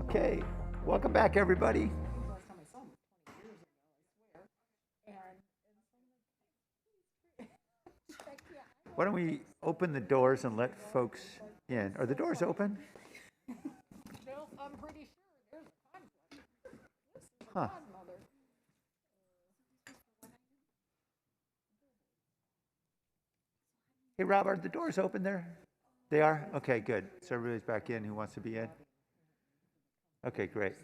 Okay, welcome back, everybody. Why don't we open the doors and let folks in? Are the doors open? No, I'm pretty sure there's a conflict. This is a Huh. godmother. Hey, Rob, are the doors open there? They are? Okay, good. So everybody's back in who wants to be in? Okay, great.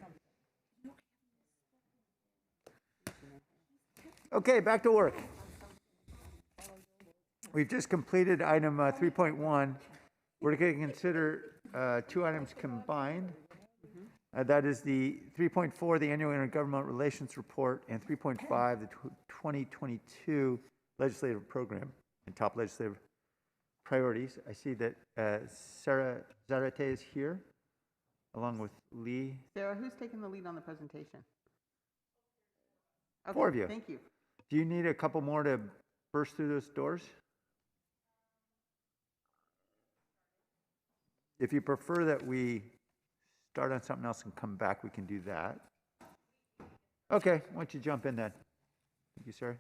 Okay, back to work. We've just completed item 3.1. We're going to consider two items combined. That is the 3.4, the annual intergovernmental relations report, and 3.5, the 2022 legislative program and top legislative priorities. I see that Sarah Zarate is here, along with Lee. Sarah, who's taking the lead on the presentation? Okay, Four of you. Thank you. Do you need a couple more to burst through those doors? If you prefer that we start on something else and come back, we can do that. Okay, why don't you jump in then? Thank you, Sarah.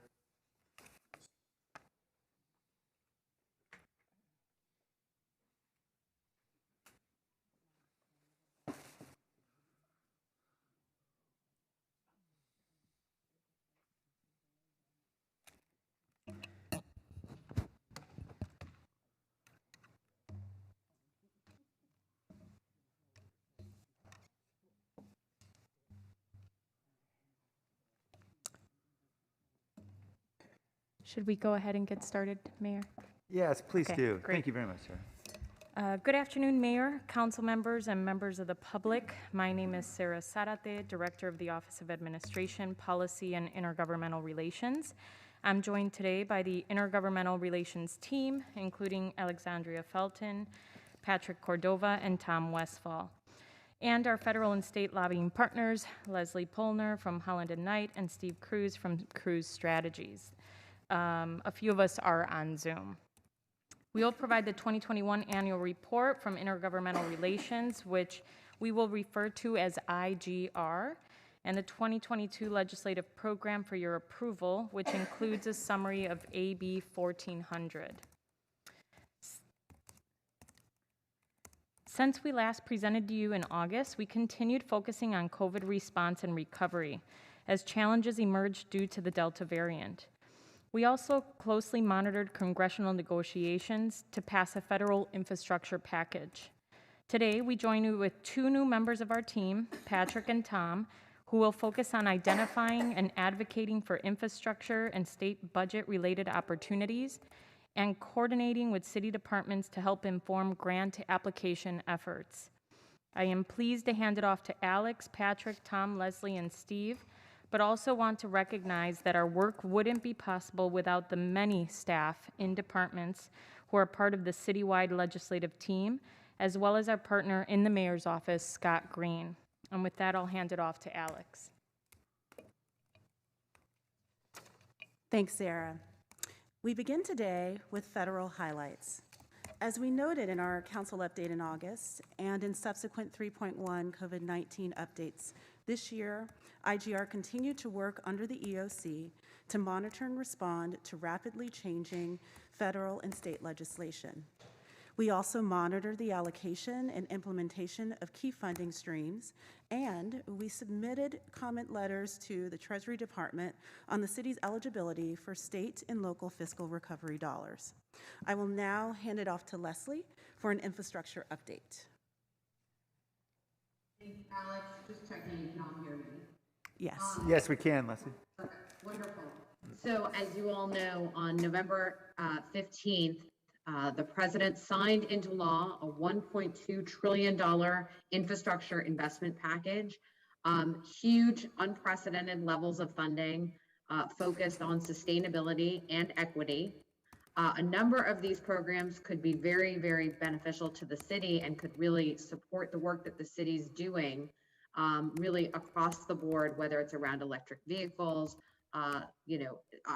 Should we go ahead and get started, Mayor? Yes, please Okay, do. great. Thank you very much, Sarah. Good afternoon, Mayor, council members, and members of the public. My name is Sarah Zarate, Director of the Office of Administration, Policy, and Intergovernmental Relations. I'm joined today by the Intergovernmental Relations team, including Alexandria Felton, Patrick Cordova, and Tom Westfall, and our federal and state lobbying partners, Leslie Polner from Holland and Knight, and Steve Cruz from Cruz Strategies. A few of us are on Zoom. We will provide the 2021 annual report from Intergovernmental Relations, which we will refer to as IGR, and the 2022 legislative program for your approval, which includes a summary of AB 1400. Since we last presented to you in August, we continued focusing on COVID response and recovery as challenges emerged due to the Delta variant. We also closely monitored congressional negotiations to pass a federal infrastructure package. Today, we join you with two new members of our team, Patrick and Tom, who will focus on identifying and advocating for infrastructure and state budget-related opportunities and coordinating with city departments to help inform grant application efforts. I am pleased to hand it off to Alex, Patrick, Tom, Leslie, and Steve, but also want to recognize that our work wouldn't be possible without the many staff in departments who are part of the citywide legislative team, as well as our partner in the mayor's office, Scott Green. And with that, I'll hand it off to Alex. Thanks, Sarah. We begin today with federal highlights. As we noted in our council update in August and in subsequent 3.1 COVID-19 updates, this year, IGR continued to work under the EOC to monitor and respond to rapidly changing federal and state legislation. We also monitor the allocation and implementation of key funding streams, and we submitted comment letters to the Treasury Department on the city's eligibility for state and local fiscal recovery dollars. I will now hand it off to Leslie for an infrastructure update. Thanks, Alex. Just checking you can all hear me. Yes. Yes, we can, Leslie. Okay, wonderful. So as you all know, on November 15th, the president signed into law a $1.2 trillion infrastructure investment package. Huge, unprecedented levels of funding focused on sustainability and equity. A number of these programs could be very, very beneficial to the city and could really support the work that the city's doing really across the board, whether it's around electric vehicles,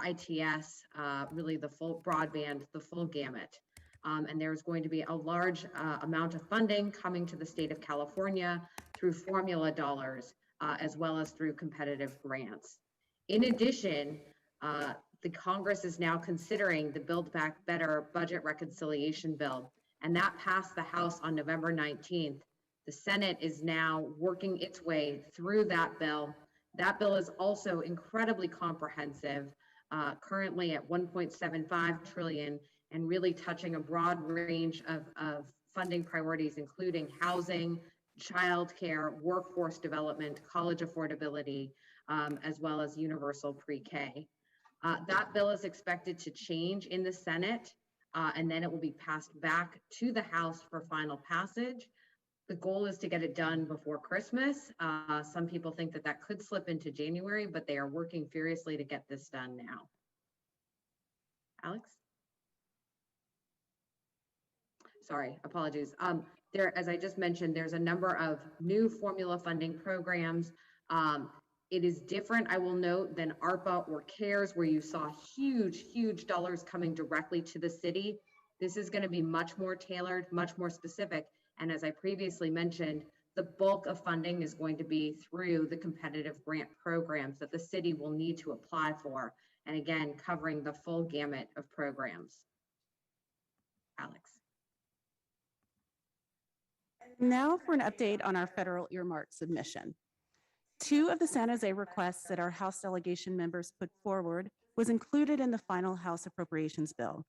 ITS, really the full broadband, the full gamut. And there's going to be a large amount of funding coming to the state of California through formula dollars, as well as through competitive grants. In addition, the Congress is now considering the Build Back Better budget reconciliation bill, and that passed the House on November 19th. The Senate is now working its way through that bill. That bill is also incredibly comprehensive, currently at 1.75 trillion, and really touching a broad range of funding priorities, including housing, childcare, workforce development, college affordability, as well as universal pre-K. That bill is expected to change in the Senate, and then it will be passed back to the House for final passage. The goal is to get it done before Christmas. Some people think that that could slip into January, but they are working furiously to get this done now. Alex? Sorry, apologies. As I just mentioned, there's a number of new formula funding programs. It is different, I will note, than ARPA or CARES, where you saw huge dollars coming directly to the city. This is going to be much more tailored, much more specific. And as I previously mentioned, the bulk of funding is going to be through the competitive grant programs that the city will need to apply for. And again, covering the full gamut of programs. Alex. Now for an update on our federal earmark submission. 2 of the San Jose requests that our House delegation members put forward was included in the final House appropriations bill.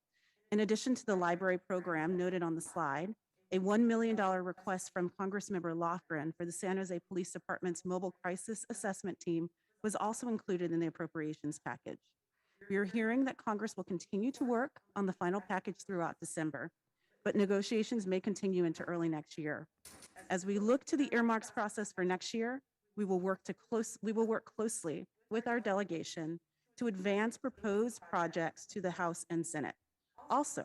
In addition to the library program noted on the slide, a $1 million request from Congressmember Loughran for the San Jose Police Department's mobile crisis assessment team was also included in the appropriations package. We are hearing that Congress will continue to work on the final package throughout December, but negotiations may continue into early next year. As we look to the earmarks process for next year, we will work closely with our delegation to advance proposed projects to the House and Senate. Also,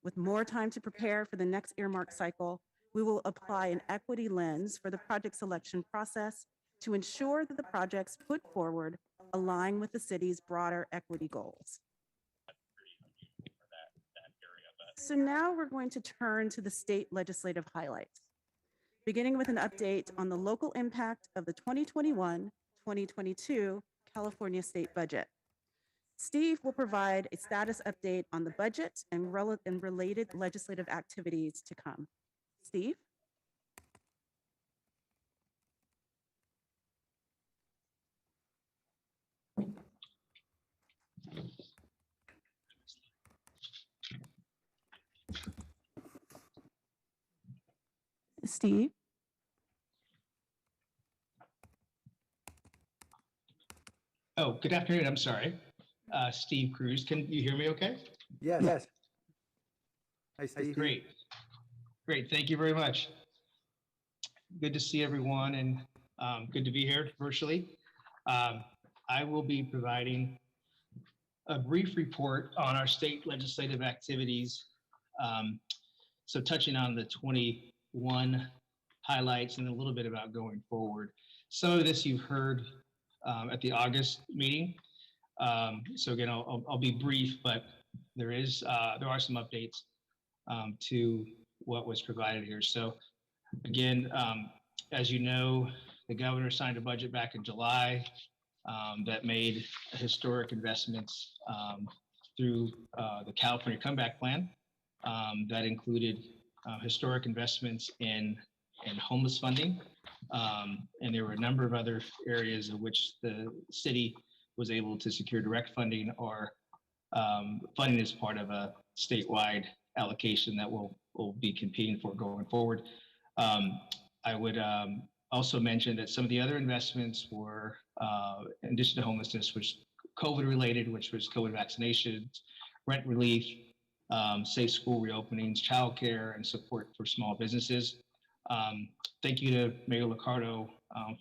with more time to prepare for the next earmark cycle, we will apply an equity lens for the project selection process to ensure that the projects put forward align with the city's broader equity goals. So now we're going to turn to the state legislative highlights, beginning with an update on the local impact of the 2021-2022 California state budget. Steve will provide a status update on the budget and related legislative activities to come. Steve? Steve? Oh, good afternoon. I'm sorry. Steve Cruz. Can you hear me okay? Yes. Hi, Steve. Great. Thank you very much. Good to see everyone, and good to be here virtually. I will be providing a brief report on our state legislative activities. So touching on the 21 highlights and a little bit about going forward. Some of this you've heard at the August meeting. So again, I'll be brief, but there are some updates to what was provided here. So again, as you know, the governor signed a budget back in July that made historic investments through the California Comeback Plan that included historic investments in homeless funding. And there were a number of other areas in which the city was able to secure direct funding or funding as part of a statewide allocation that we'll be competing for going forward. I would also mention that some of the other investments were, in addition to homelessness, was COVID related, which was COVID vaccinations, rent relief, safe school reopenings, childcare, and support for small businesses. Thank you to Mayor Liccardo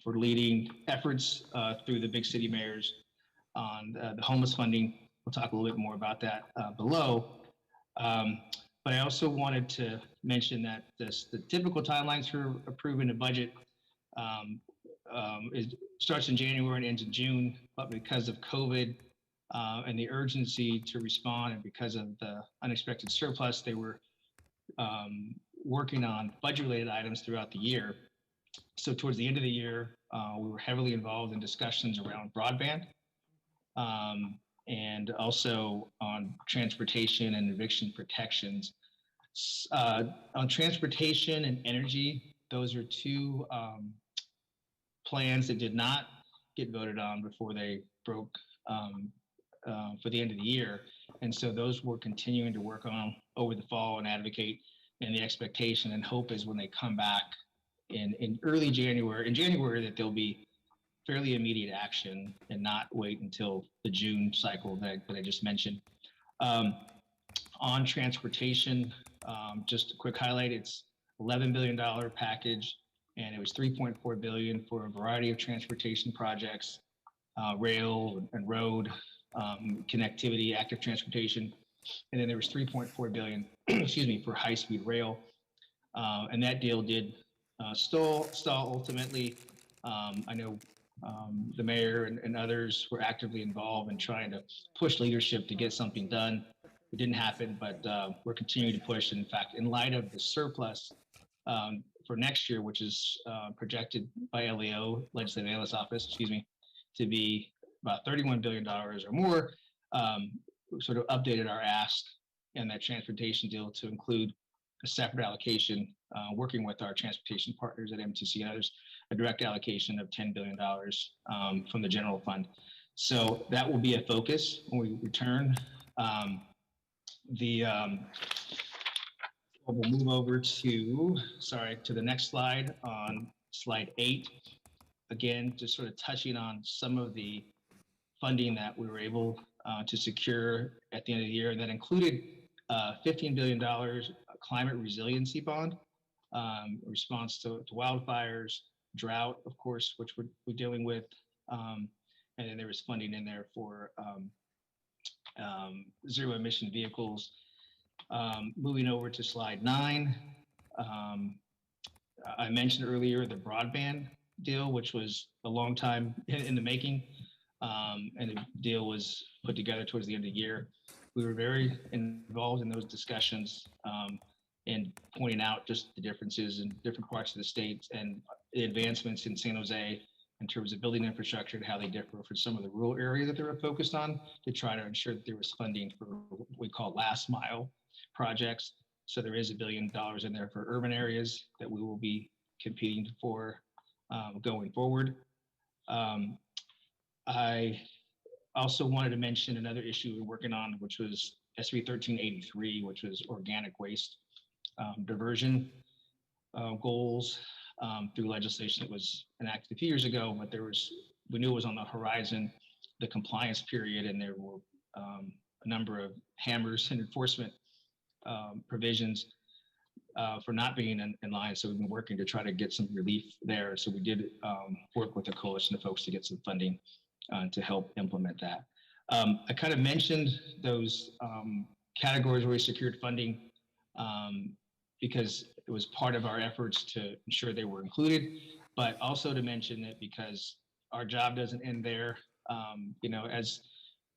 for leading efforts through the big city mayors on the homeless funding. We'll talk a little bit more about that below. But I also wanted to mention that the typical timelines for approving a budget starts in January and ends in June, but because of COVID and the urgency to respond and because of the unexpected surplus, they were working on budget-related items throughout the year. So towards the end of the year, we were heavily involved in discussions around broadband, and also on transportation and eviction protections. On transportation and energy, those are two plans that did not get voted on before they broke for the end of the year. And so those we're continuing to work on over the fall and advocate. And the expectation and hope is when they come back in early January, that there'll be fairly immediate action and not wait until the June cycle that I just mentioned. On transportation, just a quick highlight, it's $11 billion package, and it was $3.4 billion for a variety of transportation projects, rail and road, connectivity, active transportation. And then there was $3.4 billion, excuse me, for high-speed rail. And that deal did stall ultimately. I know the mayor and others were actively involved in trying to push leadership to get something done. It didn't happen, but we're continuing to push. In fact, in light of the surplus for next year, which is projected by LEO, Legislative Analyst Office, excuse me, to be about $31 billion or more, we sort of updated our ask and that transportation deal to include a separate allocation, working with our transportation partners at MTC and others, a direct allocation of $10 billion from the general fund. So that will be a focus when we return. We'll move over to the next slide, on slide 8. Again, just sort of touching on some of the funding that we were able to secure at the end of the year. And that included $15 billion climate resiliency bond, response to wildfires, drought, of course, which we're dealing with. And then there was funding in there for zero emission vehicles. Moving over to slide 9. I mentioned earlier the broadband deal, which was a long time in the making. And the deal was put together towards the end of the year. We were very involved in those discussions and pointing out just the differences in different parts of the state and the advancements in San Jose in terms of building infrastructure and how they differ from some of the rural areas that they were focused on, to try to ensure that there was funding for what we call last mile projects. So there is $1 billion in there for urban areas that we will be competing for going forward. I also wanted to mention another issue we're working on, which was SB 1383, which was organic waste diversion goals through legislation that was enacted a few years ago, but we knew it was on the horizon, the compliance period, and there were a number of hammers and enforcement provisions for not being in line. So we've been working to try to get some relief there. So we did work with a coalition of folks to get some funding to help implement that. I kind of mentioned those categories where we secured funding because it was part of our efforts to ensure they were included, but also to mention it because our job doesn't end there. As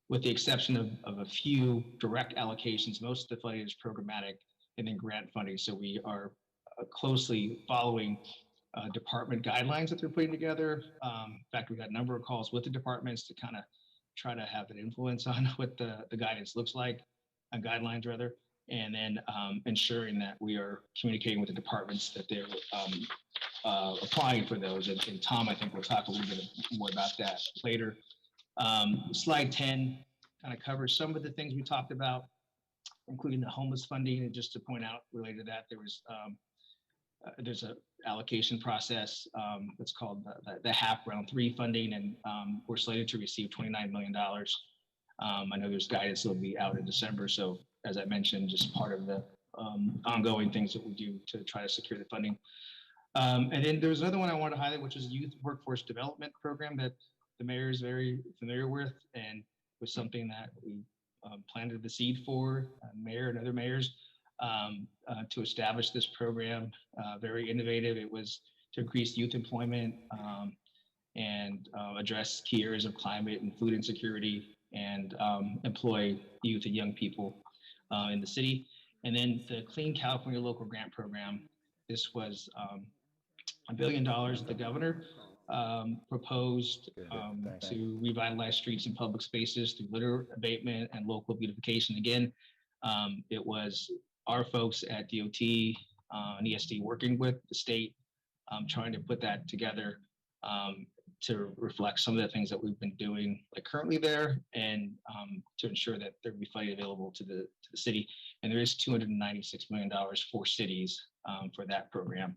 with the exception of a few direct allocations, most of the funding is programmatic and then grant funding. So we are closely following department guidelines that they're putting together. In fact, we've had a number of calls with the departments to kind of try to have an influence on what the guidance looks like, guidelines rather, and then ensuring that we are communicating with the departments that they're applying for those. And Tom, I think, will talk a little bit more about that later. Slide 10 kind of covers some of the things we talked about, including the homeless funding. And just to point out related to that, there's an allocation process that's called the HAP Round 3 funding, and we're slated to receive $29 million. I know there's guidance that will be out in December. So as I mentioned, just part of the ongoing things that we do to try to secure the funding. And then there's another one I want to highlight, which is Youth Workforce Development Program that the mayor is very familiar with, and was something that we planted the seed for, mayor and other mayors, to establish this program. Very innovative. It was to increase youth employment and address key areas of climate and food insecurity, and employ youth and young people in the city. And then the Clean California Local Grant Program. This was $1 billion the governor proposed to revitalize streets and public spaces through litter abatement and local beautification. Again, it was our folks at DOT and ESD working with the state, trying to put that together to reflect some of the things that we've been doing like currently there, and to ensure that there would be funding available to the city. And there is $296 million for cities for that program.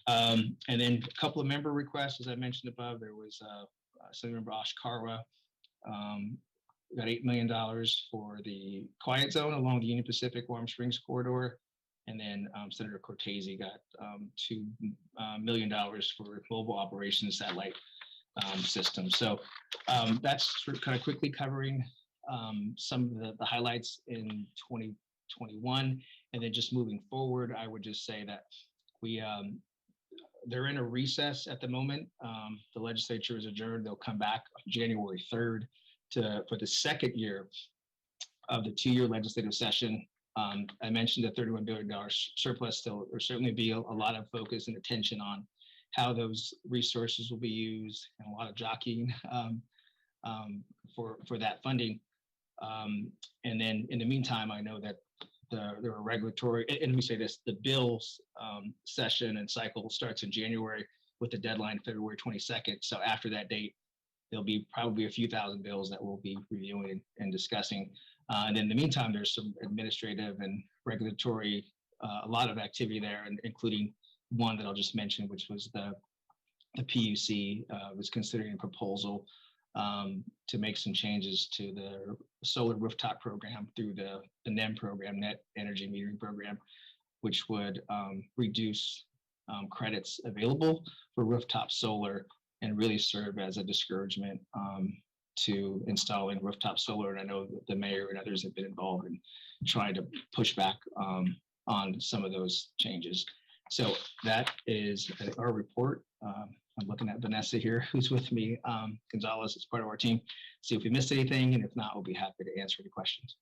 And then a couple of member requests, as I mentioned above. There was Assembly Member Ashkarwa got $8 million for the quiet zone along the Union Pacific Warm Springs corridor. And then Senator Cortese got $2 million for mobile operations satellite system. So that's sort of kind of quickly covering some of the highlights in 2021. And then just moving forward, I would just say that they're in a recess at the moment. The legislature is adjourned. They'll come back on January 3rd for the second year of the 2-year legislative session. I mentioned the $31 billion surplus. There'll certainly be a lot of focus and attention on how those resources will be used, and a lot of jockeying for that funding. And then in the meantime, I know that there are regulatory, and let me say this, the bills session and cycle starts in January with the deadline February 22nd. So after that date, there'll be probably a few thousand bills that we'll be reviewing and discussing. And in the meantime, there's some administrative and regulatory, a lot of activity there, and including one that I'll just mention, which was the PUC was considering a proposal to make some changes to the solar rooftop program through the NEM program, Net Energy Metering Program, which would reduce credits available for rooftop solar and really serve as a discouragement to installing rooftop solar. And I know that the mayor and others have been involved in trying to push back on some of those changes. So that is our report. I'm looking at Vanessa here, who's with me. Gonzalez is part of our team. See if we missed anything, and if not, we'll be happy to answer any questions.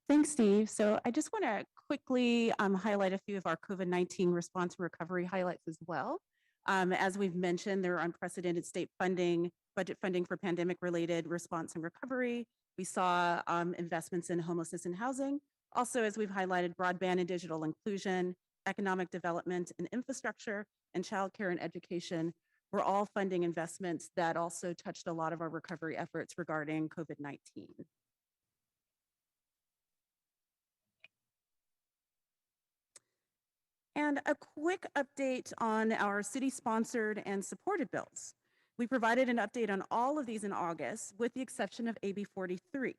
Thanks, Steve. So I just want to quickly highlight a few of our COVID-19 response and recovery highlights as well. As we've mentioned, there are unprecedented state funding, budget funding for pandemic-related response and recovery. We saw investments in homelessness and housing. Also, as we've highlighted, broadband and digital inclusion, economic development and infrastructure, and childcare and education were all funding investments that also touched a lot of our recovery efforts regarding COVID-19. And a quick update on our city-sponsored and supported bills. We provided an update on all of these in August, with the exception of AB 43.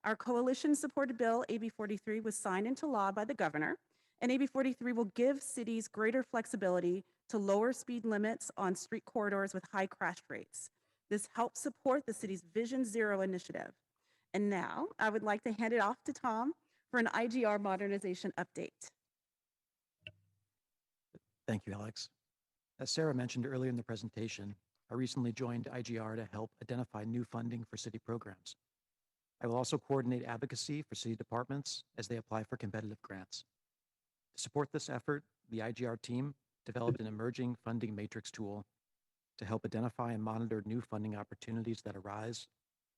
Our coalition-supported bill, AB 43, was signed into law by the governor, and AB 43 will give cities greater flexibility to lower speed limits on street corridors with high crash rates. This helps support the city's Vision Zero initiative. And now, I would like to hand it off to Tom for an IGR modernization update. Thank you, Alex. As Sarah mentioned earlier in the presentation, I recently joined IGR to help identify new funding for city programs. I will also coordinate advocacy for city departments as they apply for competitive grants. To support this effort, the IGR team developed an emerging funding matrix tool to help identify and monitor new funding opportunities that arise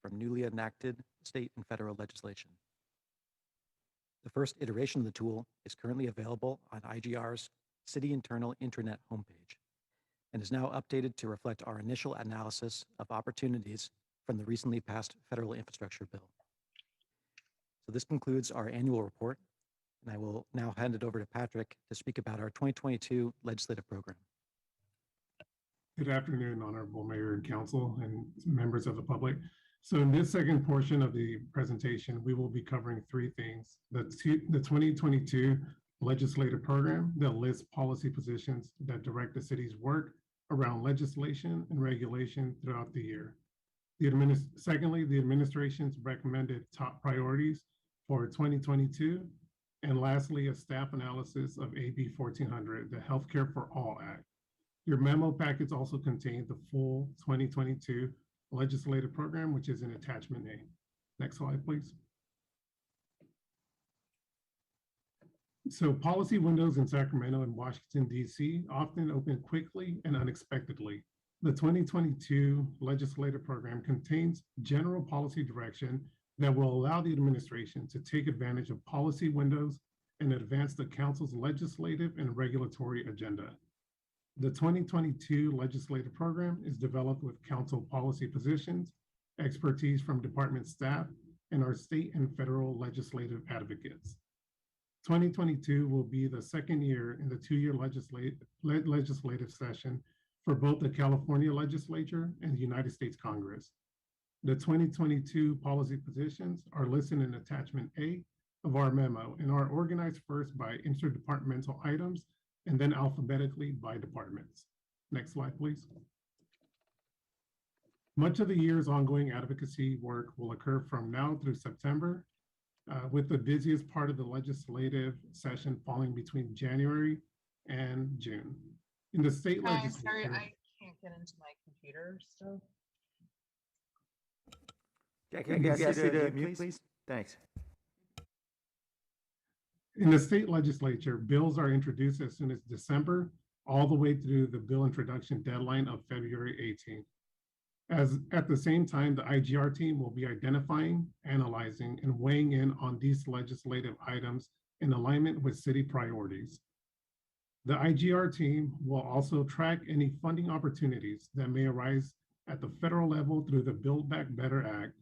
from newly enacted state and federal legislation. The first iteration of the tool is currently available on IGR's City Internal Intranet homepage and is now updated to reflect our initial analysis of opportunities from the recently passed federal infrastructure bill. So this concludes our annual report, and I will now hand it over to Patrick to speak about our 2022 legislative program. Good afternoon, Honorable Mayor and Council and members of the public. So in this second portion of the presentation, we will be covering three things. The 2022 legislative program that lists policy positions that direct the city's work around legislation and regulation throughout the year. Secondly, the administration's recommended top priorities for 2022. And lastly, a staff analysis of AB 1400, the Healthcare for All Act. Your memo packets also contain the full 2022 legislative program, which is in attachment A. Next slide, please. So policy windows in Sacramento and Washington, D.C. often open quickly and unexpectedly. The 2022 legislative program contains general policy direction that will allow the administration to take advantage of policy windows and advance the council's legislative and regulatory agenda. The 2022 legislative program is developed with council policy positions, expertise from department staff, and our state and federal legislative advocates. 2022 will be the second year in the two-year legislative session for both the California legislature and the United States Congress. The 2022 policy positions are listed in attachment A of our memo and are organized first by interdepartmental items and then alphabetically by departments. Next slide, please. Much of the year's ongoing advocacy work will occur from now through September, with the busiest part of the legislative session falling between January and June. In the state Hi, legislature. sorry, I can't get into my computer still. Jack, can you ask you to mute, please? Thanks. In the state legislature, bills are introduced as soon as December, all the way through the bill introduction deadline of February 18th. As at the same time, the IGR team will be identifying, analyzing, and weighing in on these legislative items in alignment with city priorities. The IGR team will also track any funding opportunities that may arise at the federal level through the Build Back Better Act,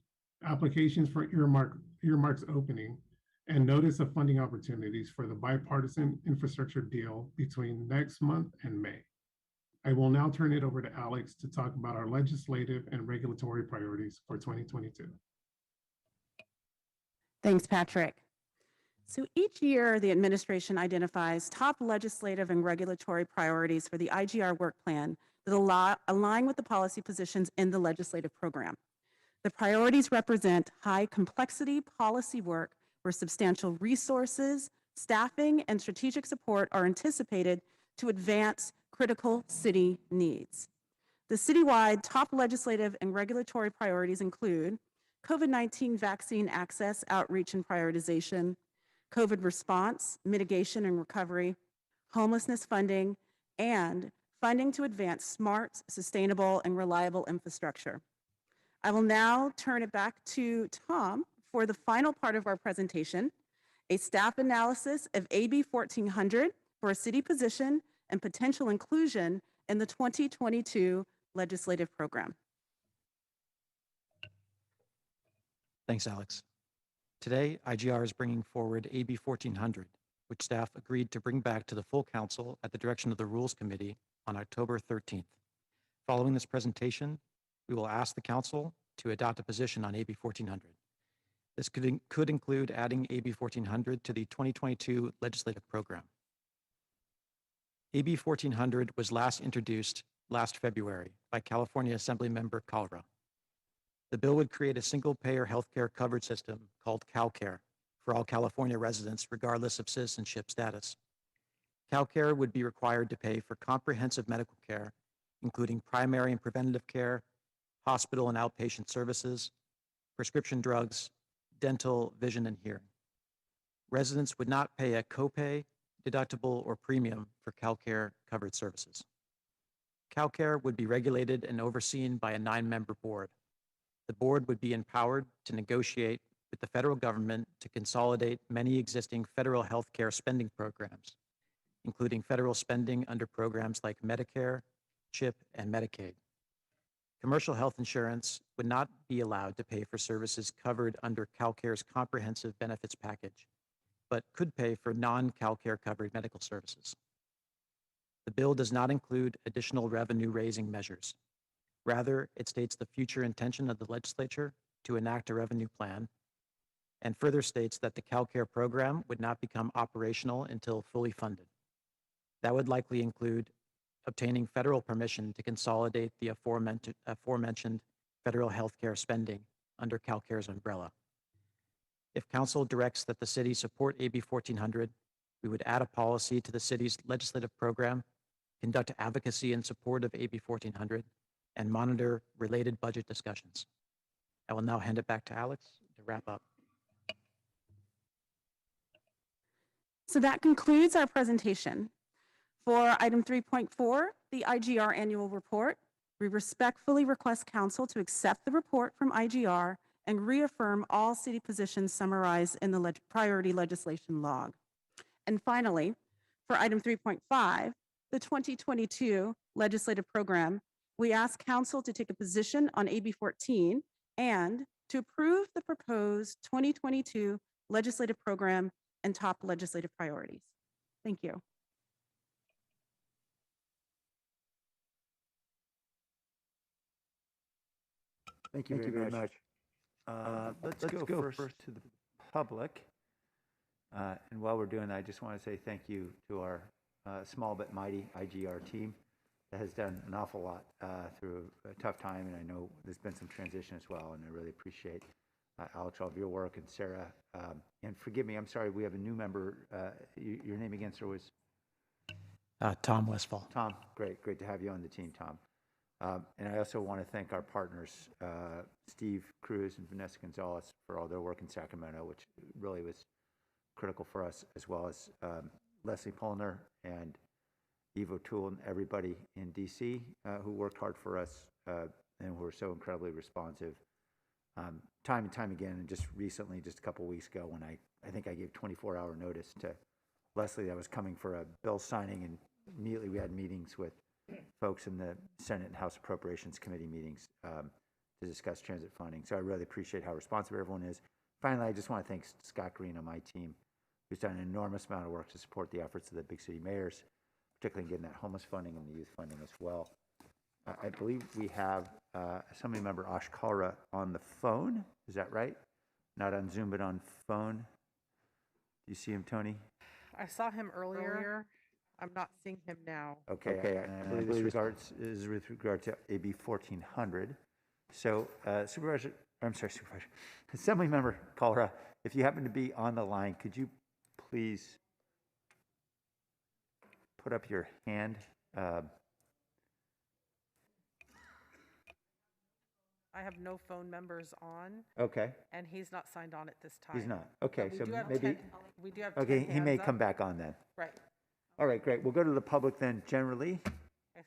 applications for earmarks opening, and notice of funding opportunities for the bipartisan infrastructure deal between next month and May. I will now turn it over to Alex to talk about our legislative and regulatory priorities for 2022. Thanks, Patrick. So each year, the administration identifies top legislative and regulatory priorities for the IGR work plan that align with the policy positions in the legislative program. The priorities represent high complexity policy work where substantial resources, staffing, and strategic support are anticipated to advance critical city needs. The citywide top legislative and regulatory priorities include COVID-19 vaccine access, outreach, and prioritization, COVID response, mitigation and recovery, homelessness funding, and funding to advance smart, sustainable, and reliable infrastructure. I will now turn it back to Tom for the final part of our presentation, a staff analysis of AB 1400 for a city position and potential inclusion in the 2022 legislative program. Thanks, Alex. Today, IGR is bringing forward AB 1400, which staff agreed to bring back to the full council at the direction of the Rules Committee on October 13th. Following this presentation, we will ask the council to adopt a position on AB 1400. This could include adding AB 1400 to the 2022 legislative program. AB 1400 was last introduced last February by California Assemblymember Calra. The bill would create a single-payer healthcare coverage system called CalCare for all California residents, regardless of citizenship status. CalCare would be required to pay for comprehensive medical care, including primary and preventative care, hospital and outpatient services, prescription drugs, dental, vision, and hearing. Residents would not pay a copay, deductible, or premium for CalCare covered services. CalCare would be regulated and overseen by a 9-member board. The board would be empowered to negotiate with the federal government to consolidate many existing federal healthcare spending programs, including federal spending under programs like Medicare, CHIP, and Medicaid. Commercial health insurance would not be allowed to pay for services covered under CalCare's comprehensive benefits package, but could pay for non-CalCare covered medical services. The bill does not include additional revenue-raising measures. Rather, it states the future intention of the legislature to enact a revenue plan, and further states that the CalCare program would not become operational until fully funded. That would likely include obtaining federal permission to consolidate the aforementioned federal healthcare spending under CalCare's umbrella. If council directs that the city support AB 1400, we would add a policy to the city's legislative program, conduct advocacy in support of AB 1400, and monitor related budget discussions. I will now hand it back to Alex to wrap up. So that concludes our presentation. For item 3.4, the IGR annual report, we respectfully request council to accept the report from IGR and reaffirm all city positions summarized in the priority legislation log. And finally, for item 3.5, the 2022 legislative program, we ask council to take a position on AB 14 and to approve the proposed 2022 legislative program and top legislative priorities. Thank you. Thank you very much. Let's go first to the public. And while we're doing that, I just want to say thank you to our small but mighty IGR team that has done an awful lot through a tough time. And I know there's been some transition as well. And I really appreciate, Alex, all of your work. And Sarah, and forgive me, I'm sorry, we have a new member. Your name again, sir, was? Tom Westfall. Tom, great to have you on the team, Tom. And I also want to thank our partners, Steve Cruz and Vanessa Gonzalez, for all their work in Sacramento, which really was critical for us, as well as Leslie Polner and Eve O'Toole and everybody in DC who worked hard for us and were so incredibly responsive time and time again. And just recently, just a couple of weeks ago, when I think I gave 24-hour notice to Leslie that I was coming for a bill signing, and immediately we had meetings with folks in the Senate and House Appropriations Committee meetings to discuss transit funding. So I really appreciate how responsive everyone is. Finally, I just want to thank Scott Green on my team, who's done an enormous amount of work to support the efforts of the big city mayors, particularly in getting that homeless funding and the youth funding as well. I believe we have Assembly Member Ash Kalra on the phone. Is that right? Not on Zoom, but on phone. Do you see him, Tony? I saw him earlier. I'm not seeing him now. Okay. I believe this is with regard to AB 1400. So, Supervisor, Assembly Member Kalra, if you happen to be on the line, could you please put up your hand? I have no phone members on. Okay. And he's not signed on at this time. He's not. Okay, But so we do have maybe. we do have Okay, 10 he may hands come up. back on then. Right. All right, great. We'll go to the public then generally,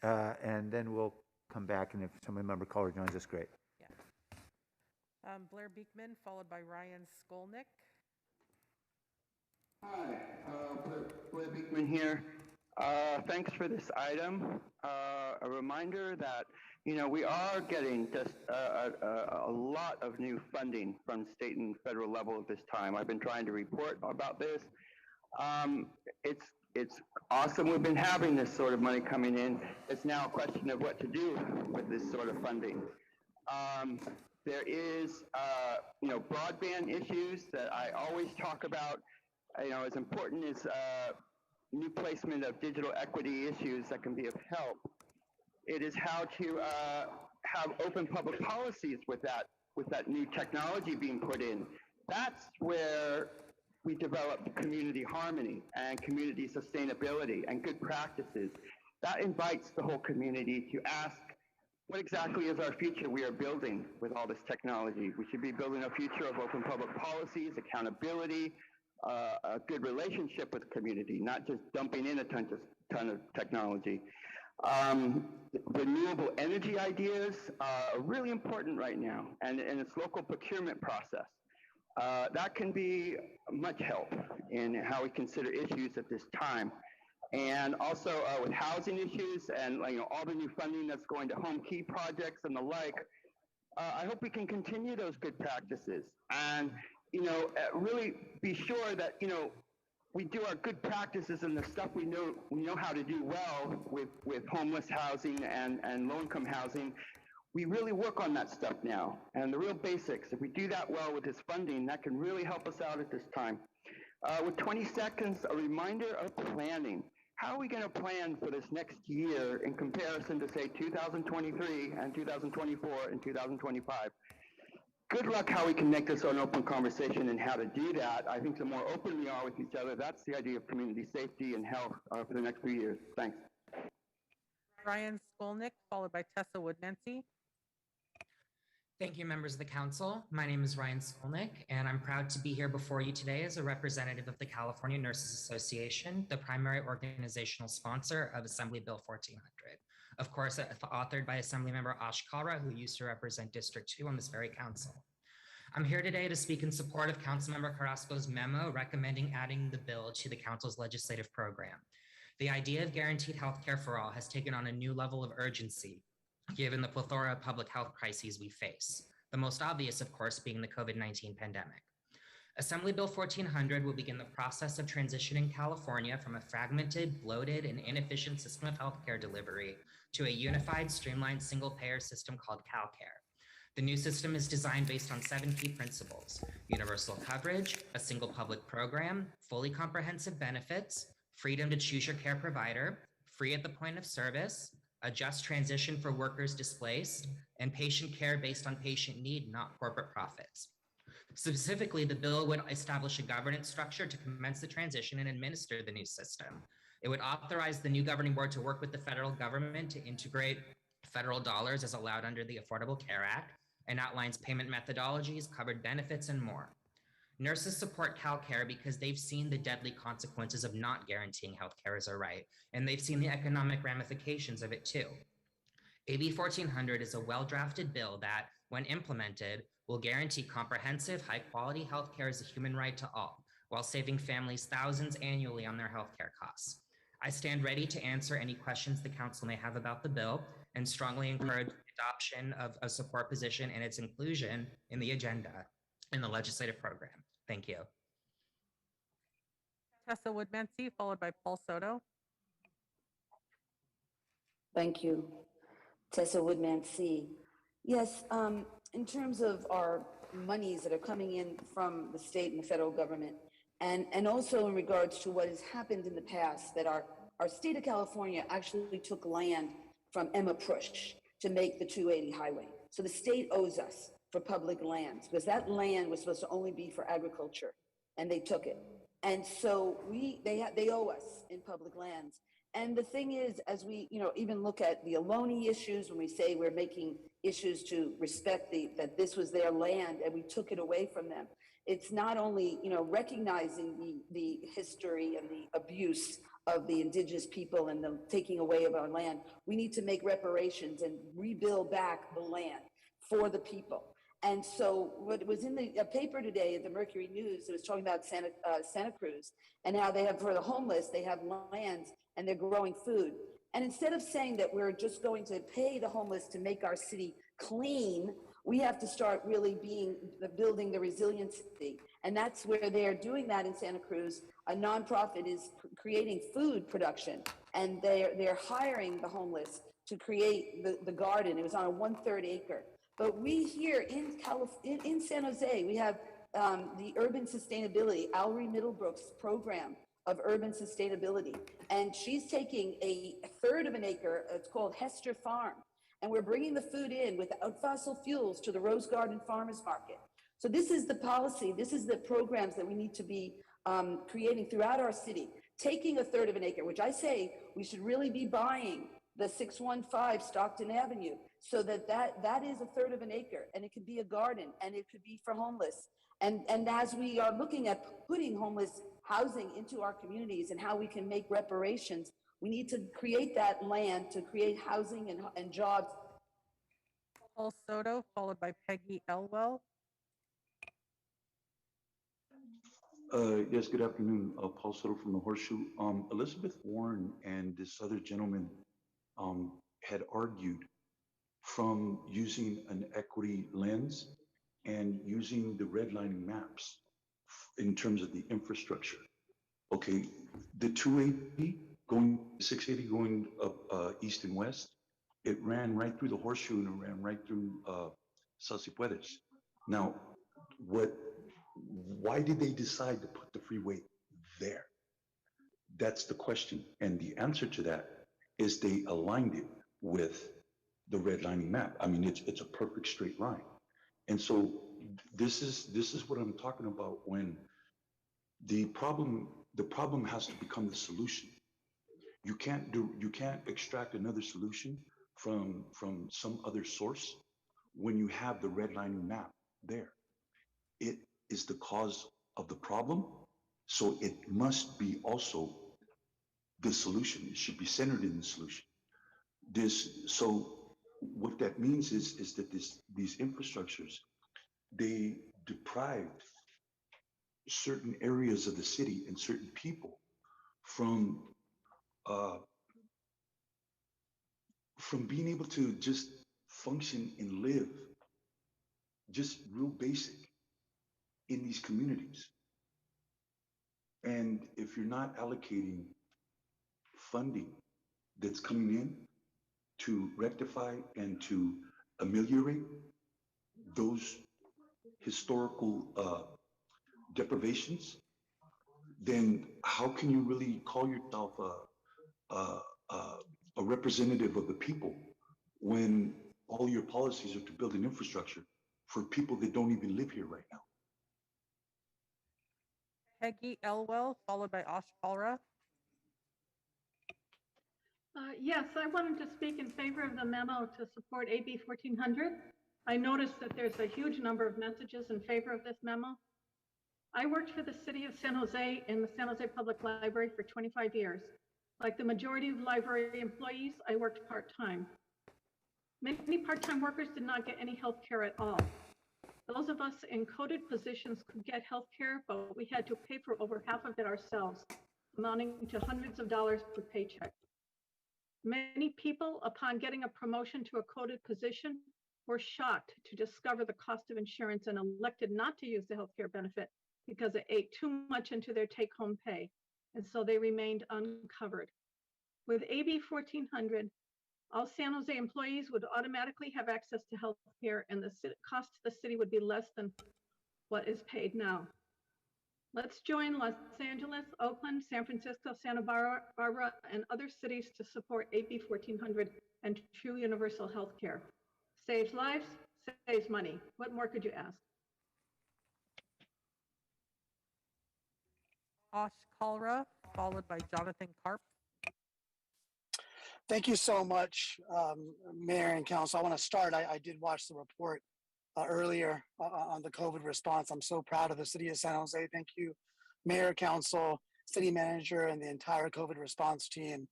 and then we'll come back, and if Assembly Member Caller joins us, great. Yeah. Blair Beekman, followed by Ryan Skolnick. Hi, Blair Beekman here. Thanks for this item. A reminder that, we are getting just a lot of new funding from state and federal level at this time. I've been trying to report about this. It's awesome we've been having this sort of money coming in. It's now a question of what to do with this sort of funding. There is, broadband issues that I always talk about. As important as new placement of digital equity issues that can be of help. It is how to have open public policies with that new technology being put in. That's where we develop community harmony and community sustainability and good practices. That invites the whole community to ask, what exactly is our future we are building with all this technology? We should be building a future of open public policies, accountability, a good relationship with the community, not just dumping in a ton of technology. Renewable energy ideas are really important right now, and its local procurement process. That can be much help in how we consider issues at this time. And also with housing issues and all the new funding that's going to home key projects and the like, I hope we can continue those good practices and really be sure that we do our good practices and the stuff we know how to do well with homeless housing and low-income housing. We really work on that stuff now, and the real basics. If we do that well with this funding, that can really help us out at this time. With 20 seconds, a reminder of planning. How are we going to plan for this next year in comparison to, say, 2023 and 2024 and 2025? Good luck how we can make this an open conversation and how to do that. I think the more open we are with each other, that's the idea of community safety and health for the next few years. Thanks. Ryan Skolnick, followed by Tessa Wood-Nancy. Thank you, members of the council. My name is Ryan Skolnick, and I'm proud to be here before you today as a representative of the California Nurses Association, the primary organizational sponsor of Assembly Bill 1400. Of course, authored by Assemblymember Ash Kalra, who used to represent District 2 on this very council. I'm here today to speak in support of Councilmember Carrasco's memo recommending adding the bill to the council's legislative program. The idea of guaranteed health care for all has taken on a new level of urgency, given the plethora of public health crises we face. The most obvious, of course, being the COVID-19 pandemic. Assembly Bill 1400 will begin the process of transitioning California from a fragmented, bloated, and inefficient system of healthcare delivery to a unified, streamlined, single-payer system called CalCare. The new system is designed based on 7 key principles: universal coverage, a single public program, fully comprehensive benefits, freedom to choose your care provider, free at the point of service, a just transition for workers displaced, and patient care based on patient need, not corporate profits. Specifically, the bill would establish a governance structure to commence the transition and administer the new system. It would authorize the new governing board to work with the federal government to integrate federal dollars as allowed under the Affordable Care Act, and outlines payment methodologies, covered benefits, and more. Nurses support CalCare because they've seen the deadly consequences of not guaranteeing healthcare as a right, and they've seen the economic ramifications of it too. AB 1400 is a well-drafted bill that, when implemented, will guarantee comprehensive, high-quality healthcare as a human right to all, while saving families thousands annually on their healthcare costs. I stand ready to answer any questions the council may have about the bill and strongly encourage the adoption of a support position and its inclusion in the agenda in the legislative program. Thank you. Tessa Woodmansee, followed by Paul Soto. Thank you. Tessa Woodmansee. Yes, in terms of our monies that are coming in from the state and the federal government, and also in regards to what has happened in the past, that our state of California actually took land from Emma Prush to make the 280 highway. So the state owes us for public lands, because that land was supposed to only be for agriculture, and they took it. And so they owe us in public lands. And the thing is, as we even look at the Ohlone issues, when we say we're making issues to respect that this was their land and we took it away from them, it's not only recognizing the history and the abuse of the indigenous people and the taking away of our land. We need to make reparations and rebuild back the land for the people. And so what was in the paper today at the Mercury News, it was talking about Santa Cruz, and how they have, for the homeless, they have lands and they're growing food. And instead of saying that we're just going to pay the homeless to make our city clean, we have to start really building the resiliency. And that's where they're doing that in Santa Cruz. A nonprofit is creating food production, and they're hiring the homeless to create the garden. It was on a 1/3 acre. But we here in San Jose, we have the urban sustainability, Alry Middlebrook's program of urban sustainability. And she's taking a 1/3 of an acre, it's called Hester Farm. And we're bringing the food in without fossil fuels to the Rose Garden Farmers Market. So this is the policy, this is the programs that we need to be creating throughout our city. Taking a 1/3 of an acre, which I say we should really be buying the 615 Stockton Avenue, so that is a 1/3 of an acre, and it could be a garden, and it could be for homeless. And as we are looking at putting homeless housing into our communities and how we can make reparations, we need to create that land to create housing and jobs. Paul Soto, followed by Peggy Elwell. Yes, good afternoon. Paul Soto from the Horseshoe. Elizabeth Warren and this other gentleman had argued from using an equity lens and using the redlining maps in terms of the infrastructure. Okay, the 280 going, 680 going up east and west, it ran right through the Horseshoe and it ran right through Salsipuedes. Now, why did they decide to put the freeway there? That's the question. And the answer to that is they aligned it with the redlining map. I mean, it's a perfect straight line. And so this is what I'm talking about when the problem has to become the solution. You can't extract another solution from some other source when you have the redlining map there. It is the cause of the problem, so it must be also the solution. It should be centered in the solution. So what that means is that these infrastructures, they deprived certain areas of the city and certain people uh, from being able to just function and live just real basic in these communities. And if you're not allocating funding that's coming in to rectify and to ameliorate those historical deprivations, then how can you really call yourself a representative of the people when all your policies are to build an infrastructure for people that don't even live here right now? Peggy Elwell, followed by Osh Kalra. Yes, I wanted to speak in favor of the memo to support AB 1400. I noticed that there's a huge number of messages in favor of this memo. I worked for the city of San Jose in the San Jose Public Library for 25 years. Like the majority of library employees, I worked part-time. Many part-time workers did not get any health care at all. Those of us in coded positions could get health care, but we had to pay for over half of it ourselves, amounting to hundreds of dollars per paycheck. Many people, upon getting a promotion to a coded position, were shocked to discover the cost of insurance and elected not to use the healthcare benefit because it ate too much into their take-home pay, and so they remained uncovered. With AB 1400, all San Jose employees would automatically have access to health care, and the cost to the city would be less than what is paid now. Let's join Los Angeles, Oakland, San Francisco, Santa Barbara, and other cities to support AB 1400 and true universal health care. Saves lives, saves money. What more could you ask? Osh Kalra, followed by Jonathan Karp. Thank you so much, Mayor and Council. I want to start. I did watch the report earlier on the COVID response. I'm so proud of the city of San Jose. Thank you, Mayor, Council, City Manager, and the entire COVID response team.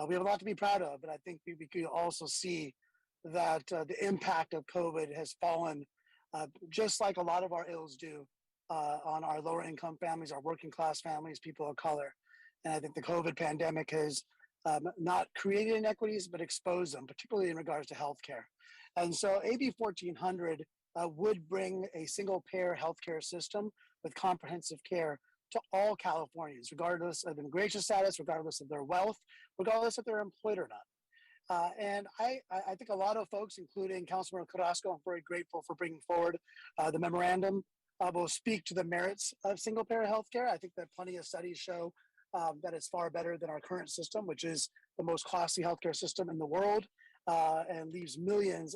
We have a lot to be proud of, but I think we could also see that the impact of COVID has fallen, just like a lot of our ills do, on our lower income families, our working class families, people of color. And I think the COVID pandemic has not created inequities, but exposed them, particularly in regards to healthcare. And so AB 1400 would bring a single payer healthcare system with comprehensive care to all Californians, regardless of immigration status, regardless of their wealth, regardless if they're employed or not. And I think a lot of folks, including Councilman Carrasco, I'm very grateful for bringing forward the memorandum, will speak to the merits of single payer healthcare. I think that plenty of studies show that it's far better than our current system, which is the most costly healthcare system in the world, and leaves millions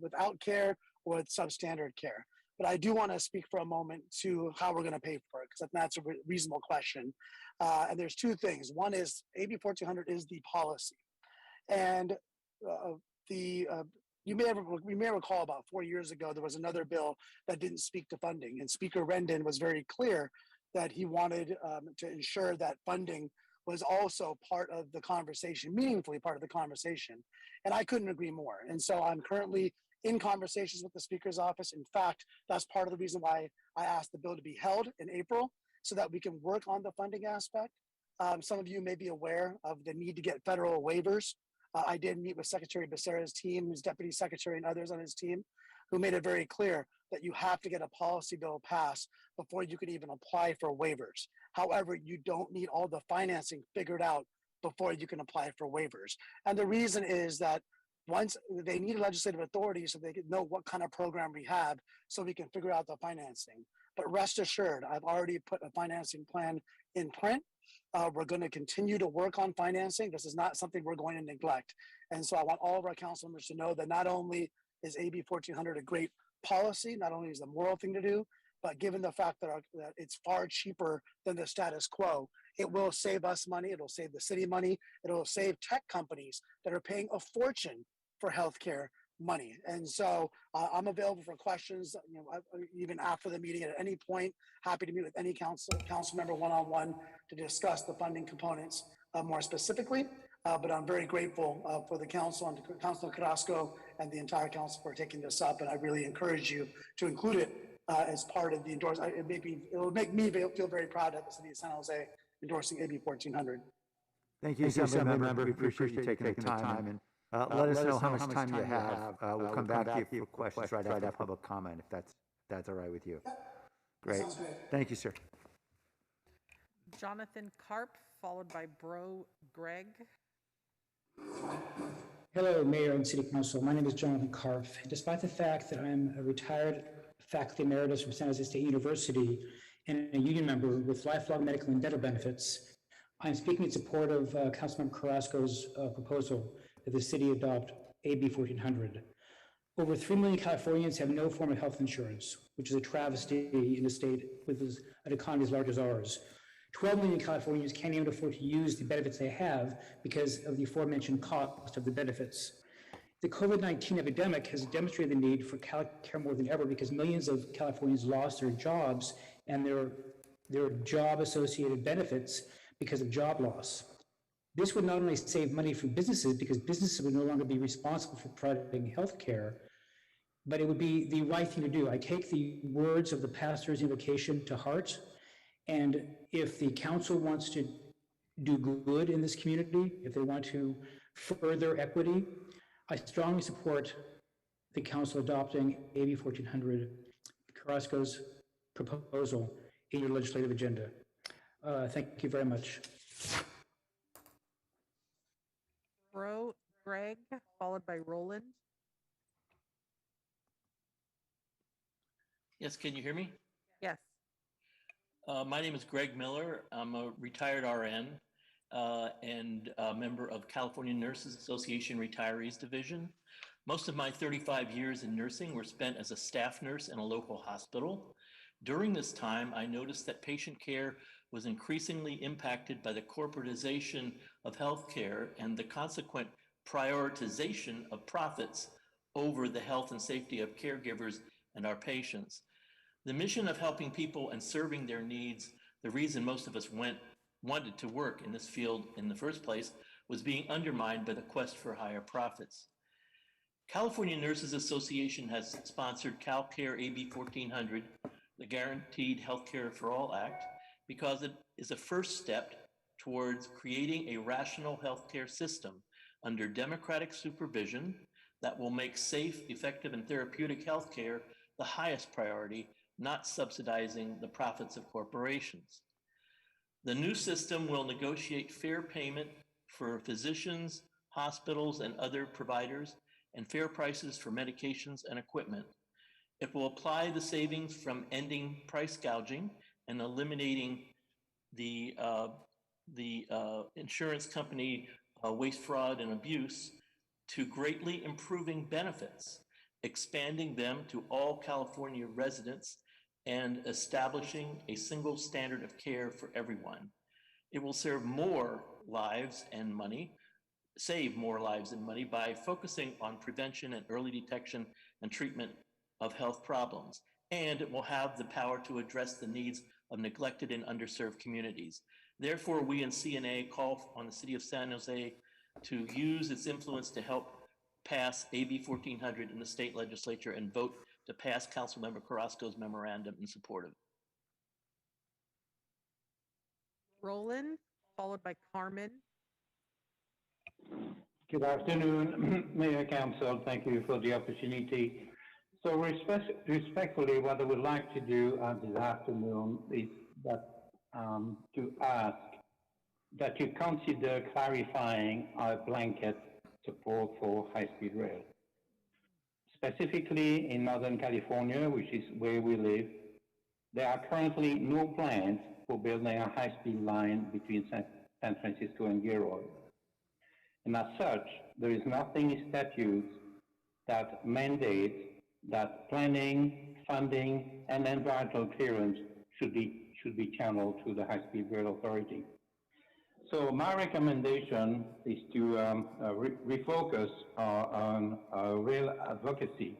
without care or with substandard care. But I do want to speak for a moment to how we're going to pay for it, because that's a reasonable question. And there's two things. One is AB 1400 is the policy. And we may recall about 4 years ago, there was another bill that didn't speak to funding. And Speaker Rendon was very clear that he wanted to ensure that funding was also part of the conversation, meaningfully part of the conversation. And I couldn't agree more. And so I'm currently in conversations with the Speaker's office. In fact, that's part of the reason why I asked the bill to be held in April, so that we can work on the funding aspect. Some of you may be aware of the need to get federal waivers. I did meet with Secretary Becerra's team, who's Deputy Secretary, and others on his team, who made it very clear that you have to get a policy bill passed before you can even apply for waivers. However, you don't need all the financing figured out before you can apply for waivers. And the reason is that once they need legislative authority so they can know what kind of program we have so we can figure out the financing. But rest assured, I've already put a financing plan in print. We're going to continue to work on financing. This is not something we're going to neglect. And so I want all of our council members to know that not only is AB 1400 a great policy, not only is it a moral thing to do, but given the fact that it's far cheaper than the status quo, it will save us money, it'll save the city money, it'll save tech companies that are paying a fortune for healthcare money. And so I'm available for questions, even after the meeting at any point. Happy to meet with any council member one-on-one to discuss the funding components more specifically. But I'm very grateful for the council and to Councilor Carrasco and the entire council for taking this up. And I really encourage you to include it as part of the endorsement. It will make me feel very proud at the city of San Jose endorsing AB 1400. Thank you, Assemblymember. We appreciate you taking the time. And let us know how much time you have. We'll come back to you for questions right after public comment, if that's all right with you. Great. Thank you, sir. Jonathan Karp, followed by Bro Greg. Hello, Mayor and City Council. My name is Jonathan Karp. Despite the fact that I'm a retired faculty emeritus from San Jose State University and a union member with lifelong medical and dental benefits, I'm speaking in support of Councilmember Carrasco's proposal that the city adopt AB 1400. Over 3 million Californians have no form of health insurance, which is a travesty in a state with an economy as large as ours. 12 million Californians can't even afford to use the benefits they have because of the aforementioned cost of the benefits. The COVID-19 epidemic has demonstrated the need for care more than ever because millions of Californians lost their jobs and their job-associated benefits because of job loss. This would not only save money for businesses because businesses would no longer be responsible for providing health care, but it would be the right thing to do. I take the words of the pastor's invocation to heart. And if the council wants to do good in this community, if they want to further equity, I strongly support the council adopting AB 1400, Carrasco's proposal in your legislative agenda. Thank you very much. Bro Greg, followed by Roland. Yes, can you hear me? Yes. My name is Greg Miller. I'm a retired RN and a member of California Nurses Association Retirees Division. Most of my 35 years in nursing were spent as a staff nurse in a local hospital. During this time, I noticed that patient care was increasingly impacted by the corporatization of healthcare and the consequent prioritization of profits over the health and safety of caregivers and our patients. The mission of helping people and serving their needs, the reason most of us wanted to work in this field in the first place, was being undermined by the quest for higher profits. California Nurses Association has sponsored CalCare AB 1400, the Guaranteed Healthcare for All Act, because it is a first step towards creating a rational healthcare system under democratic supervision that will make safe, effective, and therapeutic healthcare the highest priority, not subsidizing the profits of corporations. The new system will negotiate fair payment for physicians, hospitals, and other providers, and fair prices for medications and equipment. It will apply the savings from ending price gouging and eliminating the insurance company waste, fraud, and abuse to greatly improving benefits, expanding them to all California residents, and establishing a single standard of care for everyone. It will save more lives and money by focusing on prevention and early detection and treatment of health problems. And it will have the power to address the needs of neglected and underserved communities. Therefore, we in CNA call on the city of San Jose to use its influence to help pass AB 1400 in the state legislature and vote to pass Councilmember Carrasco's memorandum in support of it. Roland, followed by Carmen. Good afternoon, Mayor Council. Thank you for the opportunity. So respectfully, what I would like to do this afternoon is that to ask that you consider clarifying our blanket support for high-speed rail. Specifically in Northern California, which is where we live, there are currently no plans for building a high-speed line between San Francisco and Gilroy. And as such, there is nothing in statutes that mandates that planning, funding, and environmental clearance should be channeled to the High-Speed Rail Authority. So my recommendation is to refocus on rail advocacy,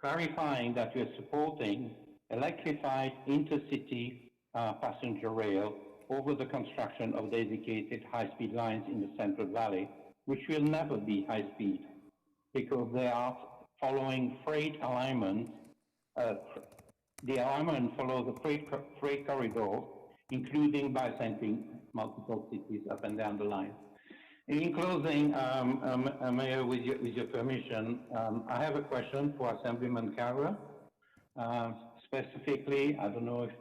clarifying that we are supporting electrified intercity passenger rail over the construction of dedicated high-speed lines in the Central Valley, which will never be high-speed because they are following freight alignment. The alignment follows the freight corridor, including bicenting multiple cities up and down the line. In closing, Mayor, with your permission, I have a question for Assemblyman Carver. Specifically, I don't know if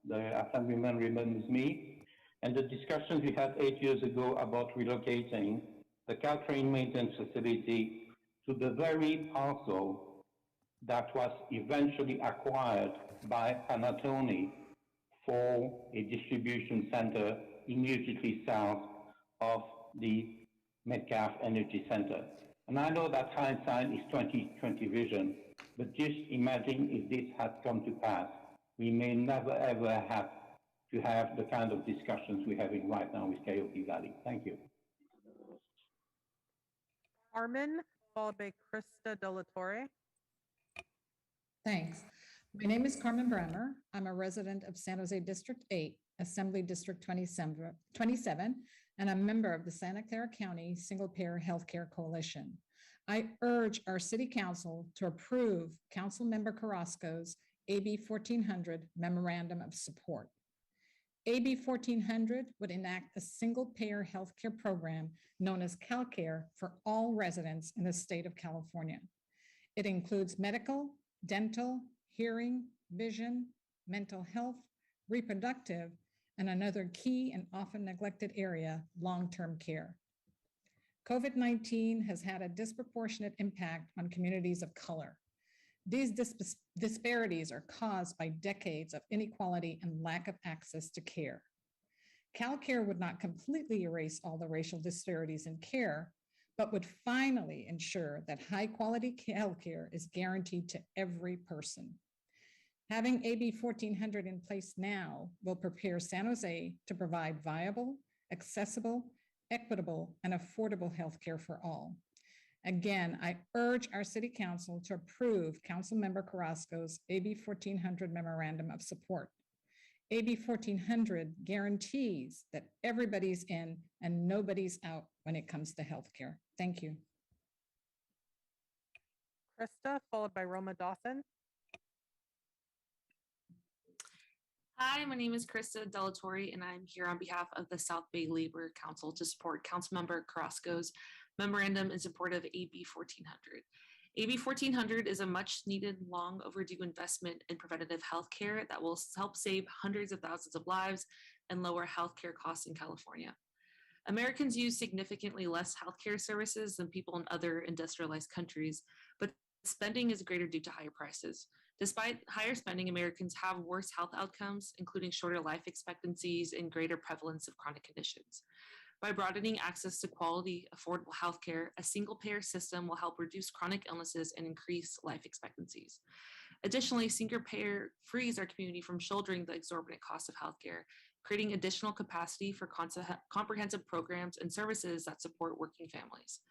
the Assemblyman remembers me, and the discussions we had 8 years ago about relocating the Caltrain maintenance facility to the very parcel that was eventually acquired by Panatoni for a distribution center immediately south of the Metcalf Energy Center. And I know that hindsight is 20/20 vision, but just imagine if this had come to pass. We may never ever have to have the kind of discussions we're having right now with Coyote Valley. Thank you. Carmen, followed by Krista De La Torre. Thanks. My name is Carmen Bremer. I'm a resident of San Jose District 8, Assembly District 27, and a member of the Santa Clara County Single Payer Healthcare Coalition. I urge our City Council to approve Councilmember Carrasco's AB 1400 Memorandum of Support. AB 1400 would enact a single-payer healthcare program known as CalCare for all residents in the state of California. It includes medical, dental, hearing, vision, mental health, reproductive, and another key and often neglected area, long-term care. COVID-19 has had a disproportionate impact on communities of color. These disparities are caused by decades of inequality and lack of access to care. CalCare would not completely erase all the racial disparities in care, but would finally ensure that high-quality healthcare is guaranteed to every person. Having AB 1400 in place now will prepare San Jose to provide viable, accessible, equitable, and affordable healthcare for all. Again, I urge our City Council to approve Councilmember Carrasco's AB 1400 Memorandum of Support. AB 1400 guarantees that everybody's in and nobody's out when it comes to healthcare. Thank you. Krista, followed by Roma Dawson. Hi, my name is Krista De La Torre, and I'm here on behalf of the South Bay Labor Council to support Councilmember Carrasco's memorandum in support of AB 1400. AB 1400 is a much needed, long overdue investment in preventative health care that will help save hundreds of thousands of lives and lower healthcare costs in California. Americans use significantly less healthcare services than people in other industrialized countries, but spending is greater due to higher prices. Despite higher spending, Americans have worse health outcomes, including shorter life expectancies and greater prevalence of chronic conditions. By broadening access to quality, affordable healthcare, a single-payer system will help reduce chronic illnesses and increase life expectancies. Additionally, single-payer frees our community from shouldering the exorbitant cost of healthcare, creating additional capacity for comprehensive programs and services that support working families.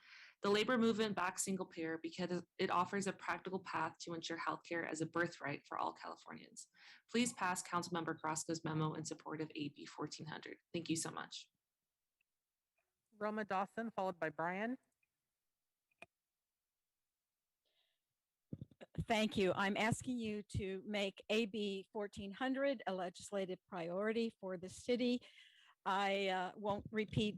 The labor movement backs single payer because it offers a practical path to ensure healthcare as a birthright for all Californians. Please pass Councilmember Carrasco's memo in support of AB 1400. Thank you so much. Roma Dawson, followed by Brian. Thank you. I'm asking you to make AB 1400 a legislative priority for the city. I won't repeat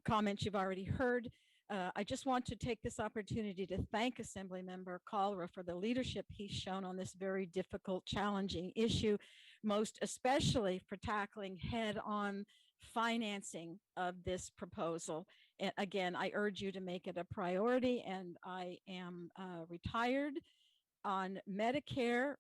comments you've already heard. I just want to take this opportunity to thank Assemblymember Calra for the leadership he's shown on this very difficult, challenging issue, most especially for tackling head-on financing of this proposal. And again, I urge you to make it a priority, and I am retired on Medicare.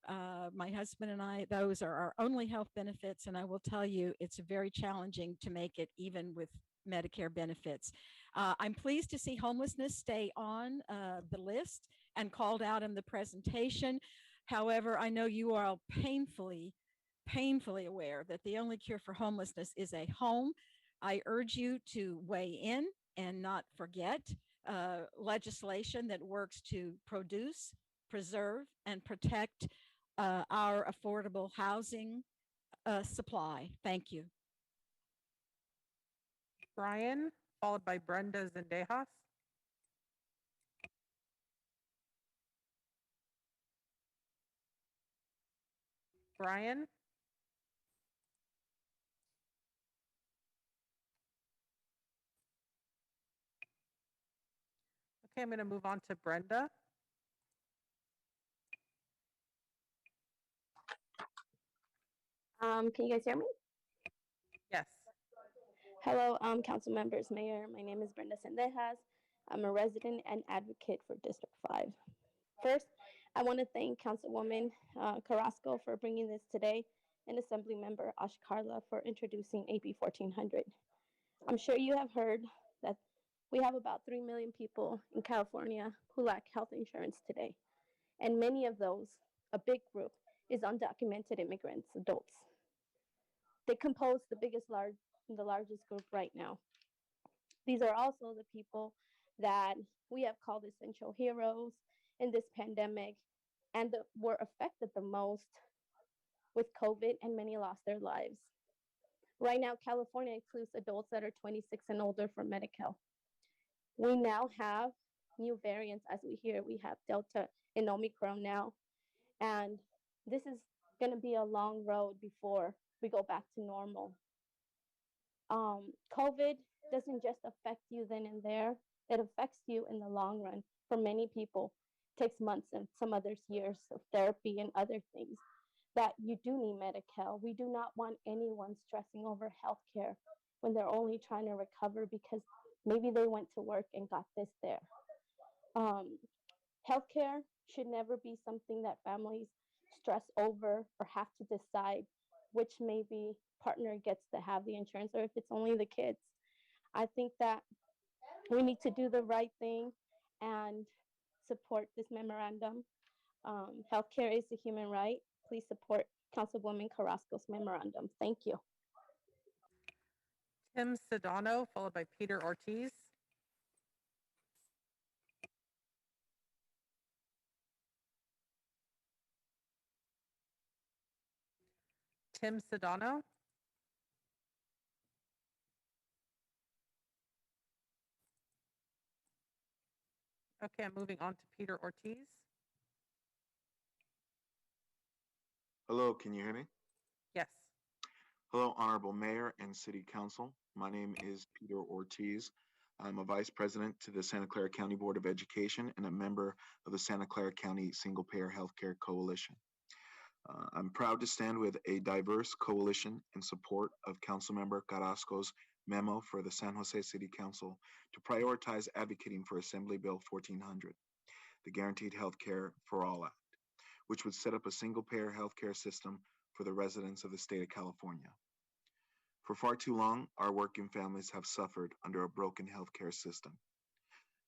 My husband and I, those are our only health benefits, and I will tell you, it's very challenging to make it even with Medicare benefits. I'm pleased to see homelessness stay on the list and called out in the presentation. However, I know you are all painfully painfully aware that the only cure for homelessness is a home. I urge you to weigh in and not forget legislation that works to produce, preserve, and protect our affordable housing supply. Thank you. Brian, followed by Brenda Zendejas. Brian. Okay, I'm going to move on to Brenda. Can you guys hear me? Yes. Hello, council members, mayor. My name is Brenda Sendejas. I'm a resident and advocate for District 5. First, I want to thank Councilwoman Carrasco for bringing this today and Assembly Member Ashkarla for introducing AB 1400. I'm sure you have heard that we have about 3 million people in California who lack health insurance today. And many of those, a big group, is undocumented immigrants, adults. They compose the largest group right now. These are also the people that we have called essential heroes in this pandemic and that were affected the most with COVID, and many lost their lives. Right now, California includes adults that are 26 and older for Medi-Cal. We now have new variants, as we hear. We have Delta and Omicron now. And this is going to be a long road before we go back to normal. COVID doesn't just affect you then and there. It affects you in the long run. For many people, it takes months and some others years of therapy and other things that you do need Medi-Cal. We do not want anyone stressing over healthcare when they're only trying to recover because maybe they went to work and got this there. Healthcare should never be something that families stress over or have to decide which maybe partner gets to have the insurance or if it's only the kids. I think that we need to do the right thing and support this memorandum. Healthcare is a human right. Please support Councilwoman Carrasco's memorandum. Thank you. Tim Sedano, followed by Peter Ortiz. Tim Sedano. Okay, I'm moving on to Peter Ortiz. Hello, can you hear me? Yes. Hello, Honorable Mayor and City Council. My name is Peter Ortiz. I'm a Vice President to the Santa Clara County Board of Education and a member of the Santa Clara County Single Payer Healthcare Coalition. I'm proud to stand with a diverse coalition in support of Councilmember Carrasco's memo for the San Jose City Council to prioritize advocating for Assembly Bill 1400, the Guaranteed Healthcare for All Act, which would set up a single-payer healthcare system for the residents of the state of California. For far too long, our working families have suffered under a broken healthcare system.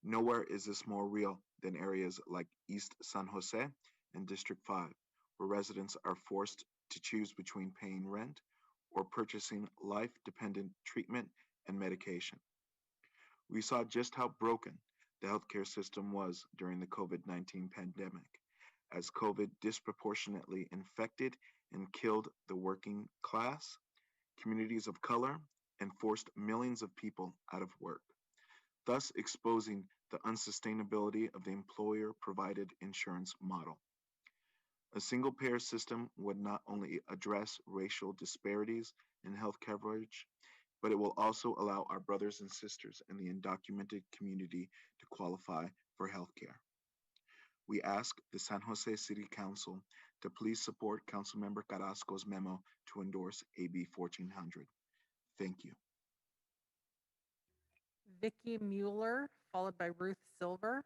Nowhere is this more real than areas like East San Jose and District 5, where residents are forced to choose between paying rent or purchasing life-dependent treatment and medication. We saw just how broken the healthcare system was during the COVID-19 pandemic, as COVID disproportionately infected and killed the working class, communities of color, and forced millions of people out of work, thus exposing the unsustainability of the employer-provided insurance model. A single-payer system would not only address racial disparities in health coverage, but it will also allow our brothers and sisters in the undocumented community to qualify for health care. We ask the San Jose City Council to please support Councilmember Carrasco's memo to endorse AB 1400. Thank you. Vicki Mueller, followed by Ruth Silver.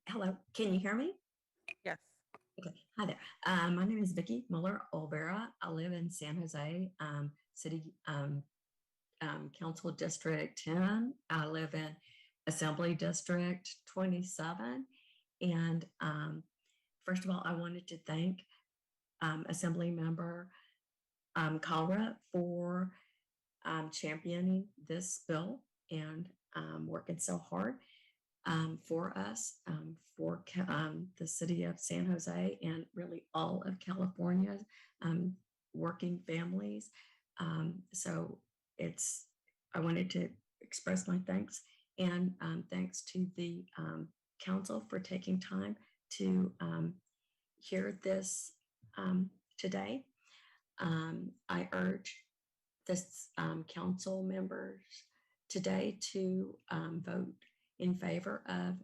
Hello, can you hear me? Yes. Okay, hi there. My name is Vicki Mueller Olvera. I live in San Jose City Council District 10. I live in Assembly District 27. And First of all, I wanted to thank Assembly Member Calra for championing this bill and working so hard for us, for the city of San Jose and really all of California, working families. So I wanted to express my thanks and thanks to the council for taking time to hear this today. I urge this council members today to vote in favor of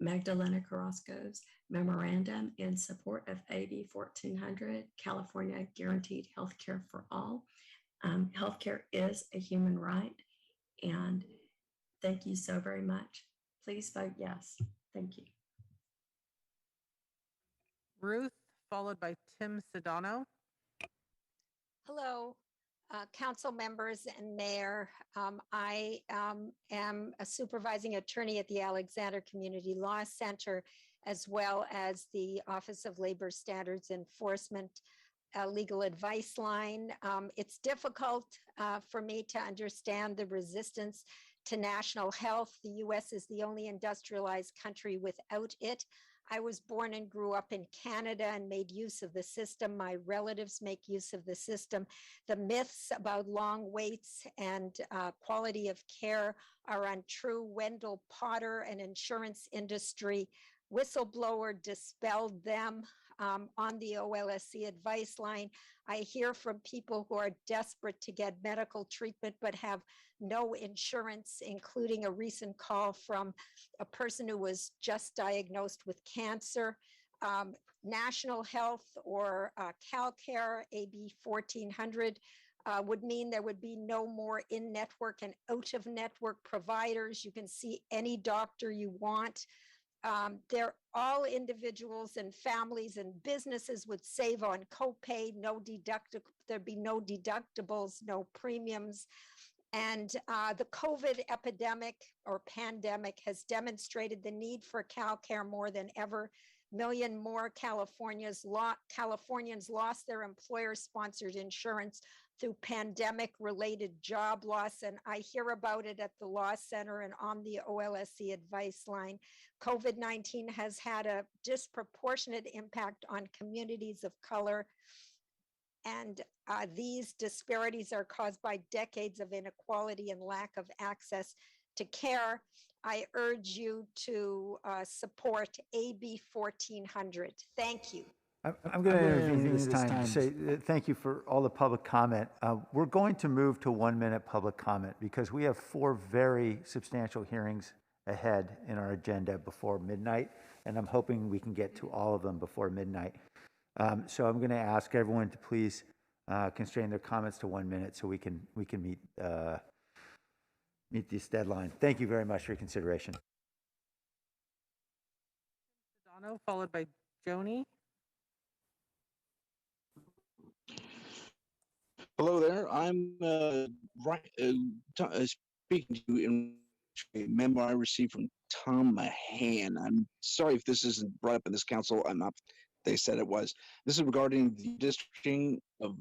Magdalena Carrasco's memorandum in support of AB 1400, California Guaranteed Healthcare for All. Healthcare is a human right, and thank you so very much. Please vote yes. Thank you. Ruth, followed by Tim Sedano. Hello, council members and mayor. I am a supervising attorney at the Alexander Community Law Center, as well as the Office of Labor Standards Enforcement legal advice line. It's difficult for me to understand the resistance to national health. The US is the only industrialized country without it. I was born and grew up in Canada and made use of the system. My relatives make use of the system. The myths about long waits and quality of care are untrue. Wendell Potter, an insurance industry whistleblower, dispelled them on the OLSC advice line. I hear from people who are desperate to get medical treatment but have no insurance, including a recent call from a person who was just diagnosed with cancer. National Health or CalCare, AB 1400, would mean there would be no more in-network and out-of-network providers. You can see any doctor you want. They're all individuals and families and businesses would save on copay, there'd be no deductibles, no premiums. And the COVID epidemic or pandemic has demonstrated the need for CalCare more than ever. Million more Californians lost their employer-sponsored insurance through pandemic-related job loss, and I hear about it at the Law Center and on the OLSC advice line. COVID-19 has had a disproportionate impact on communities of color, and these disparities are caused by decades of inequality and lack of access to care. I urge you to support AB 1400. Thank you. I'm going to intervene this time to say thank you for all the public comment. We're going to move to 1 minute public comment because we have 4 very substantial hearings ahead in our agenda before midnight, and I'm hoping we can get to all of them before midnight. So I'm going to ask everyone to please constrain their comments to 1 minute so we can meet this deadline. Thank you very much for your consideration. Sedano, followed by Joni. Hello there. I'm speaking to you in a memo I received from Tom Mahan. I'm sorry if this isn't brought up in this council. I'm not. They said it was. This is regarding the districting of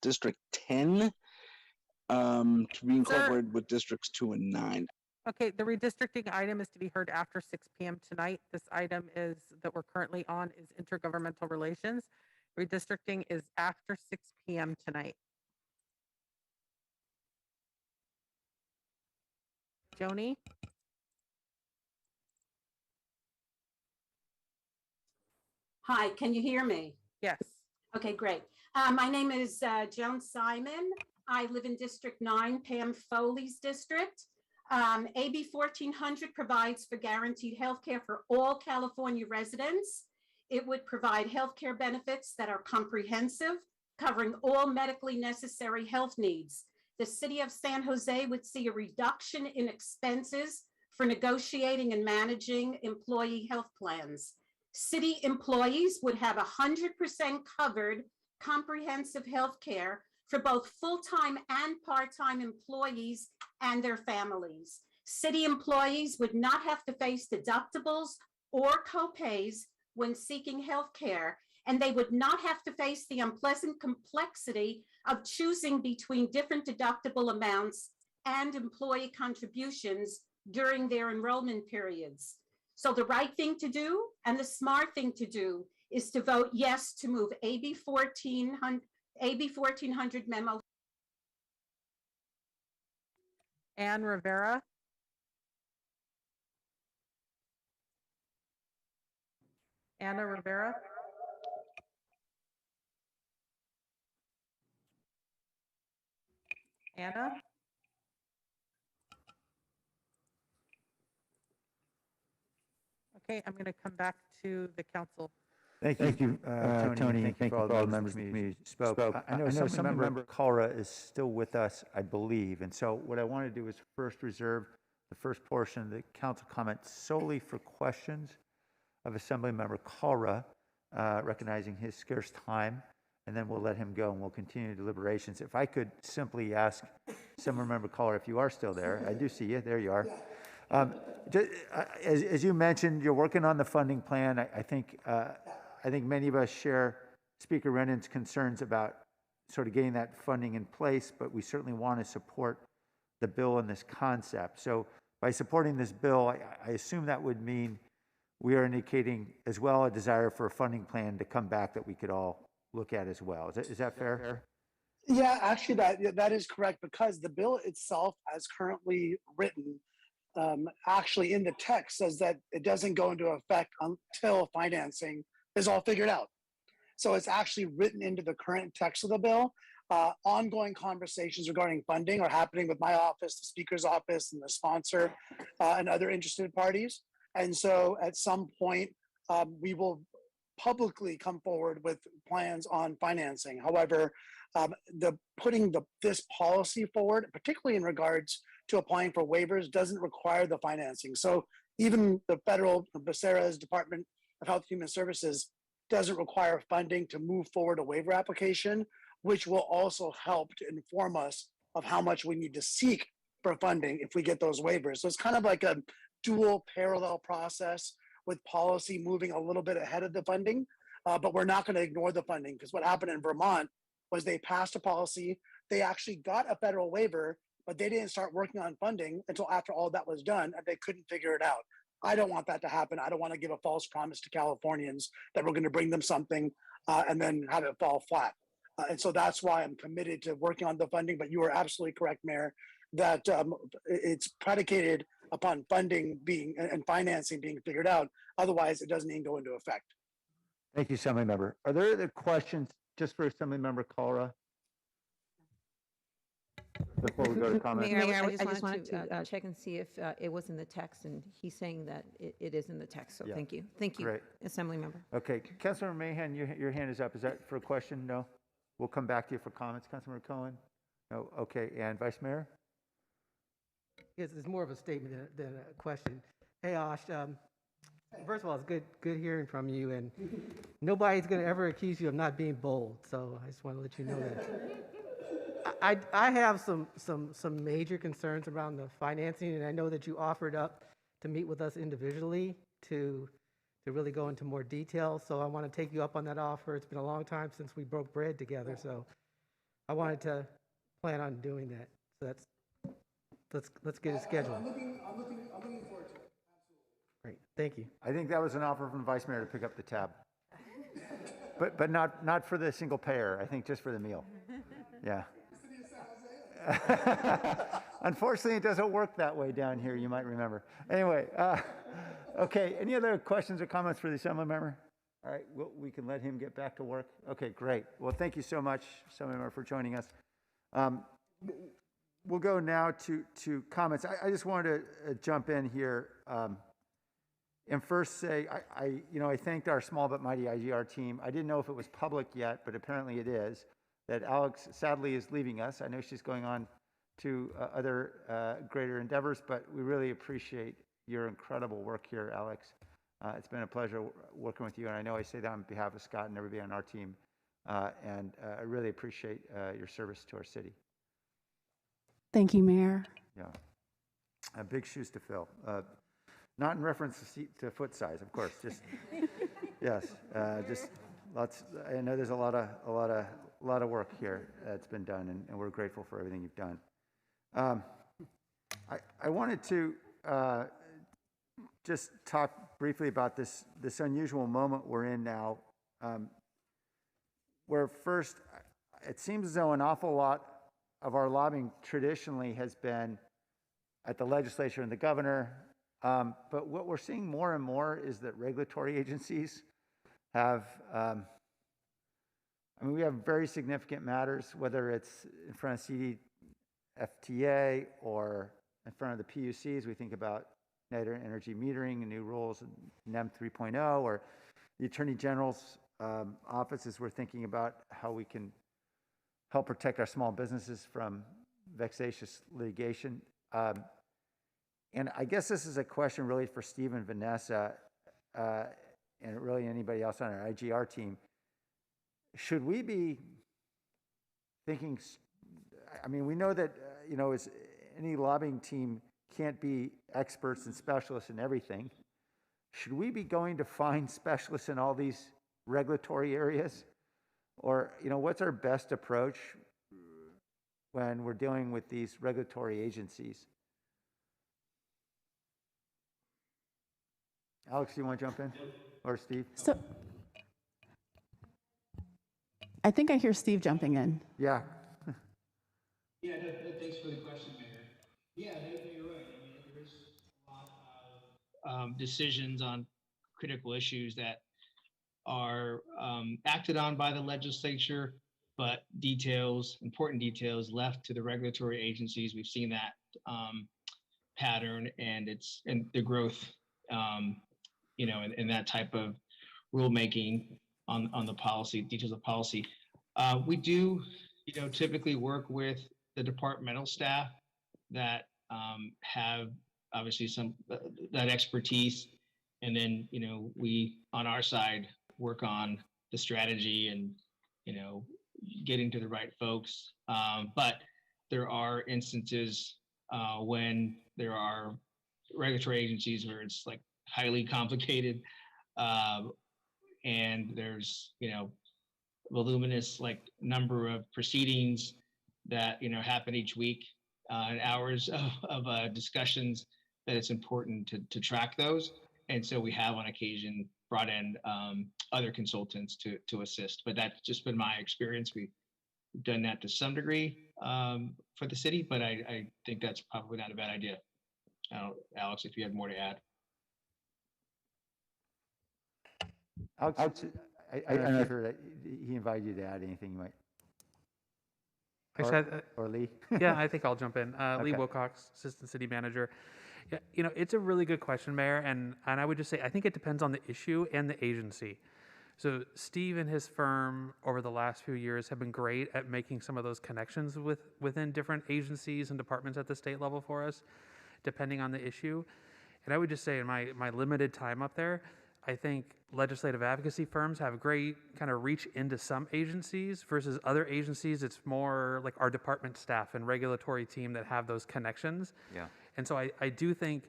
District 10 to be incorporated with Districts 2 and 9. Okay, the redistricting item is to be heard after 6 p.m. tonight. This item that we're currently on is intergovernmental relations. Redistricting is after 6 p.m. tonight. Joni? Hi, can you hear me? Yes. Okay, great. My name is Joan Simon. I live in District 9, Pam Foley's district. AB 1400 provides for guaranteed health care for all California residents. It would provide health care benefits that are comprehensive, covering all medically necessary health needs. The city of San Jose would see a reduction in expenses for negotiating and managing employee health plans. City employees would have 100% covered comprehensive health care for both full-time and part-time employees and their families. City employees would not have to face deductibles or copays when seeking health care, and they would not have to face the unpleasant complexity of choosing between different deductible amounts and employee contributions during their enrollment periods. So the right thing to do and the smart thing to do is to vote yes to move AB 1400 memo. Ann Rivera. Anna Rivera. Anna. Okay, I'm going to come back to the council. Thank you, Tony. Thank you for all the members of the committee who spoke. I know Assemblymember Calra is still with us, I believe. And so what I want to do is first reserve the first portion of the council comments solely for questions of Assemblymember Calra, recognizing his scarce time, and then we'll let him go and we'll continue deliberations. If I could simply ask Assemblymember Calra, if you are still there, I do see you, there you are. As you mentioned, you're working on the funding plan. I think many of us share Speaker Rennan's concerns about sort of getting that funding in place, but we certainly want to support the bill and this concept. So by supporting this bill, I assume that would mean we are indicating as well a desire for a funding plan to come back that we could all look at as well. Is that fair? Yeah, actually, that is correct, because the bill itself, as currently written, actually in the text says that it doesn't go into effect until financing is all figured out. So it's actually written into the current text of the bill. Ongoing conversations regarding funding are happening with my office, the Speaker's office, and the sponsor, and other interested parties. And so at some point, we will publicly come forward with plans on financing. However, putting this policy forward, particularly in regards to applying for waivers, doesn't require the financing. So even the federal, Becerra's Department of Health and Human Services doesn't require funding to move forward a waiver application, which will also help to inform us of how much we need to seek for funding if we get those waivers. So it's kind of like a dual parallel process with policy moving a little bit ahead of the funding, but we're not going to ignore the funding, because what happened in Vermont was they passed a policy, they actually got a federal waiver, but they didn't start working on funding until after all that was done, and they couldn't figure it out. I don't want that to happen. I don't want to give a false promise to Californians that we're going to bring them something and then have it fall flat. And so that's why I'm committed to working on the funding, but you are absolutely correct, Mayor, that it's predicated upon funding being and financing being figured out. Otherwise, it doesn't even go into effect. Thank you, Assemblymember. Are there other questions just for Assemblymember Calra before we go to comment? Mayor, I just wanted to check and see if it was in the text, and he's saying that it is in the text, so Yeah. thank you. Thank you, Great. Assemblymember. Okay, Councilor Mahan, your hand is up. Is that for a question? No? We'll come back to you for comments. Councilmember Cohen? No? Okay, and Vice Mayor? Yes, it's more of a statement than a question. Hey, Ash, first of all, it's good hearing from you, and nobody's going to ever accuse you of not being bold, so I just want to let you know that. I have some major concerns around the financing, and I know that you offered up to meet with us individually to really go into more detail, so I want to take you up on that offer. It's been a long time since we broke bread together, so I wanted to plan on doing that. So let's get it scheduled. I'm looking forward to it. Great, thank you. I think that was an offer from the Vice Mayor to pick up the tab. But not for the single payer, I think just for the meal. Yeah. Unfortunately, it doesn't work that way down here, you might remember. Anyway, okay, any other questions or comments for the Assemblymember? All right, we can let him get back to work. Okay, great. Well, thank you so much, Assemblymember, for joining us. We'll go now to comments. I just wanted to jump in here and first say, I thanked our small but mighty IGR team. I didn't know if it was public yet, but apparently it is, that Alex sadly is leaving us. I know she's going on to other greater endeavors, but we really appreciate your incredible work here, Alex. It's been a pleasure working with you, and I know I say that on behalf of Scott and everybody on our team, and I really appreciate your service to our city. Thank you, Mayor. Yeah, big shoes to fill. Not in reference to foot size, of course, just, yes, just lots, I know there's a lot of work here that's been done, and we're grateful for everything you've done. I wanted to just talk briefly about this unusual moment we're in now, where first, it seems as though an awful lot of our lobbying traditionally has been at the legislature and the governor, but what we're seeing more and more is that regulatory agencies have, I mean, we have very significant matters, whether it's in front of CDFTA or in front of the PUCs. We think about net energy metering and new rules in NEM 3.0, or the Attorney General's office as we're thinking about how we can help protect our small businesses from vexatious litigation. And I guess this is a question really for Steve and Vanessa, and really anybody else on our IGR team. Should we be thinking, I mean, we know that, as any lobbying team can't be experts and specialists in everything. Should we be going to find specialists in all these regulatory areas? Or, what's our best approach when we're dealing with these regulatory agencies? Alex, do you want to jump in? Or Steve? So, I think I hear Steve jumping in. Yeah. Yeah, thanks for the question, Mayor. Yeah, you're right. I mean, there is a lot of decisions on critical issues that are acted on by the legislature, but important details left to the regulatory agencies. We've seen that pattern, and the growth, in that type of rulemaking on the policy, details of policy. We do, typically work with the departmental staff that have obviously that expertise, and then we on our side work on the strategy and getting to the right folks. But there are instances when there are regulatory agencies where it's like highly complicated, and there's voluminous number of proceedings that happen each week, and hours of discussions, that it's important to track those. And so we have on occasion brought in other consultants to assist, but that's just been my experience. We've done that to some degree for the city, but I think that's probably not a bad idea. Alex, if you had more to add. Alex, I don't know if he invited you to add anything you might. Or Lee? Yeah, I think I'll jump in. Lee Okay. Wilcox, Assistant City Manager. Yeah, it's a really good question, Mayor, and I would just say I think it depends on the issue and the agency. So Steve and his firm over the last few years have been great at making some of those connections within different agencies and departments at the state level for us, depending on the issue. And I would just say in my limited time up there, I think legislative advocacy firms have great kind of reach into some agencies versus other agencies. It's more like our department staff and regulatory team that have those connections. Yeah. And so I do think,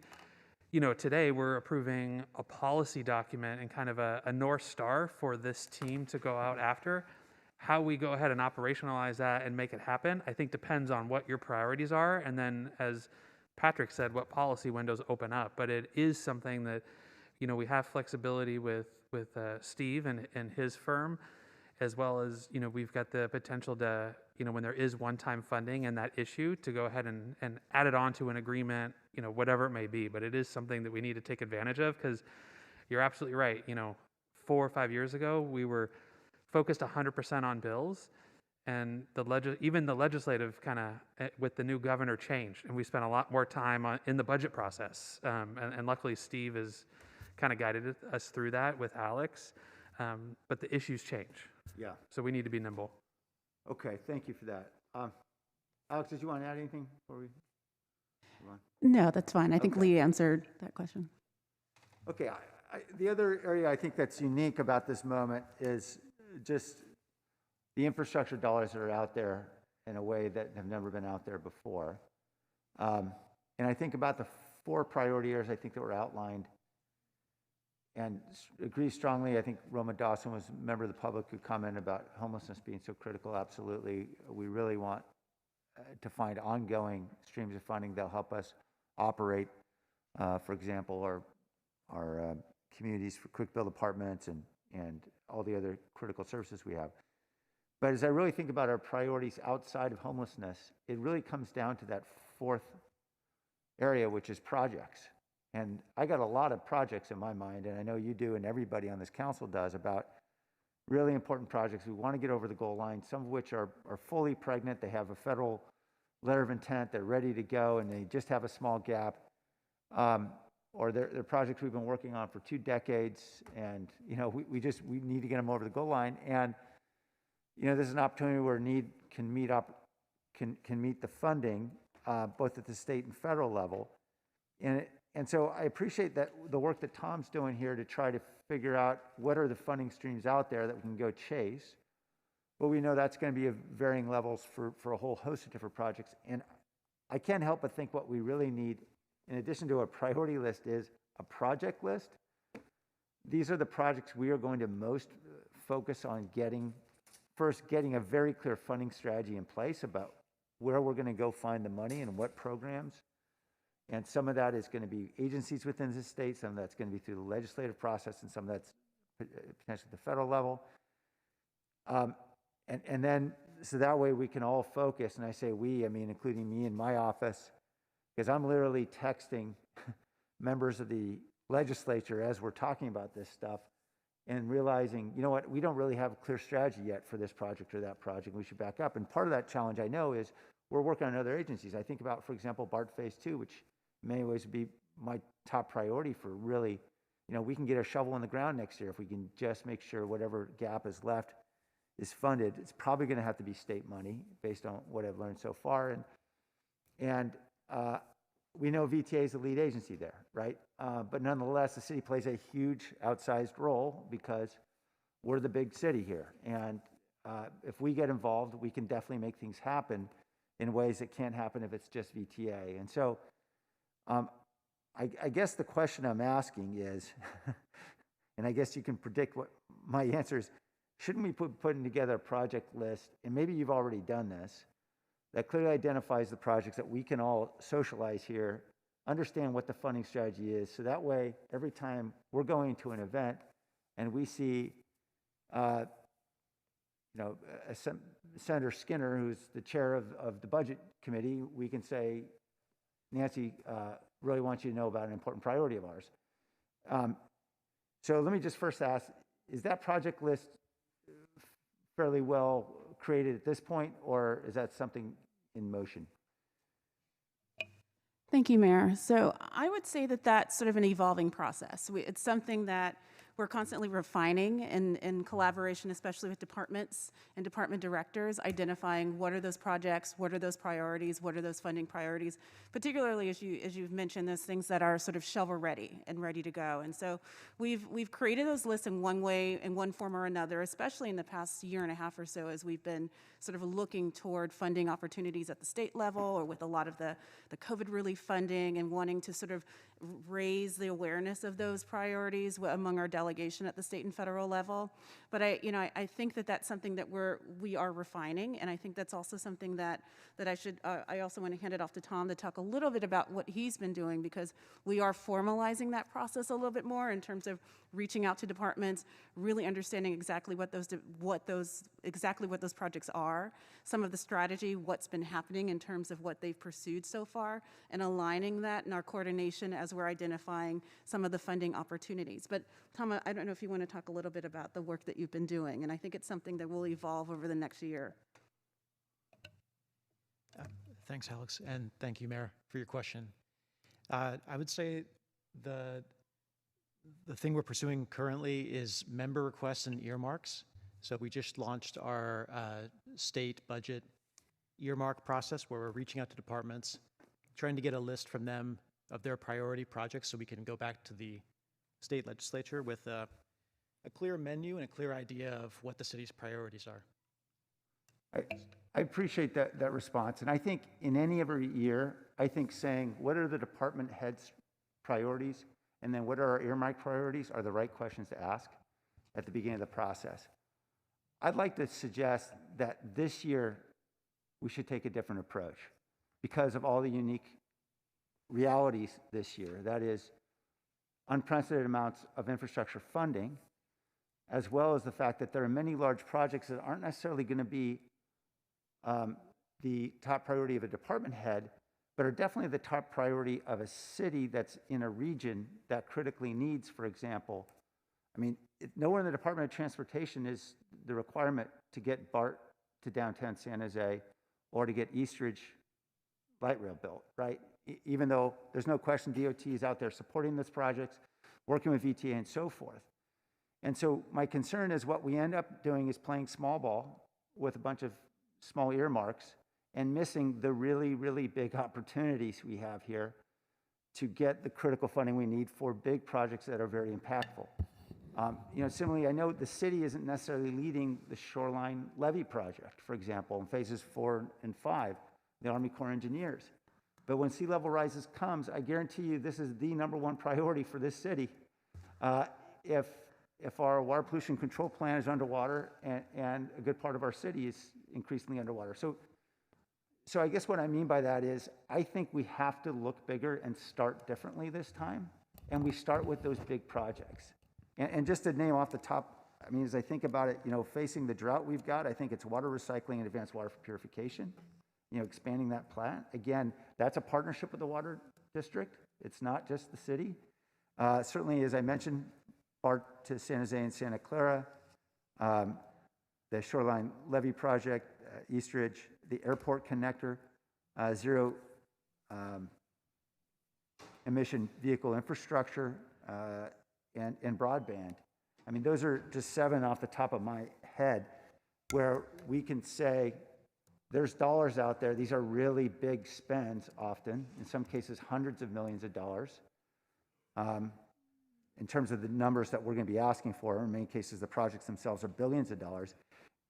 today we're approving a policy document and kind of a North Star for this team to go out after. How we go ahead and operationalize that and make it happen, I think depends on what your priorities are. And then, as Patrick said, what policy windows open up. But it is something that, we have flexibility with Steve and his firm, as well as, we've got the potential to, when there is one-time funding and that issue, to go ahead and add it on to an agreement, whatever it may be. But it is something that we need to take advantage of, because you're absolutely right. 4 or 5 years ago, we were focused 100% on bills, and even the legislative kind of, with the new governor, changed, and we spent a lot more time in the budget process. And luckily, Steve has kind of guided us through that with Alex. But the issues change. Yeah. So we need to be nimble. Okay, thank you for that. Alex, did you want to add anything before we move on? No, that's fine. I think Lee answered that question. Okay, the other area I think that's unique about this moment is just the infrastructure dollars that are out there in a way that have never been out there before. And I think about the 4 priority areas I think that were outlined, and agree strongly. I think Roma Dawson was a member of the public who commented about homelessness being so critical. Absolutely. We really want to find ongoing streams of funding that'll help us operate, for example, our communities for quick build apartments and all the other critical services we have. But as I really think about our priorities outside of homelessness, it really comes down to that 4th area, which is projects. And I got a lot of projects in my mind, and I know you do, and everybody on this council does, about really important projects we want to get over the goal line, some of which are fully pregnant. They have a federal letter of intent, they're ready to go, and they just have a small gap. Or they're projects we've been working on for 2 decades, and we need to get them over the goal line. And this is an opportunity where need can meet the funding, both at the state and federal level. And so I appreciate that the work that Tom's doing here to try to figure out what are the funding streams out there that we can go chase. But we know that's going to be of varying levels for a whole host of different projects. And I can't help but think what we really need, in addition to a priority list, is a project list. These are the projects we are going to most focus on getting a very clear funding strategy in place about where we're going to go find the money and what programs. And some of that is going to be agencies within the state, some of that's going to be through the legislative process, and some of that's potentially at the federal level. And then, so that way we can all focus, and I say we, I mean including me in my office, because I'm literally texting members of the legislature as we're talking about this stuff and realizing, you know what, we don't really have a clear strategy yet for this project or that project. We should back up. And part of that challenge I know is we're working on other agencies. I think about, for example, BART Phase 2, which in many ways would be my top priority for really, we can get a shovel in the ground next year if we can just make sure whatever gap is left is funded. It's probably going to have to be state money based on what I've learned so far. And we know VTA is the lead agency there, right? But nonetheless, the city plays a huge outsized role because we're the big city here. And if we get involved, we can definitely make things happen in ways that can't happen if it's just VTA. And so I guess the question I'm asking is, and I guess you can predict what my answer is, shouldn't we putting together a project list, and maybe you've already done this, that clearly identifies the projects that we can all socialize here, understand what the funding strategy is, so that way, every time we're going to an event and we see, Senator Skinner, who's the chair of the budget committee, we can say, Nancy really wants you to know about an important priority of ours. So let me just first ask, is that project list fairly well created at this point, or is that something in motion? Thank you, Mayor. So I would say that that's sort of an evolving process. It's something that we're constantly refining in collaboration, especially with departments and department directors, identifying what are those projects, what are those priorities, what are those funding priorities, particularly as you've mentioned, those things that are sort of shovel ready and ready to go. And so we've created those lists in one way, in one form or another, especially in the past year and a half or so, as we've been sort of looking toward funding opportunities at the state level or with a lot of the COVID relief funding and wanting to sort of raise the awareness of those priorities among our delegation at the state and federal level. But I think that that's something that we are refining, and I think that's also something that I also want to hand it off to Tom to talk a little bit about what he's been doing, because we are formalizing that process a little bit more in terms of reaching out to departments, really understanding exactly what those projects are, some of the strategy, what's been happening in terms of what they've pursued so far, and aligning that in our coordination as we're identifying some of the funding opportunities. But Tom, I don't know if you want to talk a little bit about the work that you've been doing, and I think it's something that will evolve over the next year. Thanks, Alex, and thank you, Mayor, for your question. I would say the thing we're pursuing currently is member requests and earmarks. So we just launched our state budget earmark process, where we're reaching out to departments, trying to get a list from them of their priority projects so we can go back to the state legislature with a clear menu and a clear idea of what the city's priorities are. I appreciate that response. And I think in any every year, I think saying what are the department heads' priorities and then what are our earmark priorities are the right questions to ask at the beginning of the process. I'd like to suggest that this year we should take a different approach because of all the unique realities this year. That is unprecedented amounts of infrastructure funding, as well as the fact that there are many large projects that aren't necessarily going to be the top priority of a department head, but are definitely the top priority of a city that's in a region that critically needs, for example, I mean, nowhere in the Department of Transportation is the requirement to get BART to downtown San Jose or to get Eastridge light rail built, right? Even though there's no question DOT is out there supporting those projects, working with VTA and so forth. And so my concern is what we end up doing is playing small ball with a bunch of small earmarks and missing the really, really big opportunities we have here to get the critical funding we need for big projects that are very impactful. Similarly, I know the city isn't necessarily leading the shoreline levee project, for example, in phases 4 and 5, the Army Corps of Engineers. But when sea level rises comes, I guarantee you this is the #1 priority for this city. If our water pollution control plan is underwater and a good part of our city is increasingly underwater. So I guess what I mean by that is I think we have to look bigger and start differently this time. And we start with those big projects. And just to name off the top, I mean, as I think about it, facing the drought we've got, I think it's water recycling and advanced water purification, expanding that plant. Again, that's a partnership with the water district. It's not just the city. Certainly, as I mentioned, BART to San Jose and Santa Clara, the shoreline levee project, Eastridge, the airport connector, zero emission vehicle infrastructure, and broadband. I mean, those are just 7 off the top of my head where we can say there's dollars out there. These are really big spends often, in some cases hundreds of millions of dollars. In terms of the numbers that we're going to be asking for, in many cases the projects themselves are billions of dollars.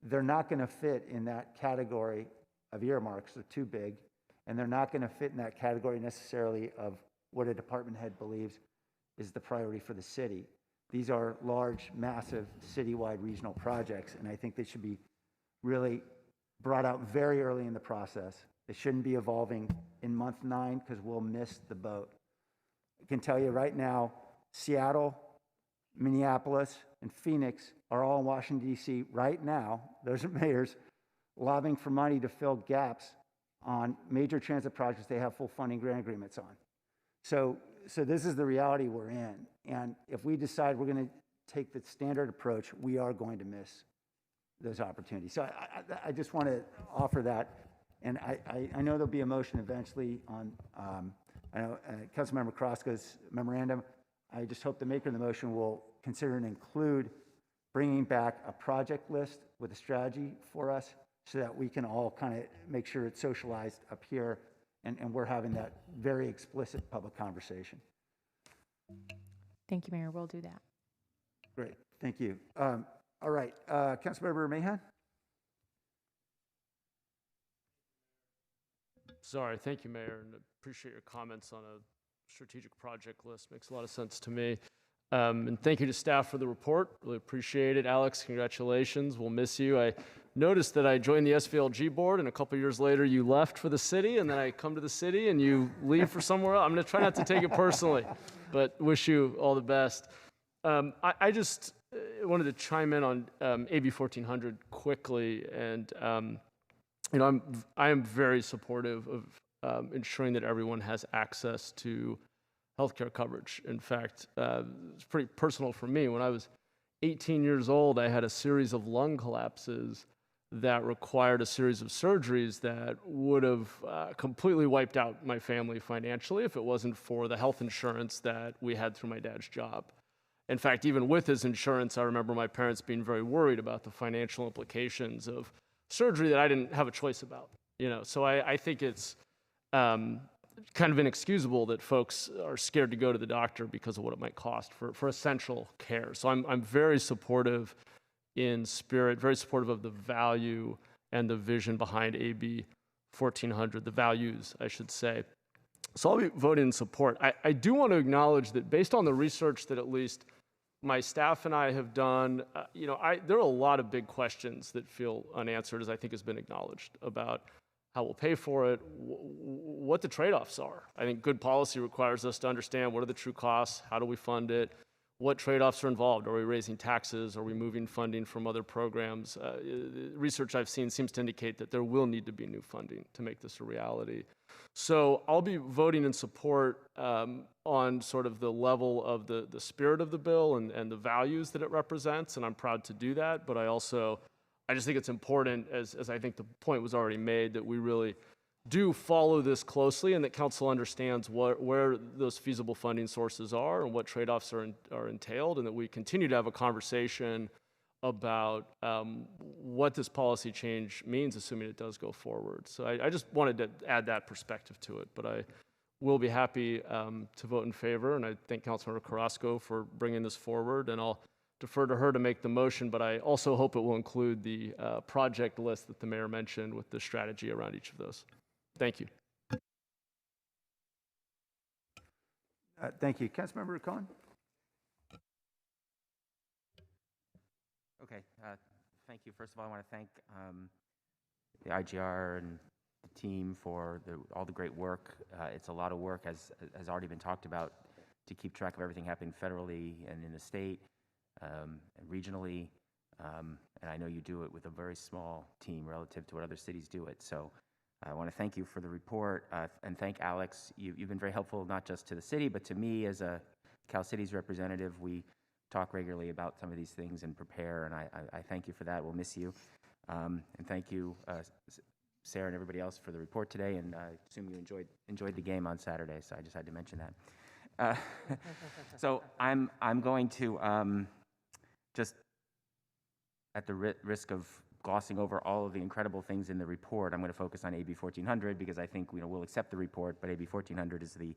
They're not going to fit in that category of earmarks. They're too big, and they're not going to fit in that category necessarily of what a department head believes is the priority for the city. These are large, massive, citywide regional projects, and I think they should be really brought out very early in the process. They shouldn't be evolving in month 9 because we'll miss the boat. I can tell you right now, Seattle, Minneapolis, and Phoenix are all in Washington, D.C. right now. Those are mayors lobbying for money to fill gaps on major transit projects they have full funding grant agreements on. So this is the reality we're in. And if we decide we're going to take the standard approach, we are going to miss those opportunities. So I just want to offer that. And I know there'll be a motion eventually on, I know Councilmember Carrasco's memorandum. I just hope the maker of the motion will consider and include bringing back a project list with a strategy for us so that we can all kind of make sure it's socialized up here and we're having that very explicit public conversation. Thank you, Mayor. We'll do that. Great. Thank you. All right. Councilmember Mahan? Sorry. Thank you, Mayor, and appreciate your comments on a strategic project list. Makes a lot of sense to me. And thank you to staff for the report. Really appreciate it. Alex, congratulations. We'll miss you. I noticed that I joined the SVLG board, and a couple years later you left for the city, and then I come to the city and you leave for somewhere else. I'm going to try not to take it personally, but wish you all the best. I just wanted to chime in on AB 1400 quickly, and I am very supportive of ensuring that everyone has access to healthcare coverage. In fact, it's pretty personal for me. When I was 18 years old, I had a series of lung collapses that required a series of surgeries that would have completely wiped out my family financially if it wasn't for the health insurance that we had through my dad's job. In fact, even with his insurance, I remember my parents being very worried about the financial implications of surgery that I didn't have a choice about. So I think it's kind of inexcusable that folks are scared to go to the doctor because of what it might cost for essential care. So I'm very supportive in spirit, very supportive of the value and the vision behind AB 1400, the values, I should say. So I'll be voting in support. I do want to acknowledge that based on the research that at least my staff and I have done, there are a lot of big questions that feel unanswered, as I think has been acknowledged, about how we'll pay for it, what the trade-offs are. I think good policy requires us to understand what are the true costs, how do we fund it, what trade-offs are involved. Are we raising taxes? Are we moving funding from other programs? Research I've seen seems to indicate that there will need to be new funding to make this a reality. So I'll be voting in support on sort of the level of the spirit of the bill and the values that it represents, and I'm proud to do that. But I just think it's important, as I think the point was already made, that we really do follow this closely and that council understands where those feasible funding sources are and what trade-offs are entailed, and that we continue to have a conversation about what this policy change means, assuming it does go forward. So I just wanted to add that perspective to it, but I will be happy to vote in favor, and I thank Councilmember Carrasco for bringing this forward, and I'll defer to her to make the motion, but I also hope it will include the project list that the mayor mentioned with the strategy around each of those. Thank you. Thank you. Councilmember Cohen? Okay. Thank you. First of all, I want to thank the IGR and the team for all the great work. It's a lot of work, as has already been talked about, to keep track of everything happening federally and in the state and regionally. And I know you do it with a very small team relative to what other cities do it. So I want to thank you for the report and thank Alex. You've been very helpful, not just to the city, but to me as a Cal Cities representative. We talk regularly about some of these things and prepare, and I thank you for that. We'll miss you. And thank you, Sarah and everybody else, for the report today, and I assume you enjoyed the game on Saturday, so I just had to mention that. So I'm going to just, at the risk of glossing over all of the incredible things in the report, I'm going to focus on AB 1400 because I think we'll accept the report, but AB 1400 is the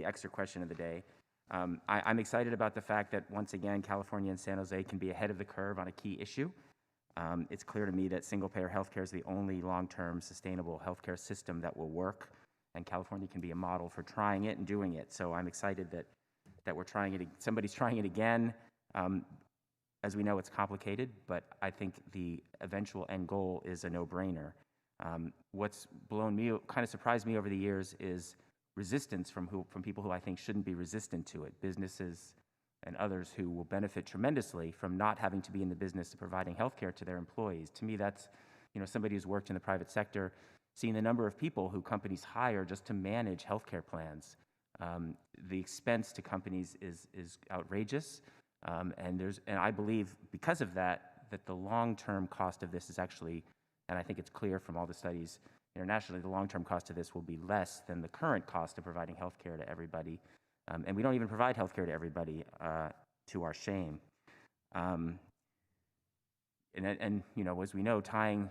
extra question of the day. I'm excited about the fact that, once again, California and San Jose can be ahead of the curve on a key issue. It's clear to me that single-payer healthcare is the only long-term sustainable healthcare system that will work, and California can be a model for trying it and doing it. So I'm excited that we're trying it. Somebody's trying it again. As we know, it's complicated, but I think the eventual end goal is a no-brainer. What's kind of surprised me over the years is resistance from people who I think shouldn't be resistant to it, businesses and others who will benefit tremendously from not having to be in the business of providing healthcare to their employees. To me, that's somebody who's worked in the private sector, seeing the number of people who companies hire just to manage healthcare plans. The expense to companies is outrageous, and I believe because of that the long-term cost of this is actually, and I think it's clear from all the studies internationally, the long-term cost of this will be less than the current cost of providing healthcare to everybody. And we don't even provide healthcare to everybody, to our shame. And as we know, tying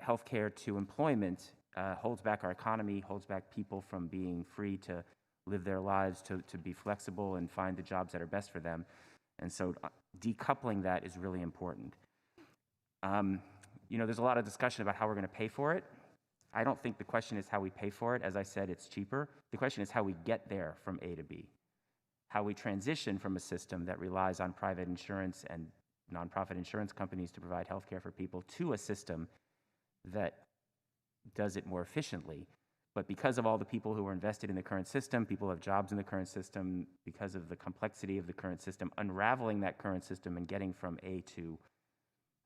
healthcare to employment holds back our economy, holds back people from being free to live their lives, to be flexible and find the jobs that are best for them. And so decoupling that is really important. There's a lot of discussion about how we're going to pay for it. I don't think the question is how we pay for it. As I said, it's cheaper. The question is how we get there from A to B, how we transition from a system that relies on private insurance and nonprofit insurance companies to provide health care for people to a system that does it more efficiently. But because of all the people who are invested in the current system, people who have jobs in the current system, because of the complexity of the current system, unraveling that current system and getting from A to,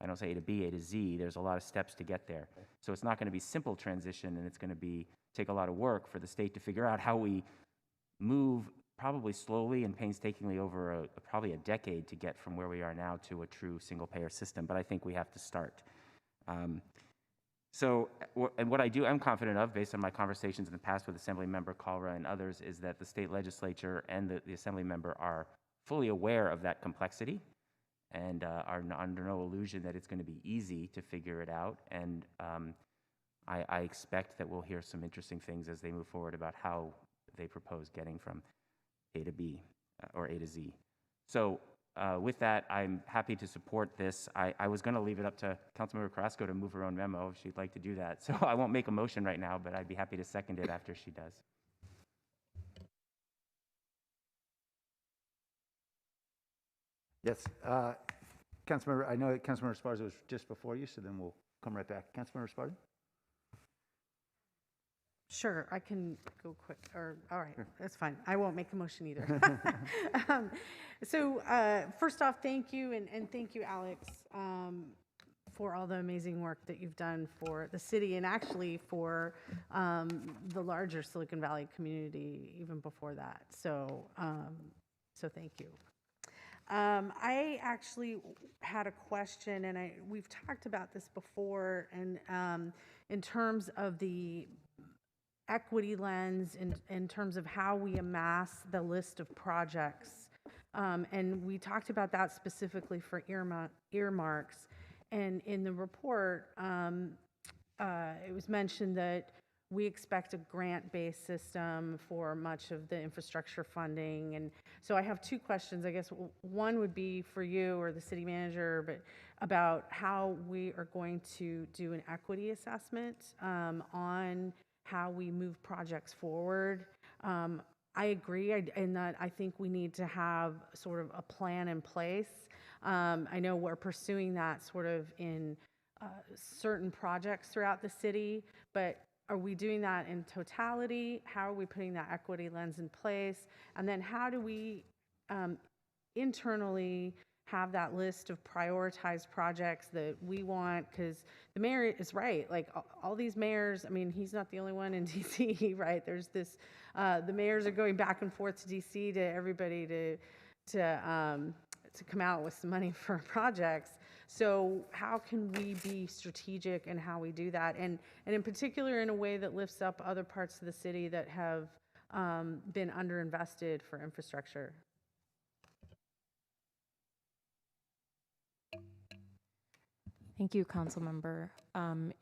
I don't say A to B, A to Z, there's a lot of steps to get there. So it's not going to be simple transition, and it's going to take a lot of work for the state to figure out how we move probably slowly and painstakingly over probably a decade to get from where we are now to a true single-payer system. But I think we have to start. What I'm confident of, based on my conversations in the past with Assemblymember Kalra and others, is that the state legislature and the Assemblymember are fully aware of that complexity and are under no illusion that it's going to be easy to figure it out. And I expect that we'll hear some interesting things as they move forward about how they propose getting from A to B or A to Z. So with that, I'm happy to support this. I was going to leave it up to Councilmember Carrasco to move her own memo if she'd like to do that. So I won't make a motion right now, but I'd be happy to second it after she does. Yes, Councilmember, I know that Councilmember Esparza was just before you, so then we'll come right back. Councilmember Esparza? Sure, I can go quick, or, all right, that's fine. I won't make a motion either. First off, thank you, and thank you, Alex, for all the amazing work that you've done for the city and actually for the larger Silicon Valley community even before that. So thank you. I actually had a question, and we've talked about this before, and in terms of the equity lens, in terms of how we amass the list of projects, and we talked about that specifically for earmarks. And in the report, it was mentioned that we expect a grant-based system for much of the infrastructure funding. And so I have two questions. I guess one would be for you or the city manager, but about how we are going to do an equity assessment on how we move projects forward. I agree in that I think we need to have sort of a plan in place. I know we're pursuing that sort of in certain projects throughout the city, but are we doing that in totality? How are we putting that equity lens in place? And then how do we internally have that list of prioritized projects that we want? Because the mayor is right. Like all these mayors, I mean, he's not the only one in DC, right? There's this, the mayors are going back and forth to DC to everybody to come out with some money for projects. So how can we be strategic in how we do that? And in particular, in a way that lifts up other parts of the city that have been underinvested for infrastructure. Thank you, Councilmember.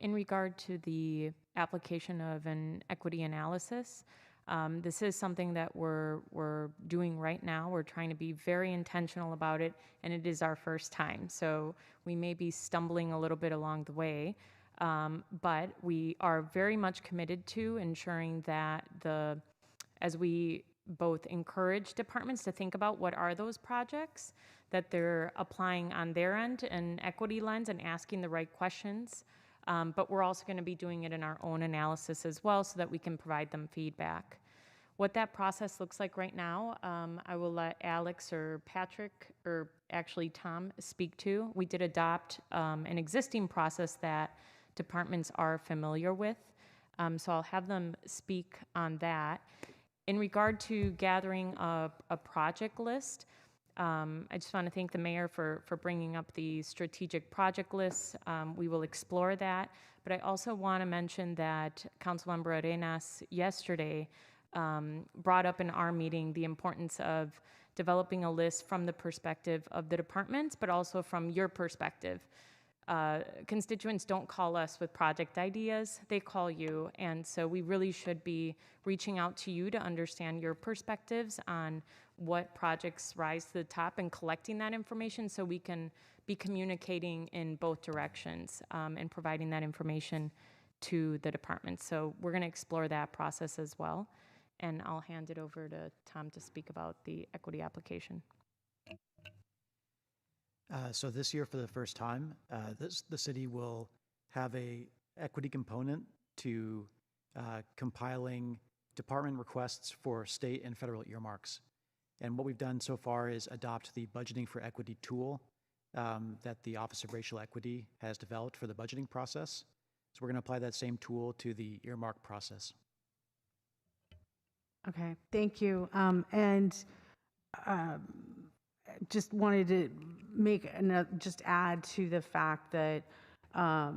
In regard to the application of an equity analysis, this is something that we're doing right now. We're trying to be very intentional about it, and it is our first time. So we may be stumbling a little bit along the way, but we are very much committed to ensuring that as we both encourage departments to think about what are those projects, that they're applying on their end an equity lens and asking the right questions. But we're also going to be doing it in our own analysis as well so that we can provide them feedback. What that process looks like right now, I will let Alex or Patrick, or actually Tom, speak to. We did adopt an existing process that departments are familiar with. So I'll have them speak on that. In regard to gathering a project list, I just want to thank the mayor for bringing up the strategic project lists. We will explore that. But I also want to mention that Councilmember Arenas yesterday brought up in our meeting the importance of developing a list from the perspective of the departments, but also from your perspective. Constituents don't call us with project ideas, they call you. And so we really should be reaching out to you to understand your perspectives on what projects rise to the top and collecting that information so we can be communicating in both directions and providing that information to the department. So we're going to explore that process as well. And I'll hand it over to Tom to speak about the equity application. So this year, for the first time, the city will have a equity component to compiling department requests for state and federal earmarks. And what we've done so far is adopt the budgeting for equity tool that the Office of Racial Equity has developed for the budgeting process. So we're going to apply that same tool to the earmark process. Okay, thank you. Just wanted to make just add to the fact that I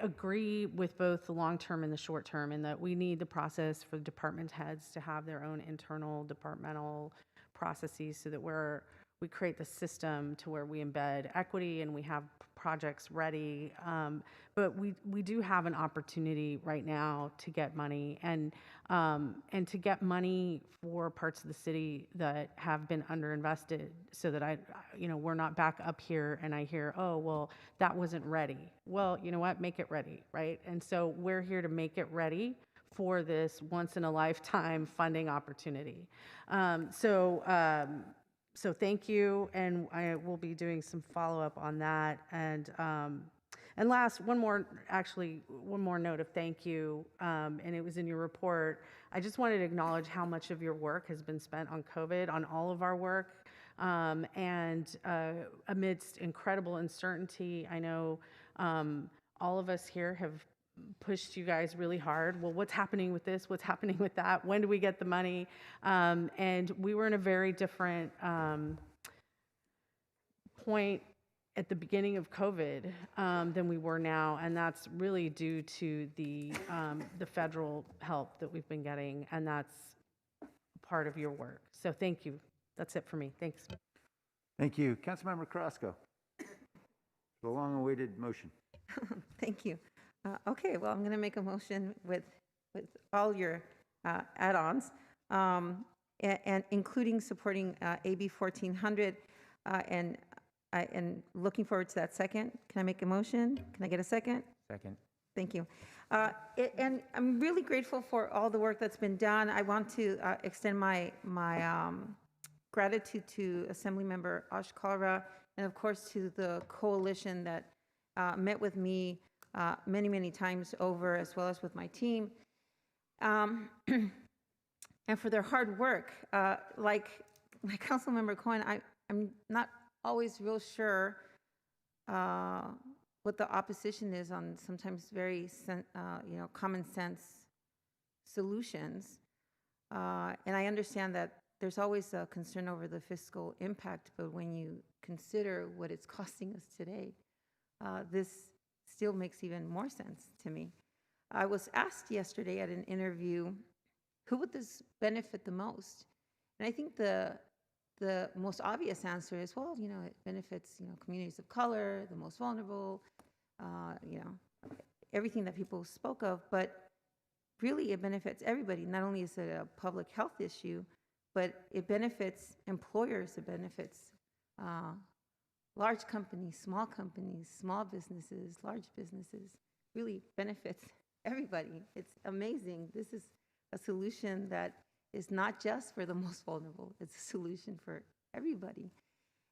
agree with both the long term and the short term, in that we need the process for the department heads to have their own internal departmental processes so that we create the system to where we embed equity and we have projects ready. But we do have an opportunity right now to get money and to get money for parts of the city that have been underinvested, so that we're not back up here and I hear, oh, well, that wasn't ready. Well, you know what? Make it ready, right? And so we're here to make it ready for this once in a lifetime funding opportunity. So thank you, and I will be doing some follow-up on that. And last, one more note of thank you, and it was in your report. I just wanted to acknowledge how much of your work has been spent on COVID, on all of our work, and amidst incredible uncertainty. I know all of us here have pushed you guys really hard. Well, what's happening with this? What's happening with that? When do we get the money? And we were in a very different point at the beginning of COVID than we were now, and that's really due to the federal help that we've been getting, and that's part of your work. So thank you. That's it for me. Thanks. Thank you. Councilmember Carrasco. The long-awaited motion. Thank you. Okay, well, I'm going to make a motion with all your add-ons, and including supporting AB 1400, and looking forward to that second. Can I make a motion? Can I get a second? Second. Thank you. And I'm really grateful for all the work that's been done. I want to extend my gratitude to Assemblymember Ash Kalra, and of course to the coalition that met with me many times over, as well as with my team, and for their hard work. Like Councilmember Cohen, I'm not always real sure what the opposition is on sometimes very common sense solutions, and I understand that there's always a concern over the fiscal impact, but when you consider what it's costing us today, this still makes even more sense to me. I was asked yesterday at an interview, who would this benefit the most? And I think the most obvious answer is, well, it benefits, communities of color, the most vulnerable, everything that people spoke of, but really it benefits everybody. Not only is it a public health issue, but it benefits employers, it benefits large companies, small businesses, large businesses, really benefits everybody. It's amazing. This is a solution that is not just for the most vulnerable. It's a solution for everybody.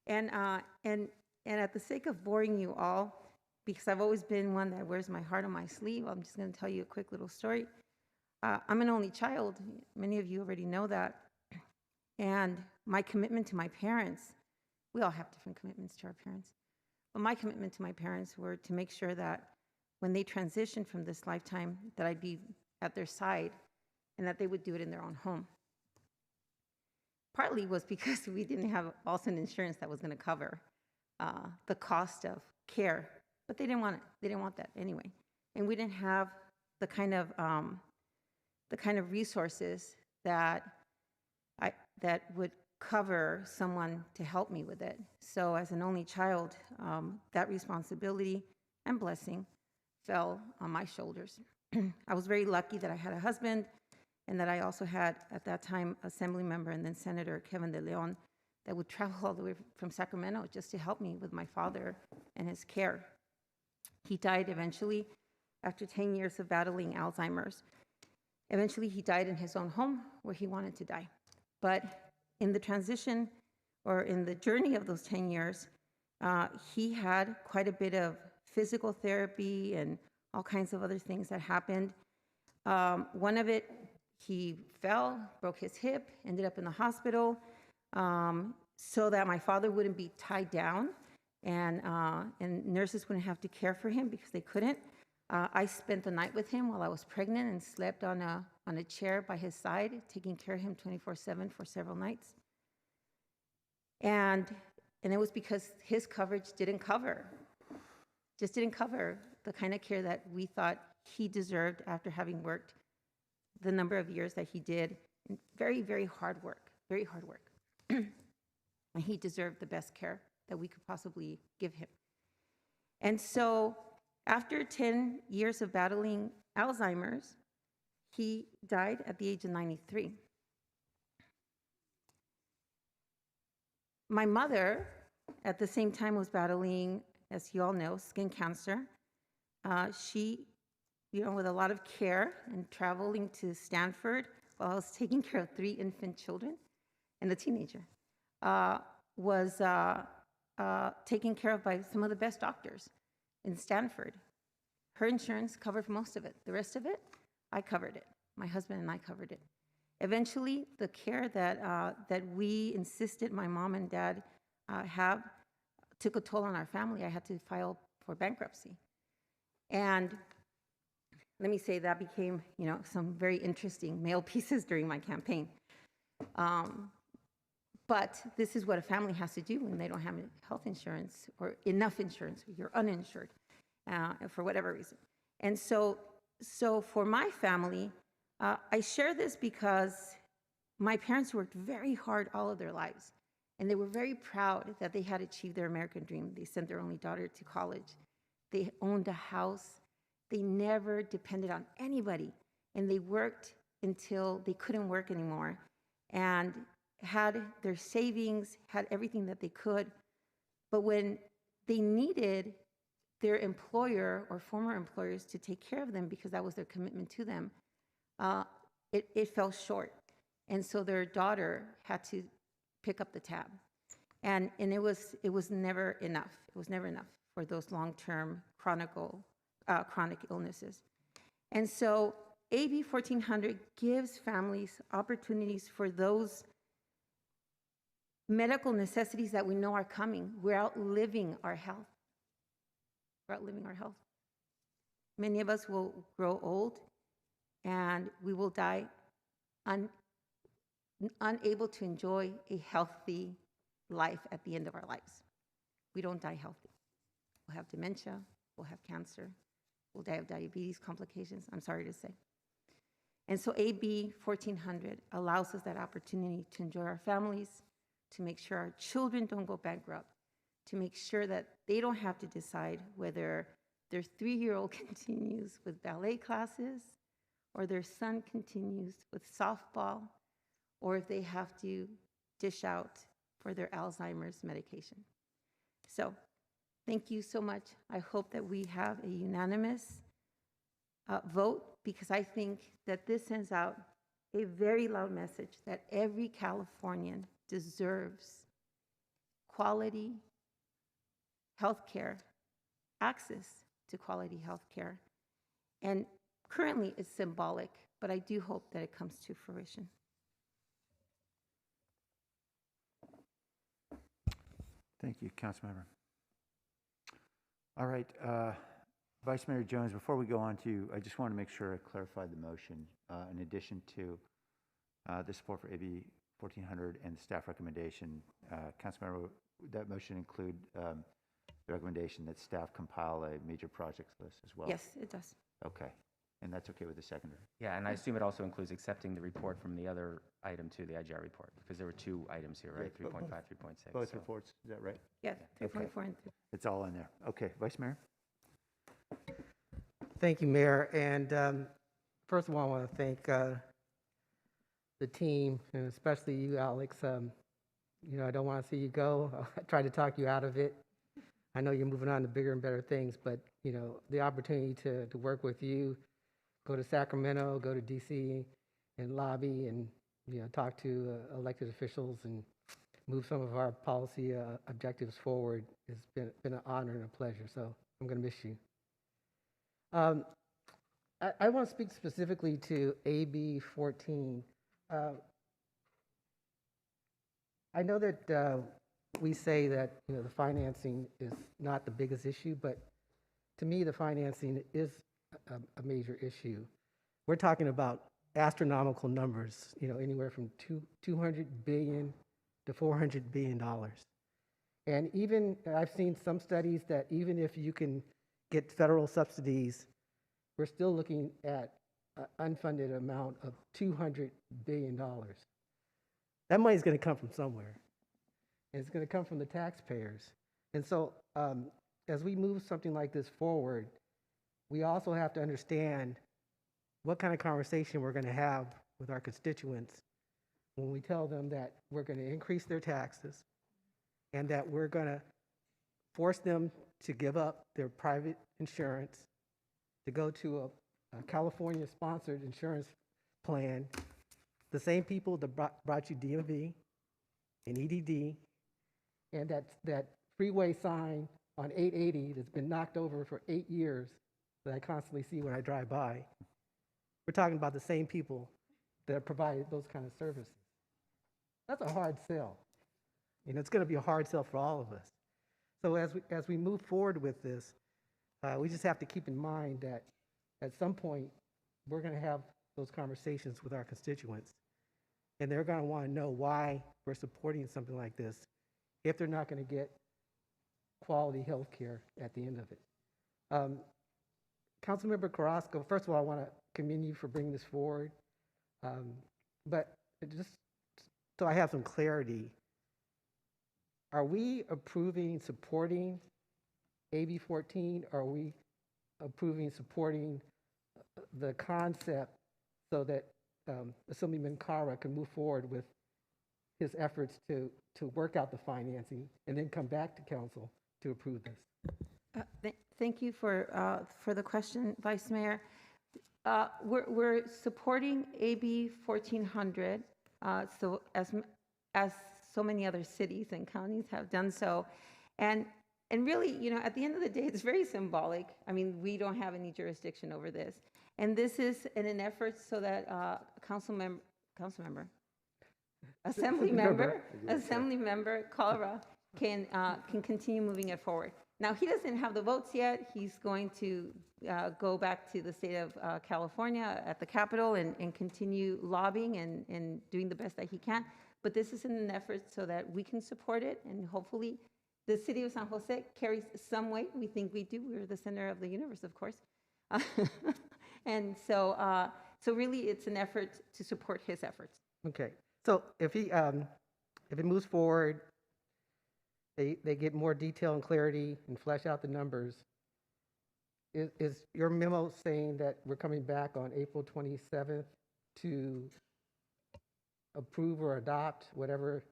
And at the sake of boring you all, because I've always been one that wears my heart on my sleeve, I'm just going to tell you a quick little story. I'm an only child. Many of you already know that. And my commitment to my parents, we all have different commitments to our parents, but my commitment to my parents were to make sure that when they transitioned from this lifetime, that I'd be at their side and that they would do it in their own home. Partly was because we didn't have also an insurance that was going to cover the cost of care, but they didn't want it. They didn't want that anyway, and we didn't have the kind of resources that would cover someone to help me with it. So as an only child, that responsibility and blessing fell on my shoulders. I was very lucky that I had a husband, and that I also had, at that time, Assembly member and then Senator Kevin De Leon that would travel all the way from Sacramento just to help me with my father and his care. He died eventually after 10 years of battling Alzheimer's. Eventually, he died in his own home where he wanted to die. But in the transition, or in the journey of those 10 years, he had quite a bit of physical therapy and all kinds of other things that happened. One of it, he fell, broke his hip, ended up in the hospital, so that my father wouldn't be tied down and nurses wouldn't have to care for him because they couldn't. I spent the night with him while I was pregnant and slept on a chair by his side, taking care of him 24/7 for several nights. And it was because his coverage just didn't cover the kind of care that we thought he deserved after having worked the number of years that he did. Very, very hard work, very hard work. And he deserved the best care that we could possibly give him. And so after 10 years of battling Alzheimer's, he died at the age of 93. My mother, at the same time, was battling, as you all know, skin cancer. She, with a lot of care and traveling to Stanford while I was taking care of 3 infant children and a teenager, was taken care of by some of the best doctors in Stanford. Her insurance covered most of it. The rest of it, I covered it. My husband and I covered it. Eventually, the care that we insisted my mom and dad have took a toll on our family. I had to file for bankruptcy. And let me say that became, some very interesting mail pieces during my campaign. But this is what a family has to do when they don't have health insurance or enough insurance, or you're uninsured for whatever reason. And so for my family, I share this because my parents worked very hard all of their lives, and they were very proud that they had achieved their American dream. They sent their only daughter to college. They owned a house. They never depended on anybody, and they worked until they couldn't work anymore and had their savings, had everything that they could. But when they needed their employer or former employers to take care of them because that was their commitment to them, it fell short. And so their daughter had to pick up the tab. And it was never enough. It was never enough for those long-term chronic illnesses. And so AB 1400 gives families opportunities for those medical necessities that we know are coming. We're outliving our health. We're outliving our health. Many of us will grow old and we will die unable to enjoy a healthy life at the end of our lives. We don't die healthy. We'll have dementia, we'll have cancer, we'll die of diabetes complications, I'm sorry to say. And so AB 1400 allows us that opportunity to enjoy our families, to make sure our children don't go bankrupt, to make sure that they don't have to decide whether their 3-year-old continues with ballet classes or their son continues with softball, or if they have to dish out for their Alzheimer's medication. So thank you so much. I hope that we have a unanimous vote, because I think that this sends out a very loud message that every Californian deserves quality health care, access to quality health care. And currently it's symbolic, but I do hope that it comes to fruition. Thank you, Councilmember. All right, Vice Mayor Jones, before we go on to, I just want to make sure I clarify the motion. In addition to the support for AB 1400 and the staff recommendation, Councilmember, that motion include the recommendation that staff compile a major projects list as well? Yes, it does. Okay, and that's okay with the seconder? Yeah, and I assume it also includes accepting the report from the other item too, the IGR report, because there were 2 items here, right? 3.5, 3.6. Both reports, is that right? Yeah, 3.4 Okay. and 3. It's all in there. Okay, Vice Mayor? Thank you, Mayor. And first of all, I want to thank the team, and especially you, Alex. I don't want to see you go. I tried to talk you out of it. I know you're moving on to bigger and better things, but the opportunity to work with you, go to Sacramento, go to DC, and lobby, and talk to elected officials and move some of our policy objectives forward has been an honor and a pleasure. So I'm going to miss you. I want to speak specifically to AB 14. I know that we say that the financing is not the biggest issue, but to me the financing is a major issue. We're talking about astronomical numbers, anywhere from $200 billion to $400 billion. And even I've seen some studies that even if you can get federal subsidies, we're still looking at an unfunded amount of $200 billion. That money is going to come from somewhere. And it's going to come from the taxpayers. And so as we move something like this forward, we also have to understand what kind of conversation we're going to have with our constituents when we tell them that we're going to increase their taxes and that we're going to force them to give up their private insurance, to go to a California-sponsored insurance plan, the same people that brought you DMV and EDD, and that freeway sign on 880 that's been knocked over for 8 years that I constantly see when I drive by. We're talking about the same people that have provided those kind of services. That's a hard sell. And it's going to be a hard sell for all of us. So as we move forward with this, we just have to keep in mind that at some point, we're going to have those conversations with our constituents. And they're going to want to know why we're supporting something like this if they're not going to get quality health care at the end of it. Councilmember Carrasco, first of all, I want to commend you for bringing this forward. But just so I have some clarity, are we approving, supporting AB 14? Or are we approving, supporting the concept so that Assemblyman Cara can move forward with his efforts to work out the financing and then come back to council to approve this? Thank you for the question, Vice Mayor. We're supporting AB 1400, so as so many other cities and counties have done so, and really, you know, at the end of the day, it's very symbolic. I mean, we don't have any jurisdiction over this, and this is in an effort so that Assembly member Colora can continue moving it forward. Now, he doesn't have the votes yet. He's going to go back to the state of California at the Capitol and continue lobbying and doing the best that he can. But this is in an effort so that we can support it, and hopefully the city of San Jose carries some weight. We think we do. We're the center of the universe, of course. And so really it's an effort to support his efforts. Okay. So if it moves forward, they get more detail and clarity and flesh out the numbers, is your memo saying that we're coming back on April 27th to approve or adopt whatever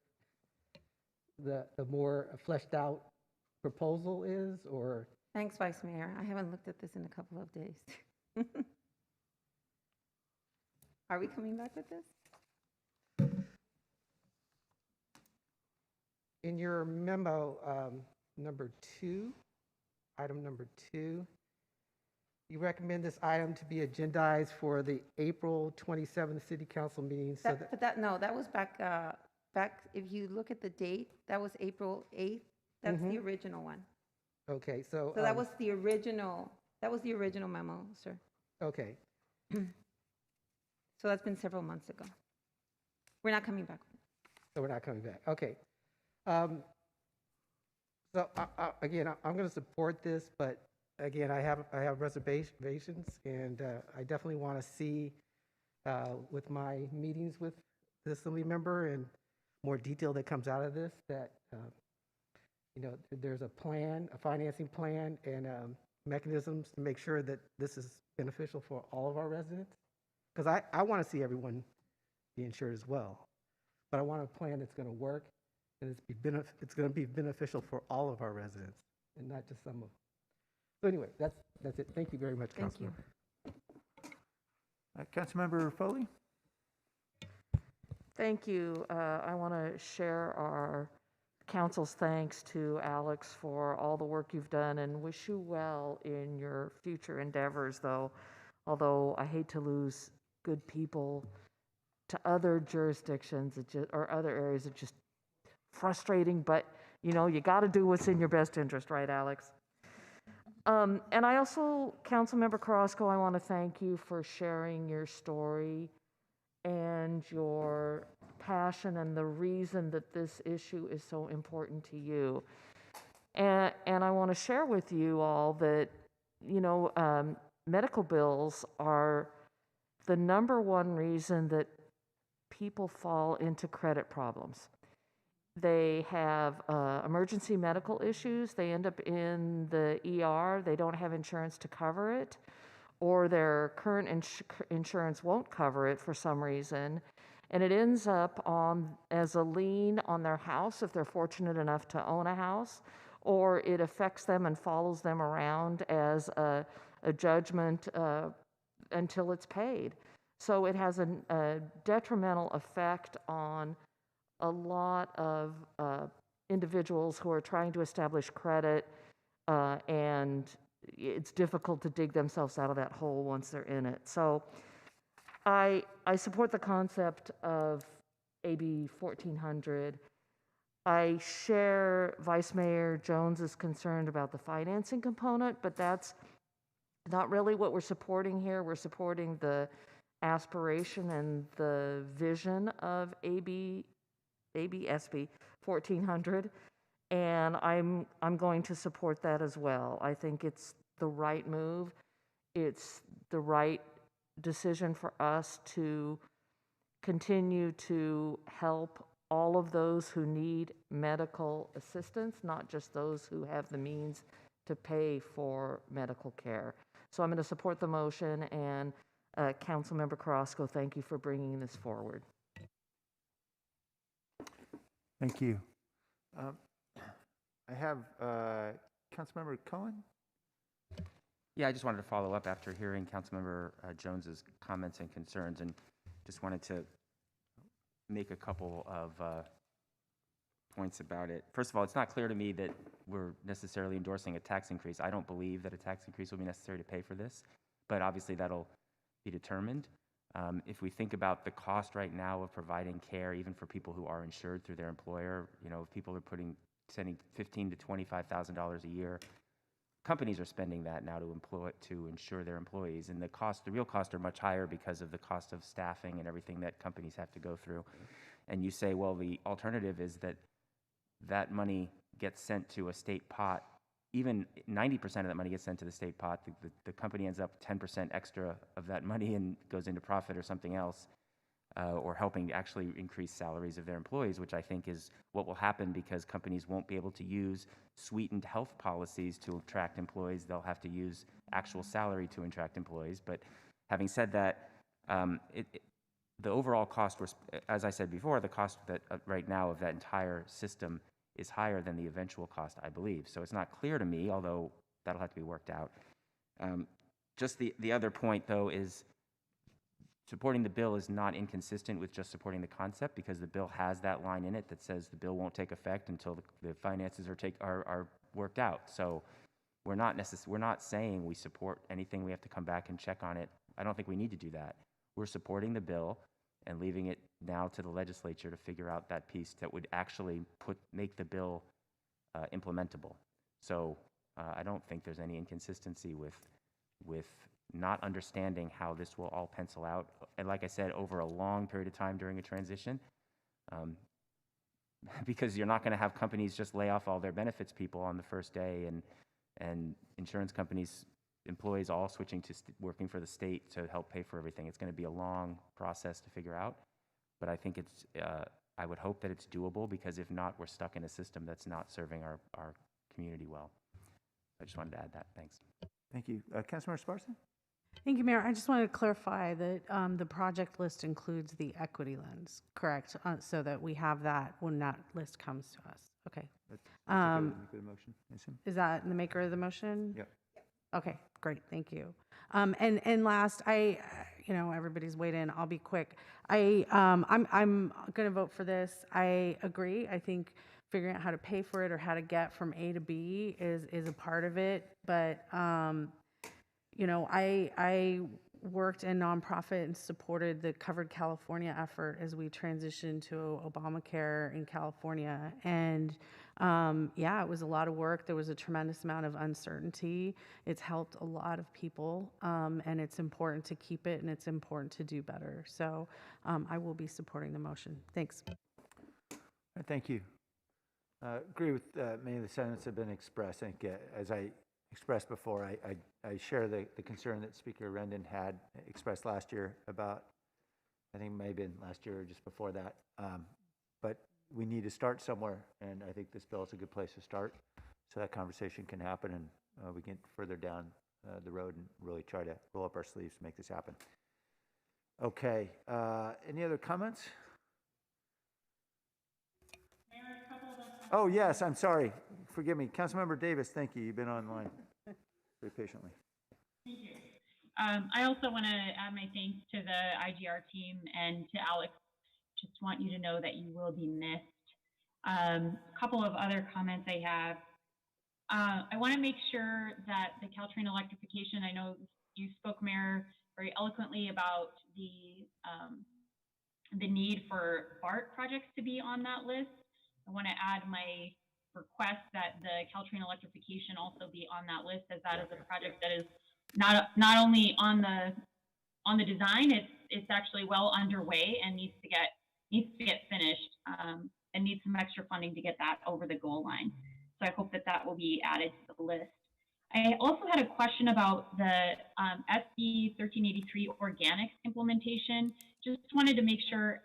the more fleshed out proposal is, or? Thanks, Vice Mayor. I haven't looked at this in a couple of days. Are we coming back with this? In your memo, item number two, you recommend this item to be agendized for the April 27th City Council meeting. That was back, if you look at the date, that was April 8th. That's the original one. Okay, so that was the original memo, sir. Okay. So that's been several months ago. We're not coming back. So we're not coming back. Okay. So again, I'm going to support this, but again, I have reservations, and I definitely want to see with my meetings with the Assembly member and more detail that comes out of this, that you know, there's a plan, a financing plan, and mechanisms to make sure that this is beneficial for all of our residents. Because I want to see everyone be insured as well, but I want a plan that's going to work and it's going to be beneficial for all of our residents and not just some of them. So anyway, that's it. Thank you very much, Councilmember. Councilmember Foley? Thank you. I want to share our council's thanks to Alex for all the work you've done and wish you well in your future endeavors, although I hate to lose good people to other jurisdictions or other areas. It's just frustrating, but you know, you got to do what's in your best interest, right, Alex? And I also, Councilmember Carrasco, I want to thank you for sharing your story and your passion and the reason that this issue is so important to you. And I want to share with you all that, you know, medical bills are the number one reason that people fall into credit problems. they have emergency medical issues, they end up in the ER, they don't have insurance to cover it, or their current insurance won't cover it for some reason, and it ends up as a lien on their house if they're fortunate enough to own a house, or it affects them and follows them around as a judgment until it's paid. So it has a detrimental effect on a lot of individuals who are trying to establish credit, and it's difficult to dig themselves out of that hole once they're in it. So I support the concept of AB 1400. I share Vice Mayor Jones's concern about the financing component, but that's not really what we're supporting here. We're supporting the aspiration and the vision of SB 1400, and I'm going to support that as well. I think it's the right move. It's the right decision for us to continue to help all of those who need medical assistance, not just those who have the means to pay for medical care. So I'm going to support the motion, and Councilmember Carrasco, thank you for bringing this forward. Thank you. I have Councilmember Cohen. Yeah, I just wanted to follow up after hearing Councilmember Jones's comments and concerns, and just wanted to make a couple of points about it. First of all, it's not clear to me that we're necessarily endorsing a tax increase. I don't believe that a tax increase will be necessary to pay for this, but obviously that'll be determined. If we think about the cost right now of providing care, even for people who are insured through their employer, if people are sending $15,000 to $25,000 a year, companies are spending that now to insure their employees, and the real costs are much higher because of the cost of staffing and everything that companies have to go through. And you say, well, the alternative is that money gets sent to a state pot. Even 90% of that money gets sent to the state pot. The company ends up 10% extra of that money and goes into profit or something else, or helping to actually increase salaries of their employees, which I think is what will happen because companies won't be able to use sweetened health policies to attract employees. They'll have to use actual salary to attract employees. But having said that, the overall cost, as I said before, the cost that right now of that entire system is higher than the eventual cost, I believe. So it's not clear to me, although that'll have to be worked out. Just the other point, though, is supporting the bill is not inconsistent with just supporting the concept, because the bill has that line in it that says the bill won't take effect until the finances are worked out. So we're not saying we support anything. We have to come back and check on it. I don't think we need to do that. We're supporting the bill and leaving it now to the legislature to figure out that piece that would actually make the bill implementable. So I don't think there's any inconsistency with not understanding how this will all pencil out. And like I said, over a long period of time during a transition, because you're not going to have companies just lay off all their benefits people on the first day, and insurance companies, employees all switching to working for the state to help pay for everything. It's going to be a long process to figure out, but I think I would hope that it's doable, because if not, we're stuck in a system that's not serving our community well. I just wanted to add that. Thanks. Thank you. Councilmember Sparson? Thank you, Mayor. I just wanted to clarify that the project list includes the equity lens, correct? So that we have that when that list comes to us. Okay. That's a good motion, I assume. Is that the maker of the motion? Yep. Okay, great, thank you. And last, everybody's weighed in. I'll be quick. I'm going to vote for this. I agree. I think figuring out how to pay for it or how to get from A to B is a part of it. But I worked in nonprofit and supported the Covered California effort as we transitioned to Obamacare in California. And it was a lot of work. There was a tremendous amount of uncertainty. It's helped a lot of people, and it's important to keep it, and it's important to do better. So I will be supporting the motion. Thanks. Thank you. Agree with many of the sentiments that have been expressed. I think, as I expressed before, I share the concern that Speaker Rendon had expressed last year about, I think it may have been last year or just before that. But we need to start somewhere, and I think this bill is a good place to start, so that conversation can happen, and we can further down the road and really try to roll up our sleeves to make this happen. Okay, any other comments? Oh, yes, I'm sorry. Forgive me. Councilmember Davis, thank you. You've been online very patiently. Thank you. I also want to add my thanks to the IGR team and to Alex. Just want you to know that you will be missed. A couple of other comments I have. I want to make sure that the Caltrain electrification, I know you spoke, Mayor, very eloquently about the need for BART projects to be on that list. I want to add my request that the Caltrain electrification also be on that list, as that is a project that is not only on the design, it's actually well underway and needs to get finished, and needs some extra funding to get that over the goal line. So I hope that that will be added to the list. I also had a question about the SB 1383 organics implementation. Just wanted to make sure,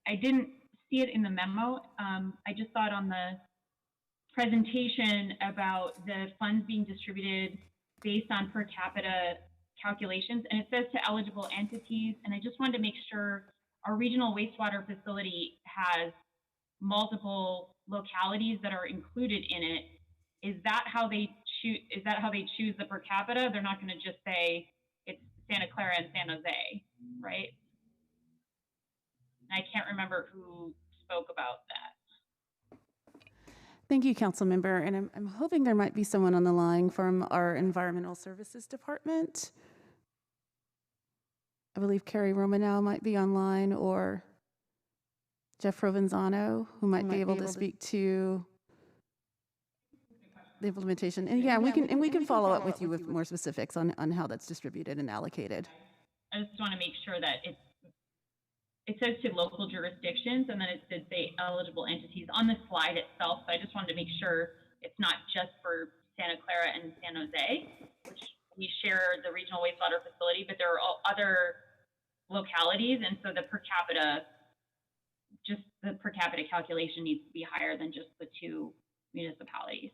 I didn't see it in the memo. I just saw it on the presentation about the funds being distributed based on per capita calculations, and it says to eligible entities, and I just wanted to make sure our regional wastewater facility has multiple localities that are included in it. Is that how they choose the per capita? They're not going to just say it's Santa Clara and San Jose, right? I can't remember who spoke about that. Thank you, Council Member. And I'm hoping there might be someone on the line from our Environmental Services Department. I believe Carrie Romanow might be online, or Jeff Provenzano, who might be able to speak to the implementation. And yeah, we can follow up with you with more specifics on how that's distributed and allocated. I just want to make sure that it says to local jurisdictions, and then it did say eligible entities on the slide itself. So I just wanted to make sure it's not just for Santa Clara and San Jose, which we share the regional wastewater facility, but there are all other localities, and so the per capita calculation needs to be higher than just the two municipalities.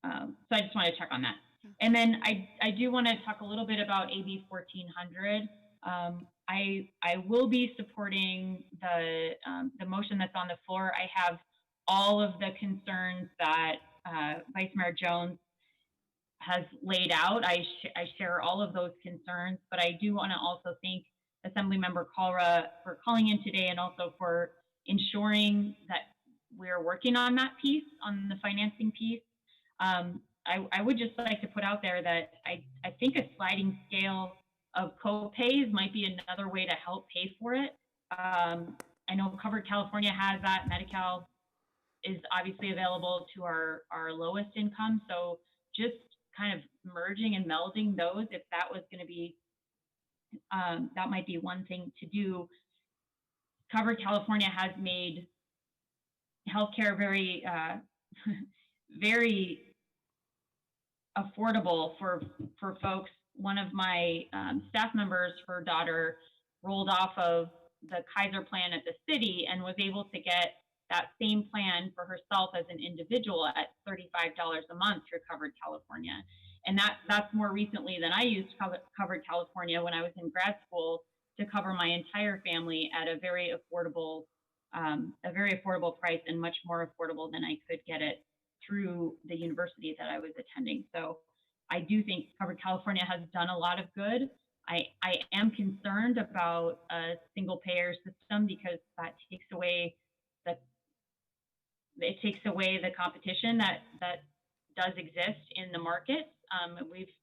So I just want to check on that. And then I do want to talk a little bit about AB 1400. I will be supporting the motion that's on the floor. I have all of the concerns that Vice Mayor Jones has laid out. I share all of those concerns, but I do want to also thank Assemblymember Kalra for calling in today, and also for ensuring that we're working on that piece, on the financing piece. I would just like to put out there that I think a sliding scale of co-pays might be another way to help pay for it. I know Covered California has that. Medi-Cal is obviously available to our lowest income. So just kind of merging and melding those, if that was going to be, that might be one thing to do. Covered California has made healthcare very, very affordable for folks. One of my staff members, her daughter rolled off of the Kaiser plan at the city and was able to get that same plan for herself as an individual at $35 a month through Covered California. And that's more recently than I used Covered California when I was in grad school to cover my entire family at a very affordable price, and much more affordable than I could get it through the university that I was attending. So I do think Covered California has done a lot of good. I am concerned about a single payer system, because that takes away the competition that does exist in the market. We've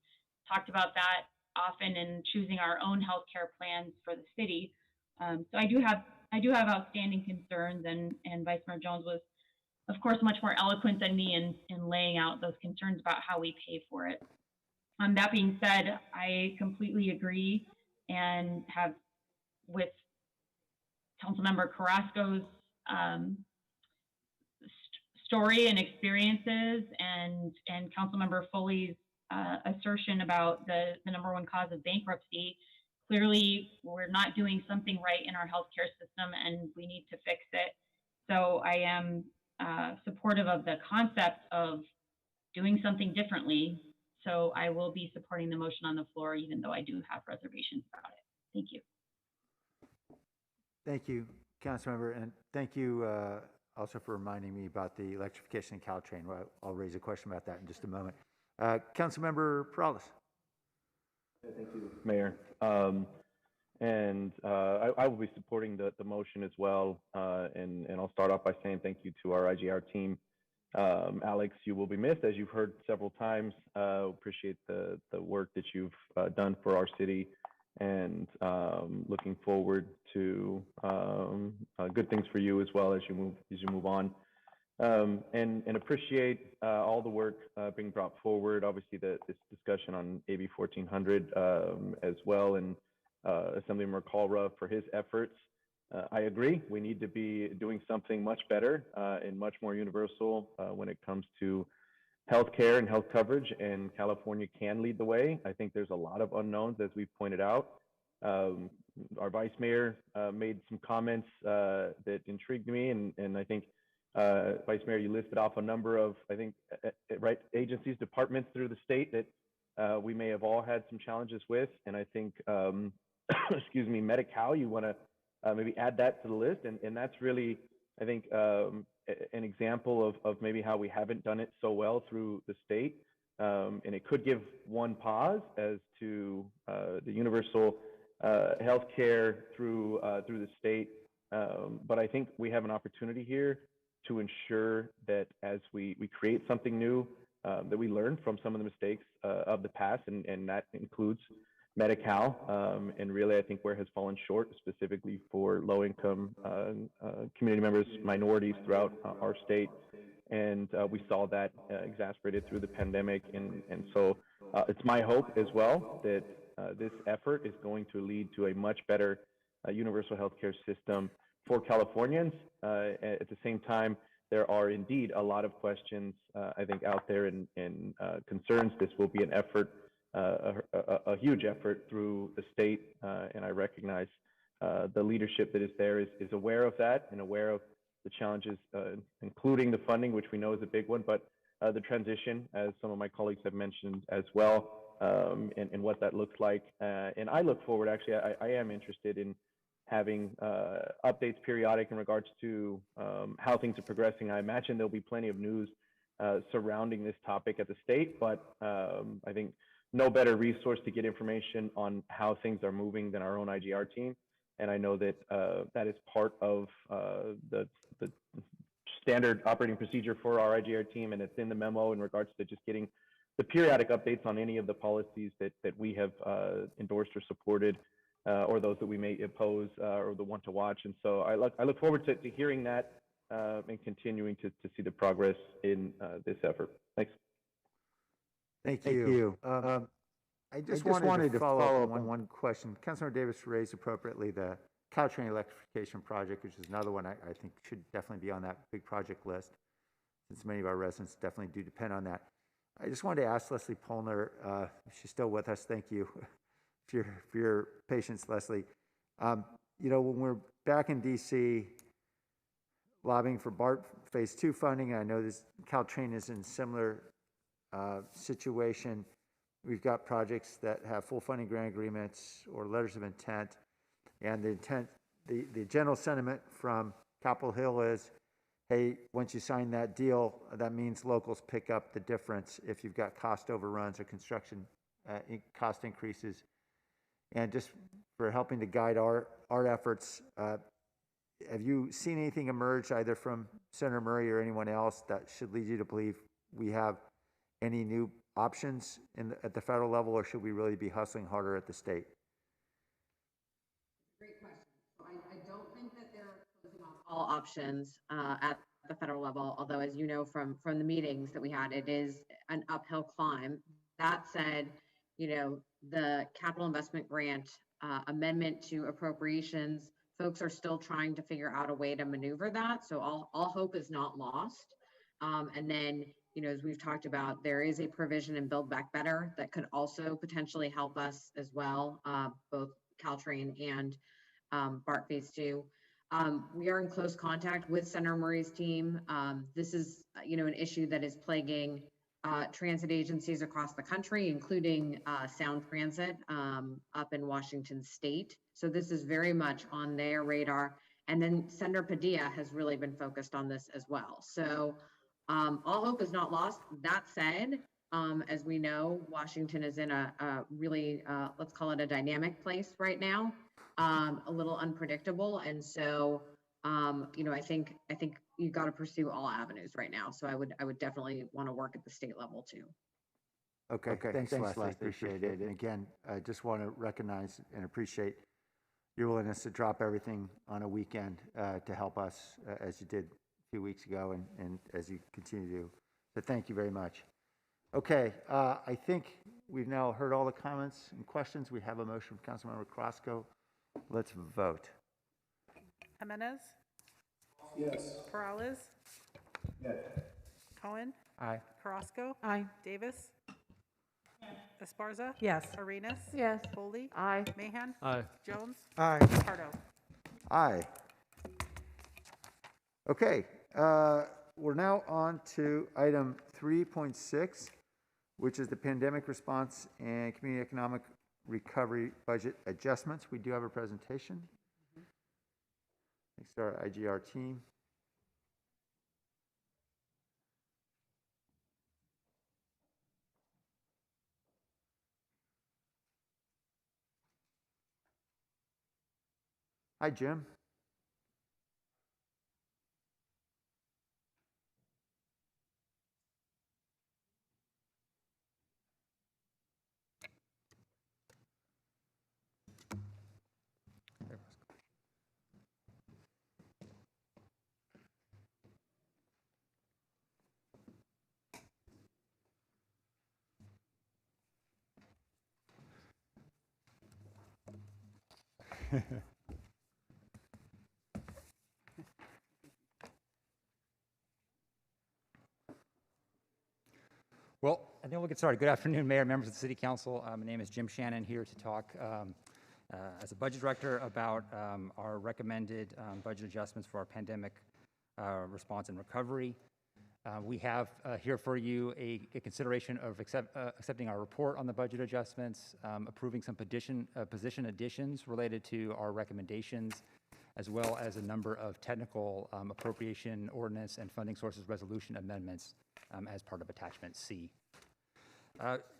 talked about that often in choosing our own healthcare plans for the city. So I do have outstanding concerns, and Vice Mayor Jones was, of course, much more eloquent than me in laying out those concerns about how we pay for it. That being said, I completely agree and have with Councilmember Carrasco's story and experiences, and Councilmember Foley's assertion about the number one cause of bankruptcy. Clearly, we're not doing something right in our healthcare system, and we need to fix it. So I am supportive of the concept of doing something differently. So I will be supporting the motion on the floor, even though I do have reservations about it. Thank you. Thank you, Councilmember, and thank you also for reminding me about the electrification of Caltrain. Well, I'll raise a question about that in just a moment. Councilmember Perales. Thank you, Mayor. I will be supporting the motion as well. And I'll start off by saying thank you to our IGR team. Alex, you will be missed, as you've heard several times. Appreciate the work that you've done for our city, and looking forward to good things for you as well as you move on. And appreciate all the work being brought forward. Obviously, this discussion on AB 1400 as well, and Assemblymember Calra for his efforts. I agree. We need to be doing something much better and much more universal when it comes to healthcare and health coverage, and California can lead the way. I think there's a lot of unknowns, as we've pointed out. Our vice mayor made some comments that intrigued me, and I think, Vice Mayor, you listed off a number of, I think, agencies, departments through the state that we may have all had some challenges with, and I think, excuse me, Medi-Cal, you want to maybe add that to the list, and that's really, I think, an example of maybe how we haven't done it so well through the state, and it could give one pause as to the universal health care through the state, but I think we have an opportunity here to ensure that as we create something new, that we learn from some of the mistakes of the past, and that includes Medi-Cal, and really I think where it has fallen short, specifically for low-income community members, minorities throughout our state, and we saw that exacerbated through the pandemic, and so it's my hope as well that this effort is going to lead to a much better universal healthcare system for Californians. At the same time, there are indeed a lot of questions, I think, out there and concerns. This will be an effort, a huge effort through the state, and I recognize the leadership that is there is aware of that and aware of the challenges, including the funding, which we know is a big one, but the transition, as some of my colleagues have mentioned as well, and what that looks like. And I look forward, actually, I am interested in having updates periodic in regards to how things are progressing. I imagine there'll be plenty of news surrounding this topic at the state, but I think no better resource to get information on how things are moving than our own IGR team. And I know that that is part of the standard operating procedure for our IGR team, and it's in the memo in regards to just getting the periodic updates on any of the policies that we have endorsed or supported, or those that we may oppose or the want to watch. And so I look forward to hearing that and continuing to see the progress in this effort. Thanks. Thank you. I just wanted to follow up on one question. Councilmember Davis raised appropriately the Caltrain electrification project, which is another one I think should definitely be on that big project list, since many of our residents definitely do depend on that. I just wanted to ask Leslie Polner, if she's still with us, thank you for your patience, Leslie. You know, when we're back in DC lobbying for BART Phase 2 funding, I know this Caltrain is in similar situation. We've got projects that have full funding grant agreements or letters of intent, and the general sentiment from Capitol Hill is, hey, once you sign that deal, that means locals pick up the difference if you've got cost overruns or construction cost increases. And just for helping to guide our efforts, have you seen anything emerge either from Senator Murray or anyone else that should lead you to believe we have any new options at the federal level, or should we really be hustling harder at the state? Great question. So I don't think that they're closing off all options at the federal level, although as you know from the meetings that we had, it is an uphill climb. That said, you know, the capital investment grant amendment to appropriations, folks are still trying to figure out a way to maneuver that. So all hope is not lost. And then, you know, as we've talked about, there is a provision in Build Back Better that could also potentially help us as well, both Caltrain and BART Phase 2. We are in close contact with Senator Murray's team. This is, an issue that is plaguing transit agencies across the country, including Sound Transit up in Washington State. So this is very much on their radar. And then Senator Padilla has really been focused on this as well. So all hope is not lost. That said, as we know, Washington is in a really, let's call it a dynamic place right now, a little unpredictable. And so, I think you've got to pursue all avenues right now. So I would definitely want to work at the state level too. Okay, thanks Leslie, appreciate it. And again, I just want to recognize and appreciate your willingness to drop everything on a weekend to help us as you did a few weeks ago and as you continue to do. So thank you very much. Okay, I think we've now heard all the comments and questions. We have a motion from Councilmember Carrasco. Let's vote. Jimenez, Yes. Peralez, Yes. Cohen, Aye. Carrasco, Aye. Davis, Esparza, Yes. Arenas, Yes. Foley, Aye. Mahan, Aye. Jones, Aye. Pardo. Aye. Okay, we're now on to item 3.6, which is the pandemic response and community economic recovery budget adjustments. We do have a presentation. Thanks to our IGR team. Hi, Jim. Well, I think we'll get started. Good afternoon, Mayor, members of the City Council. My name is Jim Shannon, here to talk as a budget director about our recommended budget adjustments for our pandemic response and recovery. We have here for you a consideration of accepting our report on the budget adjustments, approving some position additions related to our recommendations, as well as a number of technical appropriation ordinance and funding sources resolution amendments as part of Attachment C.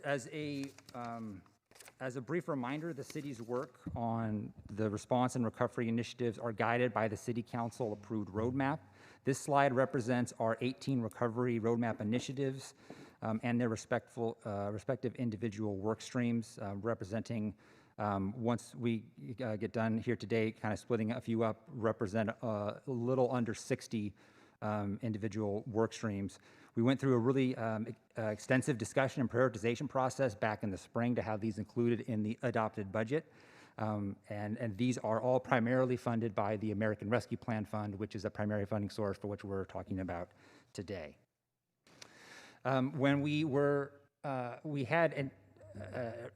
As a brief reminder, the city's work on the response and recovery initiatives are guided by the City Council approved roadmap. This slide represents our 18 recovery roadmap initiatives and their respective individual work streams, representing, once we get done here today, kind of splitting a few up, represent a little under 60 individual work streams. We went through a really extensive discussion and prioritization process back in the spring to have these included in the adopted budget. And these are all primarily funded by the American Rescue Plan Fund, which is a primary funding source for which we're talking about today. When we had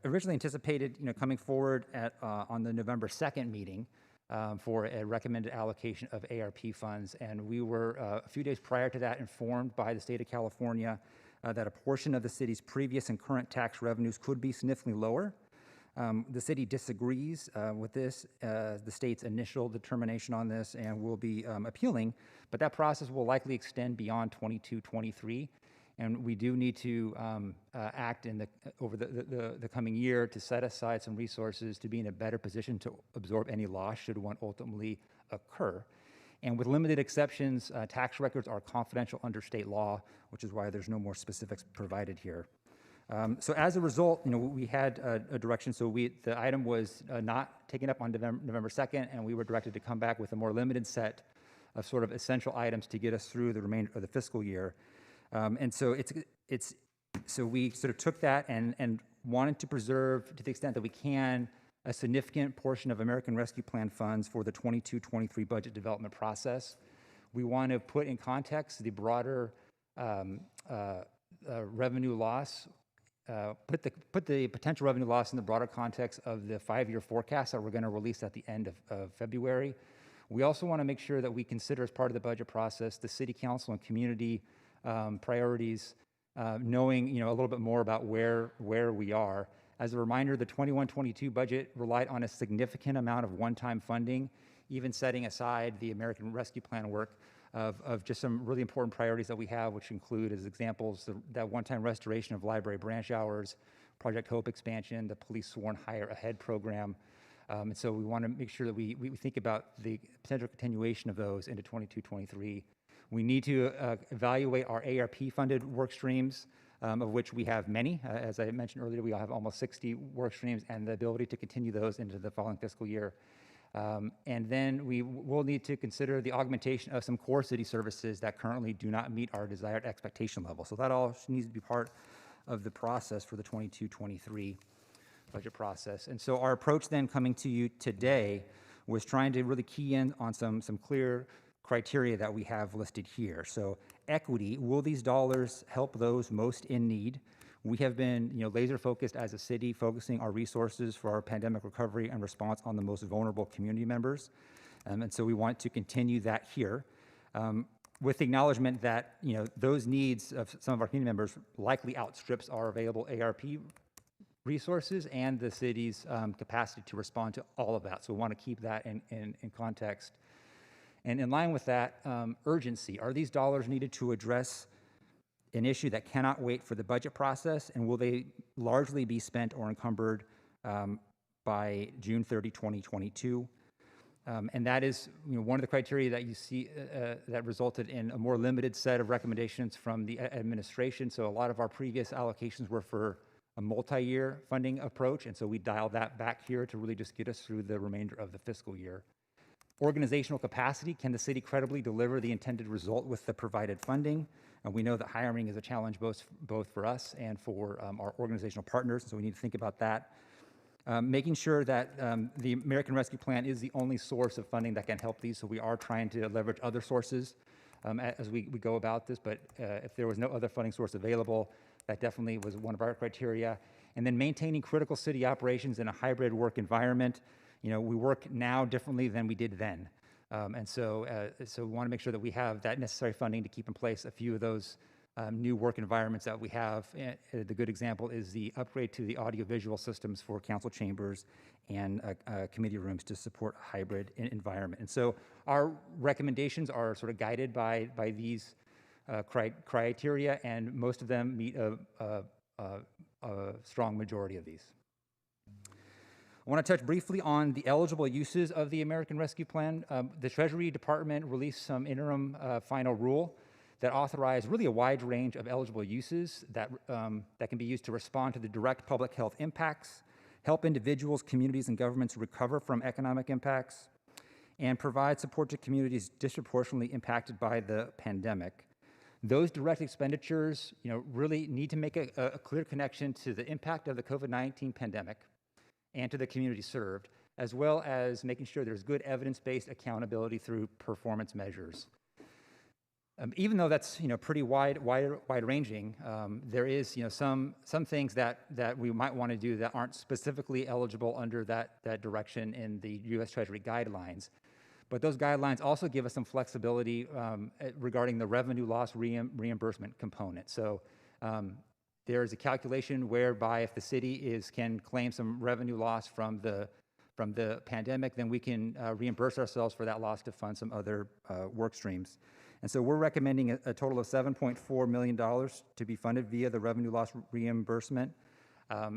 originally anticipated, coming forward on the November 2nd meeting for a recommended allocation of ARP funds, and we were a few days prior to that informed by the state of California that a portion of the city's previous and current tax revenues could be significantly lower. The city disagrees with this, the state's initial determination on this, and will be appealing, but that process will likely extend beyond 22-23, and we do need to act over the coming year to set aside some resources to be in a better position to absorb any loss should one ultimately occur. And with limited exceptions, tax records are confidential under state law, which is why there's no more specifics provided here. So as a result, we had a direction. So the item was not taken up on November 2nd, and we were directed to come back with a more limited set of sort of essential items to get us through the remainder of the fiscal year. And so so we sort of took that and wanted to preserve, to the extent that we can, a significant portion of American Rescue Plan funds for the 22-23 budget development process. We want to put in context the broader revenue loss. Put the potential revenue loss in the broader context of the 5-year forecast that we're going to release at the end of February, We also want to make sure that we consider as part of the budget process the city council and community priorities, knowing a little bit more about where we are. As a reminder, the 21-22 budget relied on a significant amount of one-time funding, even setting aside the American Rescue Plan work of just some really important priorities that we have, which include, as examples, that one-time restoration of library branch hours, Project Hope expansion, the police sworn hire ahead program. And so we want to make sure that we think about the potential continuation of those into 22-23. We need to evaluate our ARP-funded work streams, of which we have many. As I mentioned earlier, we have almost 60 work streams and the ability to continue those into the following fiscal year. And then we will need to consider the augmentation of some core city services that currently do not meet our desired expectation level. So that all needs to be part of the process for the 22-23 budget process. And so our approach then coming to you today was trying to really key in on some clear criteria that we have listed here. So equity, will these dollars help those most in need? We have been laser focused as a city, focusing our resources for our pandemic recovery and response on the most vulnerable community members. And so we want to continue that here. With the acknowledgement that those needs of some of our community members likely outstrips our available ARP resources and the city's capacity to respond to all of that. So we want to keep that in context. And in line with that, urgency. Are these dollars needed to address an issue that cannot wait for the budget process, and will they largely be spent or encumbered by June 30, 2022? And that is one of the criteria that you see that resulted in a more limited set of recommendations from the administration. So a lot of our previous allocations were for a multi-year funding approach, and so we dialed that back here to really just get us through the remainder of the fiscal year. Organizational capacity, can the city credibly deliver the intended result with the provided funding? And we know that hiring is a challenge both for us and for our organizational partners, so we need to think about that. Making sure that the American Rescue Plan is the only source of funding that can help these, so we are trying to leverage other sources as we go about this, but if there was no other funding source available, that definitely was one of our criteria. And then maintaining critical city operations in a hybrid work environment. We work now differently than we did then. And so we want to make sure that we have that necessary funding to keep in place a few of those new work environments that we have. The good example is the upgrade to the audiovisual systems for council chambers and committee rooms to support a hybrid environment. And so our recommendations are sort of guided by these criteria, and most of them meet a strong majority of these. I want to touch briefly on the eligible uses of the American Rescue Plan. The Treasury Department released some interim final rule that authorized really a wide range of eligible uses that can be used to respond to the direct public health impacts, help individuals, communities, and governments recover from economic impacts, and provide support to communities disproportionately impacted by the pandemic. Those direct expenditures, really need to make a clear connection to the impact of the COVID-19 pandemic and to the community served, as well as making sure there's good evidence-based accountability through performance measures. Even though that's pretty wide-ranging, there is some things that we might want to do that aren't specifically eligible under that direction in the U.S. Treasury guidelines. But those guidelines also give us some flexibility regarding the revenue loss reimbursement component. So there is a calculation whereby if the city can claim some revenue loss from the pandemic, then we can reimburse ourselves for that loss to fund some other work streams. And so we're recommending a total of $7.4 million to be funded via the revenue loss reimbursement.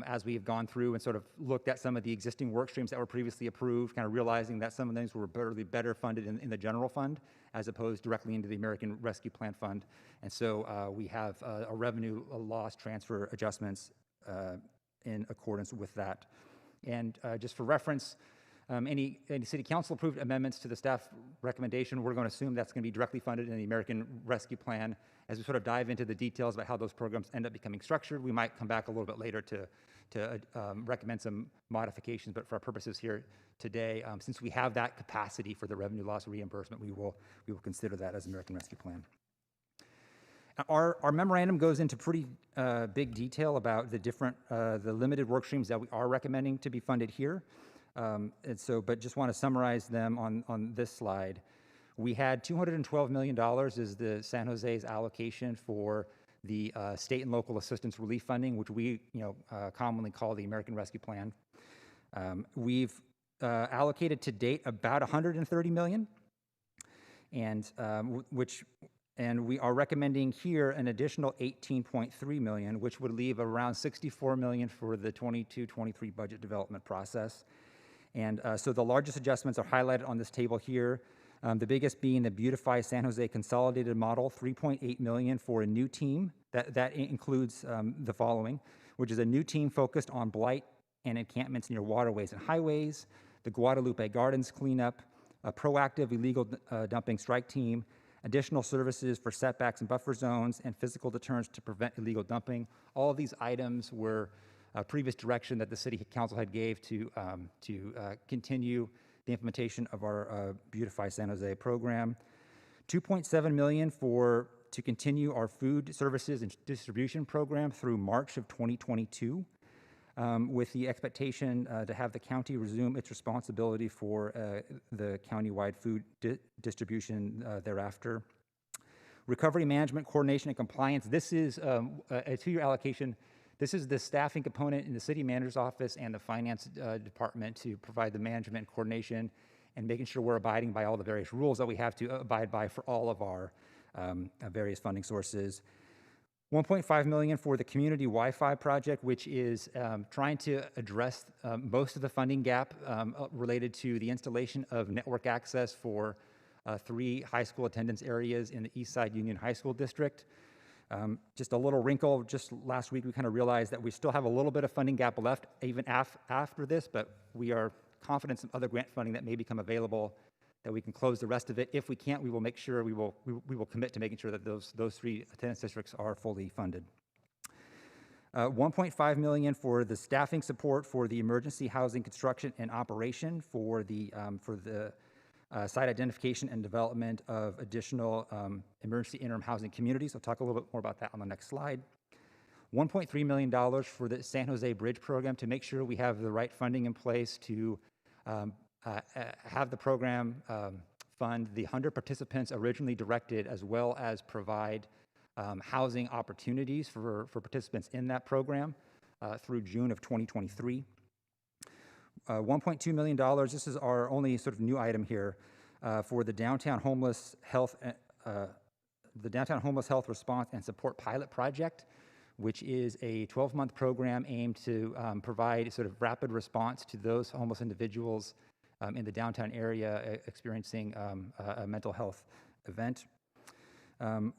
As we have gone through and sort of looked at some of the existing work streams that were previously approved, kind of realizing that some of those were better funded in the general fund as opposed directly into the American Rescue Plan Fund. And so we have a revenue loss transfer adjustments in accordance with that. And just for reference, any city council approved amendments to the staff recommendation, we're going to assume that's going to be directly funded in the American Rescue Plan. As we sort of dive into the details about how those programs end up becoming structured, we might come back a little bit later to recommend some modifications. But for our purposes here today, since we have that capacity for the revenue loss reimbursement, we will consider that as American Rescue Plan. Our memorandum goes into pretty big detail about the limited work streams that we are recommending to be funded here. But just want to summarize them on this slide. We had $212 million is the San Jose's allocation for the state and local assistance relief funding, which we commonly call the American Rescue Plan. We've allocated to date about $130 million, and we are recommending here an additional $18.3 million, which would leave around $64 million for the 22-23 budget development process. And so the largest adjustments are highlighted on this table here. The biggest being the Beautify San Jose Consolidated Model, $3.8 million for a new team. That includes the following, which is a new team focused on blight and encampments near waterways and highways, the Guadalupe Gardens cleanup, a proactive illegal dumping strike team, additional services for setbacks and buffer zones, and physical deterrence to prevent illegal dumping. All of these items were previous direction that the City Council had gave to continue the implementation of our Beautify San Jose program. $2.7 million to continue our food services and distribution program through March of 2022, with the expectation to have the county resume its responsibility for the countywide food distribution thereafter. Recovery management, coordination, and compliance. This is a 2-year allocation. This is the staffing component in the city manager's office and the finance department to provide the management and coordination and making sure we're abiding by all the various rules that we have to abide by for all of our various funding sources. $1.5 million for the community Wi-Fi project, which is trying to address most of the funding gap related to the installation of network access for 3 high school attendance areas in the Eastside Union High School District. Just a little wrinkle, just last week we kind of realized that we still have a little bit of funding gap left even after this, but we are confident some other grant funding that may become available that we can close the rest of it. If we can't, we will make sure, we will commit to making sure that those 3 attendance districts are fully funded. $1.5 million for the staffing support for the emergency housing construction and operation for the site identification and development of additional emergency interim housing communities. I'll talk a little bit more about that on the next slide. $1.3 million for the San Jose Bridge program to make sure we have the right funding in place to have the program fund the 100 participants originally directed, as well as provide housing opportunities for participants in that program through June of 2023. $1.2 million, this is our only sort of new item here, for the Downtown Homeless Health Response and Support Pilot Project, which is a 12-month program aimed to provide sort of rapid response to those homeless individuals in the downtown area experiencing a mental health event.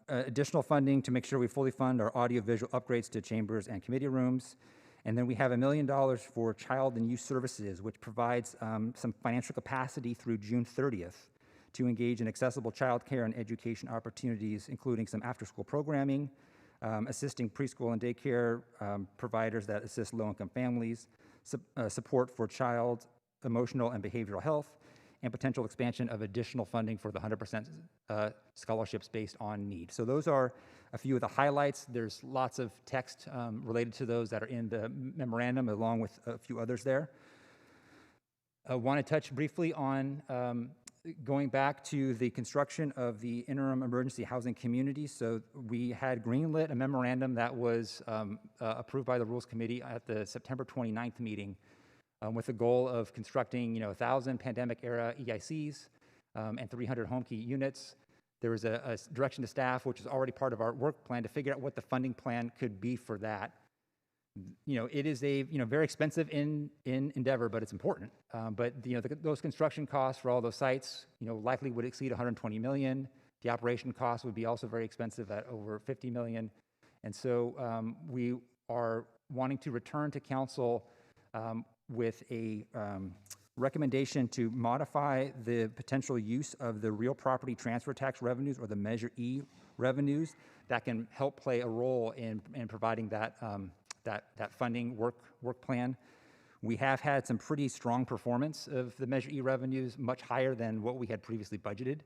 Additional funding to make sure we fully fund our audiovisual upgrades to chambers and committee rooms. And then we have $1 million for child and youth services, which provides some financial capacity through June 30th to engage in accessible childcare and education opportunities, including some after-school programming, assisting preschool and daycare providers that assist low-income families, support for child emotional and behavioral health, and potential expansion of additional funding for the 100% scholarships based on need. So those are a few of the highlights. There's lots of text related to those that are in the memorandum, along with a few others there. I want to touch briefly on going back to the construction of the interim emergency housing community. So we had greenlit a memorandum that was approved by the Rules Committee at the September 29th meeting, with the goal of constructing 1,000 pandemic-era EICs and 300 home key units. There was a direction to staff, which is already part of our work plan, to figure out what the funding plan could be for that. It is a very expensive endeavor, but it's important. But those construction costs for all those sites likely would exceed $120 million. The operation costs would be also very expensive at over $50 million. And so we are wanting to return to council with a recommendation to modify the potential use of the real property transfer tax revenues, or the Measure E revenues, that can help play a role in providing that funding work plan. We have had some pretty strong performance of the Measure E revenues, much higher than what we had previously budgeted.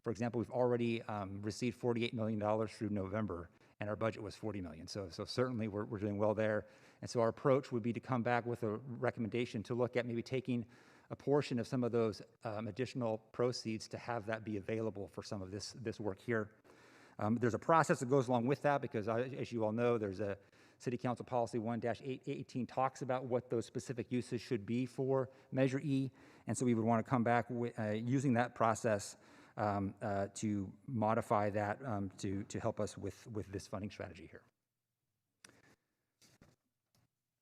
For example, we've already received $48 million through November, and our budget was $40 million. So certainly we're doing well there. And so our approach would be to come back with a recommendation to look at maybe taking a portion of some of those additional proceeds to have that be available for some of this work here. There's a process that goes along with that because, as you all know, there's a City Council Policy 1-818 talks about what those specific uses should be for Measure E, and so we would want to come back with, using that process to modify that to help us with this funding strategy here.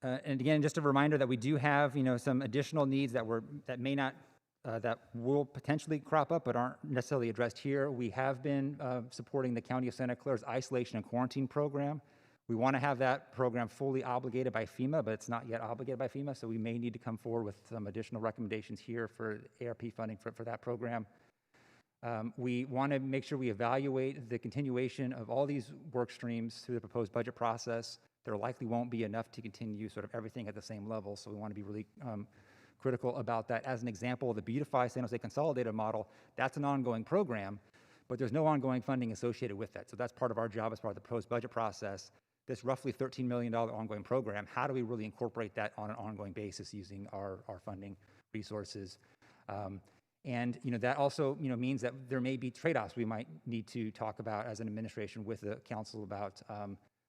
And again, just a reminder that we do have, some additional needs that may not, that will potentially crop up but aren't necessarily addressed here. We have been supporting the County of Santa Clara's isolation and quarantine program. We want to have that program fully obligated by FEMA, but it's not yet obligated by FEMA, so we may need to come forward with some additional recommendations here for ARP funding for that program. We want to make sure we evaluate the continuation of all these work streams through the proposed budget process. There likely won't be enough to continue sort of everything at the same level, so we want to be really critical about that. As an example, the Beautify San Jose Consolidated model, that's an ongoing program, but there's no ongoing funding associated with that. So that's part of our job as part of the proposed budget process. This roughly $13 million ongoing program, how do we really incorporate that on an ongoing basis using our funding resources? And that also means that there may be trade-offs we might need to talk about as an administration with the council about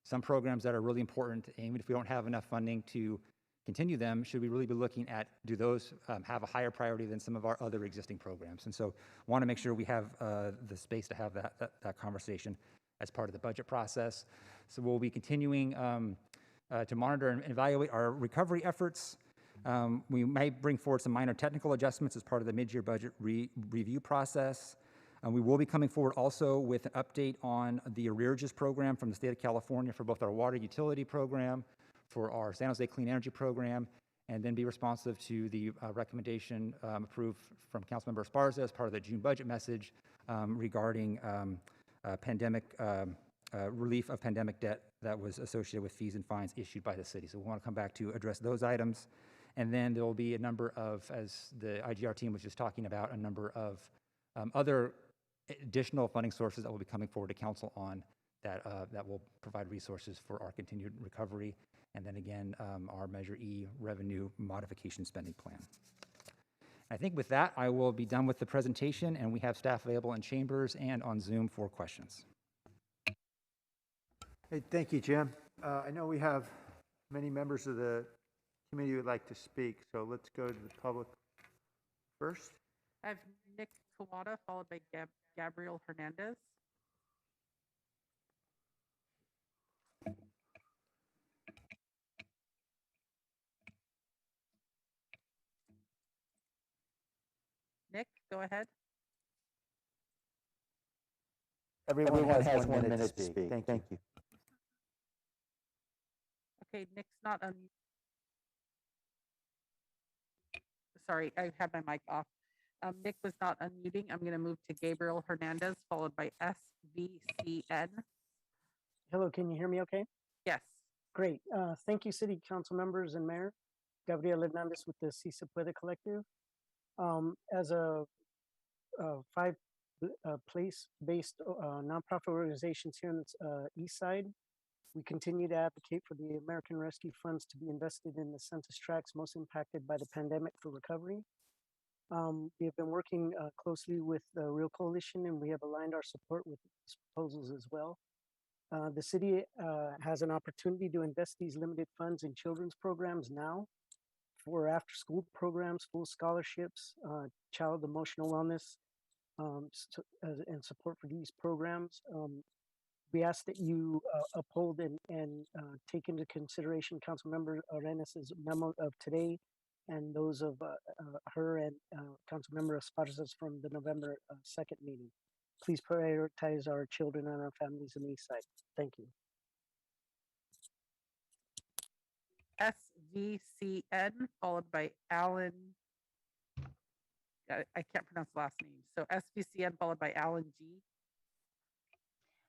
some programs that are really important. And even if we don't have enough funding to continue them, should we really be looking at, do those have a higher priority than some of our other existing programs? And so want to make sure we have the space to have that conversation as part of the budget process. So we'll be continuing to monitor and evaluate our recovery efforts. We might bring forward some minor technical adjustments as part of the mid-year budget review process. We will be coming forward also with an update on the arrearages program from the state of California for both our water utility program, for our San Jose Clean Energy program, and then be responsive to the recommendation approved from Councilmember Esparza as part of the June budget message regarding pandemic relief of pandemic debt that was associated with fees and fines issued by the city. So we want to come back to address those items. And then there will be a number of, as the IGR team was just talking about, a number of other additional funding sources that will be coming forward to council on that will provide resources for our continued recovery. And then again, our Measure E revenue modification spending plan. I think with that, I will be done with the presentation, and we have staff available in chambers and on Zoom for questions. Hey, thank you, Jim. I know we have many members of the committee who would like to speak, so let's go to the public first. I have Nick Kawada, followed by Gabriel Hernandez. Nick, go ahead. Everyone has 1 minute to speak. Thank you. Okay, Nick's not on. Sorry, I had my mic off. Nick was not unmuting. I'm going to move to Gabriel Hernandez, followed by SVCN. Hello, can you hear me okay? Yes. Great. Thank you, City Council members and Mayor. Gabriel Hernandez with the Si Se Puede Collective. As a place-based nonprofit organizations here on the East Side, we continue to advocate for the American Rescue Funds to be invested in the census tracts most impacted by the pandemic for recovery. We have been working closely with the Real Coalition, and we have aligned our support with these proposals as well. The city has an opportunity to invest these limited funds in children's programs now for after-school programs, full scholarships, child emotional wellness, and support for these programs. We ask that you uphold and take into consideration Councilmember Arenas' memo of today and those of her and Councilmember Esparza's from the November 2nd meeting. Please prioritize our children and our families in the East Side. Thank you. SVCN, followed by Alan. I can't pronounce the last name. So SVCN, followed by Alan G.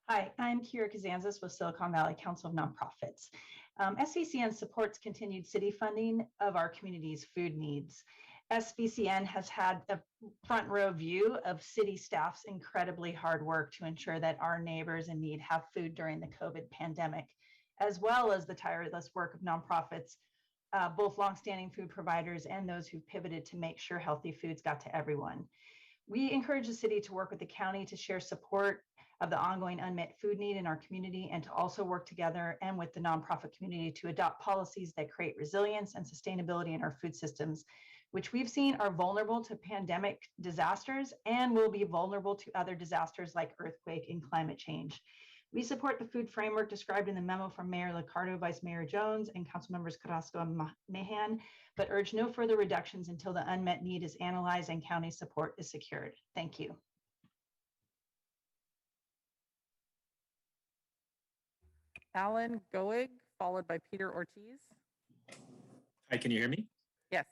Hi, I'm Kira Kazanzas with Silicon Valley Council of Nonprofits. SVCN supports continued city funding of our community's food needs. SVCN has had a front row view of city staff's incredibly hard work to ensure that our neighbors in need have food during the COVID pandemic, as well as the tireless work of nonprofits both longstanding food providers and those who pivoted to make sure healthy foods got to everyone. We encourage the city to work with the county to share support of the ongoing unmet food need in our community, and to also work together and with the nonprofit community to adopt policies that create resilience and sustainability in our food systems, which we've seen are vulnerable to pandemic disasters and will be vulnerable to other disasters like earthquake and climate change. We support the food framework described in the memo from Mayor Liccardo, Vice Mayor Jones, and Council Members Carrasco and Mahan, but urge no further reductions until the unmet need is analyzed and county support is secured. Thank you. Alan Goig, followed by Peter Ortiz. Hi, can you hear me? Yes.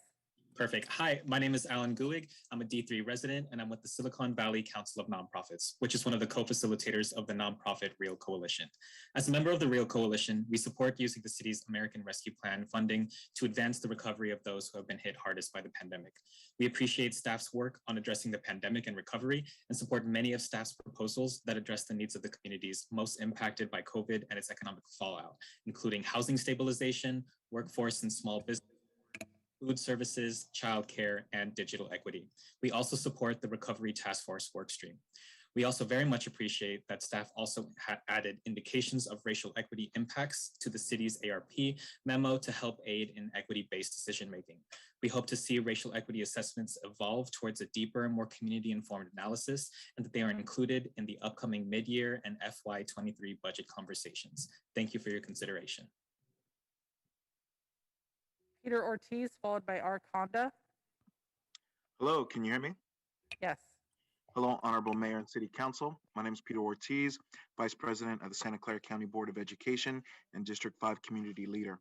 Perfect. Hi, my name is Alan Guig. I'm a D3 resident, and I'm with the Silicon Valley Council of Nonprofits, which is one of the co-facilitators of the nonprofit Real Coalition. As a member of the Real Coalition, we support using the city's American Rescue Plan funding to advance the recovery of those who have been hit hardest by the pandemic. We appreciate staff's work on addressing the pandemic and recovery, and support many of staff's proposals that address the needs of the communities most impacted by COVID and its economic fallout, including housing stabilization, workforce and small business, food services, childcare, and digital equity. We also support the Recovery Task Force workstream. We also very much appreciate that staff also added indications of racial equity impacts to the city's ARP memo to help aid in equity-based decision-making. We hope to see racial equity assessments evolve towards a deeper, more community-informed analysis, and that they are included in the upcoming mid-year and FY23 budget conversations. Thank you for your consideration. Peter Ortiz, followed by R. Conda. Hello, can you hear me? Yes. Hello, Honorable Mayor and City Council. My name is Peter Ortiz, Vice President of the Santa Clara County Board of Education and District 5 Community Leader.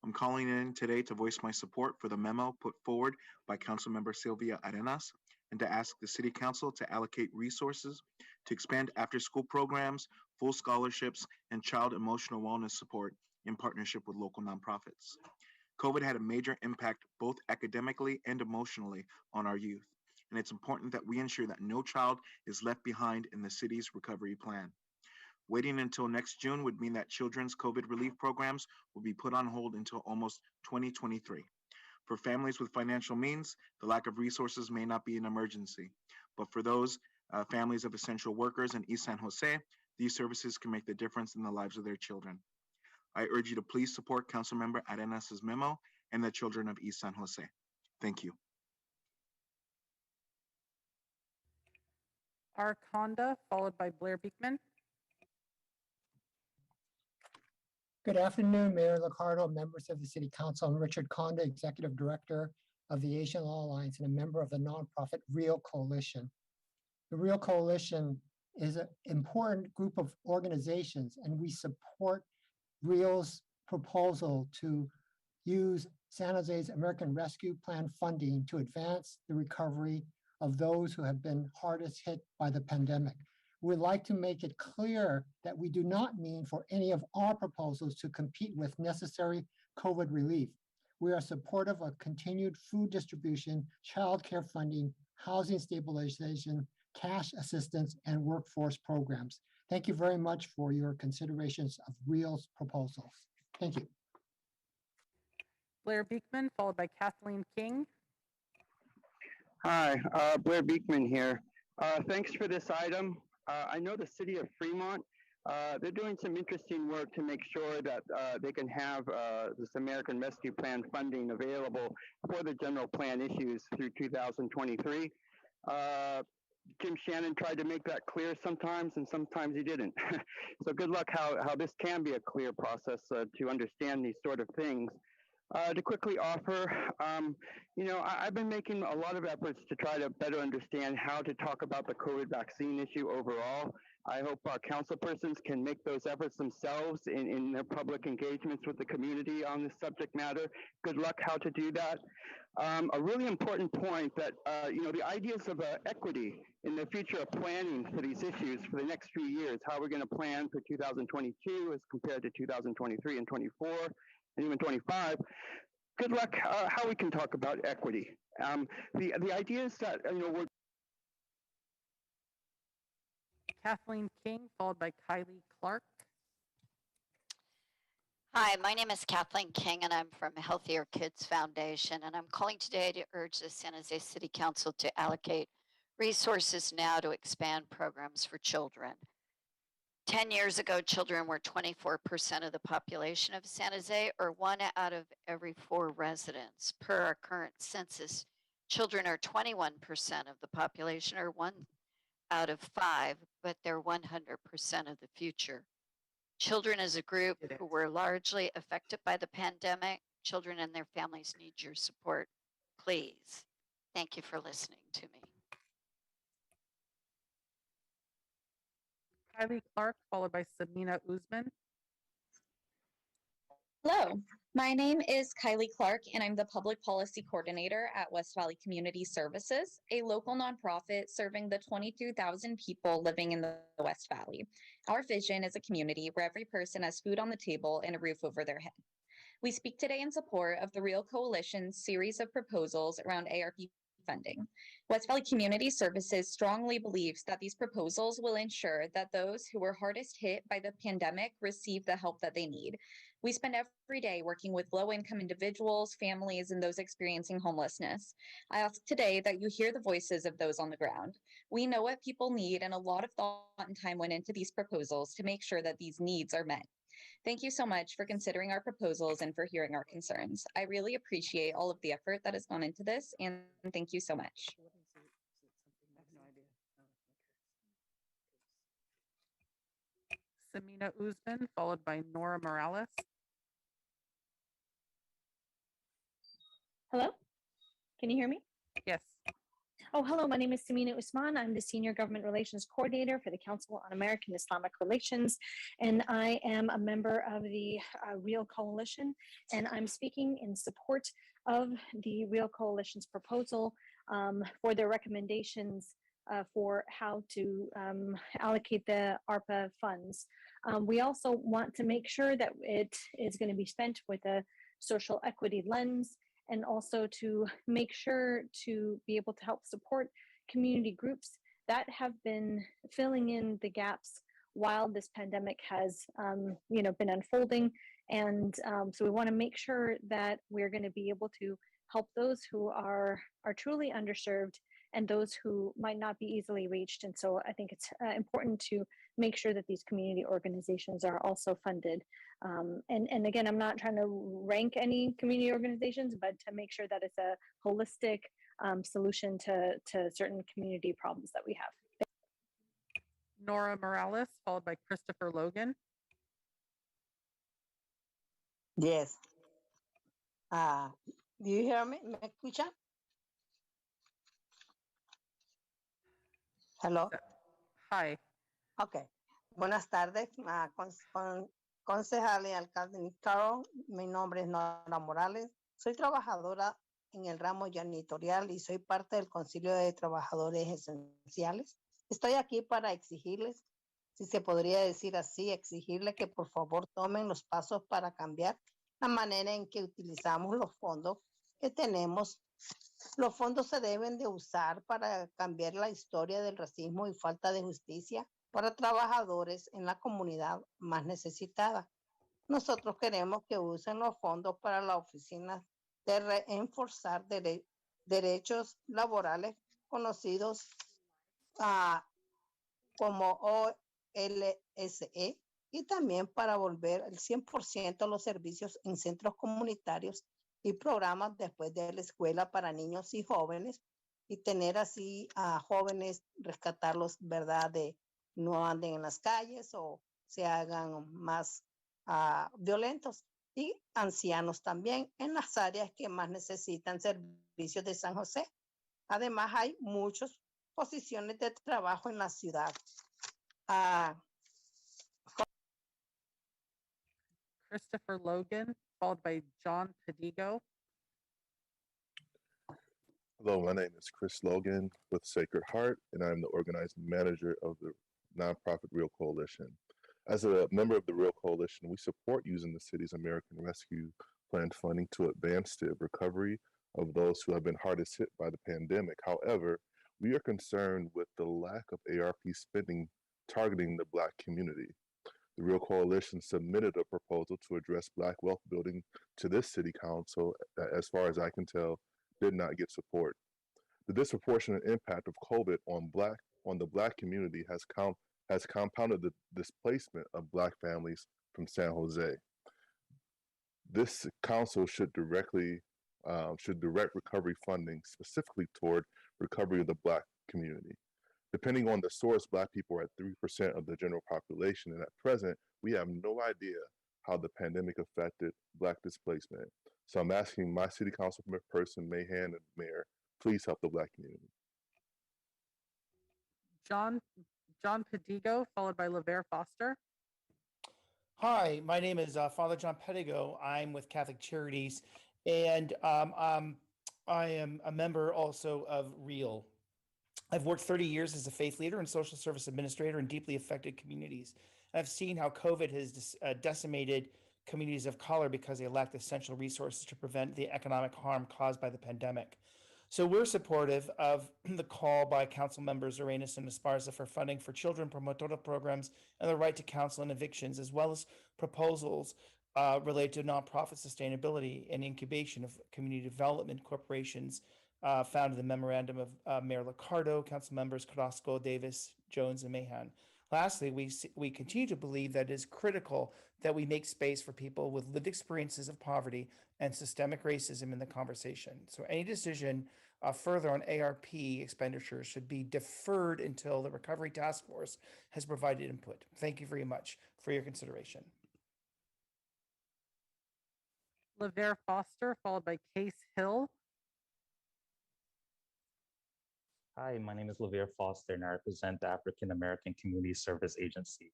I'm calling in today to voice my support for the memo put forward by Councilmember Sylvia Arenas, and to ask the City Council to allocate resources to expand after-school programs, full scholarships, and child emotional wellness support in partnership with local nonprofits. COVID had a major impact both academically and emotionally on our youth, and it's important that we ensure that no child is left behind in the city's recovery plan. Waiting until next June would mean that children's COVID relief programs will be put on hold until almost 2023. For families with financial means, the lack of resources may not be an emergency, but for those families of essential workers in East San Jose, these services can make the difference in the lives of their children. I urge you to please support Councilmember Arenas' memo and the children of East San Jose. Thank you. R. Conda, followed by Blair Beekman. Good afternoon, Mayor Liccardo, members of the City Council. I'm Richard Conda, Executive Director of the Asian Law Alliance and a member of the nonprofit Real Coalition. The Real Coalition is an important group of organizations, and we support Real's proposal to use San Jose's American Rescue Plan funding to advance the recovery of those who have been hardest hit by the pandemic. We'd like to make it clear that we do not mean for any of our proposals to compete with necessary COVID relief. We are supportive of continued food distribution, childcare funding, housing stabilization, cash assistance, and workforce programs. Thank you very much for your considerations of Real's proposals. Thank you. Blair Beekman, followed by Kathleen King. Hi, Blair Beekman here. Thanks for this item. I know the city of Fremont, they're doing some interesting work to make sure that they can have this American Rescue Plan funding available for the general plan issues through 2023. Jim Shannon tried to make that clear sometimes, and sometimes he didn't. So good luck how this can be a clear process to understand these sort of things. To quickly offer, I've been making a lot of efforts to try to better understand how to talk about the COVID vaccine issue overall. I hope our councilpersons can make those efforts themselves in their public engagements with the community on this subject matter. Good luck how to do that. A really important point that, the ideas of equity in the future of planning for these issues for the next few years, how we're going to plan for 2022 as compared to 2023 and 24, and even 25. Good luck how we can talk about equity. The idea is that, we're Kathleen King, followed by Kylie Clark. Hi, my name is Kathleen King, and I'm from Healthier Kids Foundation, and I'm calling today to urge the San Jose City Council to allocate resources now to expand programs for children. 10 years ago, children were 24% of the population of San Jose, or 1 out of every 4 residents. Per our current census, children are 21% of the population, or 1 out of 5, but they're 100% of the future. Children as a group who were largely affected by the pandemic, children and their families need your support. Please. Thank you for listening to me. Kylie Clark, followed by Samina Usman. Hello, my name is Kylie Clark, and I'm the Public Policy Coordinator at West Valley Community Services, a local nonprofit serving the 22,000 people living in the West Valley. Our vision is a community where every person has food on the table and a roof over their head. We speak today in support of the Real Coalition's series of proposals around ARP funding. West Valley Community Services strongly believes that these proposals will ensure that those who were hardest hit by the pandemic receive the help that they need. We spend every day working with low-income individuals, families, and those experiencing homelessness. I ask today that you hear the voices of those on the ground. We know what people need, and a lot of thought and time went into these proposals to make sure that these needs are met. Thank you so much for considering our proposals and for hearing our concerns. I really appreciate all of the effort that has gone into this, and thank you so much. Samina Usman, followed by Nora Morales. Hello? Can you hear me? Yes. Oh, hello. My name is Samina Usman. I'm the Senior Government Relations Coordinator for the Council on American Islamic Relations, and I am a member of the Real Coalition, and I'm speaking in support of the Real Coalition's proposal for their recommendations for how to allocate the ARPA funds. We also want to make sure that it is going to be spent with a social equity lens, and also to make sure to be able to help support community groups that have been filling in the gaps while this pandemic has been unfolding. And so we want to make sure that we're going to be able to help those who are truly underserved and those who might not be easily reached. And so I think it's important to make sure that these community organizations are also funded. And again, I'm not trying to rank any community organizations, but to make sure that it's a holistic solution to certain community problems that we have. Nora Morales, followed by Christopher Logan. Yes. Do you hear me? ¿Me escucha? Hello. Hi. Okay. Buenas tardes, concejal y alcalde Nicaro. Mi nombre es Nora Morales. Soy trabajadora en el ramo janitorial y soy parte del Concilio de Trabajadores Esenciales. Estoy aquí para exigirles, si se podría decir así, exigirles que por favor tomen los pasos para cambiar la manera en que utilizamos los fondos que tenemos. Los fondos se deben de usar para cambiar la historia del racismo y falta de justicia para trabajadores en la comunidad más necesitada. Nosotros queremos que usen los fondos para la oficina de reforzar derechos laborales conocidos como OLSE, y también para volver el 100% los servicios en centros comunitarios y programas después de la escuela para niños y jóvenes, y tener así a jóvenes, rescatarlos, ¿verdad?, de no anden en las calles o se hagan más violentos, y ancianos también en las áreas que más necesitan servicios de San José. Además, hay muchas posiciones de trabajo en la ciudad. Christopher Logan, followed by John Pedigo. Hello, my name is Chris Logan with Sacred Heart, and I'm the organizing manager of the nonprofit Real Coalition. As a member of the Real Coalition, we support using the city's American Rescue Plan funding to advance the recovery of those who have been hardest hit by the pandemic. However, we are concerned with the lack of ARP spending targeting the Black community. The Real Coalition submitted a proposal to address Black wealth building to this city council that, as far as I can tell, did not get support. The disproportionate impact of COVID on the Black community has compounded the displacement of Black families from San Jose. This council should direct recovery funding specifically toward recovery of the Black community. Depending on the source, Black people are at 3% of the general population, and at present, we have no idea how the pandemic affected Black displacement. So I'm asking my city council person, Mahan, and Mayor, please help the Black community. John Pedigo, followed by LaVere Foster. Hi, my name is Father John Pedigo. I'm with Catholic Charities, and I am a member also of REAL. I've worked 30 years as a faith leader and social service administrator in deeply affected communities. I've seen how COVID has decimated communities of color because they lack the essential resources to prevent the economic harm caused by the pandemic. So we're supportive of the call by Council members Arenas and Esparza for funding for children promotora programs and the right to counsel and evictions, as well as proposals related to nonprofit sustainability and incubation of community development corporations found in the memorandum of Mayor Liccardo, Council members Carrasco, Davis, Jones, and Mahan. Lastly, we continue to believe that it is critical that we make space for people with lived experiences of poverty and systemic racism in the conversation. So any decision further on ARP expenditures should be deferred until the Recovery Task Force has provided input. Thank you very much for your consideration. LaVere Foster, followed by Case Hill. Hi, my name is LaVere Foster, and I represent the African American Community Service Agency.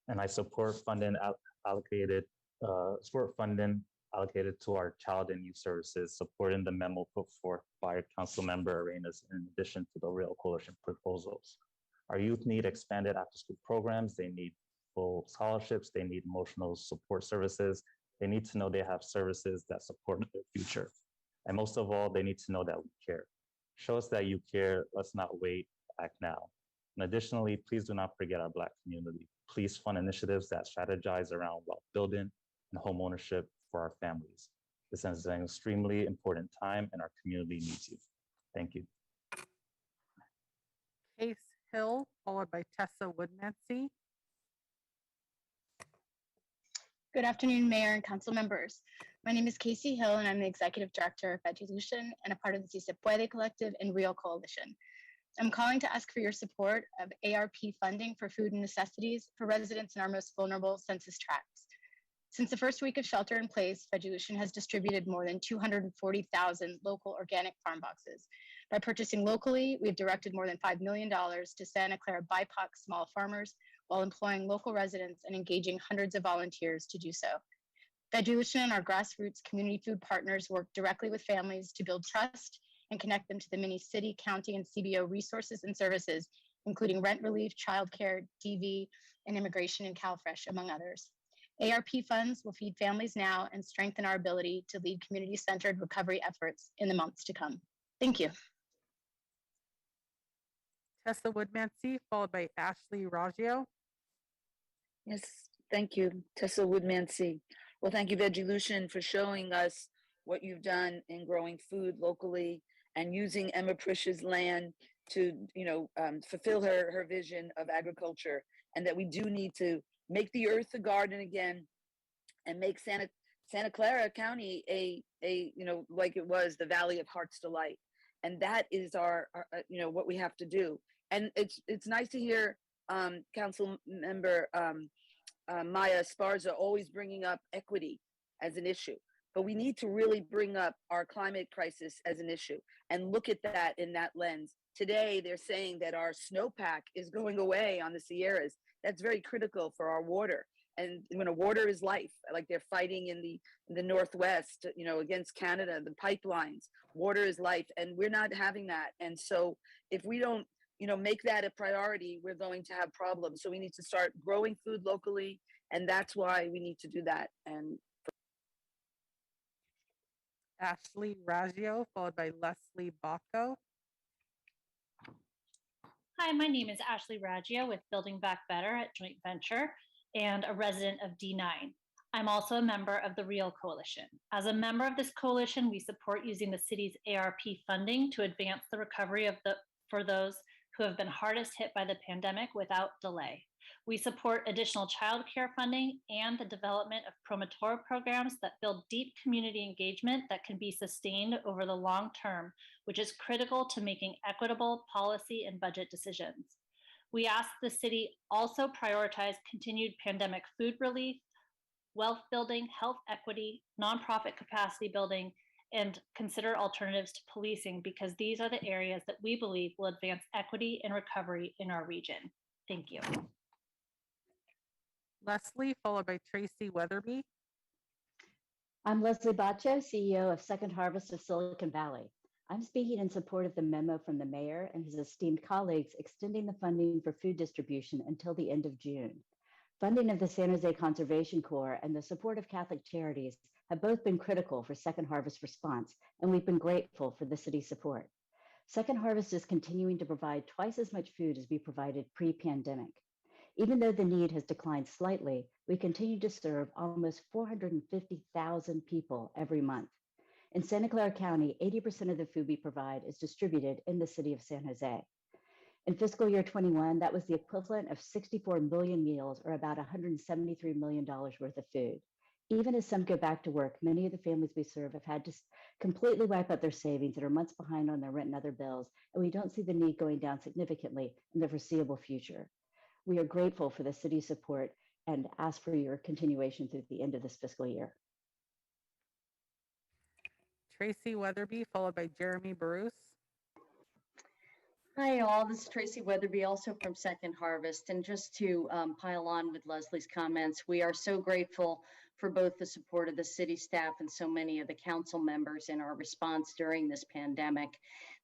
And I support funding allocated to our child and youth services, supporting the memo put forth by Councilmember Arenas in addition to the Real Coalition proposals. Our youth need expanded after-school programs. They need full scholarships. They need emotional support services. They need to know they have services that support their future. And most of all, they need to know that we care. Show us that you care. Let's not wait, act now. And additionally, please do not forget our Black community. Please fund initiatives that strategize around wealth building and home ownership for our families. This is an extremely important time and our community needs you. Thank you. Case Hill, followed by Tessa Woodmansee. Good afternoon, Mayor and Council members. My name is Casey Hill, and I'm the Executive Director of Vegelution and a part of the Si Se Puede Collective and Real Coalition. I'm calling to ask for your support of ARP funding for food and necessities for residents in our most vulnerable census tracts. Since the first week of shelter in place, Vegelution has distributed more than 240,000 local organic farm boxes. By purchasing locally, we've directed more than $5 million to Santa Clara BIPOC small farmers while employing local residents and engaging hundreds of volunteers to do so. Vegelution and our grassroots community food partners work directly with families to build trust and connect them to the many city, county, and CBO resources and services, including rent relief, childcare, DV, and immigration and CalFresh, among others. ARP funds will feed families now and strengthen our ability to lead community-centered recovery efforts in the months to come. Thank you. Tessa Woodmansee, followed by Ashley Raggio. Yes, thank you, Tessa Woodmansee. Well, thank you, Vegelution, for showing us what you've done in growing food locally and using Emma Prish's land to, fulfill her vision of agriculture, and that we do need to make the earth a garden again and make Santa Clara County like it was the Valley of Heart's Delight. And that is our what we have to do. And it's nice to hear Council Member Maya Esparza always bringing up equity as an issue. But we need to really bring up our climate crisis as an issue and look at that in that lens. Today, they're saying that our snowpack is going away on the Sierras. That's very critical for our water. And water is life, like they're fighting in the Northwest, against Canada, the pipelines. Water is life, and we're not having that. And so if we don't, make that a priority, we're going to have problems. So we need to start growing food locally, and that's why we need to do that. And Ashley Raggio, followed by Leslie Bacco. Hi, my name is Ashley Raggio with Building Back Better at Joint Venture. and a resident of D9. I'm also a member of the REAL Coalition. As a member of this coalition, we support using the city's ARP funding to advance the recovery for those who have been hardest hit by the pandemic without delay. We support additional childcare funding and the development of promotor programs that build deep community engagement that can be sustained over the long term, which is critical to making equitable policy and budget decisions. We ask the city also prioritize continued pandemic food relief, wealth building, health equity, nonprofit capacity building, and consider alternatives to policing, because these are the areas that we believe will advance equity and recovery in our region. Thank you. Leslie, followed by Tracy Weatherby. I'm Leslie Baccio, CEO of Second Harvest of Silicon Valley. I'm speaking in support of the memo from the mayor and his esteemed colleagues extending the funding for food distribution until the end of June. Funding of the San Jose Conservation Corps and the support of Catholic Charities have both been critical for Second Harvest response, and we've been grateful for the city's support. Second Harvest is continuing to provide twice as much food as we provided pre-pandemic. Even though the need has declined slightly, we continue to serve almost 450,000 people every month. In Santa Clara County, 80% of the food we provide is distributed in the city of San Jose. In fiscal year 21, that was the equivalent of 64 million meals, or about $173 million worth of food. Even as some go back to work, many of the families we serve have had to completely wipe out their savings and are months behind on their rent and other bills, and we don't see the need going down significantly in the foreseeable future. We are grateful for the city's support and ask for your continuation through the end of this fiscal year. Tracy Weatherby, followed by Jeremy Bruce. Hi, all. This is Tracy Weatherby, also from Second Harvest. And just to pile on with Leslie's comments, we are so grateful for both the support of the city staff and so many of the council members in our response during this pandemic.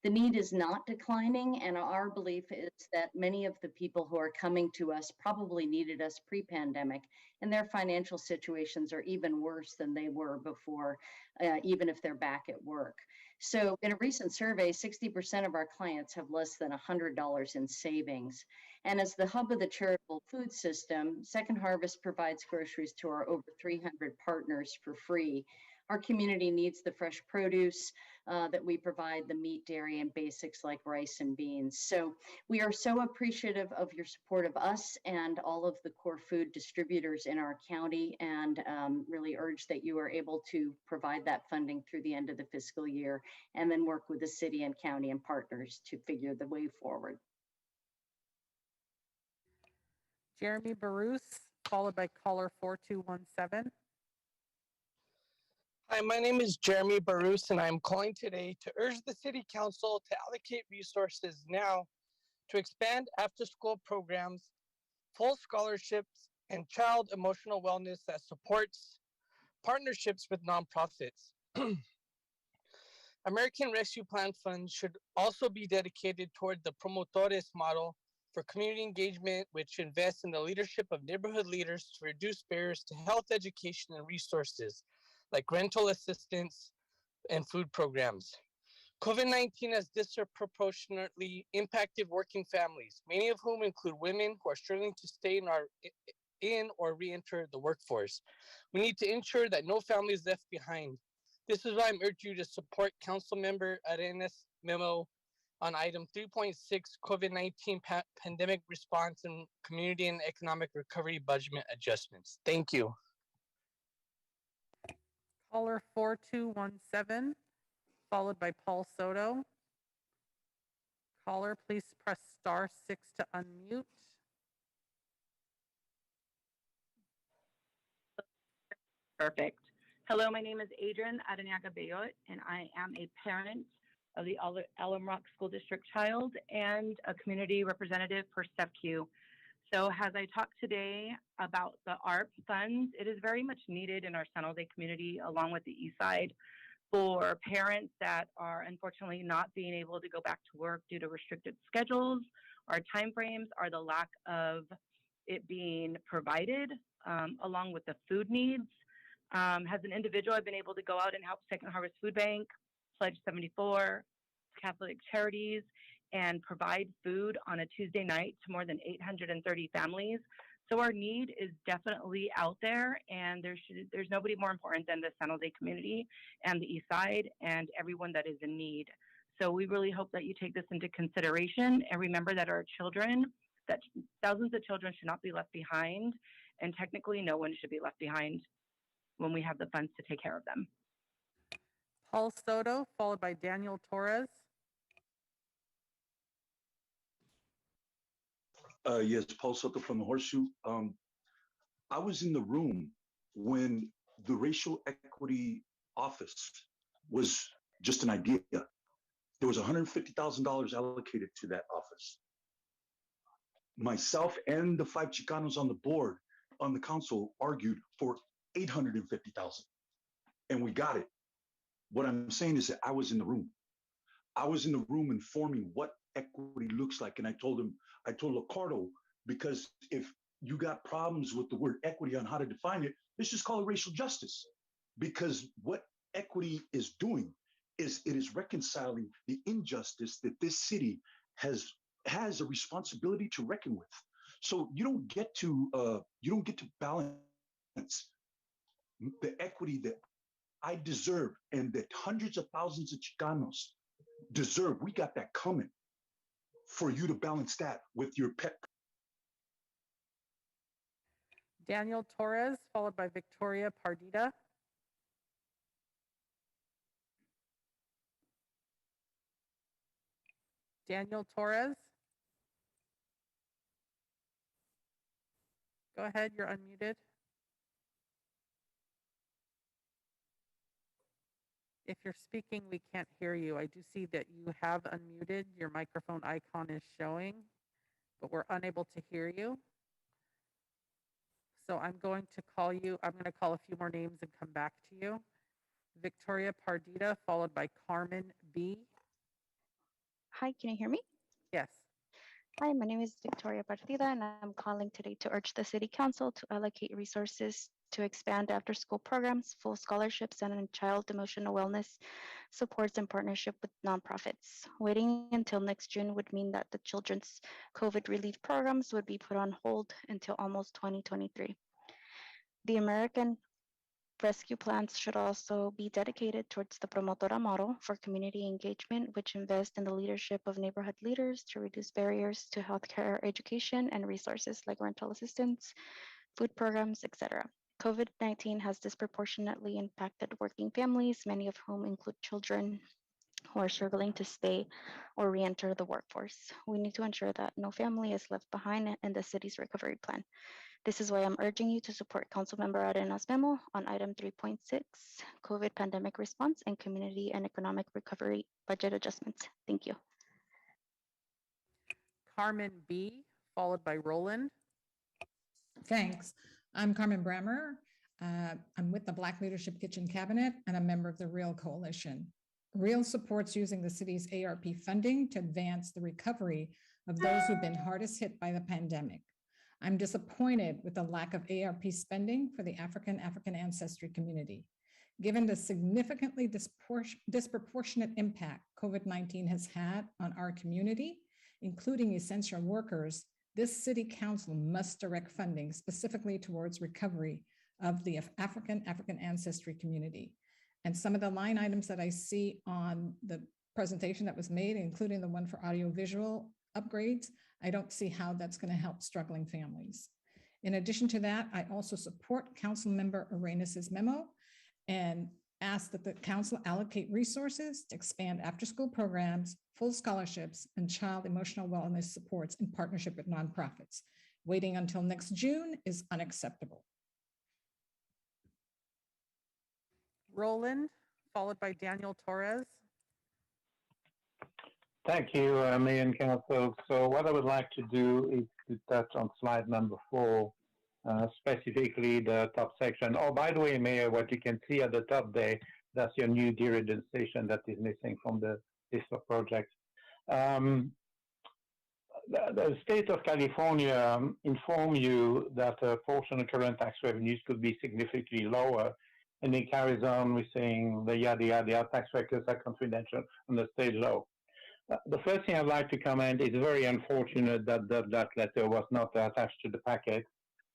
The need is not declining, and our belief is that many of the people who are coming to us probably needed us pre-pandemic, and their financial situations are even worse than they were before, even if they're back at work. So in a recent survey, 60% of our clients have less than $100 in savings. And as the hub of the charitable food system, Second Harvest provides groceries to our over 300 partners for free. Our community needs the fresh produce that we provide, the meat, dairy, and basics like rice and beans. So we are so appreciative of your support of us and all of the core food distributors in our county, and really urge that you are able to provide that funding through the end of the fiscal year, and then work with the city and county and partners to figure the way forward. Jeremy Bruce, followed by caller 4217. Hi, my name is Jeremy Baruch, and I'm calling today to urge the City Council to allocate resources now to expand after-school programs, full scholarships, and child emotional wellness that supports partnerships with nonprofits. American Rescue Plan funds should also be dedicated toward the Promotores model for community engagement, which invests in the leadership of neighborhood leaders to reduce barriers to health education and resources, like rental assistance and food programs. COVID-19 has disproportionately impacted working families, many of whom include women who are struggling to stay in or re-enter the workforce. We need to ensure that no family is left behind. This is why I'm urging you to support Councilmember Arenas' memo on item 3.6, COVID-19 pandemic response and community and economic recovery budget adjustments. Thank you. Caller 4217, followed by Paul Soto. Caller, please press *6 to unmute. Perfect. Hello, my name is Adrian Adeniaga Bayot, and I am a parent of the Alum Rock School District child and a community representative for STEPQ. So as I talk today about the ARP funds, it is very much needed in our San Jose community, along with the East Side, for parents that are unfortunately not being able to go back to work due to restricted schedules or timeframes, or the lack of it being provided, along with the food needs. As an individual, I've been able to go out and help Second Harvest Food Bank, Pledge 74, Catholic Charities, and provide food on a Tuesday night to more than 830 families. So our need is definitely out there, and there's nobody more important than the San Jose community and the East Side and everyone that is in need. So we really hope that you take this into consideration and remember that our children, that thousands of children should not be left behind, and technically no one should be left behind when we have the funds to take care of them. Paul Soto, followed by Daniel Torres. Yes, Paul Soto from the Horseshoe. I was in the room when the racial equity office was just an idea. There was $150,000 allocated to that office. Myself and the 5 Chicanos on the board, on the council, argued for $850,000, and we got it. What I'm saying is that I was in the room. I was in the room informing what equity looks like, and I told Ricardo, because if you got problems with the word equity on how to define it, let's just call it racial justice. Because what equity is doing is it is reconciling the injustice that this city has a responsibility to reckon with. So you don't get to balance the equity that I deserve and that hundreds of thousands of Chicanos deserve. We got that coming for you to balance that with your pet. Daniel Torres, followed by Victoria Pardita. Daniel Torres. Go ahead, you're unmuted. If you're speaking, we can't hear you. I do see that you have unmuted. Your microphone icon is showing, but we're unable to hear you. So I'm going to call a few more names and come back to you. Victoria Pardita, followed by Carmen B. Hi, can you hear me? Yes. Hi, my name is Victoria Partida, and I'm calling today to urge the City Council to allocate resources to expand after-school programs, full scholarships, and child emotional wellness supports in partnership with nonprofits. Waiting until next June would mean that the children's COVID relief programs would be put on hold until almost 2023. The American Rescue plans should also be dedicated towards the Promotora model for community engagement, which invests in the leadership of neighborhood leaders to reduce barriers to healthcare, education, and resources like rental assistance, food programs, etc. COVID-19 has disproportionately impacted working families, many of whom include children who are struggling to stay or re-enter the workforce. We need to ensure that no family is left behind in the city's recovery plan. This is why I'm urging you to support Councilmember Arena's memo on item 3.6, COVID pandemic response and community and economic recovery budget adjustments. Thank you. Carmen B, followed by Roland. Thanks. I'm Carmen Brammer. I'm with the Black Leadership Kitchen Cabinet and a member of the REAL Coalition. REAL supports using the city's ARP funding to advance the recovery of those who've been hardest hit by the pandemic. I'm disappointed with the lack of ARP spending for the African ancestry community. Given the significantly disproportionate impact COVID-19 has had on our community, including essential workers, this city council must direct funding specifically towards recovery of the African ancestry community. And some of the line items that I see on the presentation that was made, including the one for audiovisual upgrades, I don't see how that's going to help struggling families. In addition to that, I also support Councilmember Arenas' memo and ask that the council allocate resources to expand after-school programs, full scholarships, and child emotional wellness supports in partnership with nonprofits. Waiting until next June is unacceptable. Roland, followed by Daniel Torres. Thank you, Mayor and Council. So what I would like to do is to touch on slide number 4, specifically the top section. Oh, by the way, Mayor, what you can see at the top there, that's your new Dirigen station that is missing from the list of projects. The state of California informed you that a portion of current tax revenues could be significantly lower. And it carries on with saying the yada yada, tax records are confidential and the state law. The first thing I'd like to comment is very unfortunate that that letter was not attached to the packet.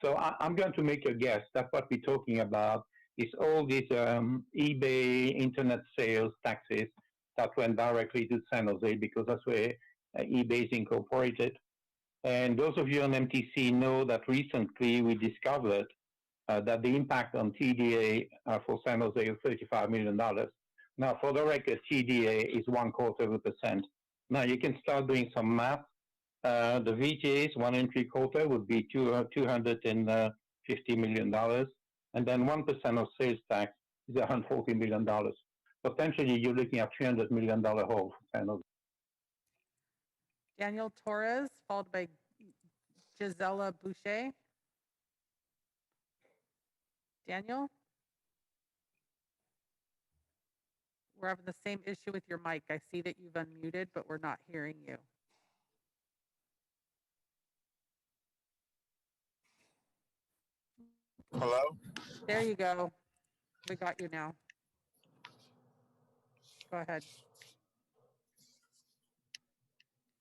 So I'm going to make a guess. That's what we're talking about. Is all these eBay internet sales taxes that went directly to San Jose because that's where eBay is incorporated. And those of you on MTC know that recently we discovered that the impact on TDA for San Jose is $35 million. Now, for the record, TDA is 0.25%. Now, you can start doing some math. The VGAs, 1.75 would be $250 million. And then 1% of sales tax is $140 million. Potentially, you're looking at $300 million hole for San Jose. Daniel Torres, followed by Gisela Boucher. Daniel? We're having the same issue with your mic. I see that you've unmuted, but we're not hearing you. Hello? There you go. We got you now. Go ahead.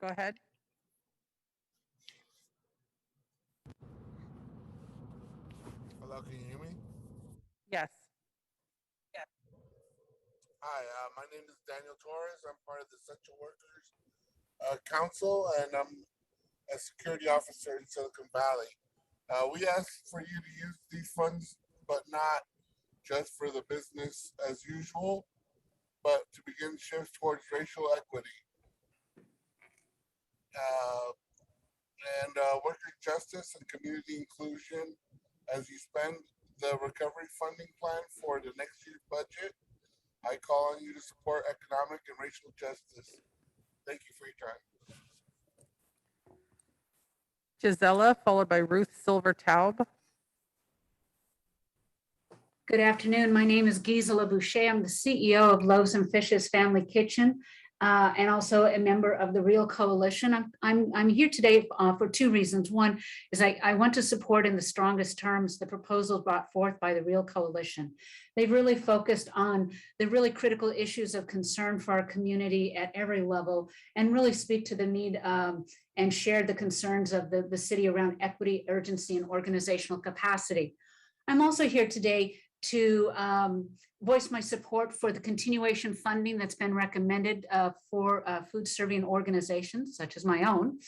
Go ahead. Hello, can you hear me? Yes. Hi, my name is Daniel Torres. I'm part of the Essential Workers Council, and I'm a security officer in Silicon Valley. We ask for you to use these funds, but not just for the business as usual, but to begin shifts towards racial equity and worker justice and community inclusion as you spend the recovery funding plan for the next year's budget. I call on you to support economic and racial justice. Thank you for your time. Gisela, followed by Ruth Silver-Taub. Good afternoon. My name is Gisela Boucher. I'm the CEO of Loaves and Fishes Family Kitchen and also a member of the Real Coalition. I'm here today for two reasons. One is I want to support in the strongest terms the proposals brought forth by the Real Coalition. They've really focused on the really critical issues of concern for our community at every level and really speak to the need and share the concerns of the city around equity, urgency, and organizational capacity. I'm also here today to voice my support for the continuation funding that's been recommended for food serving organizations such as my own.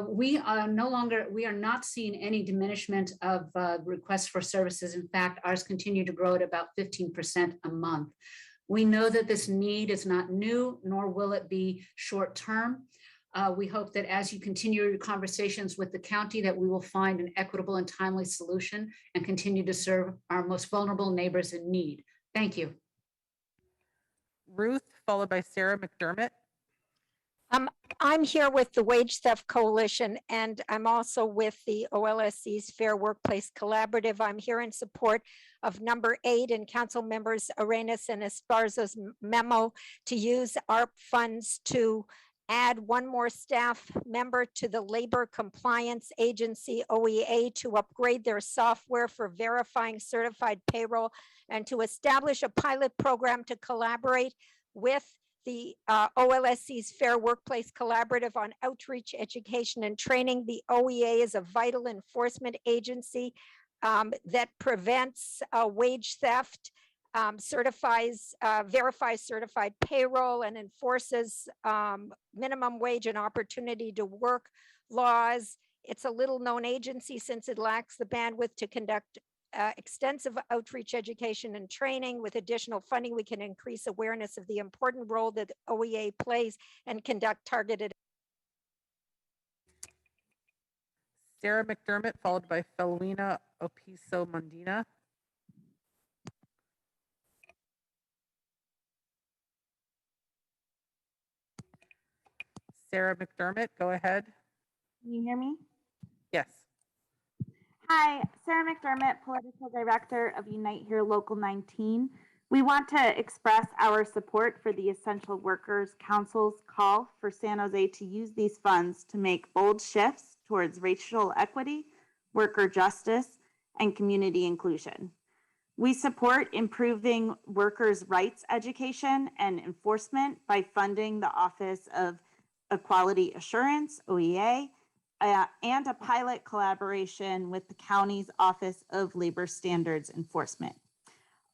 We are not seeing any diminishment of requests for services. In fact, ours continue to grow at about 15% a month. We know that this need is not new, nor will it be short term. We hope that as you continue your conversations with the county that we will find an equitable and timely solution and continue to serve our most vulnerable neighbors in need. Thank you. Ruth, followed by Sarah McDermott. I'm here with the Wage Theft Coalition, and I'm also with the OLSC's Fair Workplace Collaborative. I'm here in support of number 8 and Council members Arenas and Esparza's memo to use ARP funds to add one more staff member to the Labor Compliance Agency, OEA, to upgrade their software for verifying certified payroll and to establish a pilot program to collaborate with the OLSC's Fair Workplace Collaborative on outreach, education, and training. The OEA is a vital enforcement agency that prevents wage theft, verifies certified payroll, and enforces minimum wage and opportunity to work laws. It's a little known agency since it lacks the bandwidth to conduct extensive outreach, education, and training. With additional funding, we can increase awareness of the important role that OEA plays and conduct targeted. Sarah McDermott, followed by Felwina Opiso-Mondina. Sarah McDermott, go ahead. Can you hear me? Yes. Hi, Sarah McDermott, Political Director of Unite Here Local 19. We want to express our support for the Essential Workers Council's call for San Jose to use these funds to make bold shifts towards racial equity, worker justice, and community inclusion. We support improving workers' rights education and enforcement by funding the Office of Equality Assurance, OEA, and a pilot collaboration with the county's Office of Labor Standards Enforcement.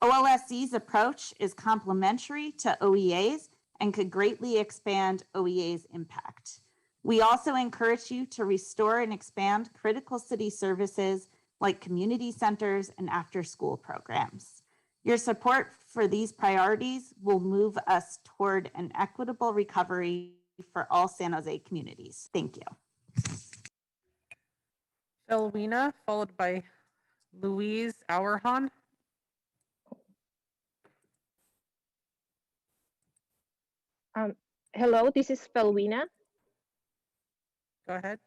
OLSC's approach is complementary to OEA's and could greatly expand OEA's impact. We also encourage you to restore and expand critical city services like community centers and after-school programs. Your support for these priorities will move us toward an equitable recovery for all San Jose communities. Thank you. Philwina, followed by Louise Auerhahn. Hello, this is Philwina. Go ahead.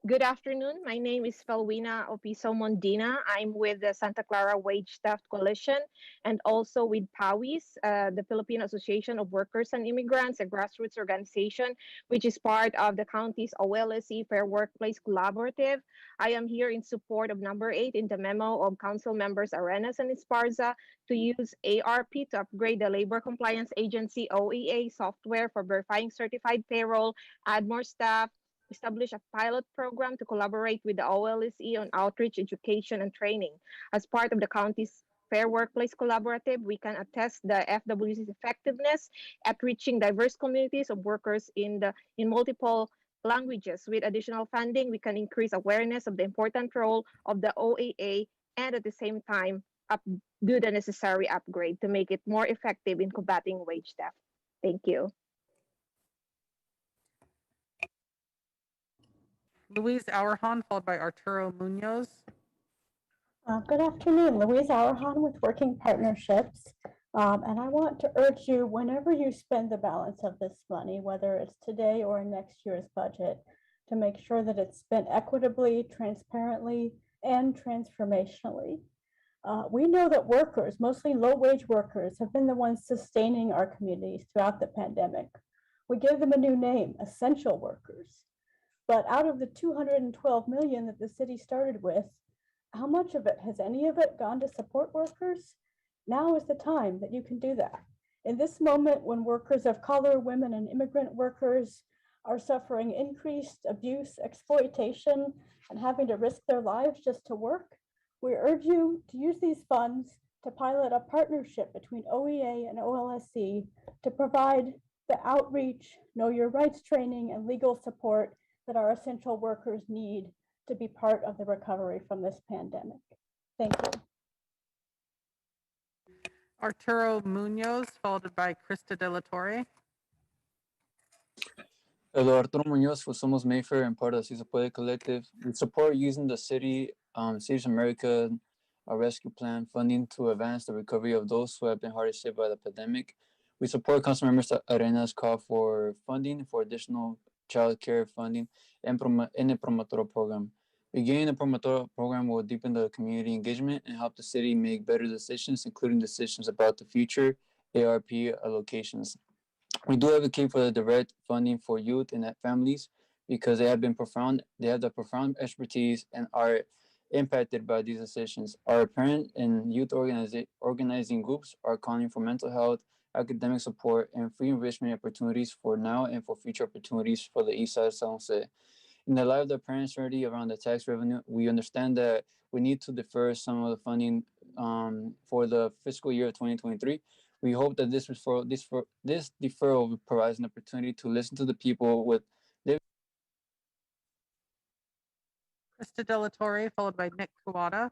Good afternoon. My name is Philwina Opiso Mondina. I'm with the Santa Clara Wage Staff Coalition and also with PAWIS, the Philippine Association of Workers and Immigrants, a grassroots organization, which is part of the county's OLSE Fair Workplace Collaborative. I am here in support of number 8 in the memo of Council Members Arenas and Esparza to use ARP to upgrade the Labor Compliance Agency OEA software for verifying certified payroll, add more staff, establish a pilot program to collaborate with the OLSE on outreach, education, and training. As part of the county's Fair Workplace Collaborative, we can attest the FWC's effectiveness at reaching diverse communities of workers in multiple languages. With additional funding, we can increase awareness of the important role of the OAA and at the same time do the necessary upgrade to make it more effective in combating wage theft. Thank you. Louise Auerhahn, followed by Arturo Munoz. Good afternoon, Louise Auerhahn with Working Partnerships. And I want to urge you, whenever you spend the balance of this money, whether it's today or in next year's budget, to make sure that it's spent equitably, transparently, and transformationally. We know that workers, mostly low-wage workers, have been the ones sustaining our communities throughout the pandemic. We gave them a new name, essential workers. But out of the 212 million that the city started with, how much of it, has any of it gone to support workers? Now is the time that you can do that. In this moment when workers of color, women, and immigrant workers are suffering increased abuse, exploitation, and having to risk their lives just to work, we urge you to use these funds to pilot a partnership between OEA and OLSC to provide the outreach, know your rights training, and legal support that our essential workers need to be part of the recovery from this pandemic. Thank you. Arturo Munoz, followed by Krista De La Torre. Hello, Arturo Munoz with Somos Mayfair and part of the Si Se Puede Collective. We support using the Cities America rescue plan funding to advance the recovery of those who have been hardest hit by the pandemic. We support Councilmember Arena's call for funding for additional child care funding in the Promotora program. Beginning the Promotora program will deepen the community engagement and help the city make better decisions, including decisions about the future ARP allocations. We do advocate for the direct funding for youth and families because they have the profound expertise and are impacted by these decisions. Our parent and youth organizing groups are calling for mental health, academic support, and free enrichment opportunities for now and for future opportunities for the East Side of San Jose. In the light of the apparent uncertainty around the tax revenue, we understand that we need to defer some of the funding for the fiscal year of 2023. We hope that this deferral provides an opportunity to listen to the people with Krista De La Torre, followed by Nick Kawada.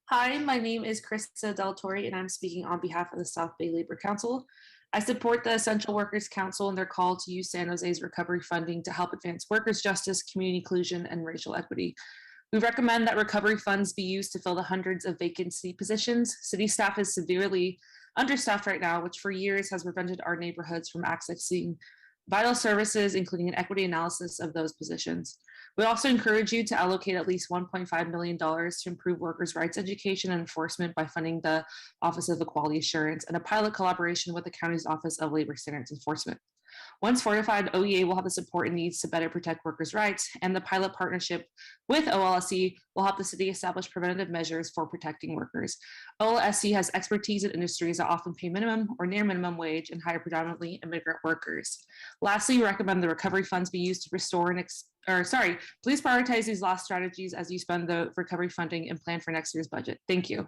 Hi, my name is Krista Del Torre, and I'm speaking on behalf of the South Bay Labor Council. I support the Essential Workers Council and their call to use San Jose's recovery funding to help advance workers' justice, community inclusion, and racial equity. We recommend that recovery funds be used to fill the hundreds of vacant city positions. City staff is severely understaffed right now, which for years has prevented our neighborhoods from accessing vital services, including an equity analysis of those positions. We also encourage you to allocate at least $1.5 million to improve workers' rights education and enforcement by funding the Office of Equality Assurance and a pilot collaboration with the county's Office of Labor Standards Enforcement. Once fortified, OEA will have the support it needs to better protect workers' rights, and the pilot partnership with OLSC will help the city establish preventative measures for protecting workers. OLSC has expertise in industries that often pay minimum or near minimum wage and hire predominantly immigrant workers. Lastly, we recommend the recovery funds be used to restore please prioritize these lost strategies as you spend the recovery funding and plan for next year's budget. Thank you.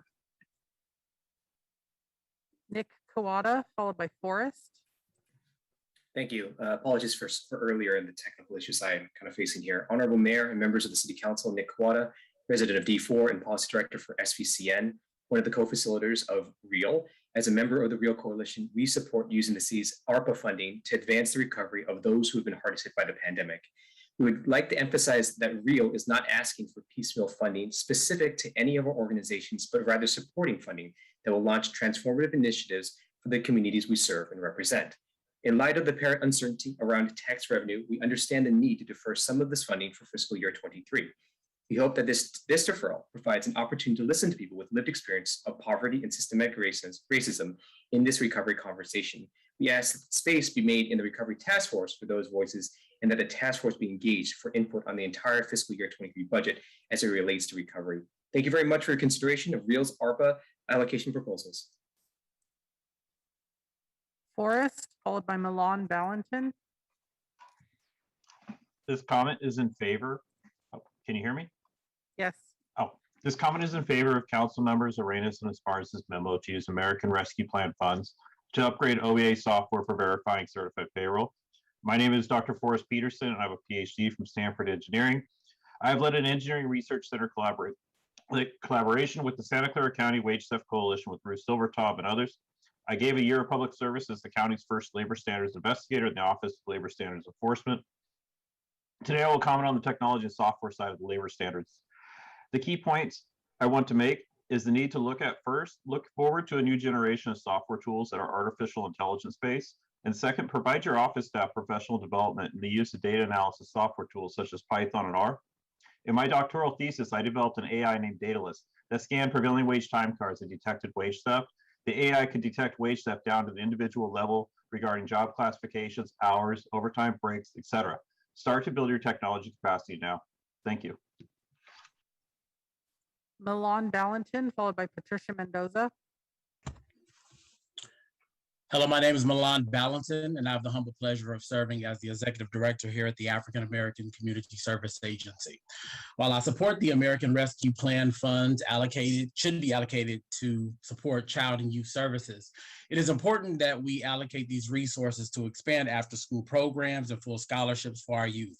Nick Kawada, followed by Forrest. Thank you. Apologies for earlier in the technical issues I'm kind of facing here. Honorable Mayor and members of the City Council, Nick Kawada, resident of D4 and Policy Director for SVCN, one of the co-facilitators of REAL. As a member of the REAL Coalition, we support using the city's ARPA funding to advance the recovery of those who have been hardest hit by the pandemic. We would like to emphasize that REAL is not asking for piecemeal funding specific to any of our organizations, but rather supporting funding that will launch transformative initiatives for the communities we serve and represent. In light of the apparent uncertainty around tax revenue, we understand the need to defer some of this funding for fiscal year 23. We hope that this deferral provides an opportunity to listen to people with lived experience of poverty and systemic racism in this recovery conversation. We ask that space be made in the recovery task force for those voices, and that the task force be engaged for input on the entire fiscal year 23 budget as it relates to recovery. Thank you very much for your consideration of REAL's ARPA allocation proposals. Forrest, followed by Milan Valentin. This comment is in favor. Oh, can you hear me? Yes. Oh, this comment is in favor of Council members Arenas and Esparza's memo to use American Rescue Plan funds to upgrade OEA software for verifying certified payroll. My name is Dr. Forrest Peterson, and I have a PhD from Stanford Engineering. I have led an engineering research center collaboration with the Santa Clara County Wage Theft Coalition with Bruce Silvertop and others. I gave a year of public service as the county's first labor standards investigator in the Office of Labor Standards Enforcement. Today, I will comment on the technology and software side of the labor standards. The key points I want to make is the need to look forward to a new generation of software tools that are artificial intelligence based. And second, provide your office staff professional development in the use of data analysis software tools such as Python and R. In my doctoral thesis, I developed an AI named Datalist that scanned prevailing wage time cards and detected wage theft. The AI could detect wage theft down to the individual level regarding job classifications, hours, overtime breaks, etc. Start to build your technology capacity now. Thank you. Milan Valentin, followed by Patricia Mendoza. Hello, my name is Milan Valentin, and I have the humble pleasure of serving as the Executive Director here at the African American Community Service Agency. While I support the American Rescue Plan funds should be allocated to support child and youth services, it is important that we allocate these resources to expand after-school programs and full scholarships for our youth.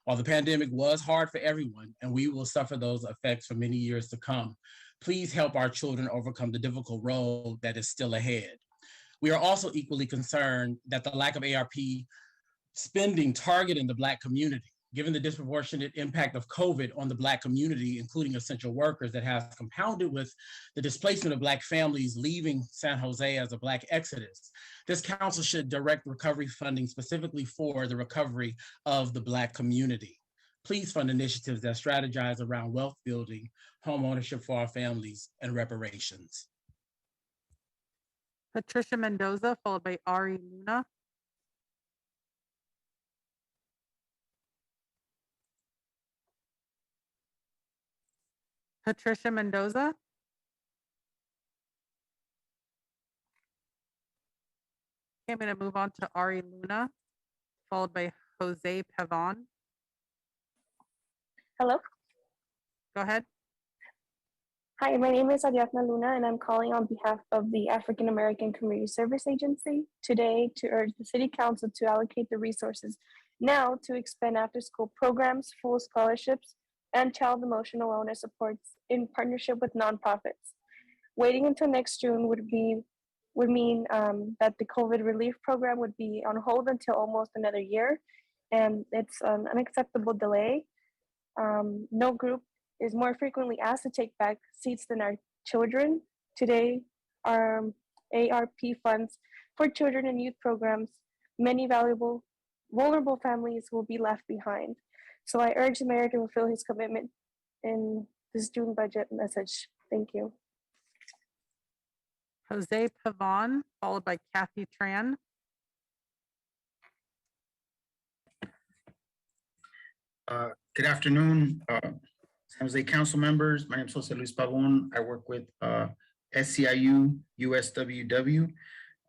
While the pandemic was hard for everyone, and we will suffer those effects for many years to come, please help our children overcome the difficult road that is still ahead. We are also equally concerned that the lack of ARP spending targeting the Black community, given the disproportionate impact of COVID on the Black community, including essential workers, that has compounded with the displacement of Black families leaving San Jose as a Black exodus. This council should direct recovery funding specifically for the recovery of the Black community. Please fund initiatives that strategize around wealth building, home ownership for our families, and reparations. Patricia Mendoza, followed by Ari Luna. Patricia Mendoza. Okay, I'm going to move on to Ari Luna, followed by Jose Pavon. Hello. Go ahead. Hi, my name is Ariadna Luna, and I'm calling on behalf of the African American Community Service Agency today to urge the City Council to allocate the resources now to expand after-school programs, full scholarships, and child emotional wellness supports in partnership with nonprofits. Waiting until next June would mean that the COVID relief program would be on hold until almost another year, and it's an unacceptable delay. No group is more frequently asked to take back seats than our children. Today, our ARP funds for children and youth programs, many vulnerable families will be left behind. So I urge the mayor to fulfill his commitment in this June budget message. Thank you. Jose Pavon, followed by Kathy Tran. Good afternoon, San Jose Council members. My name is Jose Luis Pavon. I work with SCIU USWW.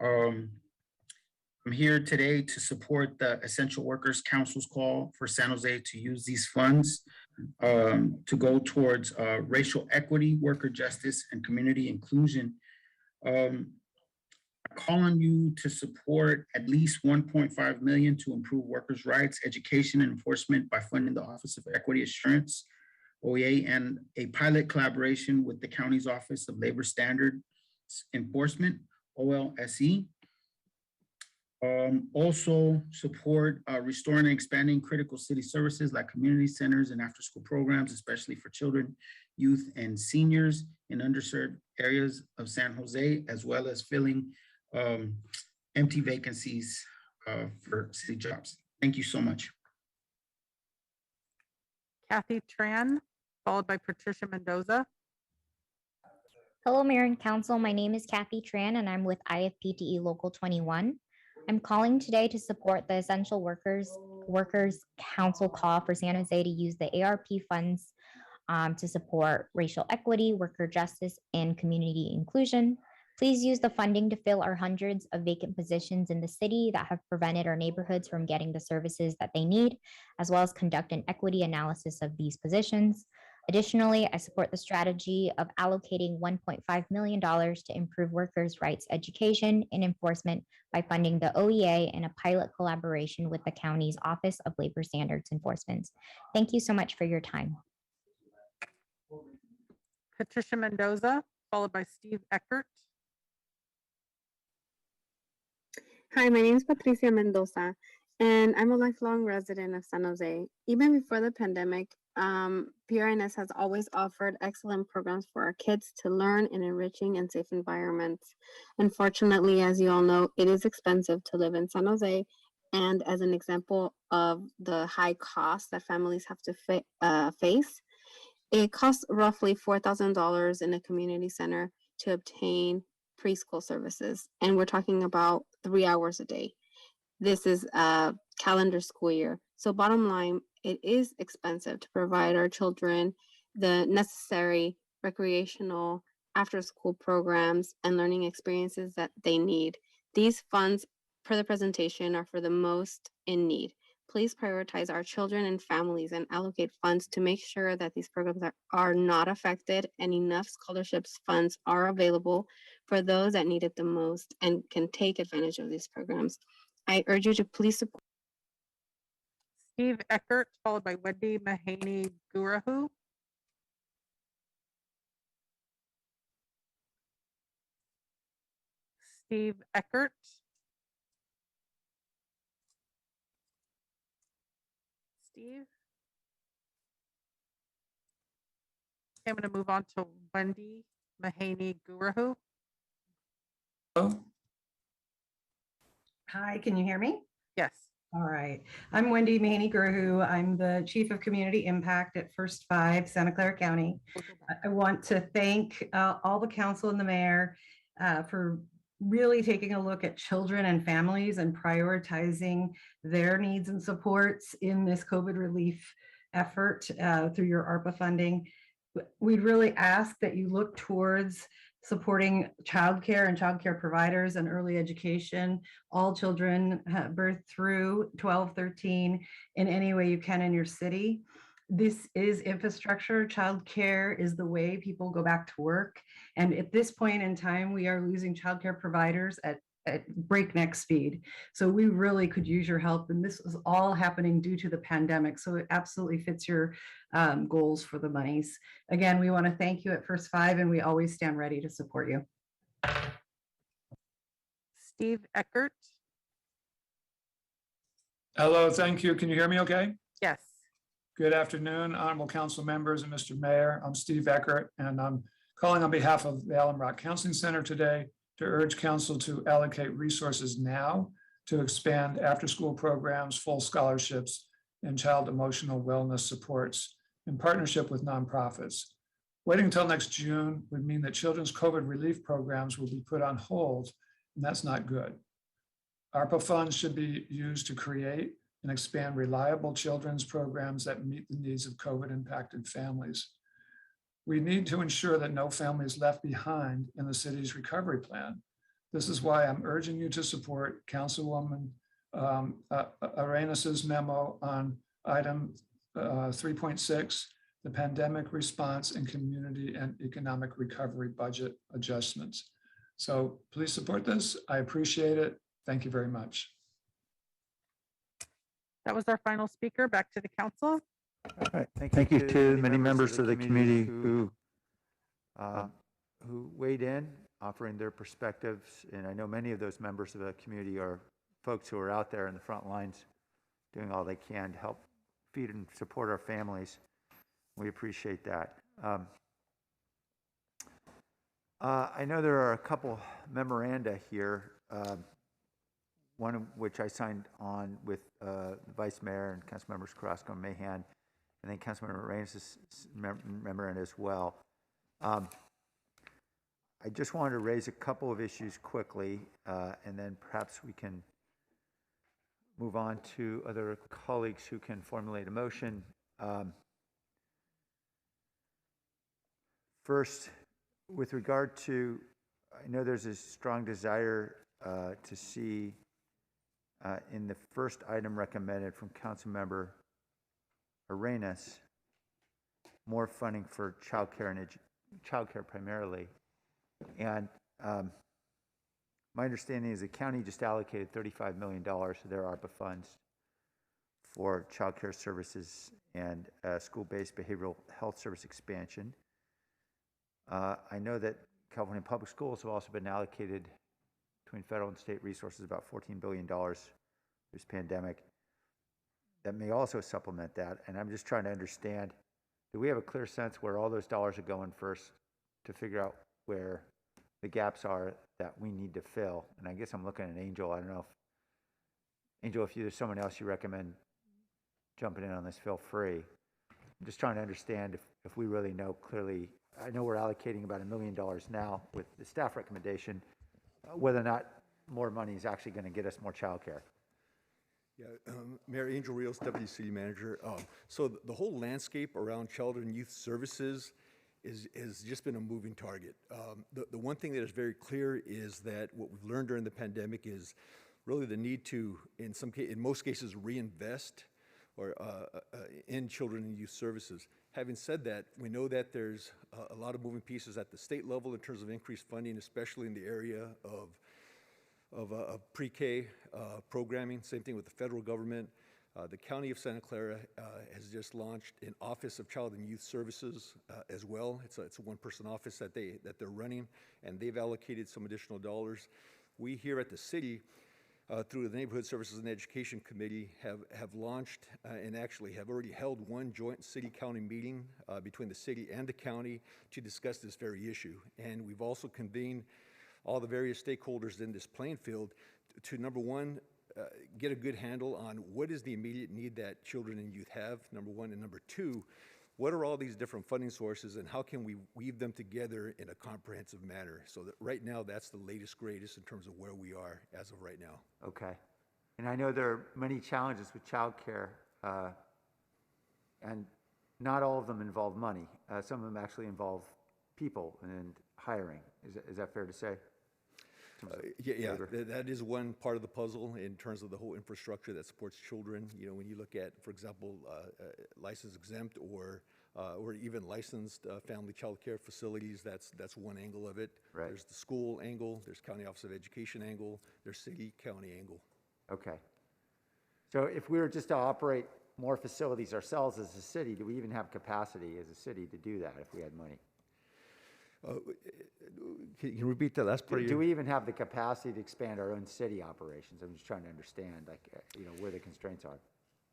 I'm here today to support the Essential Workers Council's call for San Jose to use these funds to go towards racial equity, worker justice, and community inclusion. I call on you to support at least 1.5 million to improve workers' rights, education, and enforcement by funding the Office of Equity Assurance, OEA, and a pilot collaboration with the county's Office of Labor Standards Enforcement, OLSE. Also support restoring and expanding critical city services like community centers and after-school programs, especially for children, youth, and seniors in underserved areas of San Jose, as well as filling empty vacancies for city jobs. Thank you so much. Kathy Tran, followed by Patricia Mendoza. Hello, Mayor and Council. My name is Kathy Tran, and I'm with IFPTE Local 21. I'm calling today to support the Essential Workers Council call for San Jose to use the ARP funds to support racial equity, worker justice, and community inclusion. Please use the funding to fill our hundreds of vacant positions in the city that have prevented our neighborhoods from getting the services that they need, as well as conduct an equity analysis of these positions. Additionally, I support the strategy of allocating $1.5 million to improve workers' rights education and enforcement by funding the OEA in a pilot collaboration with the county's Office of Labor Standards Enforcement. Thank you so much for your time. Patricia Mendoza, followed by Steve Eckert. Hi, my name is Patricia Mendoza, and I'm a lifelong resident of San Jose. Even before the pandemic, PRNS has always offered excellent programs for our kids to learn in enriching and safe environments. Unfortunately, as you all know, it is expensive to live in San Jose, and as an example of the high costs that families have to face, it costs roughly $4,000 in a community center to obtain preschool services, and we're talking about 3 hours a day. This is a calendar school year. So bottom line, it is expensive to provide our children the necessary recreational after-school programs and learning experiences that they need. These funds, per the presentation, are for the most in need. Please prioritize our children and families and allocate funds to make sure that these programs are not affected and enough scholarships funds are available for those that need it the most and can take advantage of these programs. I urge you to please support. Steve Eckert, followed by Wendy Mahaney Gurahu. Steve Eckert. Steve. Okay, I'm going to move on to Wendy Mahaney Gurahu. Hello. Hi, can you hear me? Yes. All right. I'm Wendy Mahaney Gurahu. I'm the Chief of Community Impact at First 5, Santa Clara County. I want to thank all the council and the mayor for really taking a look at children and families and prioritizing their needs and supports in this COVID relief effort through your ARPA funding. We'd really ask that you look towards supporting childcare and childcare providers and early education, all children birth through 12, 13 in any way you can in your city. This is infrastructure. Childcare is the way people go back to work. And at this point in time, we are losing childcare providers at breakneck speed. So we really could use your help. And this is all happening due to the pandemic. So it absolutely fits your goals for the monies. Again, we want to thank you at First 5, and we always stand ready to support you. Steve Eckert. Hello, thank you. Can you hear me okay? Yes. Good afternoon, honorable council members and Mr. Mayor. I'm Steve Eckert, and I'm calling on behalf of the Alum Rock Counseling Center today to urge council to allocate resources now to expand after-school programs, full scholarships, and child emotional wellness supports in partnership with nonprofits. Waiting until next June would mean that children's COVID relief programs will be put on hold, and that's not good. ARPA funds should be used to create and expand reliable children's programs that meet the needs of COVID-impacted families. We need to ensure that no family is left behind in the city's recovery plan. This is why I'm urging you to support Councilwoman Arenas' memo on item 3.6, the pandemic response and community and economic recovery budget adjustments. So please support this. I appreciate it. Thank you very much. That was our final speaker. Back to the council. All right. Thank you to many members of the community who weighed in, offering their perspectives. And I know many of those members of the community are folks who are out there in the front lines doing all they can to help feed and support our families. We appreciate that. I know there are a couple memoranda here, one of which I signed on with the Vice Mayor and Council Members Carrasco and Mahan, and then Councilmember Arenas' memoranda as well. I just wanted to raise a couple of issues quickly, and then perhaps we can move on to other colleagues who can formulate a motion. First, with regard to, I know there's a strong desire to see in the first item recommended from Councilmember Arenas, more funding for childcare and childcare primarily. And my understanding is the county just allocated $35 million to their ARPA funds for childcare services and school-based behavioral health service expansion. I know that California Public Schools have also been allocated between federal and state resources about $14 billion this pandemic. That may also supplement that. And I'm just trying to understand, do we have a clear sense where all those dollars are going first to figure out where the gaps are that we need to fill? And I guess I'm looking at Angel. I don't know if, Angel, if there's someone else you recommend jumping in on this, feel free. I'm just trying to understand if we really know clearly. I know we're allocating about $1 million now with the staff recommendation, whether or not more money is actually going to get us more childcare. Yeah, Mayor Angel Rios, Deputy City Manager. So the whole landscape around child and youth services has just been a moving target. The one thing that is very clear is that what we've learned during the pandemic is really the need to, in most cases, reinvest or in children and youth services. Having said that, we know that there's a lot of moving pieces at the state level in terms of increased funding, especially in the area of pre-K programming. Same thing with the federal government. The County of Santa Clara has just launched an Office of Child and Youth Services as well. It's a one-person office that they're running, and they've allocated some additional dollars. We here at the city, through the Neighborhood Services and Education Committee, have launched and actually have already held one joint city-county meeting between the city and the county to discuss this very issue. And we've also convened all the various stakeholders in this playing field to, number one, get a good handle on what is the immediate need that children and youth have, number one, and number two, what are all these different funding sources and how can we weave them together in a comprehensive manner? So that right now, that's the latest, greatest in terms of where we are as of right now. Okay. And I know there are many challenges with childcare, and not all of them involve money. Some of them actually involve people and hiring. Is that fair to say? Yeah, that is one part of the puzzle in terms of the whole infrastructure that supports children. You know, when you look at, for example, license exempt or even licensed family child care facilities, that's one angle of it. Right. There's the school angle, there's County Office of Education angle, there's city-county angle. Okay. So if we were just to operate more facilities ourselves as a city, do we even have capacity as a city to do that if we had money? Can you repeat that last part? Do we even have the capacity to expand our own city operations? I'm just trying to understand, like, where the constraints are.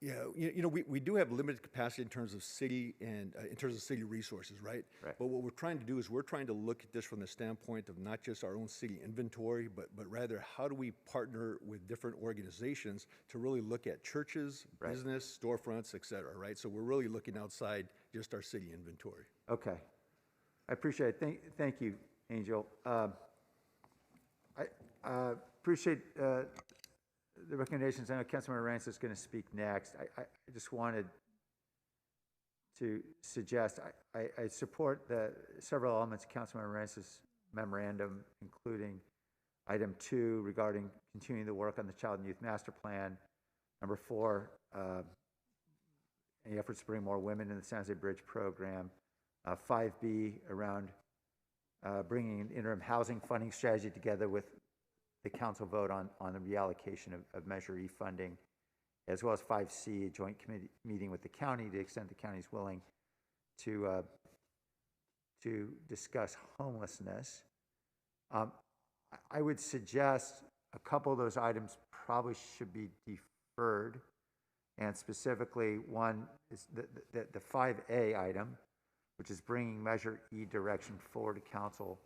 Yeah, we do have limited capacity in terms of city and in terms of city resources, right? Right. But what we're trying to do is we're trying to look at this from the standpoint of not just our own city inventory, but rather how do we partner with different organizations to really look at churches, right, business, storefronts, et cetera, right? So we're really looking outside just our city inventory. Okay. I appreciate it. Thank you, Angel. I appreciate the recommendations, I know Councilmember Arenas is going to speak next. I just wanted to suggest, I support the several elements of Councilmember Arenas' memorandum, including item 2 regarding continuing the work on the Child and Youth Master Plan. Number 4, any efforts to bring more women in the San Jose Bridge program. 5B around bringing an interim housing funding strategy together with the council vote on the reallocation of Measure E funding, as well as 5C, a joint committee meeting with the county to the extent the county is willing to discuss homelessness. I would suggest a couple of those items probably should be deferred, and specifically one is the 5A item, which is bringing Measure E direction forward to council.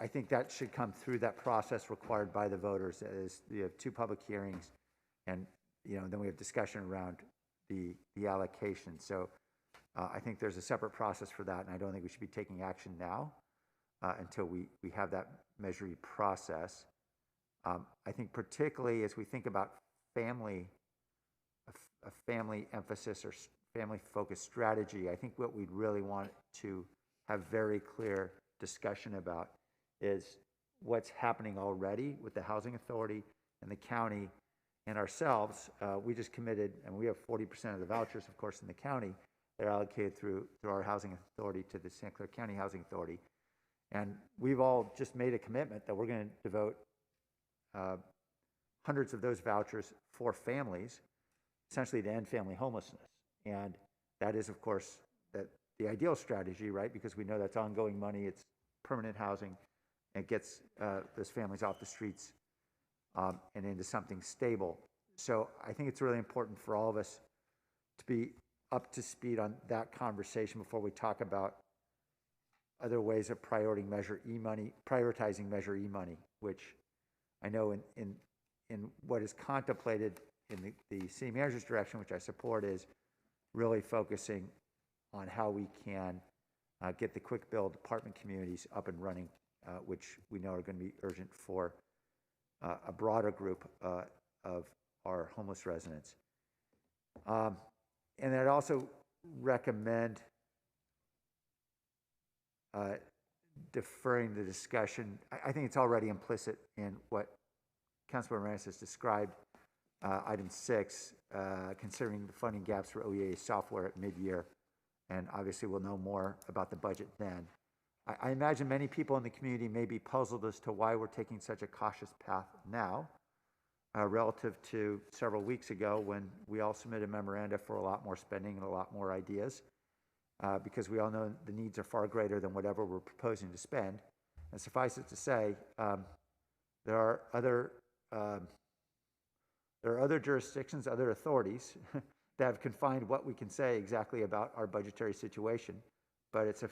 I think that should come through that process required by the voters. As you have 2 public hearings, and then we have discussion around the allocation. So I think there's a separate process for that, and I don't think we should be taking action now until we have that Measure E process. I think particularly as we think about family, a family emphasis or family-focused strategy, I think what we'd really want to have very clear discussion about is what's happening already with the Housing Authority and the county and ourselves. We just committed, and we have 40% of the vouchers, of course, in the county. They're allocated through our Housing Authority to the St. Clair County Housing Authority. And we've all just made a commitment that we're going to devote hundreds of those vouchers for families, essentially to end family homelessness. And that is, of course, the ideal strategy, right? Because we know that's ongoing money, it's permanent housing, and it gets those families off the streets and into something stable. So I think it's really important for all of us to be up to speed on that conversation before we talk about other ways of prioritizing Measure E money, which I know in what is contemplated in the city manager's direction, which I support, is really focusing on how we can get the quick build apartment communities up and running, which we know are going to be urgent for a broader group of our homeless residents. And I'd also recommend deferring the discussion. I think it's already implicit in what Councilmember Arenas has described, item 6, considering the funding gaps for OEA software at mid-year. And obviously we'll know more about the budget then. I imagine many people in the community may be puzzled as to why we're taking such a cautious path now, relative to several weeks ago when we all submitted memoranda for a lot more spending and a lot more ideas, because we all know the needs are far greater than whatever we're proposing to spend. And suffice it to say, there are other jurisdictions, other authorities that have confined what we can say exactly about our budgetary situation, but it's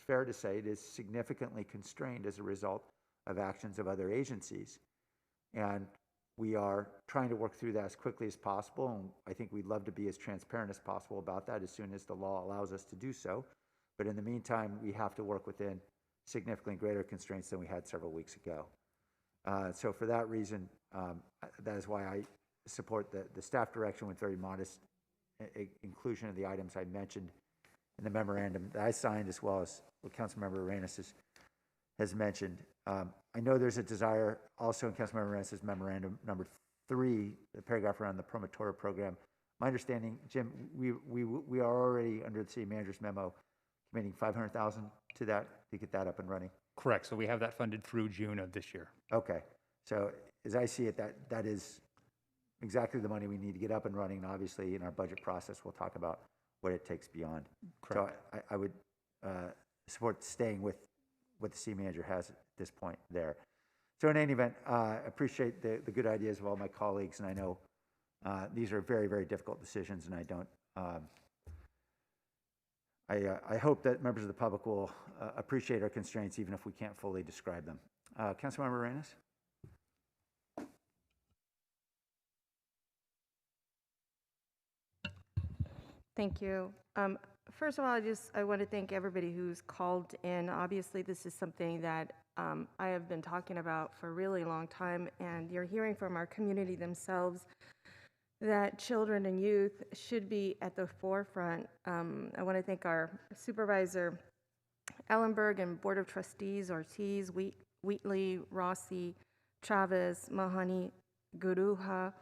fair to say it is significantly constrained as a result of actions of other agencies. And we are trying to work through that as quickly as possible, and I think we'd love to be as transparent as possible about that as soon as the law allows us to do so. But in the meantime, we have to work within significantly greater constraints than we had several weeks ago. So for that reason, that is why I support the staff direction with very modest inclusion of the items I mentioned in the memorandum that I signed, as well as what Councilmember Arenas has mentioned. I know there's a desire also in Councilmember Arenas' memorandum number 3, the paragraph around the promotorial program. My understanding, Jim, we are already under the city manager's memo committing $500,000 to that to get that up and running. Correct. So we have that funded through June of this year. Okay. So as I see it, that is exactly the money we need to get up and running. And obviously, in our budget process, we'll talk about what it takes beyond. Correct. So I would support staying with what the city manager has at this point there. So in any event, I appreciate the good ideas of all my colleagues, and I know these are very, very difficult decisions, and I don't. I hope that members of the public will appreciate our constraints, even if we can't fully describe them. Councilmember Arenas? Thank you. First of all, I want to thank everybody who's called in. Obviously, this is something that I have been talking about for a really long time, and you're hearing from our community themselves that children and youth should be at the forefront. I want to thank our supervisor, Ellenberg, and Board of Trustees, Ortiz, Wheatley, Rossi, Chavez, Mahani, Guruha,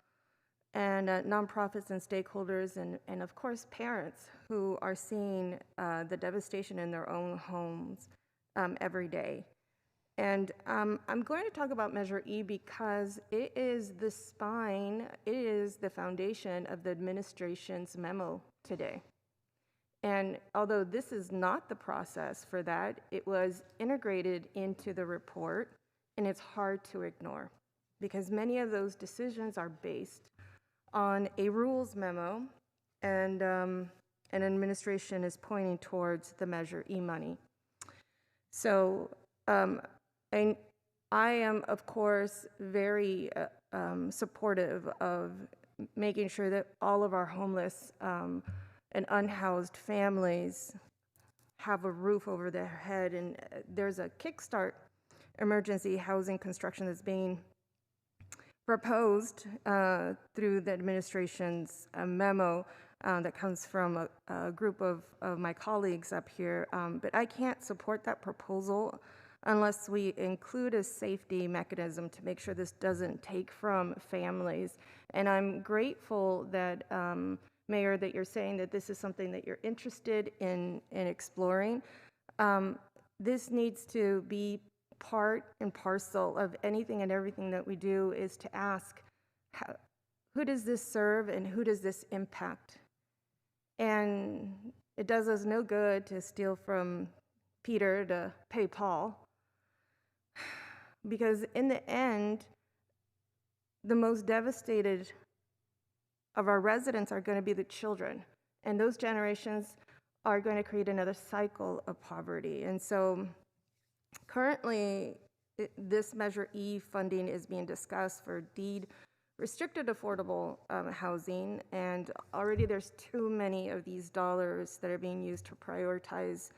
and nonprofits and stakeholders, and of course parents who are seeing the devastation in their own homes every day. And I'm going to talk about Measure E because it is the spine, it is the foundation of the administration's memo today. And although this is not the process for that, it was integrated into the report, and it's hard to ignore because many of those decisions are based on a rules memo, and an administration is pointing towards the Measure E money. So and I am, of course, very supportive of making sure that all of our homeless and unhoused families have a roof over their head. And there's a Kickstart emergency housing construction that's being proposed through the administration's memo that comes from a group of my colleagues up here. But I can't support that proposal unless we include a safety mechanism to make sure this doesn't take from families. And I'm grateful that, Mayor, that you're saying that this is something that you're interested in exploring. This needs to be part and parcel of anything and everything that we do, is to ask, who does this serve and who does this impact? And it does us no good to steal from Peter to pay Paul, because in the end, the most devastated of our residents are going to be the children, and those generations are going to create another cycle of poverty. And so currently, this Measure E funding is being discussed for deed restricted affordable housing, and already there's too many of these dollars that are being used to prioritize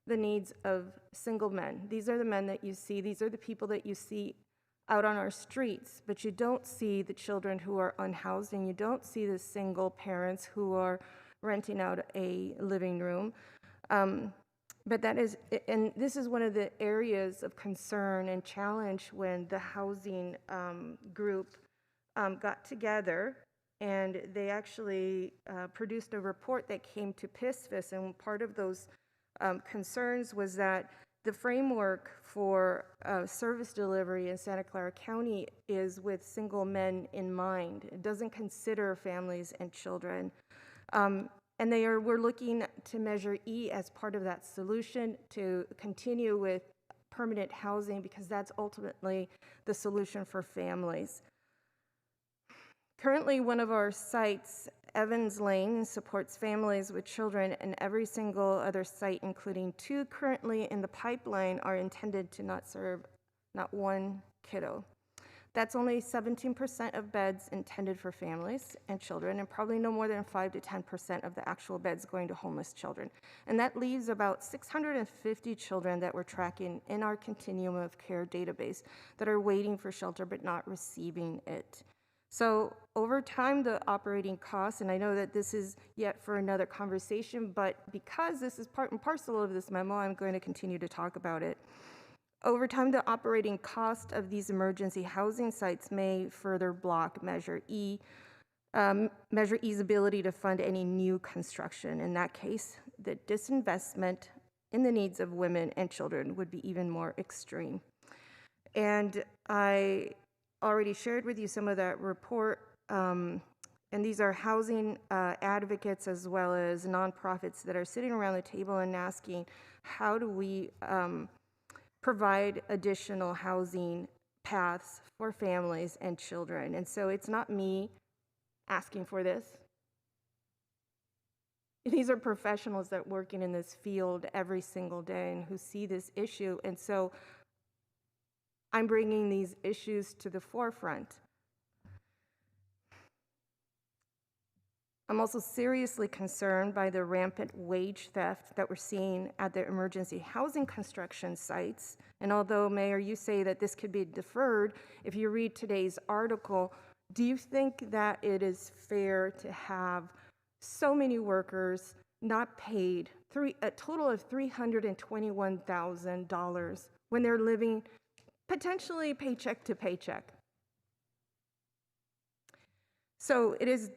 the needs of single men. These are the men that you see, these are the people that you see out on our streets, but you don't see the children who are unhoused, and you don't see the single parents who are renting out a living room. But that is, and this is one of the areas of concern and challenge when the housing group got together, and they actually produced a report that came to PISFIS, and part of those concerns was that the framework for service delivery in Santa Clara County is with single men in mind. It doesn't consider families and children. And we're looking to Measure E as part of that solution to continue with permanent housing, because that's ultimately the solution for families. Currently, one of our sites, Evans Lane, supports families with children, and every single other site, including 2 currently in the pipeline, are intended to not serve not one kiddo. That's only 17% of beds intended for families and children, and probably no more than 5 to 10% of the actual beds going to homeless children. And that leaves about 650 children that we're tracking in our continuum of care database that are waiting for shelter but not receiving it. So over time, the operating costs, and I know that this is yet for another conversation, but because this is part and parcel of this memo, I'm going to continue to talk about it. Over time, the operating cost of these emergency housing sites may further block Measure E, Measure E's ability to fund any new construction. In that case, the disinvestment in the needs of women and children would be even more extreme. And I already shared with you some of that report, and these are housing advocates as well as nonprofits that are sitting around the table and asking, how do we provide additional housing paths for families and children? And so it's not me asking for this. These are professionals that are working in this field every single day and who see this issue. And so I'm bringing these issues to the forefront. I'm also seriously concerned by the rampant wage theft that we're seeing at the emergency housing construction sites. And although, Mayor, you say that this could be deferred, if you read today's article, do you think that it is fair to have so many workers not paid a total of $321,000 when they're living potentially paycheck to paycheck? So it is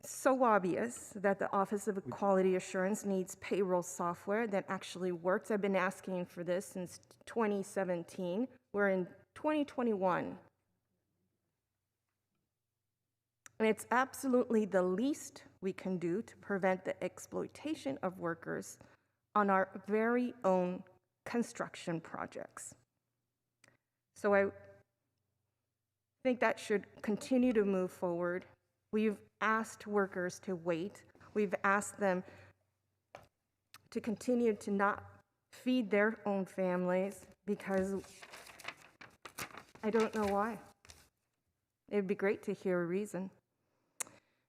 so obvious that the Office of Quality Assurance needs payroll software that actually works. I've been asking for this since 2017. We're in 2021. And it's absolutely the least we can do to prevent the exploitation of workers on our very own construction projects. So I think that should continue to move forward. We've asked workers to wait. We've asked them to continue to not feed their own families because I don't know why. It'd be great to hear a reason.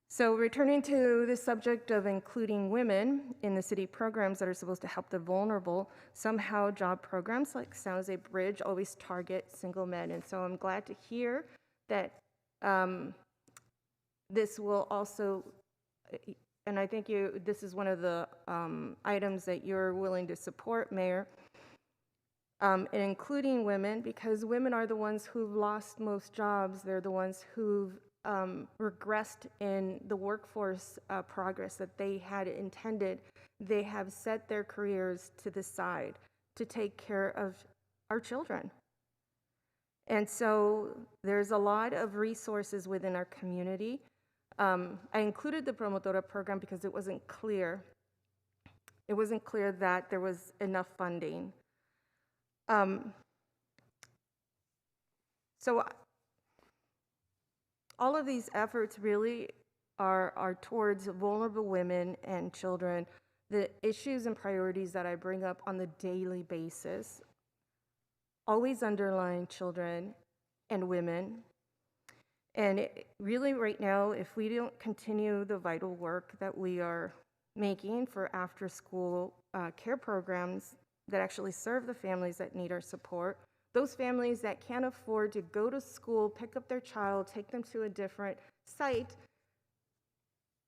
So returning to the subject of including women in the city programs that are supposed to help the vulnerable, somehow job programs like San Jose Bridge always target single men. And so I'm glad to hear that this will also, and I think this is one of the items that you're willing to support, Mayor, including women, because women are the ones who've lost most jobs. They're the ones who've regressed in the workforce progress that they had intended. They have set their careers to the side to take care of our children. And so there's a lot of resources within our community. I included the Promotora program because it wasn't clear. It wasn't clear that there was enough funding. So all of these efforts really are towards vulnerable women and children. The issues and priorities that I bring up on the daily basis always underline children and women. And really right now, if we don't continue the vital work that we are making for after-school care programs that actually serve the families that need our support, those families that can't afford to go to school, pick up their child, take them to a different site,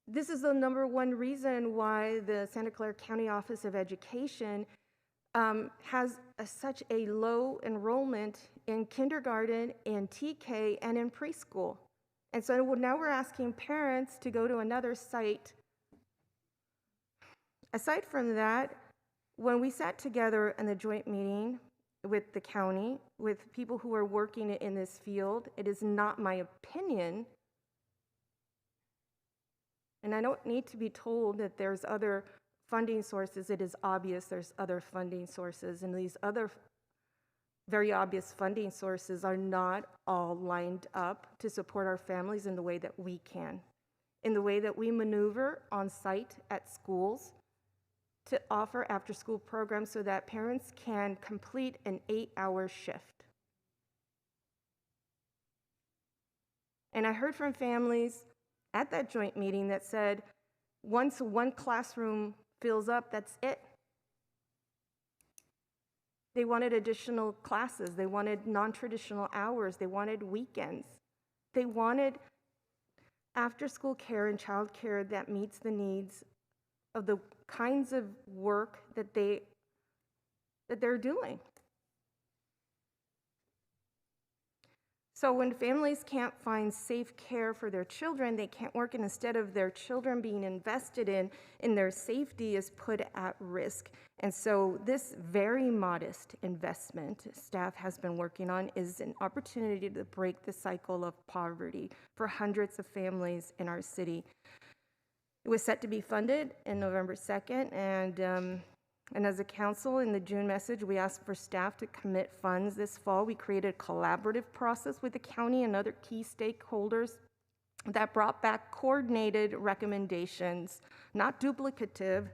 this is the number one reason why the Santa Clara County Office of Education has such a low enrollment in kindergarten, in TK, and in preschool. And so now we're asking parents to go to another site. Aside from that, when we sat together in the joint meeting with the county, with people who are working in this field, it is not my opinion, and I don't need to be told that there's other funding sources. It is obvious there's other funding sources, and these other very obvious funding sources are not all lined up to support our families in the way that we can, in the way that we maneuver on site at schools to offer after-school programs so that parents can complete an 8-hour shift. And I heard from families at that joint meeting that said, once one classroom fills up, that's it. They wanted additional classes. They wanted non-traditional hours. They wanted weekends. They wanted after-school care and child care that meets the needs of the kinds of work that they're doing. So when families can't find safe care for their children, they can't work, and instead of their children being invested in their safety is put at risk. And so this very modest investment staff has been working on is an opportunity to break the cycle of poverty for hundreds of families in our city. It was set to be funded in November 2nd, and as a council in the June message, we asked for staff to commit funds this fall. We created a collaborative process with the county and other key stakeholders that brought back coordinated recommendations, not duplicative,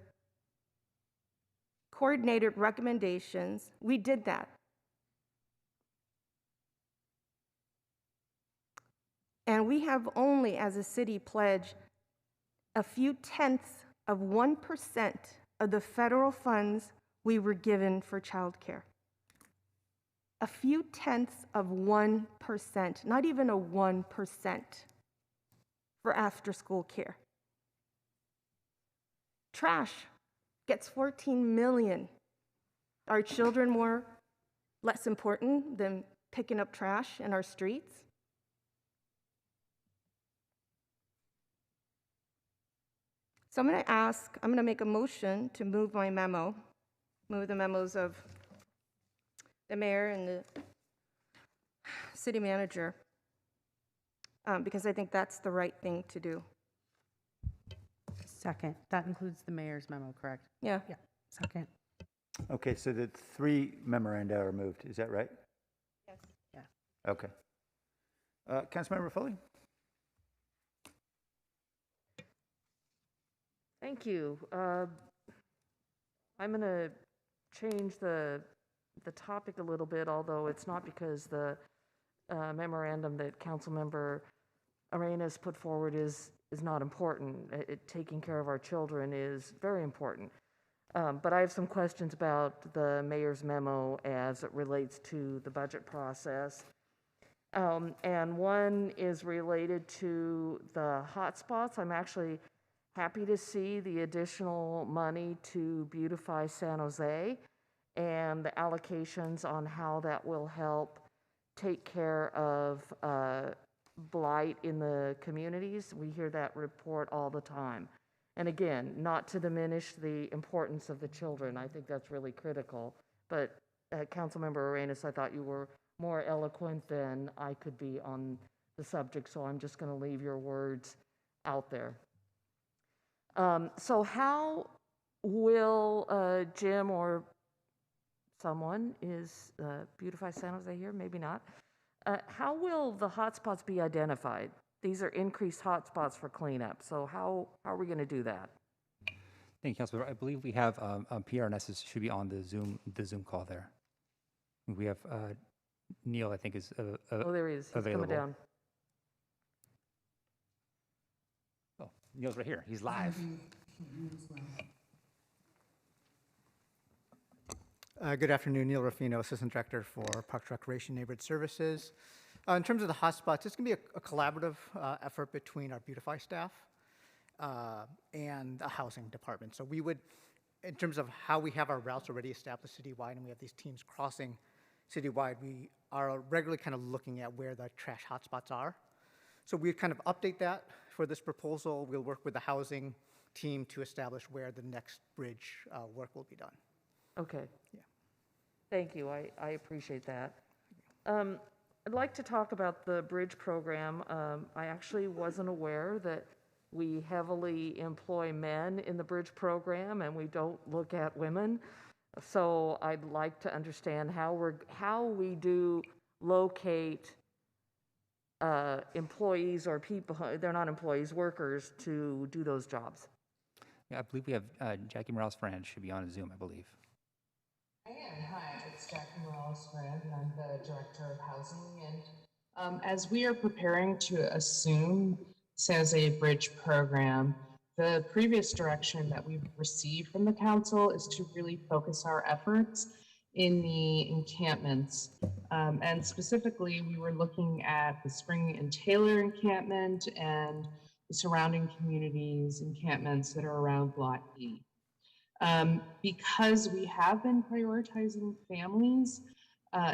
coordinated recommendations. We did that. And we have only, as a city, pledged a few tenths of 1% of the federal funds we were given for childcare. A few tenths of 1%, not even a 1% for after-school care. Trash gets 14 million. Are children less important than picking up trash in our streets? So I'm going to make a motion to move my memo, move the memos of the mayor and the city manager, because I think that's the right thing to do. Second, that includes the mayor's memo, correct? Yeah. Yeah, second. Okay, so the 3 memoranda are moved, is that right? Yes. Yeah. Okay. Councilmember Foley? Thank you. I'm going to change the topic a little bit, although it's not because the memorandum that Councilmember Arenas put forward is not important. Taking care of our children is very important. But I have some questions about the mayor's memo as it relates to the budget process. And one is related to the hotspots. I'm actually happy to see the additional money to beautify San Jose and the allocations on how that will help take care of blight in the communities. We hear that report all the time. And again, not to diminish the importance of the children. I think that's really critical. But Councilmember Arenas, I thought you were more eloquent than I could be on the subject, so I'm just going to leave your words out there. So how will Jim or someone is Beautify San Jose here? Maybe not. How will the hotspots be identified? These are increased hotspots for cleanup. So how are we going to do that? Thank you, Councilor. I believe we have PRNS should be on the Zoom call there. We have Neil, I think, is oh, there he is. He's available. coming down. Oh, Neil's right here. He's live. Good afternoon, Neil Ruffino, Assistant Director for Parks, Recreation, Neighborhood Services. In terms of the hotspots, it's going to be a collaborative effort between our Beautify staff and the housing department. So we would, in terms of how we have our routes already established citywide and we have these teams crossing citywide, we are regularly kind of looking at where the trash hotspots are. So we'd kind of update that for this proposal. We'll work with the housing team to establish where the next bridge work will be done. Okay. Yeah. Thank you. I appreciate that. I'd like to talk about the bridge program. I actually wasn't aware that we heavily employ men in the bridge program and we don't look at women. So I'd like to understand how we do locate employees or people, they're not employees, workers to do those jobs. Yeah, I believe we have Jackie Morales-Franz should be on Zoom, I believe. I am. Hi, it's Jackie Morales-Franz, and I'm the Director of Housing. And as we are preparing to assume San Jose Bridge program, the previous direction that we've received from the council is to really focus our efforts in the encampments. And specifically, we were looking at the Spring and Taylor encampment and the surrounding communities encampments that are around Lot E. Because we have been prioritizing families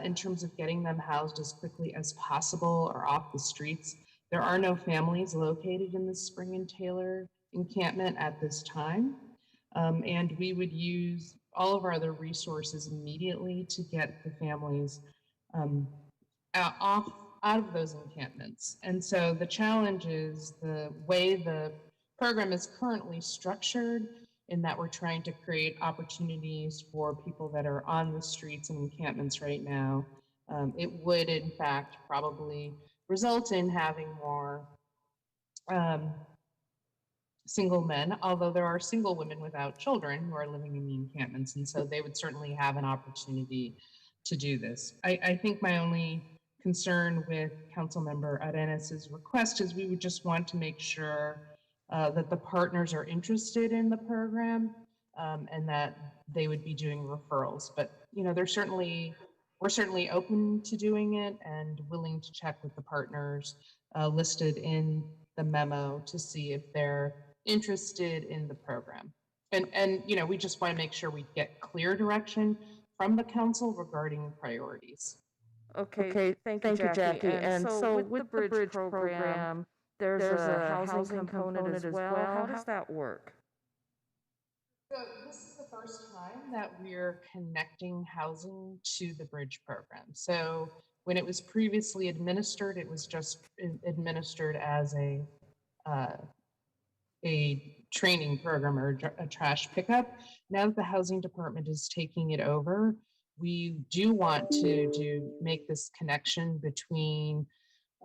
in terms of getting them housed as quickly as possible or off the streets, there are no families located in the Spring and Taylor encampment at this time. And we would use all of our other resources immediately to get the families out of those encampments. And so the challenge is the way the program is currently structured, in that we're trying to create opportunities for people that are on the streets and encampments right now. It would, in fact, probably result in having more single men, although there are single women without children who are living in the encampments, and so they would certainly have an opportunity to do this. I think my only concern with Councilmember Arenas' request is we would just want to make sure that the partners are interested in the program, and that they would be doing referrals. But we're certainly open to doing it and willing to check with the partners listed in the memo to see if they're interested in the program. And we just want to make sure we get clear direction from the council regarding priorities. Okay, thank you, Jackie. And so with the bridge program, there's a housing component as well. How does that work? So this is the first time that we're connecting housing to the bridge program. So when it was previously administered, it was just administered as a training program or a trash pickup. Now that the housing department is taking it over, we do want to make this connection between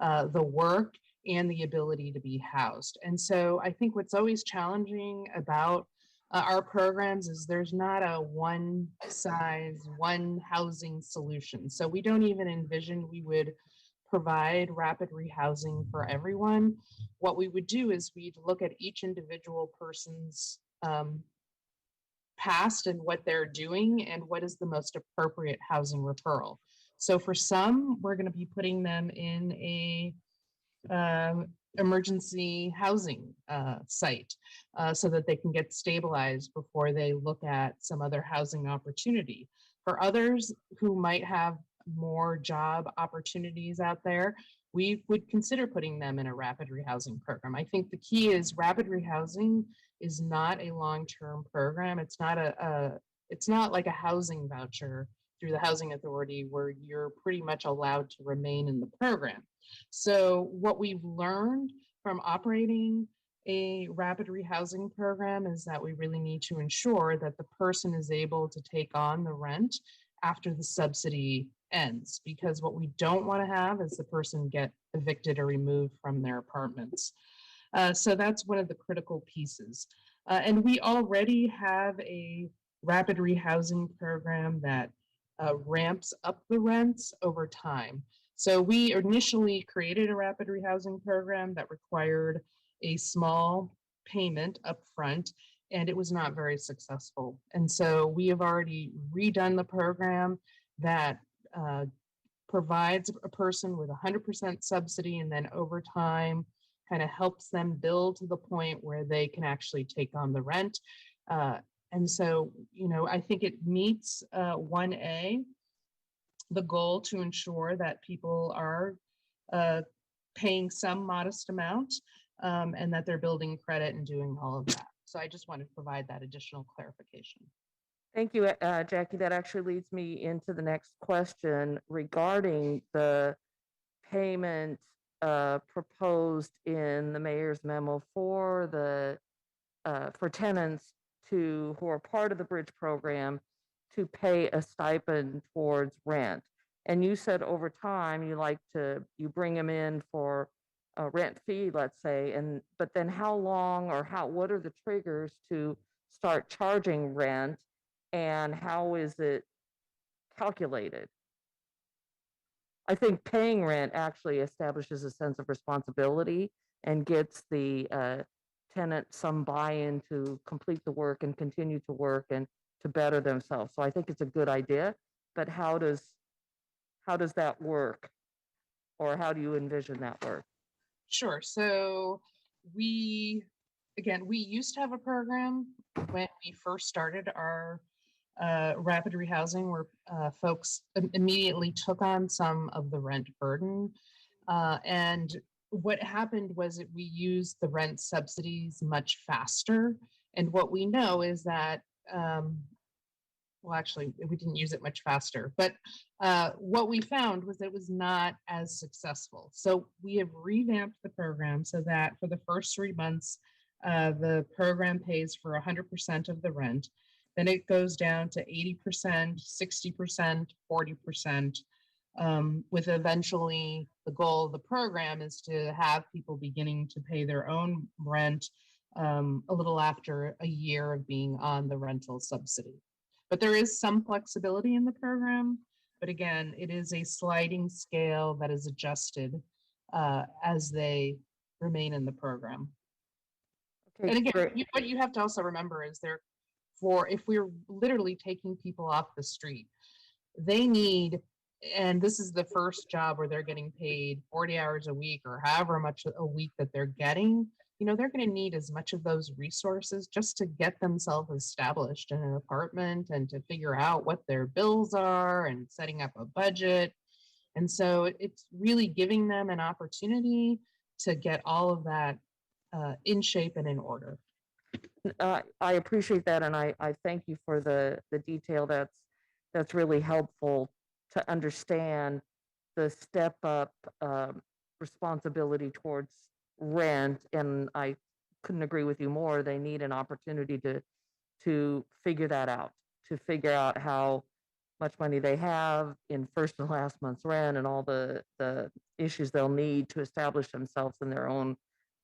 the work and the ability to be housed. And so I think what's always challenging about our programs is there's not a one size, one housing solution. So we don't even envision we would provide rapid rehousing for everyone. What we would do is we'd look at each individual person's past and what they're doing and what is the most appropriate housing referral. So for some, we're going to be putting them in a emergency housing site so that they can get stabilized before they look at some other housing opportunity. For others who might have more job opportunities out there, we would consider putting them in a rapid rehousing program. I think the key is rapid rehousing is not a long-term program. It's not like a housing voucher through the housing authority where you're pretty much allowed to remain in the program. So what we've learned from operating a rapid rehousing program is that we really need to ensure that the person is able to take on the rent after the subsidy ends, because what we don't want to have is the person get evicted or removed from their apartments. So that's one of the critical pieces. And we already have a rapid rehousing program that ramps up the rents over time. So we initially created a rapid rehousing program that required a small payment up front, and it was not very successful. And so we have already redone the program that provides a person with 100% subsidy, and then over time kind of helps them build to the point where they can actually take on the rent. And so, I think it meets 1A, the goal to ensure that people are paying some modest amount and that they're building credit and doing all of that. So I just wanted to provide that additional clarification. Thank you, Jackie. That actually leads me into the next question regarding the payment proposed in the mayor's memo for tenants who are part of the bridge program to pay a stipend towards rent. And you said over time you bring them in for a rent fee, let's say, but then how long or what are the triggers to start charging rent, and how is it calculated? I think paying rent actually establishes a sense of responsibility and gets the tenant some buy-in to complete the work and continue to work and to better themselves. So I think it's a good idea, but how does that work? Or how do you envision that work? Sure. So we used to have a program when we first started our rapid rehousing where folks immediately took on some of the rent burden. And what happened was we used the rent subsidies much faster. And what we know is that, well, actually, we didn't use it much faster, but what we found was it was not as successful. So we have revamped the program so that for the first 3 months, the program pays for 100% of the rent. Then it goes down to 80%, 60%, 40%, with eventually the goal of the program is to have people beginning to pay their own rent a little after a year of being on the rental subsidy. But there is some flexibility in the program. But again, it is a sliding scale that is adjusted as they remain in the program. And again, what you have to also remember is if we're literally taking people off the street, they need, and this is the first job where they're getting paid 40 hours a week or however much a week that they're getting, they're going to need as much of those resources just to get themselves established in an apartment and to figure out what their bills are and setting up a budget. And so it's really giving them an opportunity to get all of that in shape and in order. I appreciate that, and I thank you for the detail. That's really helpful to understand the step up responsibility towards rent, and I couldn't agree with you more. They need an opportunity to figure that out, to figure out how much money they have in first and last month's rent and all the issues they'll need to establish themselves in their own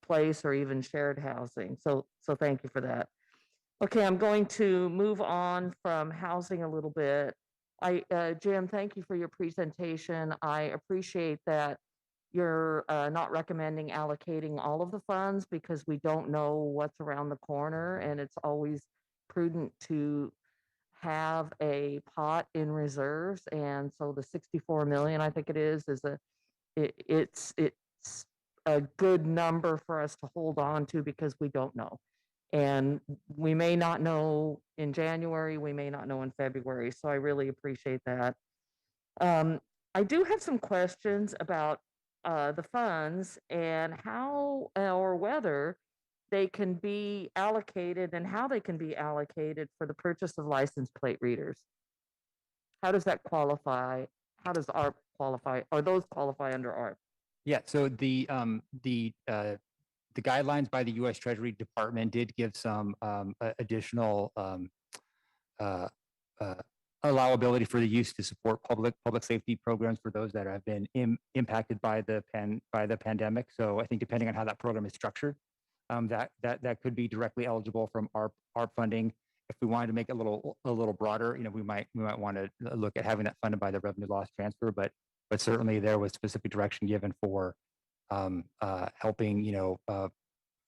place or even shared housing. So thank you for that. Okay, I'm going to move on from housing a little bit. Jim, thank you for your presentation. I appreciate that you're not recommending allocating all of the funds because we don't know what's around the corner, and it's always prudent to have a pot in reserves. And so the 64 million, I think it is it's a good number for us to hold on to because we don't know. And we may not know in January, we may not know in February. So I really appreciate that. I do have some questions about the funds and how or whether they can be allocated and how they can be allocated for the purchase of license plate readers. How does that qualify? How does ARP qualify? Or those qualify under ARP? Yeah, so the guidelines by the U.S. Treasury Department did give some additional allowability for the use to support public safety programs for those that have been impacted by the pandemic. So I think depending on how that program is structured, that could be directly eligible from ARP funding. If we wanted to make it a little broader, we might want to look at having that funded by the revenue loss transfer. But certainly there was specific direction given for helping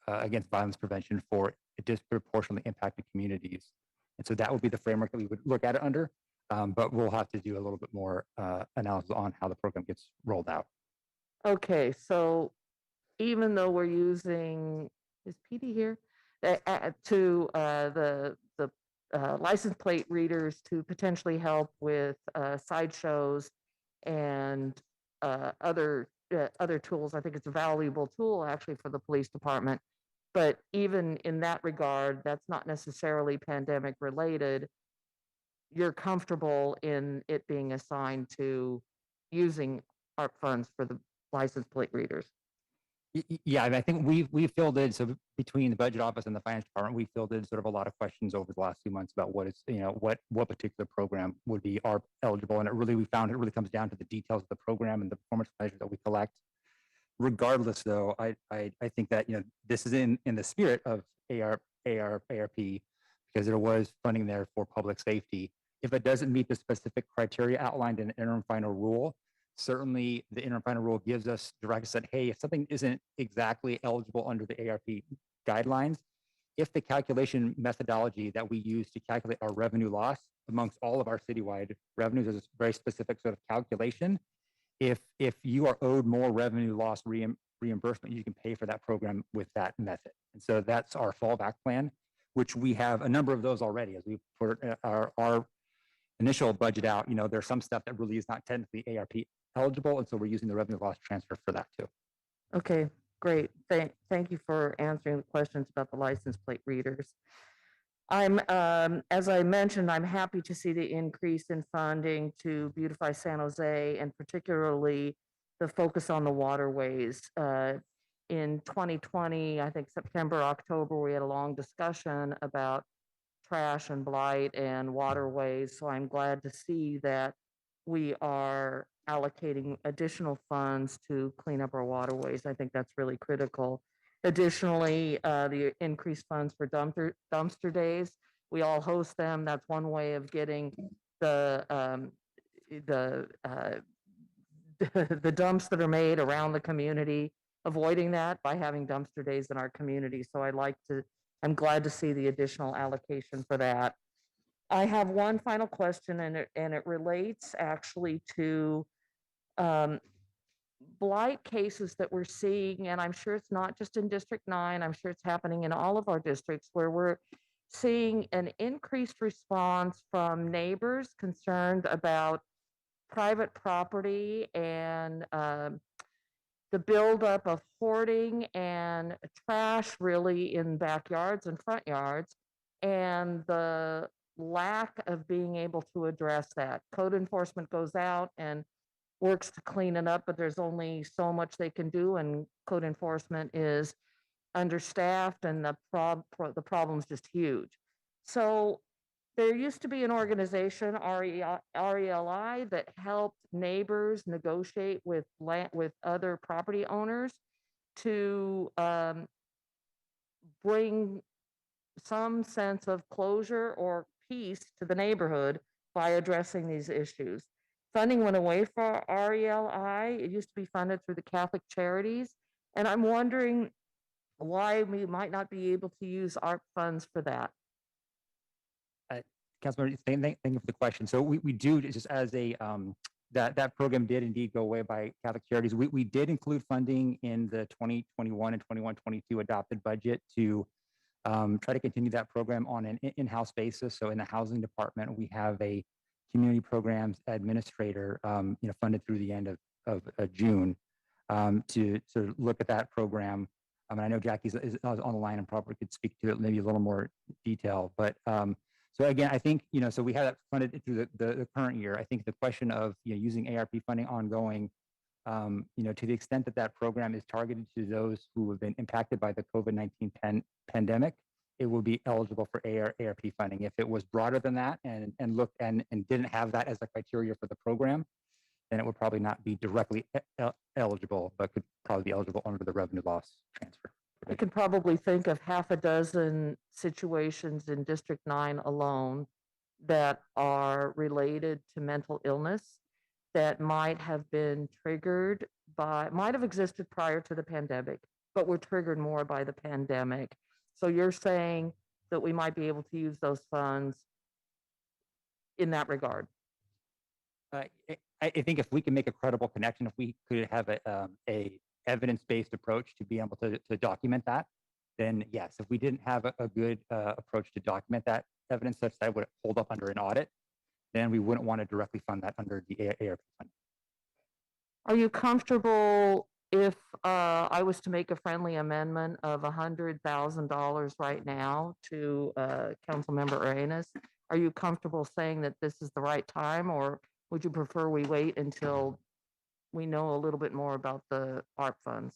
against violence prevention for disproportionately impacted communities. And so that would be the framework that we would look at it under. But we'll have to do a little bit more analysis on how the program gets rolled out. Okay, so even though we're using, is PD here? To the license plate readers to potentially help with sideshows and other tools. I think it's a valuable tool actually for the police department. But even in that regard, that's not necessarily pandemic related. You're comfortable in it being assigned to using ARP funds for the license plate readers? Yeah, I think we've filled in, so between the budget office and the finance department, we filled in sort of a lot of questions over the last few months about what is, what particular program would be ARP eligible. And we found it really comes down to the details of the program and the performance measures that we collect. Regardless, though, I think that, this is in the spirit of ARP, because there was funding there for public safety. If it doesn't meet the specific criteria outlined in the interim final rule, certainly the interim final rule gives us direction that, hey, if something isn't exactly eligible under the ARP guidelines, if the calculation methodology that we use to calculate our revenue loss amongst all of our citywide revenues is a very specific sort of calculation. If you are owed more revenue loss reimbursement, you can pay for that program with that method. And so that's our fallback plan, which we have a number of those already. As we put our initial budget out, there's some stuff that really is not technically ARP eligible, and so we're using the revenue loss transfer for that too. Okay, great. Thank you for answering the questions about the license plate readers. As I mentioned, I'm happy to see the increase in funding to beautify San Jose, and particularly the focus on the waterways. In 2020, I think September, October, we had a long discussion about trash and blight and waterways. So I'm glad to see that we are allocating additional funds to clean up our waterways. I think that's really critical. Additionally, the increased funds for dumpster days. We all host them. That's one way of getting the dumps that are made around the community avoiding that by having dumpster days in our community. So I'm glad to see the additional allocation for that. I have one final question, and it relates actually to blight cases that we're seeing, and I'm sure it's not just in District 9, I'm sure it's happening in all of our districts, where we're seeing an increased response from neighbors concerned about private property and the buildup of hoarding and trash really in backyards and front yards, and the lack of being able to address that. Code enforcement goes out and works to clean it up, but there's only so much they can do, and code enforcement is understaffed, and the problem's just huge. So there used to be an organization, RELI, that helped neighbors negotiate with other property owners to bring some sense of closure or peace to the neighborhood by addressing these issues. Funding went away for RELI. It used to be funded through the Catholic Charities. And I'm wondering why we might not be able to use ARP funds for that. Councilmember, thank you for the question. So we do, just as a, that program did indeed go away by Catholic Charities. We did include funding in the 2021 and 21-22 adopted budget to try to continue that program on an in-house basis. So in the housing department, we have a community programs administrator, funded through the end of June to look at that program. And I know Jackie is on the line and probably could speak to it maybe a little more detail. But so again, I think, so we have that funded through the current year. I think the question of using ARP funding ongoing, to the extent that that program is targeted to those who have been impacted by the COVID-19 pandemic, it will be eligible for ARP funding. If it was broader than that and looked and didn't have that as a criteria for the program, then it would probably not be directly eligible, but could probably be eligible under the revenue loss transfer. I can probably think of half a dozen situations in District 9 alone that are related to mental illness that might have been triggered might have existed prior to the pandemic, but were triggered more by the pandemic. So you're saying that we might be able to use those funds in that regard? I think if we can make a credible connection, if we could have a evidence-based approach to be able to document that, then yes. If we didn't have a good approach to document that evidence such that would hold up under an audit, then we wouldn't want to directly fund that under the ARP fund. Are you comfortable if I was to make a friendly amendment of $100,000 right now to Councilmember Arenas? Are you comfortable saying that this is the right time, or would you prefer we wait until we know a little bit more about the ARP funds?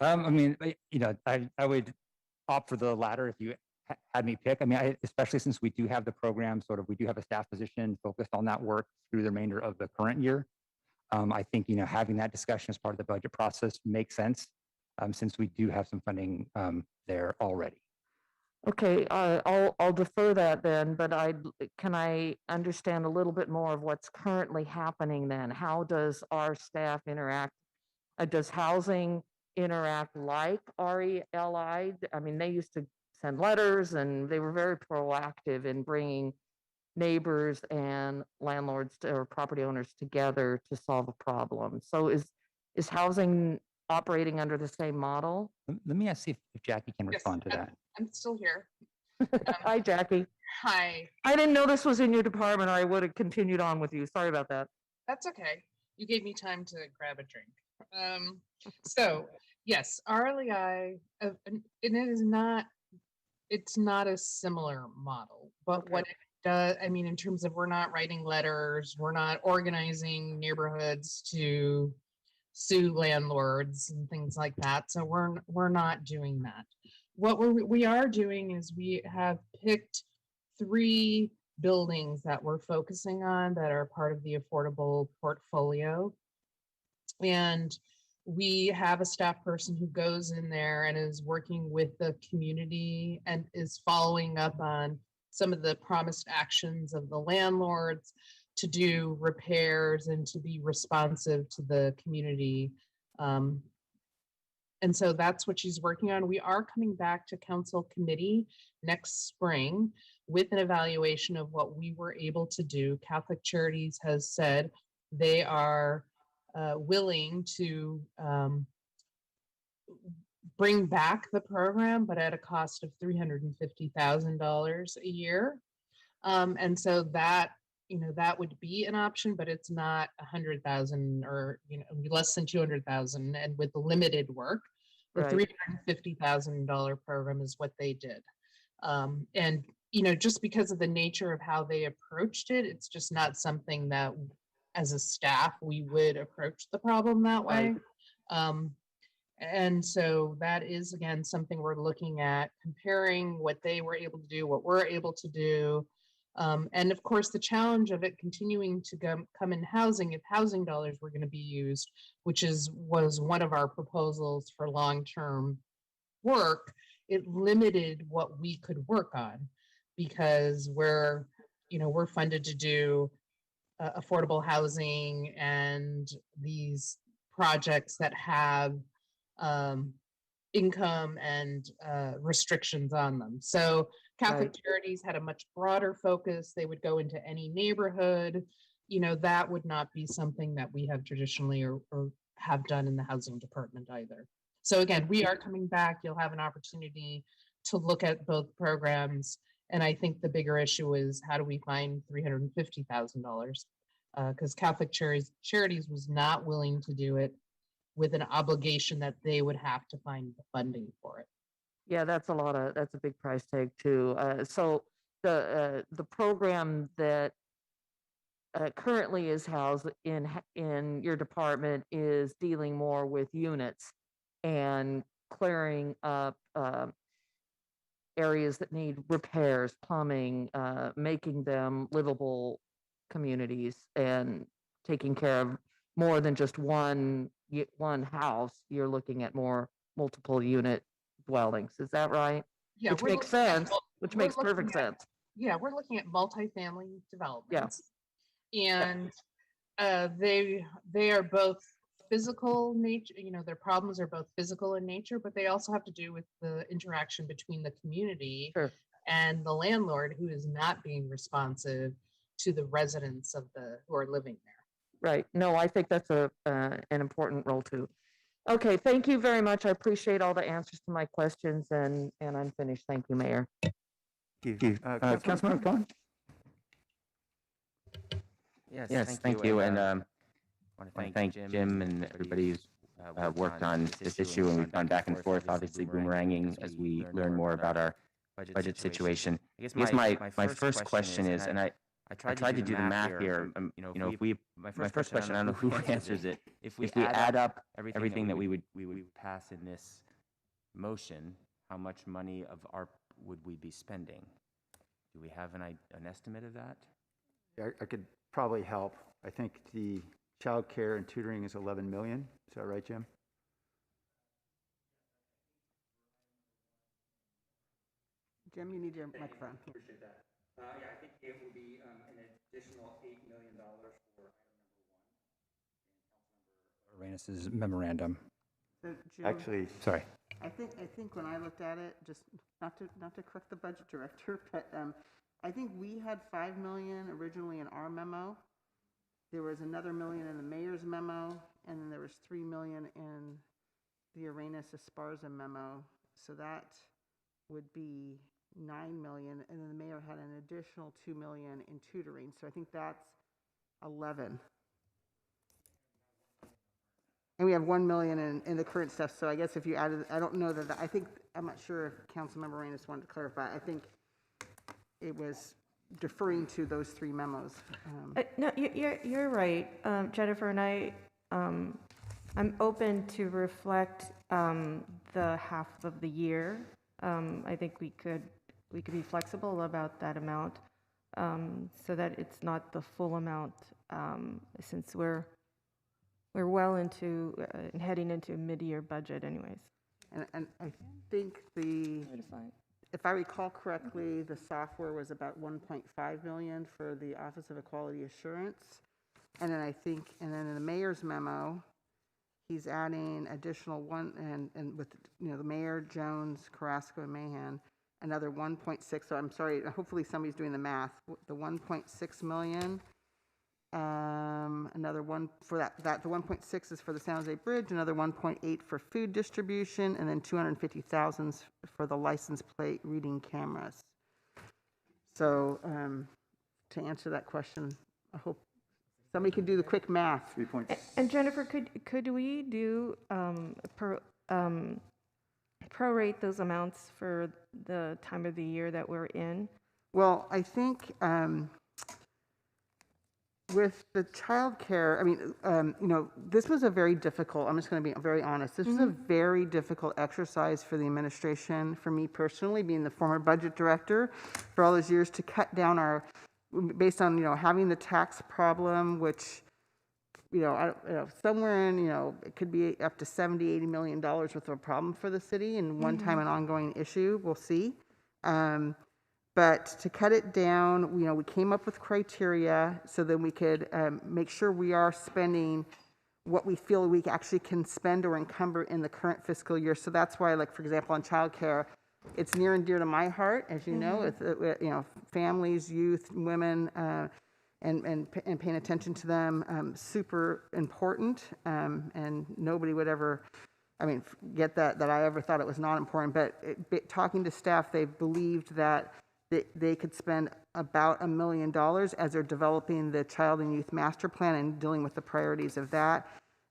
I mean, I would opt for the latter if you had me pick. I mean, especially since we do have the program, we do have a staff position focused on that work through the remainder of the current year. I think, having that discussion as part of the budget process makes sense since we do have some funding there already. Okay, I'll defer that then, but can I understand a little bit more of what's currently happening then? How does our staff interact? Does housing interact like RELI? I mean, they used to send letters and they were very proactive in bringing neighbors and landlords or property owners together to solve a problem. So is housing operating under the same model? Let me see if Jackie can respond to that. I'm still here. Hi, Jackie. Hi. I didn't know this was in your department, or I would have continued on with you. Sorry about that. That's okay. You gave me time to grab a drink. So yes, RLEI, it's not a similar model, but okay. What it does, I mean, in terms of we're not writing letters, we're not organizing neighborhoods to sue landlords and things like that. So we're not doing that. What we are doing is we have picked 3 buildings that we're focusing on that are part of the affordable portfolio. And we have a staff person who goes in there and is working with the community and is following up on some of the promised actions of the landlords to do repairs and to be responsive to the community And so that's what she's working on. We are coming back to council committee next spring with an evaluation of what we were able to do. Catholic Charities has said they are willing to bring back the program, but at a cost of $350,000 a year. And so that, that would be an option, but it's not 100,000 or, less than 200,000. And with limited work, the Right. $350,000 program is what they did. And, just because of the nature of how they approached it, it's just not something that as a staff, we would approach the problem that way. And so that is, again, something we're looking at, comparing what they were able to do, what we're able to do. And of course, the challenge of it continuing to come in housing, if housing dollars were going to be used, which was one of our proposals for long-term work, it limited what we could work on because we're funded to do affordable housing and these projects that have income and restrictions on them. So Catholic Charities had a much broader focus. They would go into any neighborhood. That would not be something that we have traditionally or have done in the housing department either. So again, we are coming back. You'll have an opportunity to look at both programs. And I think the bigger issue is how do we find $350,000? Because Catholic Charities was not willing to do it with an obligation that they would have to find the funding for it. Yeah, that's a big price tag too. So the program that currently is housed in your department is dealing more with units and clearing up areas that need repairs, plumbing, making them livable communities and taking care of more than just one house. You're looking at more multiple unit dwellings. Is that right? Yeah, Which makes sense. Which makes perfect sense. Yeah, we're looking at multifamily developments. And they are both physical nature, their problems are both physical in nature, but they also have to do with the interaction between the community and the landlord who is not being responsive to the residents who are living there. Right. No, I think that's an important role too. Okay, thank you very much. I appreciate all the answers to my questions and I'm finished. Thank you, Mayor. Thank you. Councilmember Khan? Yes, thank you. And I want to thank Jim and everybody who's worked on this issue, and we've gone back and forth, obviously boomeranging as we learn more about our budget situation. I guess my first question is, and I tried to do the math here. My first question, I don't know who answers it. If we add up everything that we would pass in this motion, how much money of ARP would we be spending? Do we have an estimate of that? I could probably help. I think the child care and tutoring is 11 million. Is that right, Jim? Jim, you need your microphone. Appreciate that. Yeah, I think it will be an additional $8 million for item number 1 in Councilmember Arenas' memorandum. So, Jim, Actually, sorry. I think when I looked at it, just not to correct the budget director, but I think we had $5 million originally in our memo. There was another $1 million in the mayor's memo, and then there was $3 million in the Arenas Esparza memo. So that would be $9 million, and then the mayor had an additional $2 million in tutoring. So I think that's 11. And we have 1 million in the current stuff. So I guess if you added, I don't know that, I'm not sure if Councilmember Arenas wanted to clarify. I think it was deferring to those 3 memos. No, you're right, Jennifer, and I'm open to reflect the half of the year. I think we could be flexible about that amount so that it's not the full amount since we're well into heading into a mid-year budget anyways. And I think if I recall correctly, the software was about 1.5 million for the Office of Equality Assurance. And then in the mayor's memo, he's adding additional one, and with, the mayor, Jones, Carrasco, and Mahan, another 1.6. So I'm sorry, hopefully somebody's doing the math. The 1.6 million, another one for that the 1.6 is for the San Jose Bridge, another 1.8 for food distribution, and then 250,000 for the license plate reading cameras. So to answer that question, I hope somebody could do the quick math. 3.6. And Jennifer, could we do prorate those amounts for the time of the year that we're in? Well, I think with the childcare, I mean, this was a very difficult, I'm just going to be very honest, this was a very difficult exercise for the administration, for me personally, being the former budget director for all those years, to cut down based on, having the tax problem, which, somewhere in, it could be up to $70-80 million worth of a problem for the city, and one time an ongoing issue, we'll see. But to cut it down, we came up with criteria so that we could make sure we are spending what we feel we actually can spend or encumber in the current fiscal year. So that's why, like, for example, on childcare, it's near and dear to my heart, as you know. It's, families, youth, women, and paying attention to them, super important. And nobody would ever, get that I ever thought it was not important. But talking to staff, they believed that they could spend about $1 million as they're developing the Child and Youth Master Plan and dealing with the priorities of that.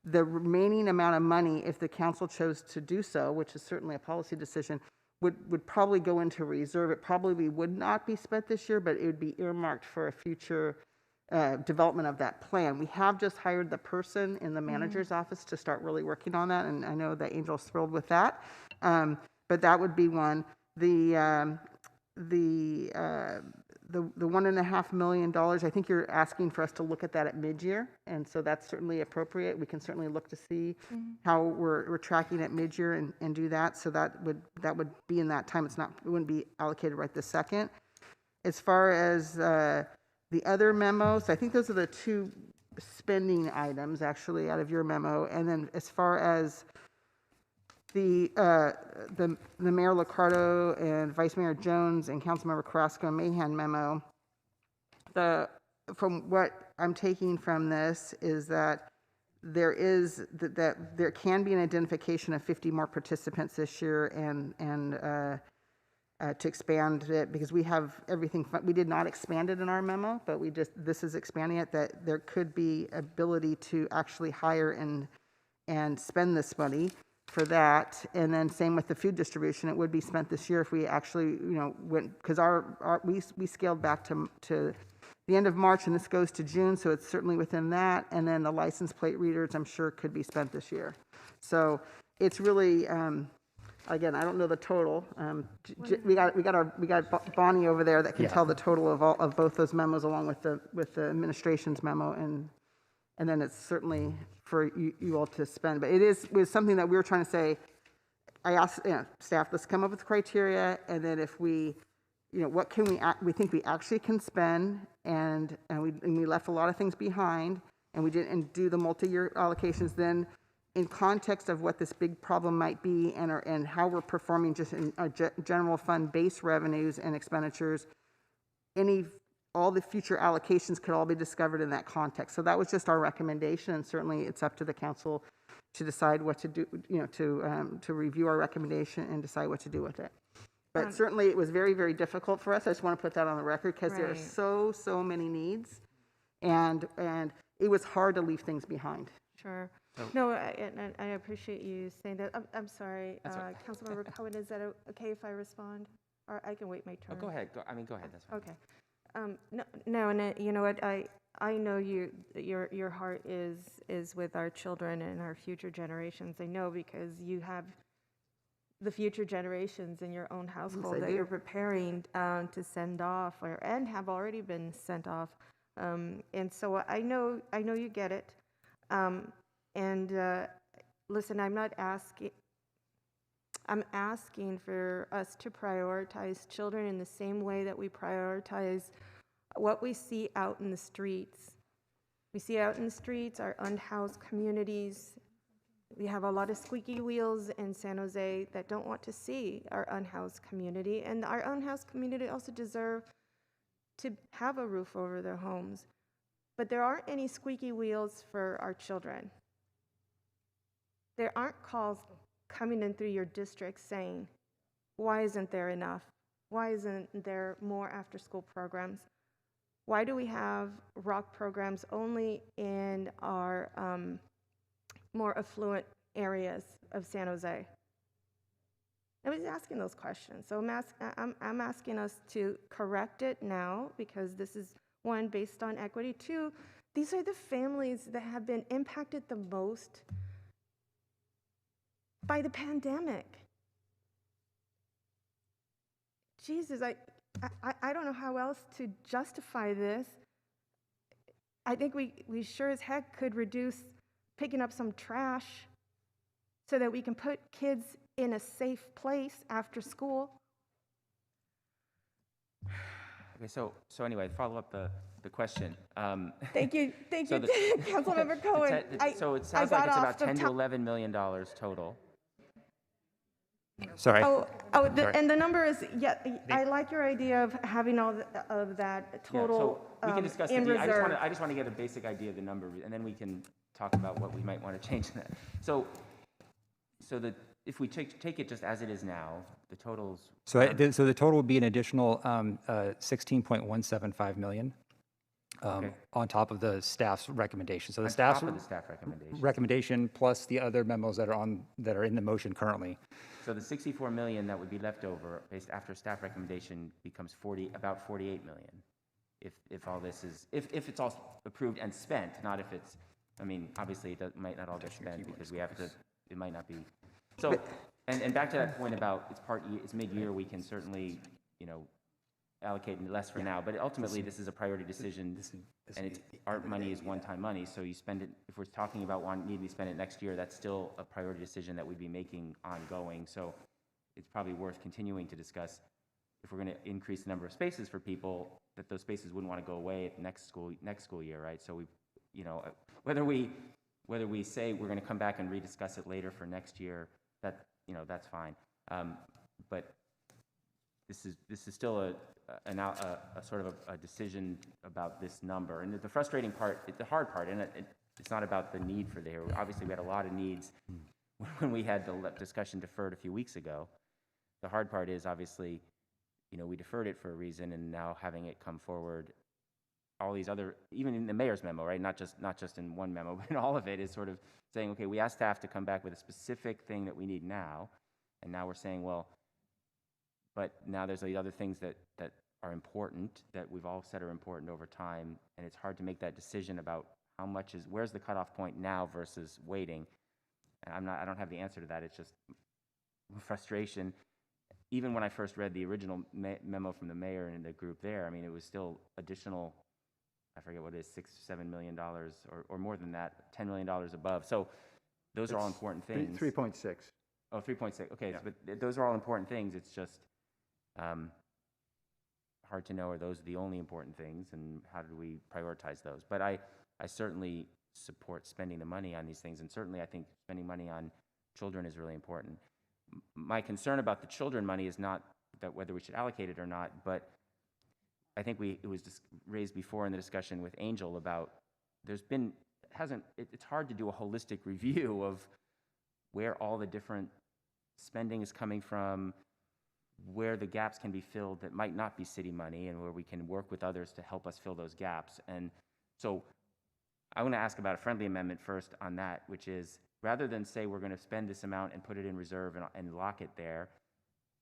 The remaining amount of money, if the council chose to do so, which is certainly a policy decision, would probably go into reserve. It probably would not be spent this year, but it would be earmarked for a future development of that plan. We have just hired the person in the manager's office to start really working on that, and I know that Angel's thrilled with that. But that would be one. The $1.5 million, I think you're asking for us to look at that at mid-year, and so that's certainly appropriate. We can certainly look to see how we're tracking at mid-year and do that. So that would be in that time. It wouldn't be allocated right this second. As far as the other memos, I think those are the two spending items actually out of your memo. And then as far as the Mayor Liccardo and Vice Mayor Jones and Councilmember Carrasco and Mahan memo, from what I'm taking from this is that there can be an identification of 50 more participants this year, and to expand it, because we have everything. We did not expand it in our memo, but this is expanding it, that there could be ability to actually hire and spend this money for that. And then same with the food distribution, it would be spent this year if we actually, went, because we scaled back to the end of March, and this goes to June, so it's certainly within that. And then the license plate readers, I'm sure, could be spent this year. So it's really, again, I don't know the total. We got Bonnie over there that can tell the total of both those memos, along with the administration's memo, and then it's certainly for you all to spend. But it was something that we were trying to say. I asked staff, let's come up with criteria, and then if we, what can we think we actually can spend, and we left a lot of things behind, and we didn't do the multi-year allocations. Then, in context of what this big problem might be, and how we're performing just in our general fund base revenues and expenditures, all the future allocations could all be discovered in that context. So that was just our recommendation, and certainly it's up to the council to decide what to do, to review our recommendation and decide what to do with it. But certainly it was very, very difficult for us. I just want to put that on the record, because there are so many needs, and it was hard to leave things behind. Sure. No, I appreciate you saying that. I'm sorry, Councilmember Cohen, is that okay if I respond? Or I can wait my turn. Oh, go ahead. Go ahead. That's fine. Okay. No, and you know what? I know your heart is with our children and our future generations. I know, because you have the future generations in your own household that you're preparing to send off, and have already been sent off. And so I know you get it. Listen, I'm asking for us to prioritize children in the same way that we prioritize what we see out in the streets. We see out in the streets our unhoused communities, We have a lot of squeaky wheels in San Jose that don't want to see our unhoused community, and our unhoused community also deserve to have a roof over their homes. But there aren't any squeaky wheels for our children. There aren't calls coming in through your district saying, why isn't there enough? Why isn't there more after-school programs? Why do we have rock programs only in our more affluent areas of San Jose? Nobody's asking those questions. So I'm asking us to correct it now, because this is, one, based on equity. Two, these are the families that have been impacted the most by the pandemic. Jesus, I don't know how else to justify this. I think we sure as heck could reduce picking up some trash so that we can put kids in a safe place after school. Okay, so anyway, follow up the question. Thank you, so Councilmember Cohen. So it sounds like it's about $10 to $11 million total. Sorry. Sorry. And the number is, yeah, I like your idea of having all of that total so we can discuss in reserve. I just want to get a basic idea of the number, and then we can talk about what we might want to change in that. So if we take it just as it is now, the totals. So the total would be an additional 16.175 million. On top of the staff's recommendation. So the staff's recommendation plus the other memos that are in the motion currently. So the 64 million that would be left over based after staff recommendation becomes about 48 million. If all this is, if it's all approved and spent, not if it's, I mean, obviously it might not all get spent because we have to, it might not be. So, and back to that point about it's mid-year, we can certainly, allocate less for now, but ultimately this is a priority decision, and art money is one-time money, so you spend it, if we're talking about needing to spend it next year, that's still a priority decision that we'd be making ongoing, so it's probably worth continuing to discuss if we're going to increase the number of spaces for people, that those spaces wouldn't want to go away at next school year, right? So whether we say we're going to come back and rediscuss it later for next year, that's fine, but this is still a sort of a decision about this number. And the frustrating part, the hard part, and it's not about the need for there. Obviously, we had a lot of needs when we had the discussion deferred a few weeks ago. The hard part is obviously, we deferred it for a reason, and now having it come forward, all these other, even in the mayor's memo, right? Not just in one memo, but in all of it is sort of saying, okay, we asked staff to come back with a specific thing that we need now, and now we're saying, well, but now there's the other things that are important, that we've all said are important over time, and it's hard to make that decision about where's the cutoff point now versus waiting. And I don't have the answer to that. It's just frustration. Even when I first read the original memo from the mayor and the group there, I mean, it was still additional, I forget what it is, $6-7 million or more than that, $10 million above. So those are all important things. 3.6. Oh, 3.6. Okay, Yeah. But those are all important things. It's just hard to know, are those the only important things, and how do we prioritize those? But I certainly support spending the money on these things, and certainly I think spending money on children is really important. My concern about the children money is not that whether we should allocate it or not, but I think it was just raised before in the discussion with Angel about it's hard to do a holistic review of where all the different spending is coming from, where the gaps can be filled that might not be city money, and where we can work with others to help us fill those gaps. And so I want to ask about a friendly amendment first on that, which is rather than say we're going to spend this amount and put it in reserve and lock it there,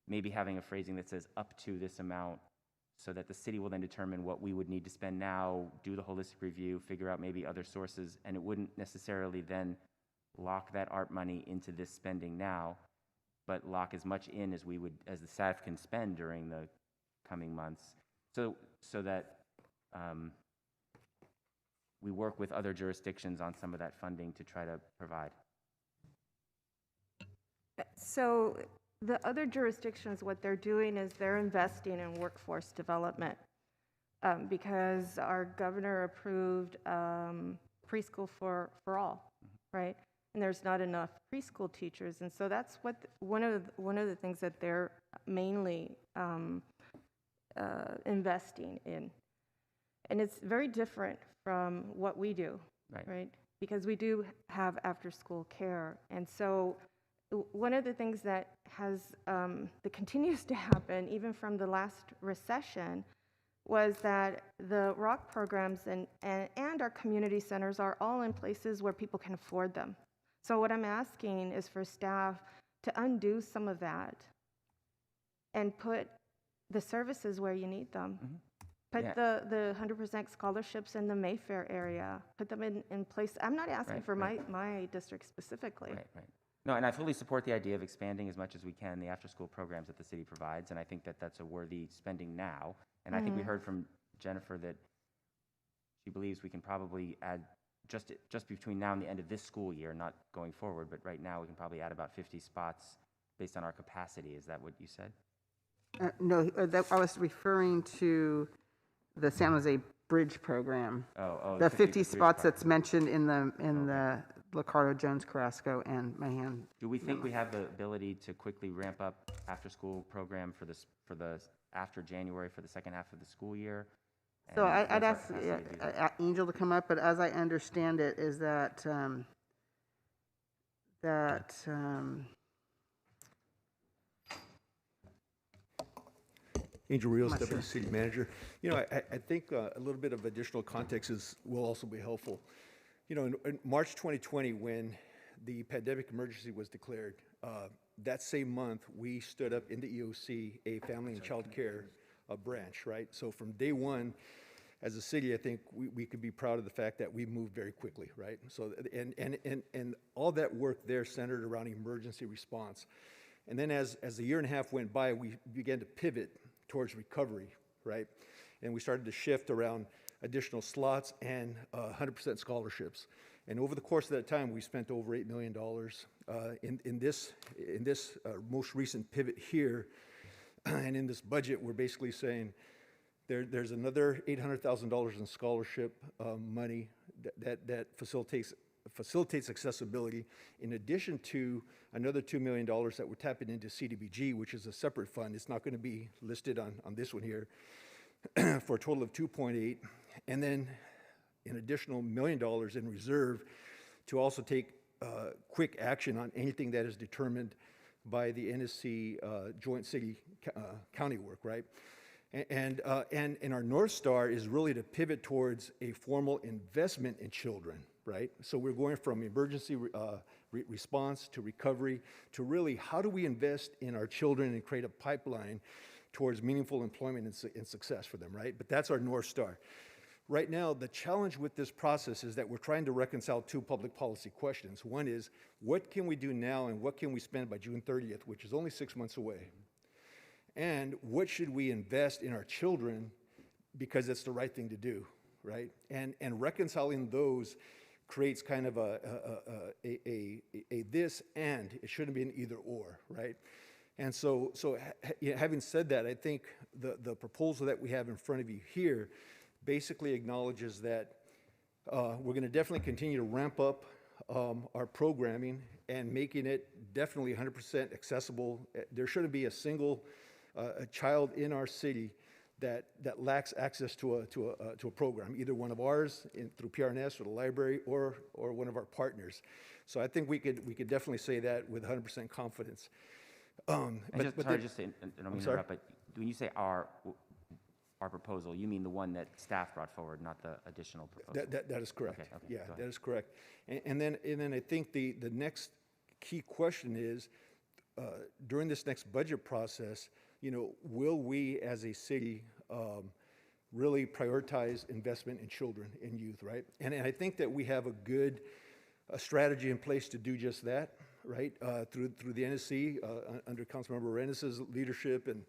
maybe having a phrasing that says up to this amount, so that the city will then determine what we would need to spend now, do the holistic review, figure out maybe other sources, and it wouldn't necessarily then lock that art money into this spending now, but lock as much in as the staff can spend during the coming months, so that we work with other jurisdictions on some of that funding to try to provide. So the other jurisdictions, what they're doing is they're investing in workforce development because our governor approved preschool for all, right? and there's not enough preschool teachers. And so that's what one of the things that they're mainly investing in. And it's very different from what we do, right? Because we do have after-school care. And so one of the things that that continues to happen, even from the last recession, was that the ROC programs and our community centers are all in places where people can afford them. So what I'm asking is for staff to undo some of that and put the services where you need them. Put the 100% scholarships in the Mayfair area, put them in place. I'm not asking for my district specifically. No, and I fully support the idea of expanding as much as we can the after-school programs that the city provides, and I think that that's a worthy spending now. And I think we heard from Jennifer that she believes we can probably add just between now and the end of this school year, not going forward, but right now we can probably add about 50 spots based on our capacity. Is that what you said? No, I was referring to the San Jose Bridge program. The 50 spots that's mentioned in the Ricardo, Jones, Carrasco, and Mahan. Do we think we have the ability to quickly ramp up after-school program for the after January for the second half of the school year? So I'd ask Angel to come up, but as I understand it, is that Angel Rios, Deputy City Manager. You know, I think a little bit of additional context will also be helpful. You know, in March 2020, when the pandemic emergency was declared, that same month, we stood up in the EOC a family and child care branch, right? So from day one, as a city, I think we could be proud of the fact that we moved very quickly, right? So, and all that work there centered around emergency response. And then as a year and a half went by, we began to pivot towards recovery, right? And we started to shift around additional slots and 100% scholarships. And over the course of that time, we spent over $8 million in this most recent pivot here. And in this budget, we're basically saying there's another $800,000 in scholarship money that facilitates accessibility, in addition to another $2 million that we're tapping into CDBG, which is a separate fund. It's not going to be listed on this one here, for a total of 2.8, and then an additional $1 million in reserve to also take quick action on anything that is determined by the NSC joint city county work, right? And our North Star is really to pivot towards a formal investment in children, right? So we're going from emergency response to recovery to really how do we invest in our children and create a pipeline towards meaningful employment and success for them, right? But that's our North Star. Right now, the challenge with this process is that we're trying to reconcile two public policy questions. One is, what can we do now and what can we spend by June 30th, which is only 6 months away? And what should we invest in our children because it's the right thing to do, right? And reconciling those creates kind of a this and, it shouldn't be an either or, right? And so having said that, I think the proposal that we have in front of you here basically acknowledges that we're going to definitely continue to ramp up our programming and making it definitely 100% accessible. There shouldn't be a single a child in our city that lacks access to a program, either one of ours through PRNS or the library or one of our partners. So I think we could definitely say that with 100% confidence. I don't mean to interrupt, but when you say our proposal, you mean the one that staff brought forward, not the additional proposal? That is correct. Okay, yeah, that is correct. And then I think the next key question is, during this next budget process, you know, will we as a city really prioritize investment in children and youth, right? And I think that we have a good strategy in place to do just that, right? Through the NSC, under Councilmember Arenas' leadership and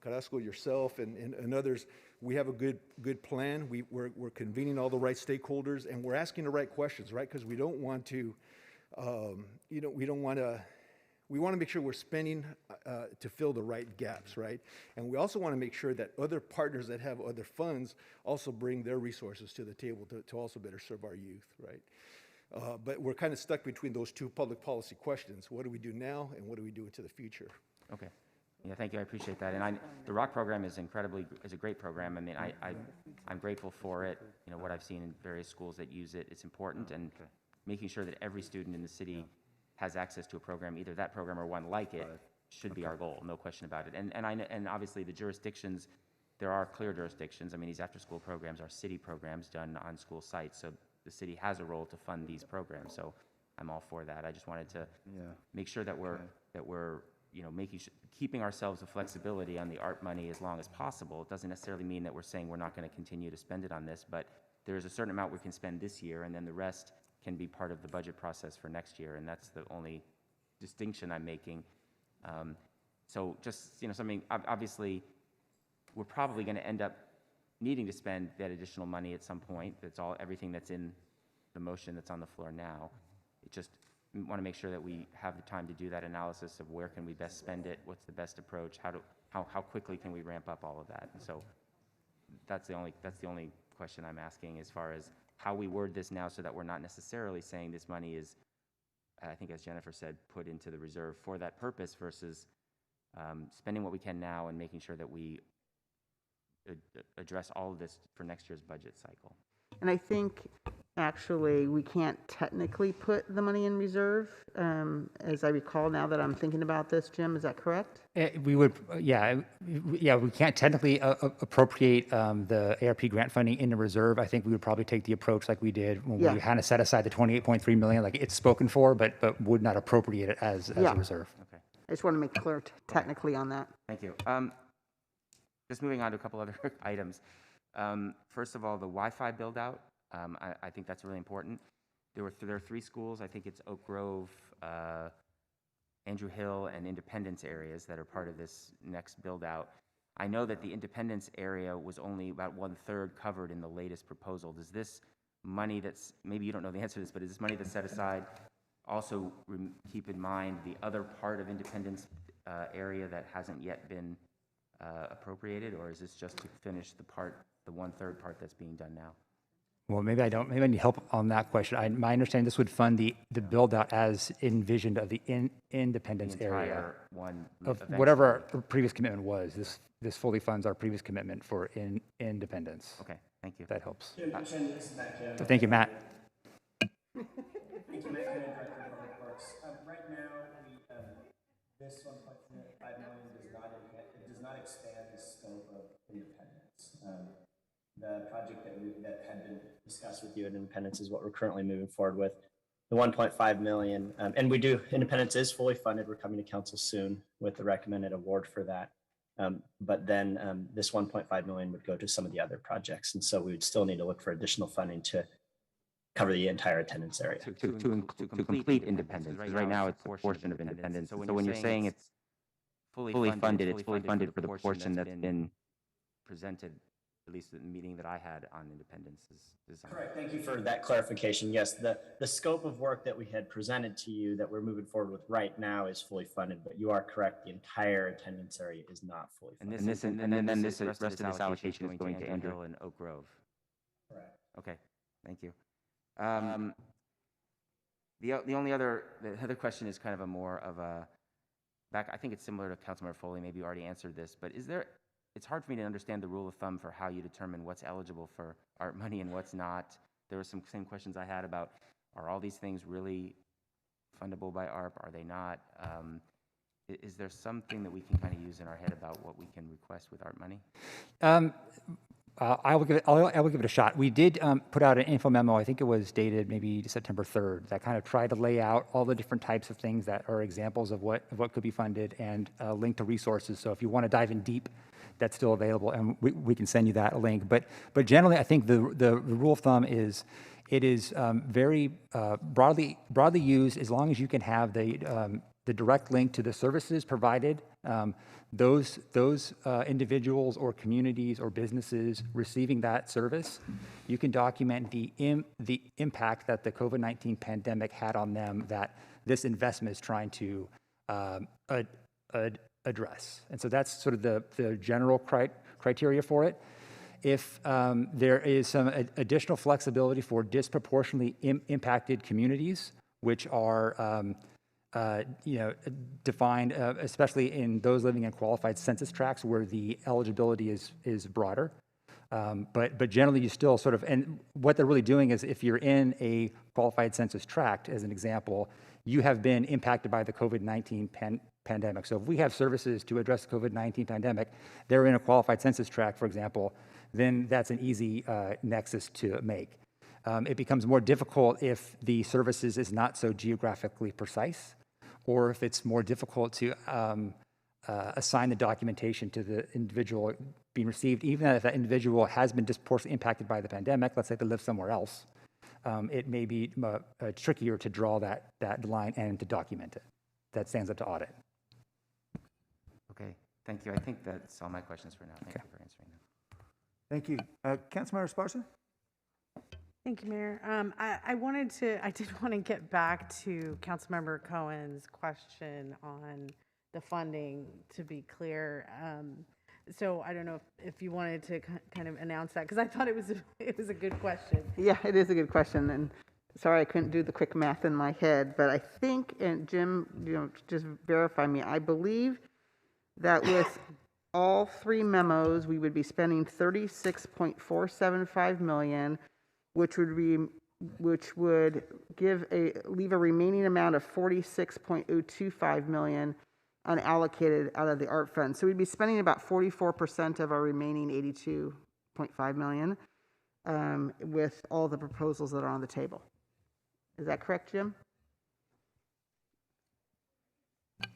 Carrasco, yourself, and others, we have a good plan. We're convening all the right stakeholders, and we're asking the right questions, right? Because we don't want to, we want to make sure we're spending to fill the right gaps, right? And we also want to make sure that other partners that have other funds also bring their resources to the table to also better serve our youth, right? But we're kind of stuck between those two public policy questions. What do we do now and what do we do into the future? Okay. Yeah, thank you. I appreciate that. And the ROC program is a great program. I mean, I'm grateful for it. You know, what I've seen in various schools that use it, it's important, and making sure that every student in the city has access to a program, either that program or one like it, should be our goal, no question about it. And obviously the jurisdictions, there are clear jurisdictions. I mean, these after-school programs are city programs done on school sites, so the city has a role to fund these programs. So I'm all for that. I just wanted to make sure that we're you know, keeping ourselves the flexibility on the art money as long as possible. It doesn't necessarily mean that we're saying we're not going to continue to spend it on this, but there's a certain amount we can spend this year, and then the rest can be part of the budget process for next year, and that's the only distinction I'm making. So just, you know, something, obviously, we're probably going to end up needing to spend that additional money at some point. That's everything that's in the motion that's on the floor now. It just, we want to make sure that we have the time to do that analysis of where can we best spend it, what's the best approach, how quickly can we ramp up all of that. And so that's the only question I'm asking, as far as how we word this now, so that we're not necessarily saying this money is, I think as Jennifer said, put into the reserve for that purpose, versus spending what we can now and making sure that we address all of this for next year's budget cycle. And I think actually we can't technically put the money in reserve, as I recall now that I'm thinking about this, Jim, is that correct? We would, we can't technically appropriate the ARP grant funding into reserve. I think we would probably take the approach like we did when we kind of set aside the 28.3 million, like it's spoken for, but would not appropriate it as a reserve. Okay. I just want to make clear technically on that. Thank you. Just moving on to a couple other items. First of all, the Wi-Fi build out. I think that's really important. There are 3 schools. I think it's Oak Grove, Andrew Hill, and Independence areas that are part of this next build out. I know that the Independence area was only about 1/3 covered in the latest proposal. Does this money that's, maybe you don't know the answer to this, but is this money that's set aside also keep in mind the other part of Independence area that hasn't yet been appropriated, or is this just to finish the 1/3 part that's being done now? Well, maybe I need help on that question. My understanding, this would fund the build out as envisioned of the Independence area. Of whatever our previous commitment was. This fully funds our previous commitment for Independence. Okay, thank you. That helps. Jim, this is Matt Jones. So thank you, Matt. Thank you, Matt Jones, Director of Public Works. Right now, this 1.5 million does not expand the scope of Independence. The project that had been discussed with you at Independence is what we're currently moving forward with. The 1.5 million, and Independence is fully funded. We're coming to council soon with the recommended award for that. But then this 1.5 million would go to some of the other projects. And so we would still need to look for additional funding to cover the entire attendance area. To complete Independence, because right now it's a portion of Independence. So when you're saying it's fully funded, it's fully funded for the portion that's been presented, at least the meeting that I had on Independence is on. Correct. Thank you for that clarification. Yes, the scope of work that we had presented to you that we're moving forward with right now is fully funded, but you are correct. The entire attendance area is not fully funded. And then this rest of this allocation is going to Andrew Hill and Oak Grove. Correct. Okay, thank you. The other question is kind of a more of a I think it's similar to Councilmember Foley. Maybe you already answered this, but it's hard for me to understand the rule of thumb for how you determine what's eligible for art money and what's not. There were some same questions I had about, are all these things really fundable by ARP? Are they not? Is there something that we can kind of use in our head about what we can request with art money? I will give it a shot. We did put out an info memo. I think it was dated maybe September 3rd, that kind of tried to lay out all the different types of things that are examples of what could be funded, and link to resources. So if you want to dive in deep, that's still available, and we can send you that link. But generally, I think the rule of thumb is it is very broadly used as long as you can have the direct link to the services provided. Those individuals or communities or businesses receiving that service, you can document the impact that the COVID-19 pandemic had on them, that this investment is trying to address. And so that's sort of the general criteria for it. if there is some additional flexibility for disproportionately impacted communities, which are defined, especially in those living in qualified census tracts where the eligibility is broader. But generally, you still sort of, and what they're really doing is, if you're in a qualified census tract, as an example, you have been impacted by the COVID-19 pandemic. So if we have services to address the COVID-19 pandemic, they're in a qualified census tract, for example, then that's an easy nexus to make. It becomes more difficult if the services is not so geographically precise, or if it's more difficult to assign the documentation to the individual being received, even if that individual has been disproportionately impacted by the pandemic. Let's say they live somewhere else. It may be trickier to draw that line and to document it. That stands up to audit. Okay, thank you. I think that's all my questions for now. Thank you for answering them. Thank you. Councilmember Esparza? Thank you, Mayor. I did want to get back to Councilmember Cohen's question on the funding, to be clear. So I don't know if you wanted to kind of announce that, because I thought it was a good question. Yeah, it is a good question, and sorry I couldn't do the quick math in my head, but I think, and Jim, just verify me, I believe that with all three memos, we would be spending $36.475 million, which would leave a remaining amount of $46.025 million unallocated out of the art fund. So we'd be spending about 44% of our remaining $82.5 million with all the proposals that are on the table. Is that correct, Jim?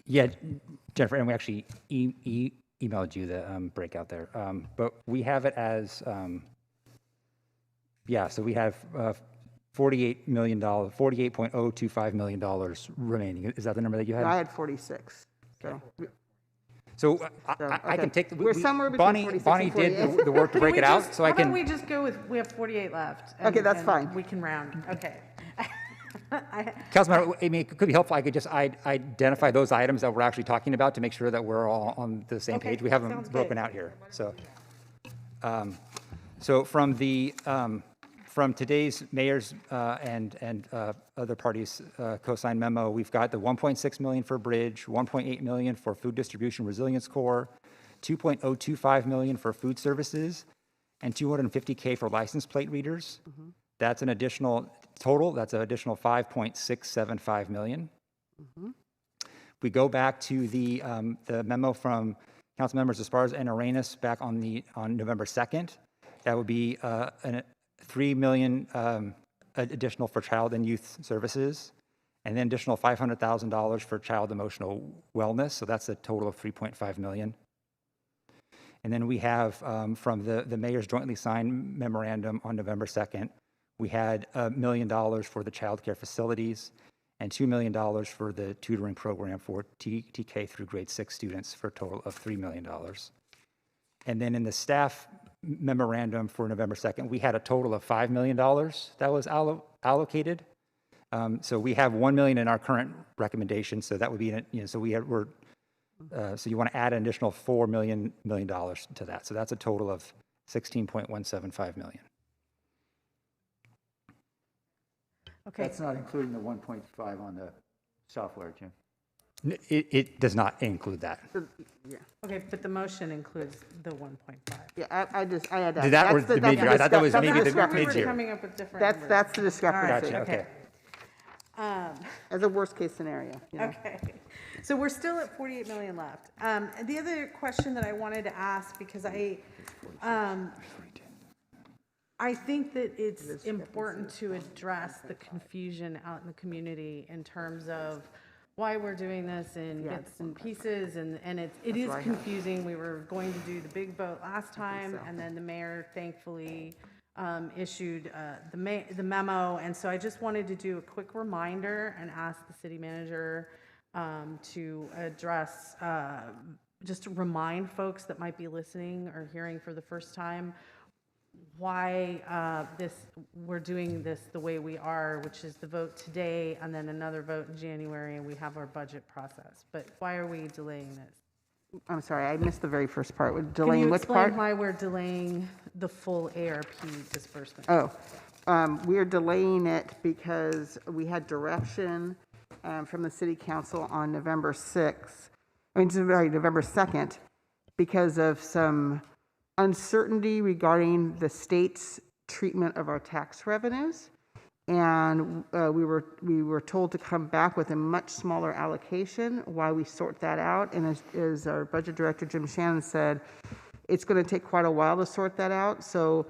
Yeah, Jennifer, and we actually emailed you the breakout there. But we have it as, so we have $48.025 million remaining. Is that the number that you had? I had 46. So I can take, we're somewhere between 46 Bonnie and 48. did the work to break it out, so I can. How about we just go with, we have 48 left. Okay, that's fine. We can round, okay. Councilman, I mean, it could be helpful. I could just identify those items that we're actually talking about to make sure that we're all on the same page. We have them broken out here. So, so from today's mayor's and other parties' co-signed memo, we've got the $1.6 million for bridge, $1.8 million for food distribution resilience corps, $2.025 million for food services, and $250K for license plate readers. Mm-hmm. That's an additional total. That's an additional $5.675 million. Mm-hmm. We go back to the memo from Council Members Esparza and Arenas back on November 2nd. That would be $3 million additional for child and youth services, and then additional $500,000 for child emotional wellness. So that's a total of $3.5 million. And then we have from the mayor's jointly signed memorandum on November 2nd, we had $1 million for the child care facilities and $2 million for the tutoring program for TK through grade 6 students for a total of $3 million. And then in the staff memorandum for November 2nd, we had a total of $5 million that was allocated. So we have $1 million in our current recommendation. So that would be, so so you want to add an additional $4 million to that. So that's a total of $16.175 million. Okay. That's not including the 1.5 on the software, Jim. It does not include that. Yeah. Okay, but the motion includes the 1.5. Yeah, I had that. Did that or the mid-year? I thought that was maybe the mid-year. mid-year. Coming up with different That's the discrepancy. All right, okay. As a worst case scenario. Okay. So we're still at 48 million left. The other question that I wanted to ask, because I think that it's important to address the confusion out in the community in terms of why we're doing this in bits and pieces, and it is confusing. We were going to do the big vote last time, and then the mayor thankfully issued the memo, and so I just wanted to do a quick reminder and ask the city manager to address, just to remind folks that might be listening or hearing for the first time why we're doing this the way we are, which is the vote today and then another vote in January, and we have our budget process. But why are we delaying this? I'm sorry, I missed the very first part. We're delaying which part? Can you explain why we're delaying the full ARP disbursement? Oh, we are delaying it because we had direction from the city council on November 6th, November 2nd, because of some uncertainty regarding the state's treatment of our tax revenues. And we were told to come back with a much smaller allocation while we sort that out. And as our budget director, Jim Shannon, said, it's going to take quite a while to sort that out. So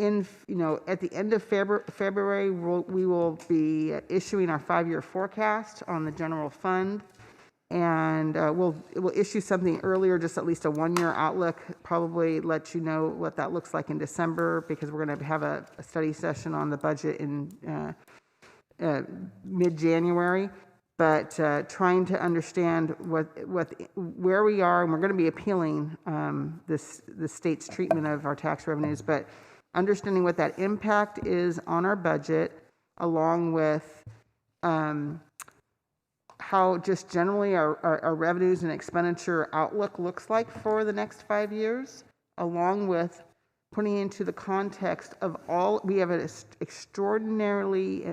at the end of February, we will be issuing our 5-year forecast on the general fund. And we'll issue something earlier, just at least a 1-year outlook, probably let you know what that looks like in December, because we're going to have a study session on the budget in mid-January. But trying to understand where we are, and we're going to be appealing the state's treatment of our tax revenues, but understanding what that impact is on our budget, along with how just generally our revenues and expenditure outlook looks like for the next 5 years, along with putting into the context of we have an extraordinarily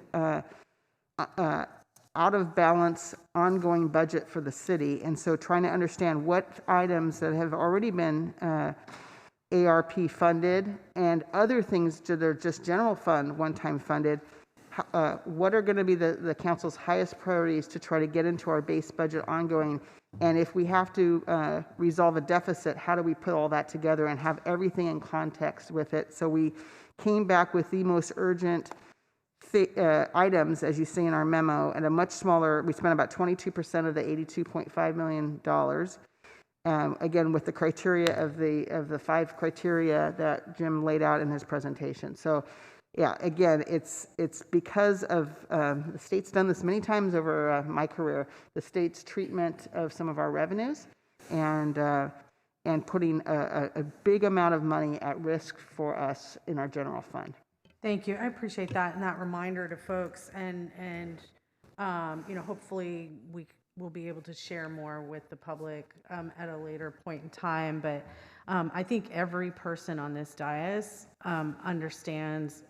out of balance ongoing budget for the city. And so trying to understand what items that have already been ARP funded and other things that are just general fund, one-time funded, what are going to be the council's highest priorities to try to get into our base budget ongoing? And if we have to resolve a deficit, how do we put all that together and have everything in context with it? So we came back with the most urgent items, as you see in our memo, at a much smaller, we spent about 22% of the $82.5 million. Again, with the criteria of the 5 criteria that Jim laid out in his presentation. So yeah, again, it's because of the state's done this many times over my career, the state's treatment of some of our revenues and putting a big amount of money at risk for us in our general fund. Thank you. I appreciate that and that reminder to folks, and hopefully we will be able to share more with the public at a later point in time. But I think every person on this dais understands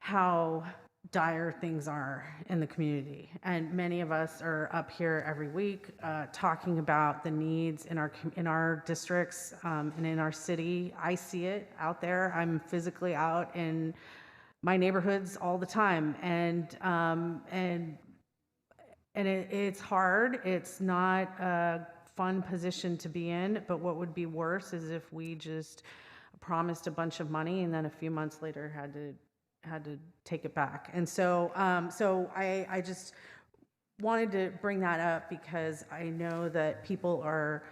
how dire things are in the community, and many of us are up here every week talking about the needs in our districts and in our city. I see it out there. I'm physically out in my neighborhoods all the time, and it's hard. It's not a fun position to be in, but what would be worse is if we just promised a bunch of money and then a few months later had to take it back. And so I just wanted to bring that up because I know that people are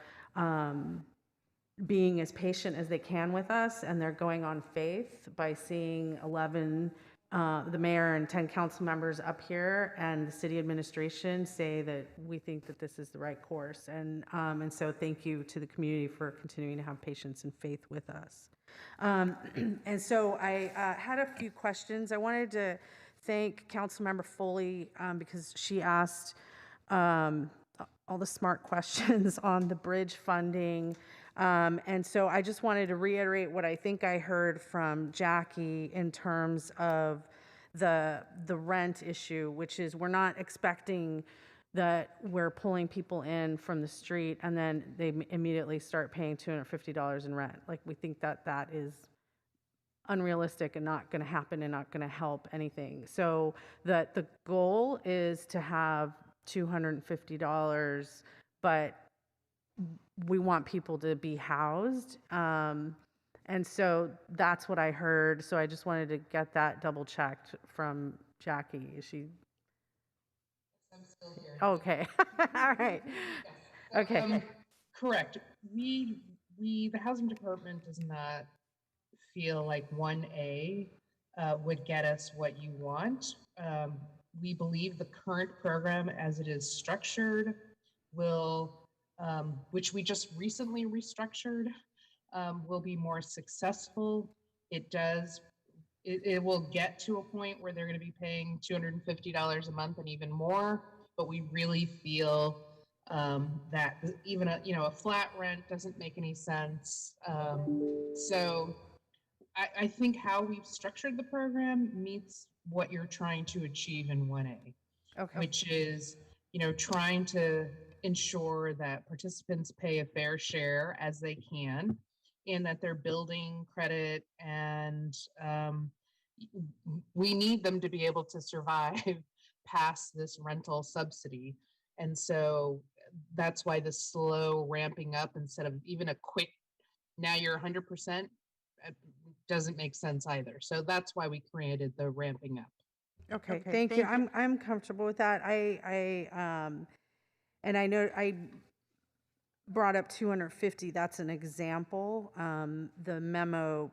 being as patient as they can with us, and they're going on faith by seeing 11, the mayor and 10 council members up here and the city administration say that we think that this is the right course. And so thank you to the community for continuing to have patience and faith with us. And so I had a few questions. I wanted to thank Councilmember Foley because she asked all the smart questions on the bridge funding. And so I just wanted to reiterate what I think I heard from Jackie in terms of the rent issue, which is we're not expecting that we're pulling people in from the street and then they immediately start paying $250 in rent. Like, we think that is unrealistic and not going to happen and not going to help anything. So that the goal is to have $250, but we want people to be housed. And so that's what I heard. So I just wanted to get that double checked from Jackie. Is she? I'm still here. Okay. All right. Okay. Correct. The housing department does not feel like 1A would get us what you want. We believe the current program as it is structured will, which we just recently restructured, will be more successful. It will get to a point where they're going to be paying $250 a month and even more, but we really feel that even a flat rent doesn't make any sense. So I think how we've structured the program meets what you're trying to achieve in 1A, which is, trying to ensure that participants pay a fair share as they can, and that they're building credit, and we need them to be able to survive past this rental subsidy. And so that's why the slow ramping up instead of even a quick, now you're 100%, doesn't make sense either. So that's why we created the ramping up. Okay, thank you. I'm comfortable with that. And I know I brought up 250. That's an example. The memo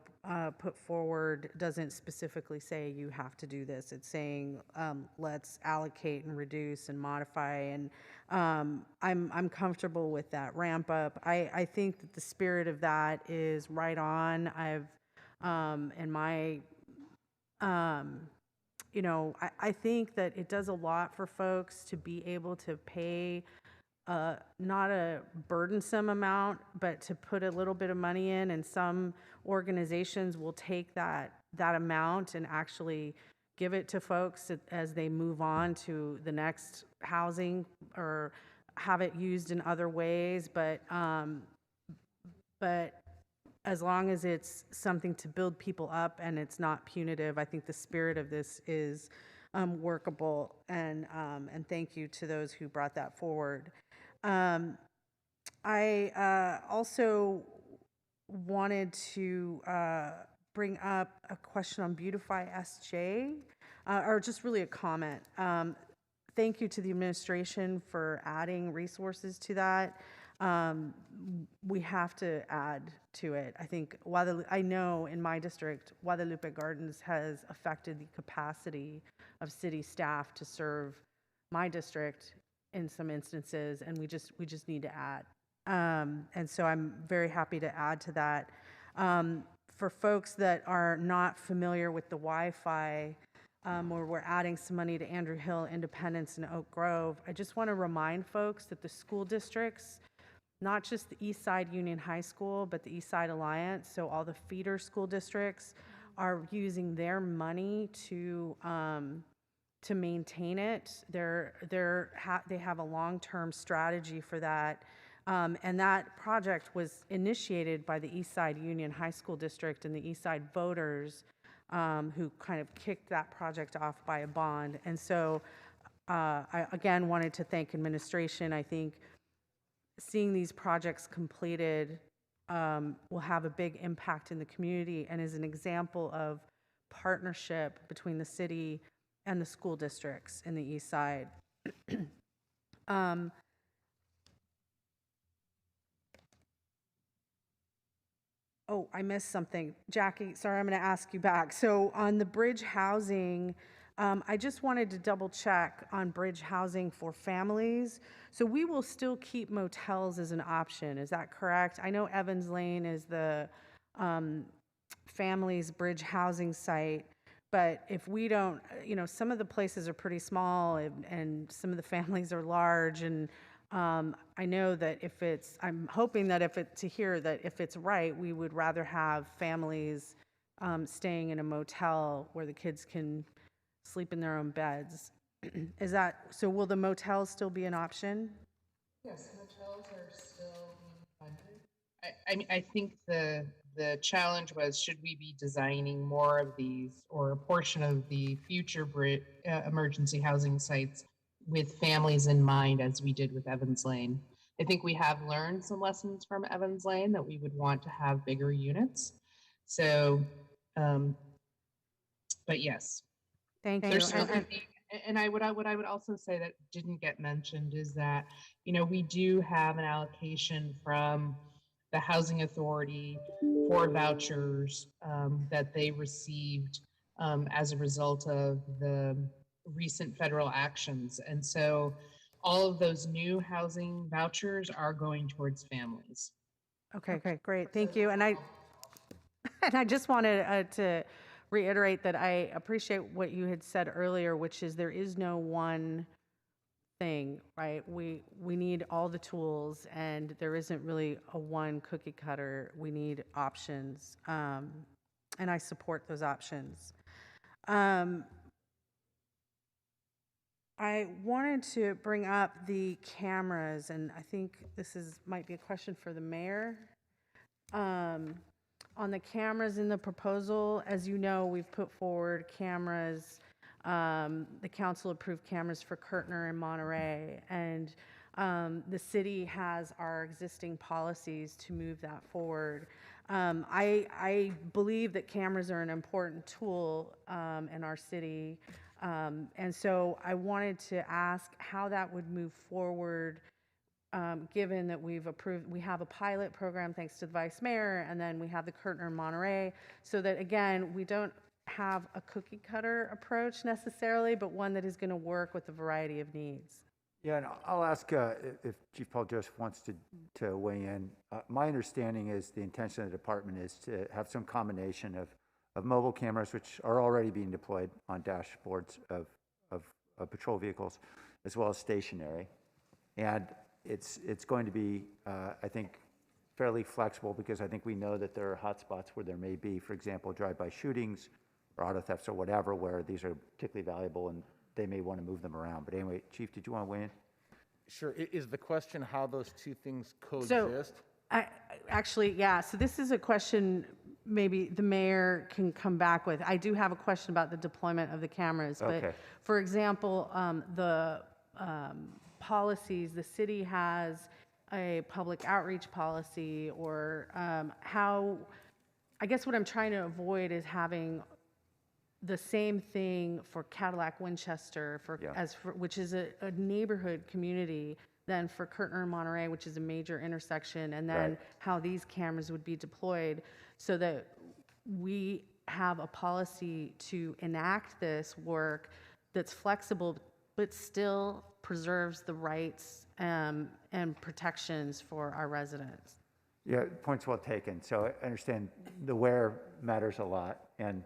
put forward doesn't specifically say you have to do this. It's saying let's allocate and reduce and modify. And I'm comfortable with that ramp up. I think that the spirit of that is right on. I've in my I think that it does a lot for folks to be able to pay not a burdensome amount, but to put a little bit of money in, and some organizations will take that amount and actually give it to folks as they move on to the next housing or have it used in other ways. But as long as it's something to build people up and it's not punitive, I think the spirit of this is workable. And thank you to those who brought that forward. I also wanted to bring up a question on Beautify SJ, or just really a comment. Thank you to the administration for adding resources to that. We have to add to it. I think I know in my district, Guadalupe Gardens has affected the capacity of city staff to serve my district in some instances, and we just need to add. And so I'm very happy to add to that. For folks that are not familiar with the Wi-Fi, where we're adding some money to Andrew Hill, Independence, and Oak Grove, I just want to remind folks that the school districts, not just the East Side Union High School, but the East Side Alliance, so all the feeder school districts, are using their money to maintain it. They have a long-term strategy for that. And that project was initiated by the East Side Union High School District and the East Side voters, who kind of kicked that project off by a bond. And so I again wanted to thank administration. I think seeing these projects completed will have a big impact in the community and is an example of partnership between the city and the school districts in the East Side. Oh, I missed something. Jackie, sorry, I'm going to ask you back. So on the bridge housing, I just wanted to double check on bridge housing for families. So we will still keep motels as an option. Is that correct? I know Evans Lane is the families bridge housing site. But if we don't, some of the places are pretty small and some of the families are large. And I know that I'm hoping that if it's right, we would rather have families staying in a motel where the kids can sleep in their own beds. So will the motels still be an option? Yes, motels are still being funded. I think the challenge was, should we be designing more of these or a portion of the future emergency housing sites with families in mind, as we did with Evans Lane? I think we have learned some lessons from Evans Lane that we would want to have bigger units. So, but yes. Thank you. And what I would also say that didn't get mentioned is that, we do have an allocation from the Housing Authority for vouchers that they received as a result of the recent federal actions. And so all of those new housing vouchers are going towards families. Okay, great. Thank you. And I just wanted to reiterate that I appreciate what you had said earlier, which is there is no one thing, right? We need all the tools, and there isn't really a one cookie cutter. We need options. and I support those options. I wanted to bring up the cameras, and I think this might be a question for the mayor. On the cameras in the proposal, as you know, we've put forward cameras. The council approved cameras for Kirtner and Monterey, and the city has our existing policies to move that forward. I believe that cameras are an important tool in our city. And so I wanted to ask how that would move forward, given that we have a pilot program thanks to the vice mayor, and then we have the Kirtner and Monterey, so that again, we don't have a cookie cutter approach necessarily, but one that is going to work with a variety of needs. Yeah, and I'll ask if Chief Paul Joseph wants to weigh in. My understanding is the intention of the department is to have some combination of mobile cameras, which are already being deployed on dashboards of patrol vehicles, as well as stationary. And it's going to be, I think, fairly flexible, because I think we know that there are hotspots where there may be, for example, drive-by shootings or auto thefts or whatever, where these are particularly valuable and they may want to move them around. But anyway, Chief, did you want to weigh in? Sure. Is the question how those two things coexist? So, actually, yeah. So this is a question maybe the mayor can come back with. I do have a question about the deployment of the cameras. But okay. For example, the policies, the city has a public outreach policy, or how, I guess what I'm trying to avoid is having the same thing for Cadillac Winchester, which is a neighborhood community, then for Kirtner and Monterey, which is a major intersection, and then how these cameras would be deployed, so that we have a policy to enact this work that's flexible but still preserves the rights and protections for our residents. Yeah, point's well taken. So I understand the where matters a lot, and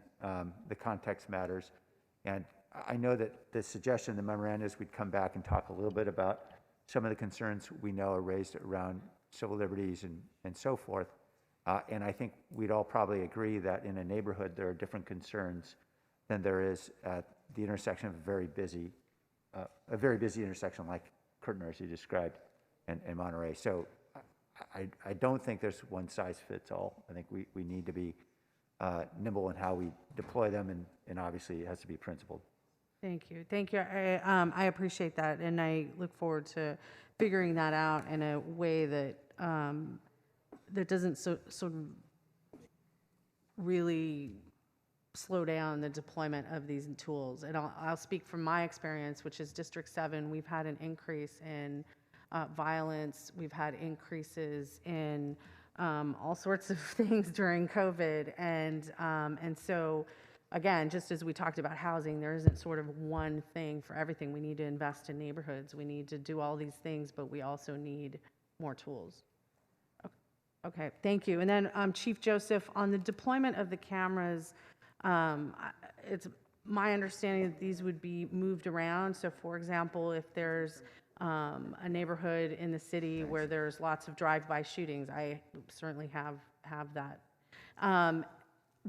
the context matters. And I know that the suggestion in the memorandum is we'd come back and talk a little bit about some of the concerns we know are raised around civil liberties and so forth. And I think we'd all probably agree that in a neighborhood there are different concerns than there is at the intersection of a very busy intersection like Kirtner, as you described, and Monterey. So I don't think there's one size fits all. I think we need to be nimble in how we deploy them, and obviously it has to be principled. Thank you. Thank you. I appreciate that, and I look forward to figuring that out in a way that that doesn't sort of really slow down the deployment of these tools. And I'll speak from my experience, which is District 7. We've had an increase in violence. We've had increases in all sorts of things during COVID, and so again, just as we talked about housing, there isn't sort of one thing for everything. We need to invest in neighborhoods. We need to do all these things, but we also need more tools. Okay, thank you. And then Chief Joseph, on the deployment of the cameras, it's my understanding that these would be moved around. So for example, if there's a neighborhood in the city where there's lots of drive-by shootings, I certainly have that.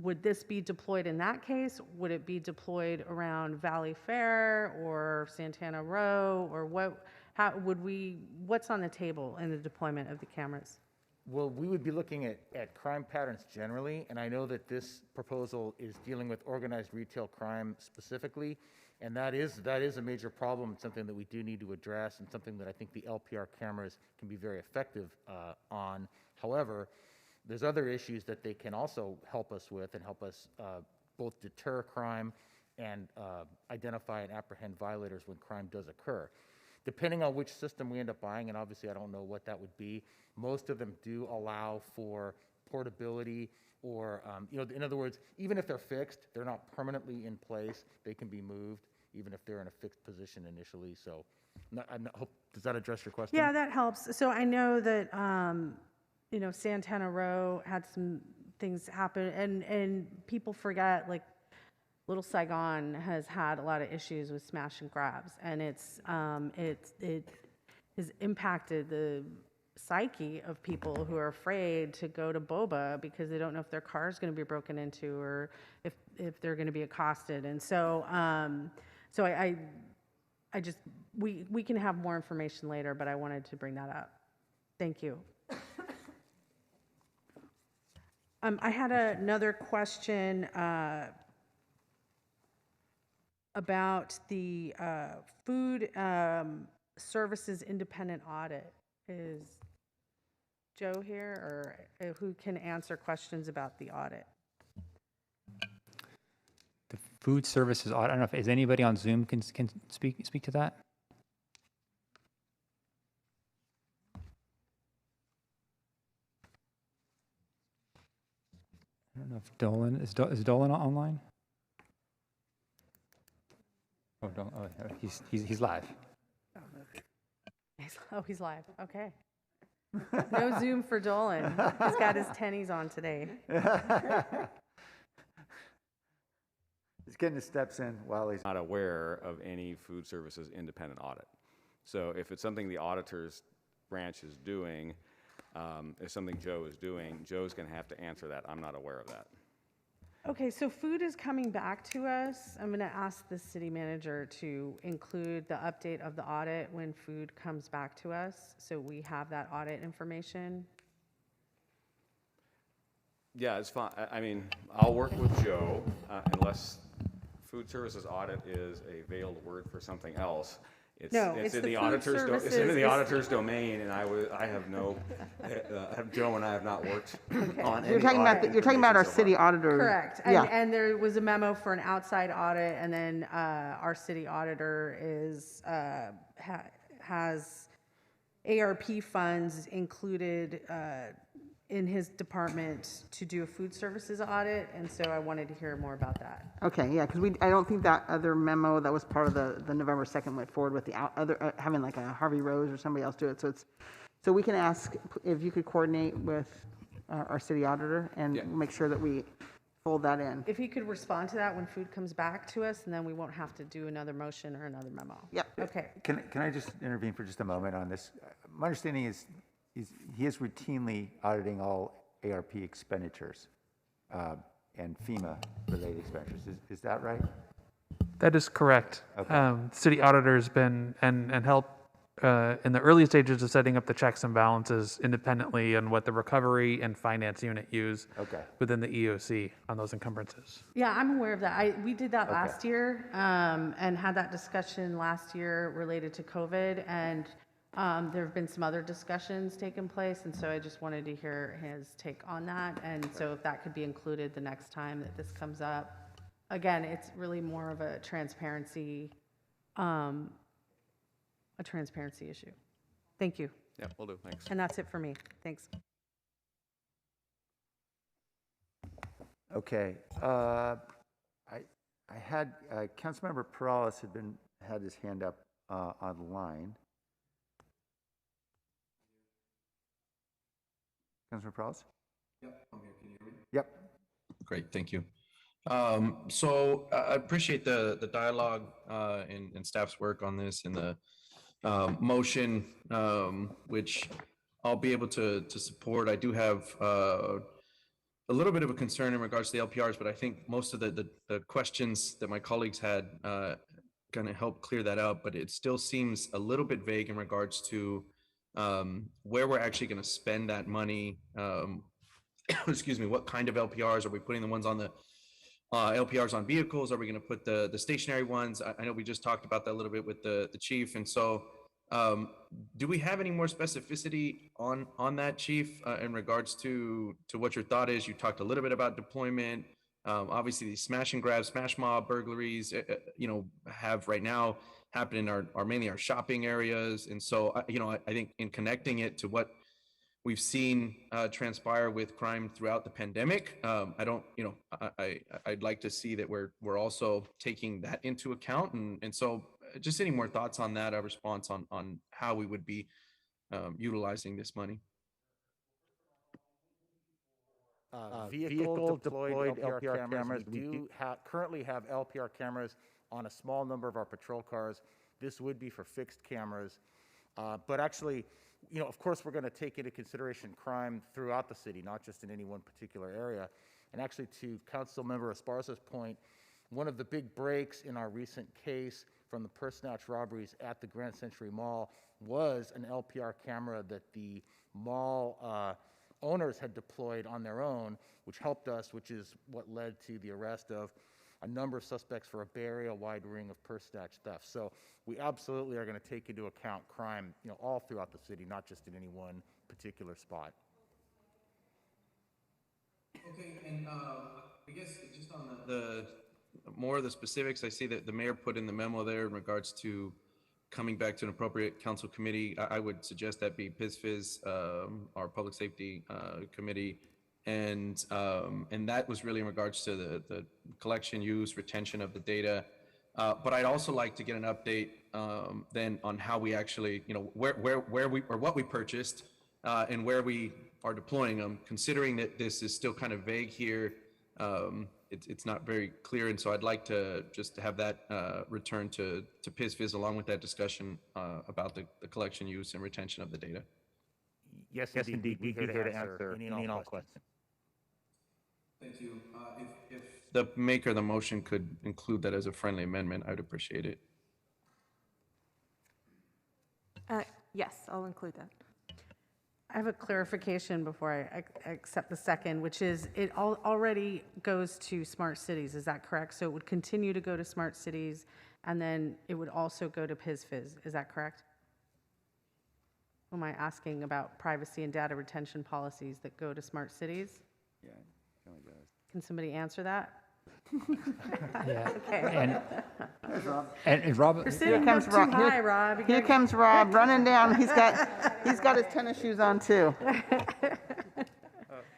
Would this be deployed in that case? Would it be deployed around Valley Fair or Santana Row, or what? How would we? What's on the table in the deployment of the cameras? Well, we would be looking at crime patterns generally, and I know that this proposal is dealing with organized retail crime specifically, and that is a major problem, something that we do need to address, and something that I think the LPR cameras can be very effective on. However, there's other issues that they can also help us with, and help us both deter crime and identify and apprehend violators when crime does occur. Depending on which system we end up buying, and obviously I don't know what that would be, most of them do allow for portability, or in other words, even if they're fixed, they're not permanently in place. They can be moved even if they're in a fixed position initially. So does that address your question? Yeah, that helps. So I know that Santana Row had some things happen, and people forget, like, Little Saigon has had a lot of issues with smash and grabs, and it has impacted the psyche of people who are afraid to go to boba because they don't know if their car is going to be broken into or if they're going to be accosted. And so, I just, we can have more information later, but I wanted to bring that up. Thank you. I had another question about the food services independent audit. Is Joe here, or who can answer questions about the audit? The food services audit, I don't know if, is anybody on Zoom can speak to that? I don't know if Dolan, is Dolan online? Oh, Dolan, oh, he's live. He's live. Okay. No Zoom for Dolan. He's got his tennies on today. He's getting his steps in while he's not aware of any food services independent audit. So if it's something the auditor's branch is doing, if something Joe is doing, Joe's going to have to answer that. I'm not aware of that. Okay, so food is coming back to us. I'm going to ask the city manager to include the update of the audit when food comes back to us, so we have that audit information. Yeah, it's fine. I mean, I'll work with Joe unless food services audit is a veiled word for something else. It's in the auditor's domain, and I have no. Joe and I have not worked on any. You're talking about our city auditor. Correct. Yeah. And there was a memo for an outside audit, and then our city auditor has ARP funds included in his department to do a food services audit, and so I wanted to hear more about that. Okay, yeah, because I don't think that other memo that was part of the November 2nd went forward with the other having like a Harvey Rose or somebody else do it. So we can ask if you could coordinate with our city auditor and make sure that we fold that in. If he could respond to that when food comes back to us, and then we won't have to do another motion or another memo. Yep. Okay. Can I just intervene for just a moment on this? My understanding is he is routinely auditing all ARP expenditures and FEMA-related expenditures. Is that right? That is correct. Okay. City auditor's been and helped in the early stages of setting up the checks and balances independently on what the recovery and finance unit use within the EOC on those encumbrances. Yeah, I'm aware of that. We did that last year and had that discussion last year related to COVID, and there have been some other discussions taking place, and so I just wanted to hear his take on that, and so if that could be included the next time that this comes up. Again, it's really more of a transparency issue. Thank you. Yeah, will do. Thanks. And that's it for me. Thanks. Okay. I had Councilmember Perales had his hand up online. Councilmember Perales? Yep, I'm here. Can you hear me? Yep. Great, thank you. So I appreciate the dialogue and staff's work on this and the motion, which I'll be able to support. I do have a little bit of a concern in regards to the LPRs, but I think most of the questions that my colleagues had kind of help clear that up, but it still seems a little bit vague in regards to where we're actually going to spend that money. Excuse me, what kind of LPRs? Are we putting the ones on the LPRs on vehicles? Are we going to put the stationary ones? I know we just talked about that a little bit with the chief. And so do we have any more specificity on that, Chief, in regards to what your thought is? You talked a little bit about deployment. Obviously, these smash and grab, smash mob burglaries, have right now happened in our mainly our shopping areas. And so, I think in connecting it to what we've seen transpire with crime throughout the pandemic, I'd like to see that we're also taking that into account. And so just any more thoughts on that, a response on how we would be utilizing this money. Vehicle deployed LPR cameras. We do currently have LPR cameras on a small number of our patrol cars. This would be for fixed cameras. But actually, of course, we're going to take into consideration crime throughout the city, not just in any one particular area. And actually, to Councilmember Esparza's point, one of the big breaks in our recent case from the purse snatch robberies at the Grand Century Mall was an LPR camera that the mall owners had deployed on their own, which helped us, which is what led to the arrest of a number of suspects for a very wide ring of purse snatch theft. So we absolutely are going to take into account crime, all throughout the city, not just in any one particular spot. Okay, and I guess just on the more of the specifics, I see that the mayor put in the memo there in regards to coming back to an appropriate council committee. I would suggest that be PISFIS, our public safety committee, and that was really in regards to the collection, use, retention of the data. But I'd also like to get an update then on how we actually, where we or what we purchased and where we are deploying them, considering that this is still kind of vague here. It's not very clear, and so I'd like to just have that return to PISFIS along with that discussion about the collection, use, and retention of the data. Yes, indeed. We'd be here to answer any and all questions. Thank you. If the maker of the motion could include that as a friendly amendment, I'd appreciate it. Yes, I'll include that. I have a clarification before I accept the second, which is it already goes to smart cities. Is that correct? So it would continue to go to smart cities, and then it would also go to PISFIS. Is that correct? Or am I asking about privacy and data retention policies that go to smart cities? Yeah, it really does. Can somebody answer that? Yeah. Okay. And Rob, You're sitting up too high, Rob. Here comes Rob running down. He's got his tennis shoes on too.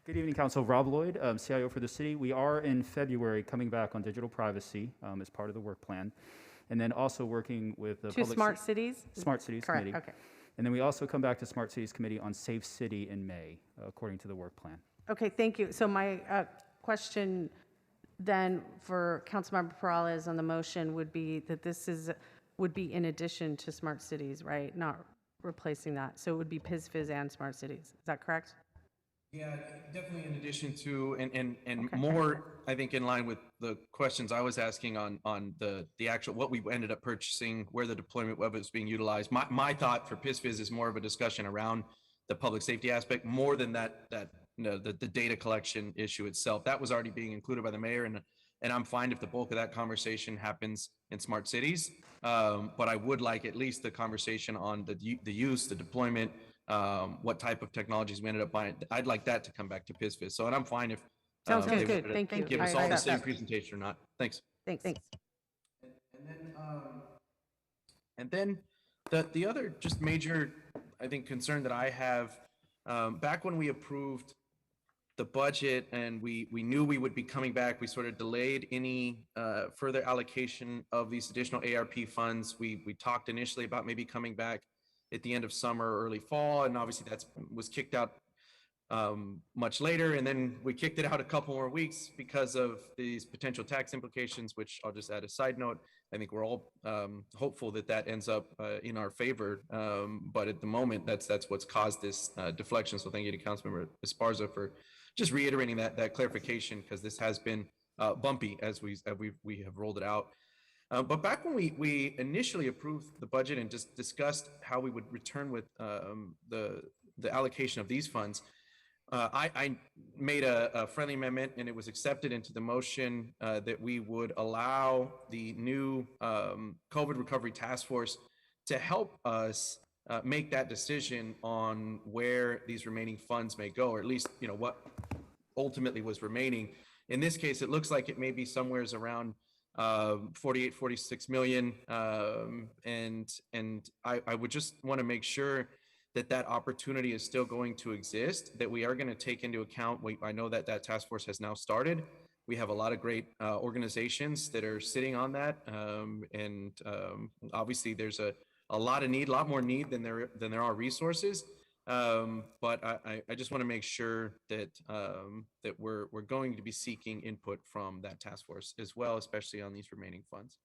Good evening, Council. Rob Lloyd, CIO for the city. We are in February coming back on digital privacy as part of the work plan, and then also working with the To Smart Cities? Smart Cities Correct, Committee. okay. And then we also come back to Smart Cities Committee on Safe City in May, according to the work plan. Okay, thank you. So my question then for Councilmember Peralez on the motion would be that this would be in addition to smart cities, right? Not replacing that. So it would be PISFIS and smart cities. Is that correct? Yeah, definitely in addition to, and okay. More, I think, in line with the questions I was asking on the actual, what we ended up purchasing, where the deployment web is being utilized. My thought for PISFIS is more of a discussion around the public safety aspect, more than the data collection issue itself. That was already being included by the mayor, and I'm fine if the bulk of that conversation happens in smart cities. But I would like at least the conversation on the use, the deployment, what type of technologies we ended up buying. I'd like that to come back to PISFIS. So, and I'm fine if sounds good. Thank you. Give us all the same presentation or not. Thanks. Thanks. And then the other just major, I think, concern that I have, back when we approved the budget and we knew we would be coming back, we sort of delayed any further allocation of these additional ARP funds. We talked initially about maybe coming back at the end of summer or early fall, and obviously that was kicked out much later, and then we kicked it out a couple more weeks because of these potential tax implications, which I'll just add a side note. I think we're all hopeful that ends up in our favor, but at the moment, that's what's caused this deflection. So thank you to Councilmember Esparza for just reiterating that clarification, because this has been bumpy as we have rolled it out. But back when we initially approved the budget and just discussed how we would return with the allocation of these funds, I made a friendly amendment, and it was accepted into the motion that we would allow the new COVID Recovery Task Force to help us make that decision on where these remaining funds may go, or at least what ultimately was remaining. In this case, it looks like it may be somewheres around 48, 46 million. And I would just want to make sure that opportunity is still going to exist, that we are going to take into account. I know that task force has now started. We have a lot of great organizations that are sitting on that. And obviously there's a lot more need than there are resources. But I just want to make sure that we're going to be seeking input from that task force as well, especially on these remaining funds.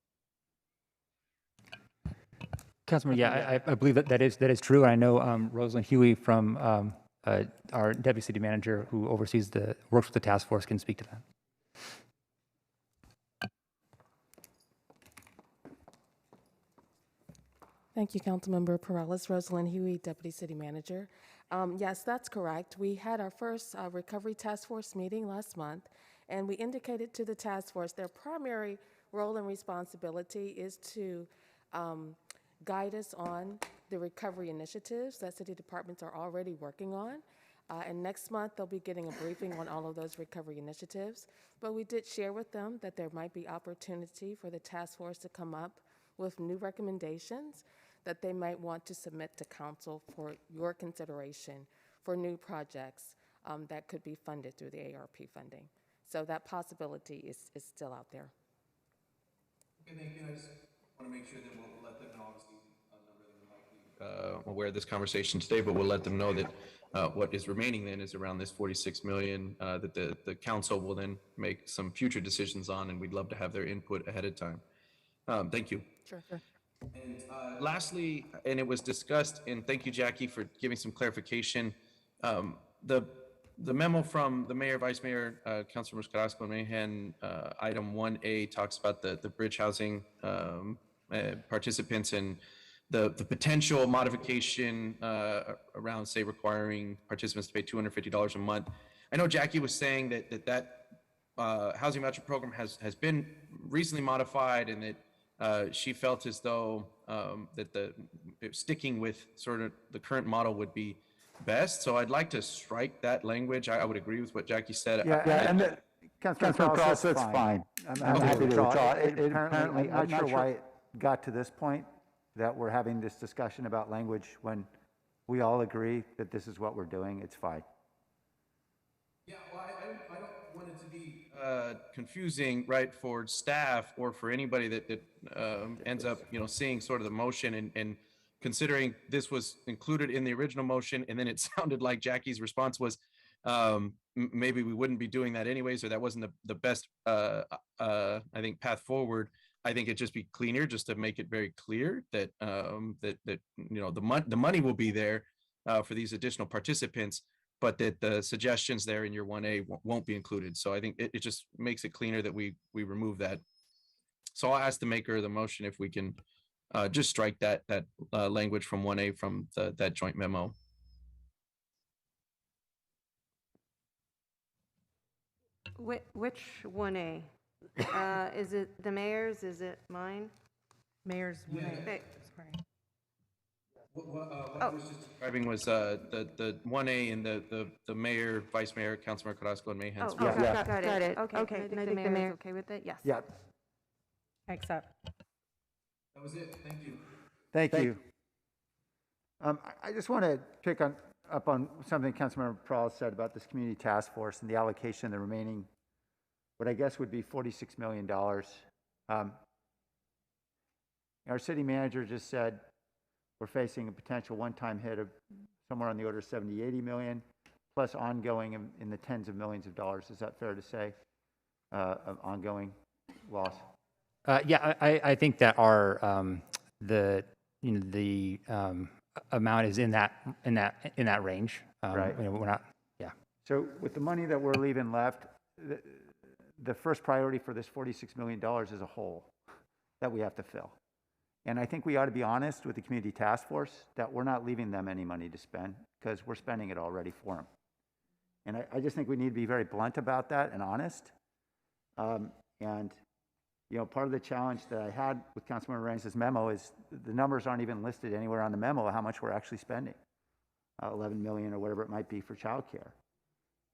Councilman, yeah, I believe that is true. I know Rosalind Huey from our deputy city manager who oversees works with the task force can speak to that. Thank you, Councilmember Perales. Rosalind Huey, Deputy City Manager. Yes, that's correct. We had our first Recovery Task Force meeting last month, and we indicated to the task force their primary role and responsibility is to guide us on the recovery initiatives that city departments are already working on. And next month, they'll be getting a briefing on all of those recovery initiatives. But we did share with them that there might be opportunity for the task force to come up with new recommendations that they might want to submit to council for your consideration for new projects that could be funded through the ARP funding. So that possibility is still out there. Okay, thank you. I just want to make sure that we'll let them know, obviously, a number of them might be aware of this conversation today, but we'll let them know that what is remaining then is around this 46 million that the council will then make some future decisions on, and we'd love to have their input ahead of time. Thank you. Sure. And lastly, and it was discussed, and thank you, Jackie, for giving some clarification. The memo from the mayor, vice mayor, Councilmembers Carrasco and Mahan, item 1A talks about the bridge housing participants and the potential modification around, say, requiring participants to pay $250 a month. I know Jackie was saying that housing voucher program has been recently modified, and that she felt as though that sticking with sort of the current model would be best. So I'd like to strike that language. I would agree with what Jackie said. Yeah, Councilman Perales, that's fine. I'm happy to withdraw it. Apparently, I'm not sure why it got to this point, that we're having this discussion about language when we all agree that this is what we're doing. It's fine. Yeah, well, I don't want it to be confusing, right, for staff or for anybody that ends up, seeing sort of the motion and considering this was included in the original motion, and then it sounded like Jackie's response was maybe we wouldn't be doing that anyways, or that wasn't the best, I think, path forward. I think it'd just be cleaner just to make it very clear that the money will be there for these additional participants, but that the suggestions there in your 1A won't be included. So I think it just makes it cleaner that we remove that. So I'll ask the maker of the motion if we can just strike that language from 1A from that joint memo. Which 1A? Is it the mayor's? Is it mine? Mayor's 1A. Okay. Sorry. What I was just describing was the 1A and the mayor, vice mayor, Councilmember Carrasco and Mahan's. Got it. Okay. And I think the mayor's okay with it? Yes. Yeah. Accept. That was it. Thank you. Thank you. I just want to pick up on something Councilmember Perales said about this community task force and the allocation of the remaining, what I guess would be $46 million. Our city manager just said we're facing a potential one-time hit of somewhere on the order of 70, 80 million, plus ongoing in the tens of millions of dollars. Is that fair to say, of ongoing loss? Yeah, I think that our amount is in that range. Right. We're not. Yeah. So with the money that we're leaving left, the first priority for this $46 million is a hole that we have to fill. And I think we ought to be honest with the community task force that we're not leaving them any money to spend because we're spending it already for them. And I just think we need to be very blunt about that and honest. And part of the challenge that I had with Councilmember Reigns' memo is the numbers aren't even listed anywhere on the memo how much we're actually spending, 11 million or whatever it might be for childcare.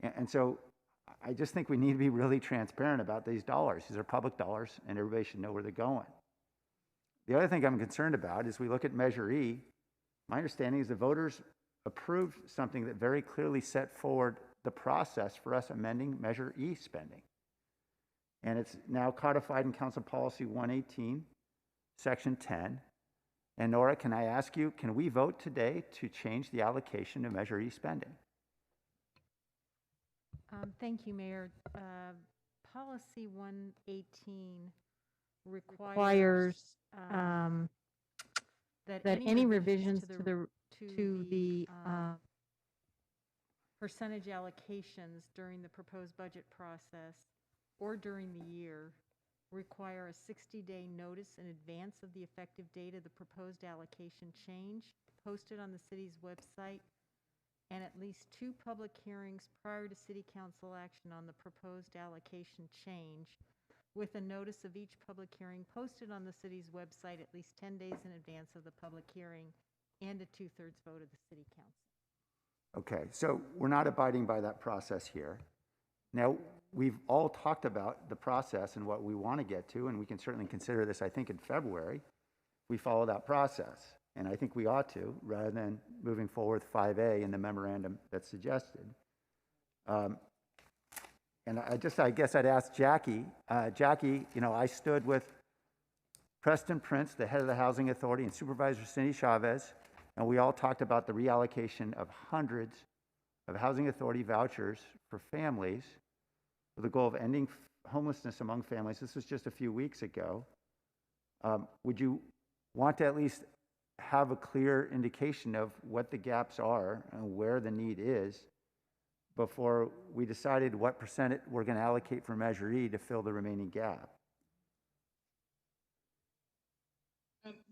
And so I just think we need to be really transparent about these dollars. These are public dollars, and everybody should know where they're going. The other thing I'm concerned about is we look at Measure E. My understanding is the voters approved something that very clearly set forward the process for us amending Measure E spending. And it's now codified in Council Policy 118, Section 10. And Nora, can I ask you, can we vote today to change the allocation of Measure E spending? Thank you, Mayor. Policy 118 requires that any revisions to the percentage allocations during the proposed budget process or during the year require a 60-day notice in advance of the effective date of the proposed allocation change, posted on the city's website, and at least 2 public hearings prior to city council action on the proposed allocation change, with a notice of each public hearing posted on the city's website at least 10 days in advance of the public hearing, and a 2/3 vote of the city council. Okay, so we're not abiding by that process here. Now, we've all talked about the process and what we want to get to, and we can certainly consider this, I think, in February. We follow that process, and I think we ought to, rather than moving forward with 5A in the memorandum that's suggested. And I guess I'd ask Jackie. Jackie, I stood with Preston Prince, the head of the Housing Authority, and Supervisor Cindy Chavez, and we all talked about the reallocation of hundreds of Housing Authority vouchers for families with the goal of ending homelessness among families. This was just a few weeks ago. Would you want to at least have a clear indication of what the gaps are and where the need is before we decided what percent we're going to allocate for Measure E to fill the remaining gap?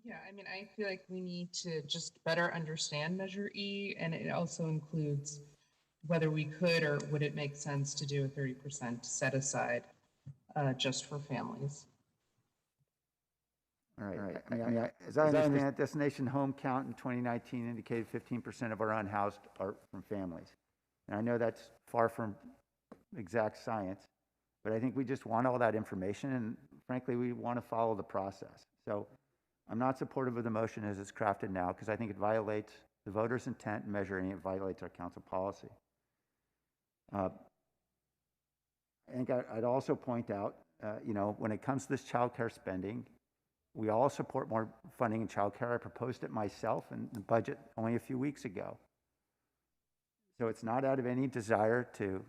Yeah, I mean, I feel like we need to just better understand Measure E, and it also includes whether we could or would it make sense to do a 30% set aside just for families. All right. I mean, as I understand it, destination home count in 2019 indicated 15% of our unhoused are from families. And I know that's far from exact science, but I think we just want all that information, and frankly, we want to follow the process. So I'm not supportive of the motion as it's crafted now, because I think it violates the voters' intent in Measure E, and it violates our council policy. I think I'd also point out, when it comes to this child care spending, we all support more funding in child care. I proposed it myself in the budget only a few weeks ago. So it's not out of any desire to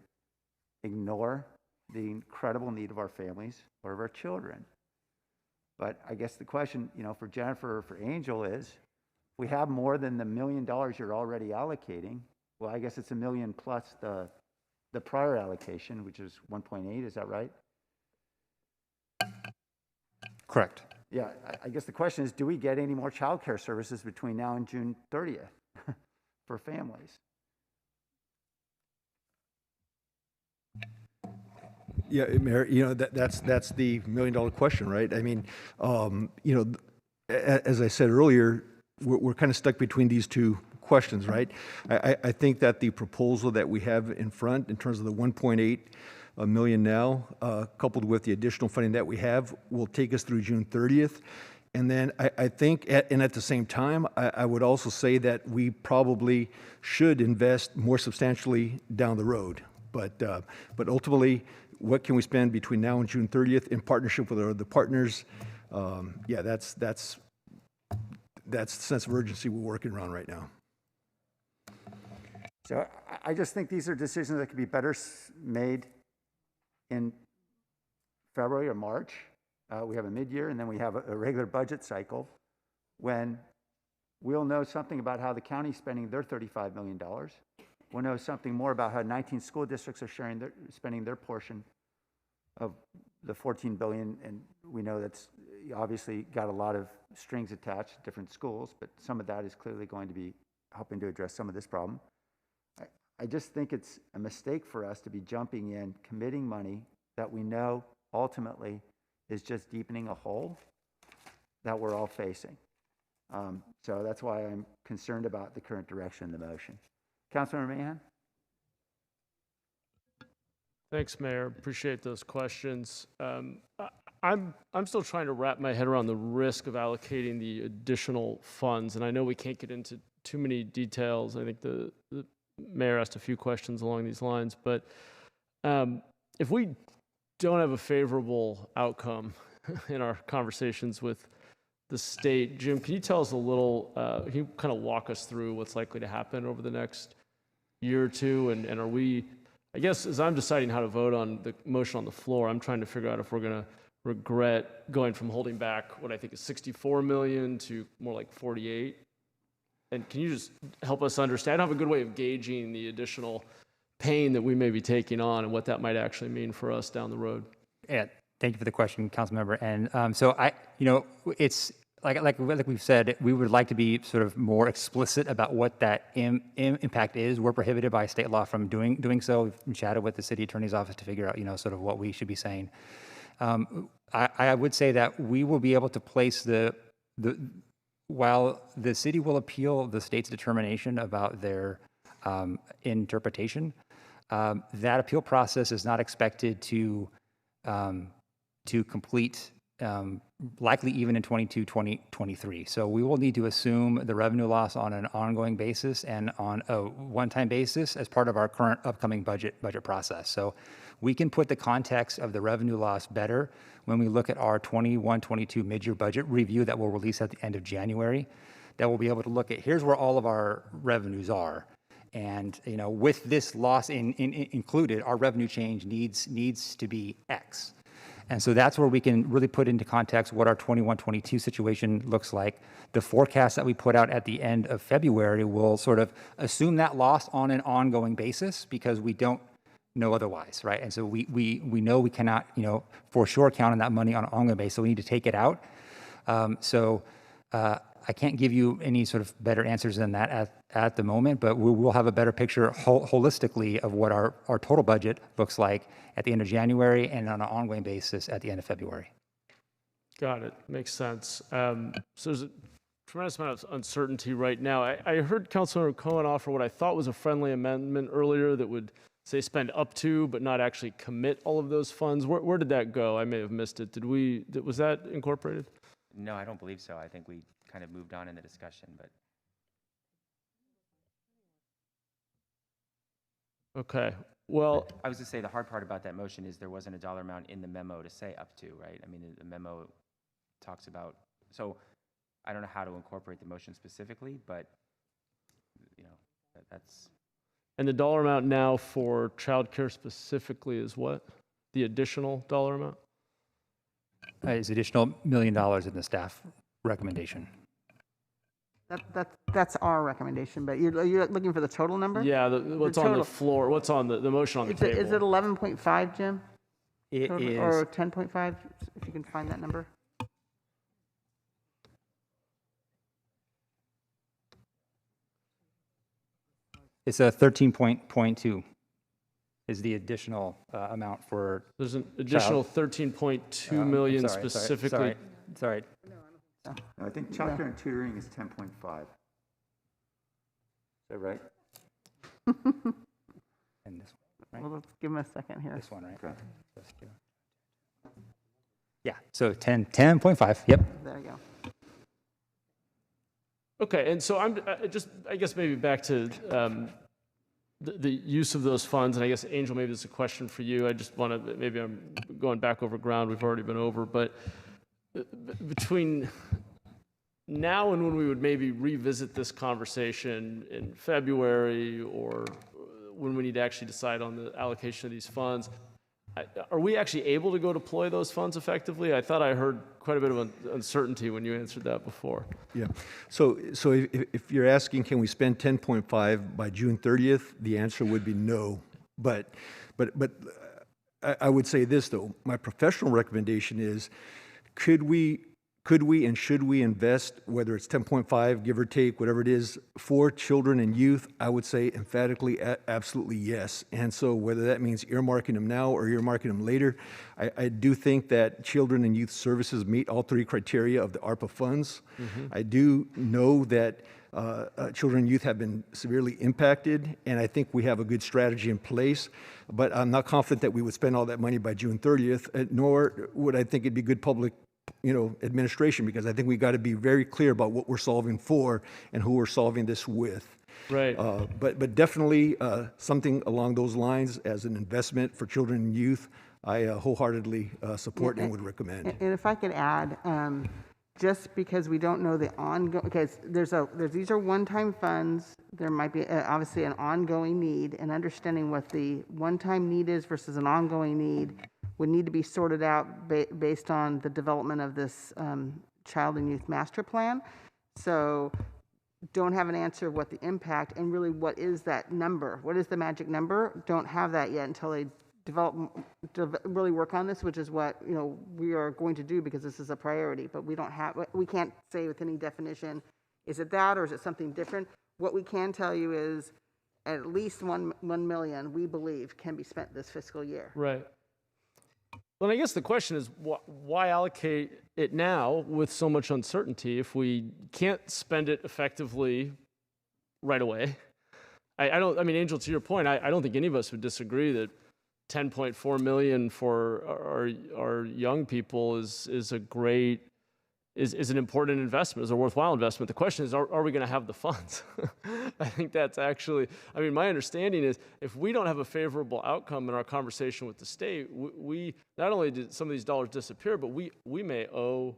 ignore the incredible need of our families or of our children. But I guess the question, for Jennifer or for Angel is, if we have more than the $1 million you're already allocating, well, I guess it's $1 million plus the prior allocation, which is 1.8, is that right? Correct. Yeah, I guess the question is, do we get any more child care services between now and June 30th for families? Yeah, Mayor, that's the $1 million question, right? I mean, as I said earlier, we're kind of stuck between these two questions, right? I think that the proposal that we have in front in terms of the 1.8 million now, coupled with the additional funding that we have, will take us through June 30th. And then I think, and at the same time, I would also say that we probably should invest more substantially down the road. But ultimately, what can we spend between now and June 30th in partnership with our other partners? Yeah, that's the sense of urgency we're working around right now. So I just think these are decisions that could be better made in February or March. We have a mid-year, and then we have a regular budget cycle when we'll know something about how the county's spending their $35 million. We'll know something more about how 19 school districts are spending their portion of the $14 billion, and we know that's obviously got a lot of strings attached to different schools, but some of that is clearly going to be helping to address some of this problem. I just think it's a mistake for us to be jumping in, committing money that we know ultimately is just deepening a hole that we're all facing. So that's why I'm concerned about the current direction of the motion. Councilmember Mahan? Thanks, Mayor. Appreciate those questions. I'm still trying to wrap my head around the risk of allocating the additional funds, and I know we can't get into too many details. I think the Mayor asked a few questions along these lines, but if we don't have a favorable outcome in our conversations with the state, Jim, can you tell us a little, can you kind of walk us through what's likely to happen over the next year or two? And are we, I guess as I'm deciding how to vote on the motion on the floor, I'm trying to figure out if we're going to regret going from holding back what I think is 64 million to more like 48. And can you just help us understand? I don't have a good way of gauging the additional pain that we may be taking on and what that might actually mean for us down the road. Yeah, thank you for the question, Councilmember. And so it's like we've said, we would like to be sort of more explicit about what that impact is. We're prohibited by state law from doing so. We've chatted with the city attorney's office to figure out, sort of what we should be saying. I would say that we will be able to place while the city will appeal the state's determination about their interpretation, that appeal process is not expected to complete likely even in 2023. So we will need to assume the revenue loss on an ongoing basis and on a one-time basis as part of our current upcoming budget process. So we can put the context of the revenue loss better when we look at our 21-22 mid-year budget review that we'll release at the end of January. That we'll be able to look at, here's where all of our revenues are. And with this loss included, our revenue change needs to be X. And so that's where we can really put into context what our 21-22 situation looks like. The forecast that we put out at the end of February will sort of assume that loss on an ongoing basis because we don't know otherwise, right? And so we know we cannot, for sure count on that money on an ongoing basis, so we need to take it out. I can't give you any sort of better answers than that at the moment, but we will have a better picture holistically of what our total budget looks like at the end of January and on an ongoing basis at the end of February. Got it. Makes sense. So there's a tremendous amount of uncertainty right now. I heard Councilmember Cohen offer what I thought was a friendly amendment earlier that would say spend up to, but not actually commit all of those funds. Where did that go? I may have missed it. Was that incorporated? No, I don't believe so. I think we kind of moved on in the discussion, but. Okay, well. I was to say the hard part about that motion is there wasn't a dollar amount in the memo to say up to, right? I mean, the memo talks about, so I don't know how to incorporate the motion specifically, but that's. And the dollar amount now for childcare specifically is what? The additional dollar amount? Is additional $1 million in the staff recommendation. That's our recommendation, but you're looking for the total number? Yeah, what's on the floor, what's on the motion on the table? Is it 11.5, Jim? It total, is. or 10.5, if you can find that number. It's a 13.2 is the additional amount for. There's an additional 13.2 million specifically. Sorry. No, I think childcare and tutoring is 10.5. Is that right? And this one, right? Well, let's give him a second here. This one, right? Okay. Yeah, so 10.5, yep. There you go. Okay, and so I'm I guess maybe back to the use of those funds, and I guess, Angel, maybe this is a question for you. I just want to, maybe I'm going back over ground we've already been over, but between now and when we would maybe revisit this conversation in February or when we need to actually decide on the allocation of these funds, are we actually able to go deploy those funds effectively? I thought I heard quite a bit of uncertainty when you answered that before. Yeah. So if you're asking, can we spend 10.5 by June 30th? The answer would be no. But I would say this though. My professional recommendation is, could we and should we invest, whether it's 10.5, give or take, whatever it is, for children and youth? I would say emphatically, absolutely yes. And so whether that means earmarking them now or earmarking them later, I do think that children and youth services meet all three criteria of the ARPA funds. Mm-hmm. I do know that children and youth have been severely impacted, and I think we have a good strategy in place, but I'm not confident that we would spend all that money by June 30th, nor would I think it'd be good public administration, because I think we got to be very clear about what we're solving for and who we're solving this with. Right. But definitely something along those lines as an investment for children and youth, I wholeheartely support and would recommend. And if I could add, just because we don't know the ongoing, because these are one-time funds, there might be obviously an ongoing need, and understanding what the one-time need is versus an ongoing need would need to be sorted out based on the development of this child and youth master plan. So don't have an answer of what the impact and really what is that number? What is the magic number? Don't have that yet until they really work on this, which is what we are going to do because this is a priority. But we can't say with any definition, is it that or is it something different? What we can tell you is at least 1 million, we believe, can be spent this fiscal year. Right. Well, I guess the question is, why allocate it now with so much uncertainty if we can't spend it effectively right away? I mean, Angel, to your point, I don't think any of us would disagree that 10.4 million for our young people is an important investment, is a worthwhile investment. The question is, are we going to have the funds? I think that's actually, I mean, my understanding is if we don't have a favorable outcome in our conversation with the state, we not only did some of these dollars disappear, but we may owe,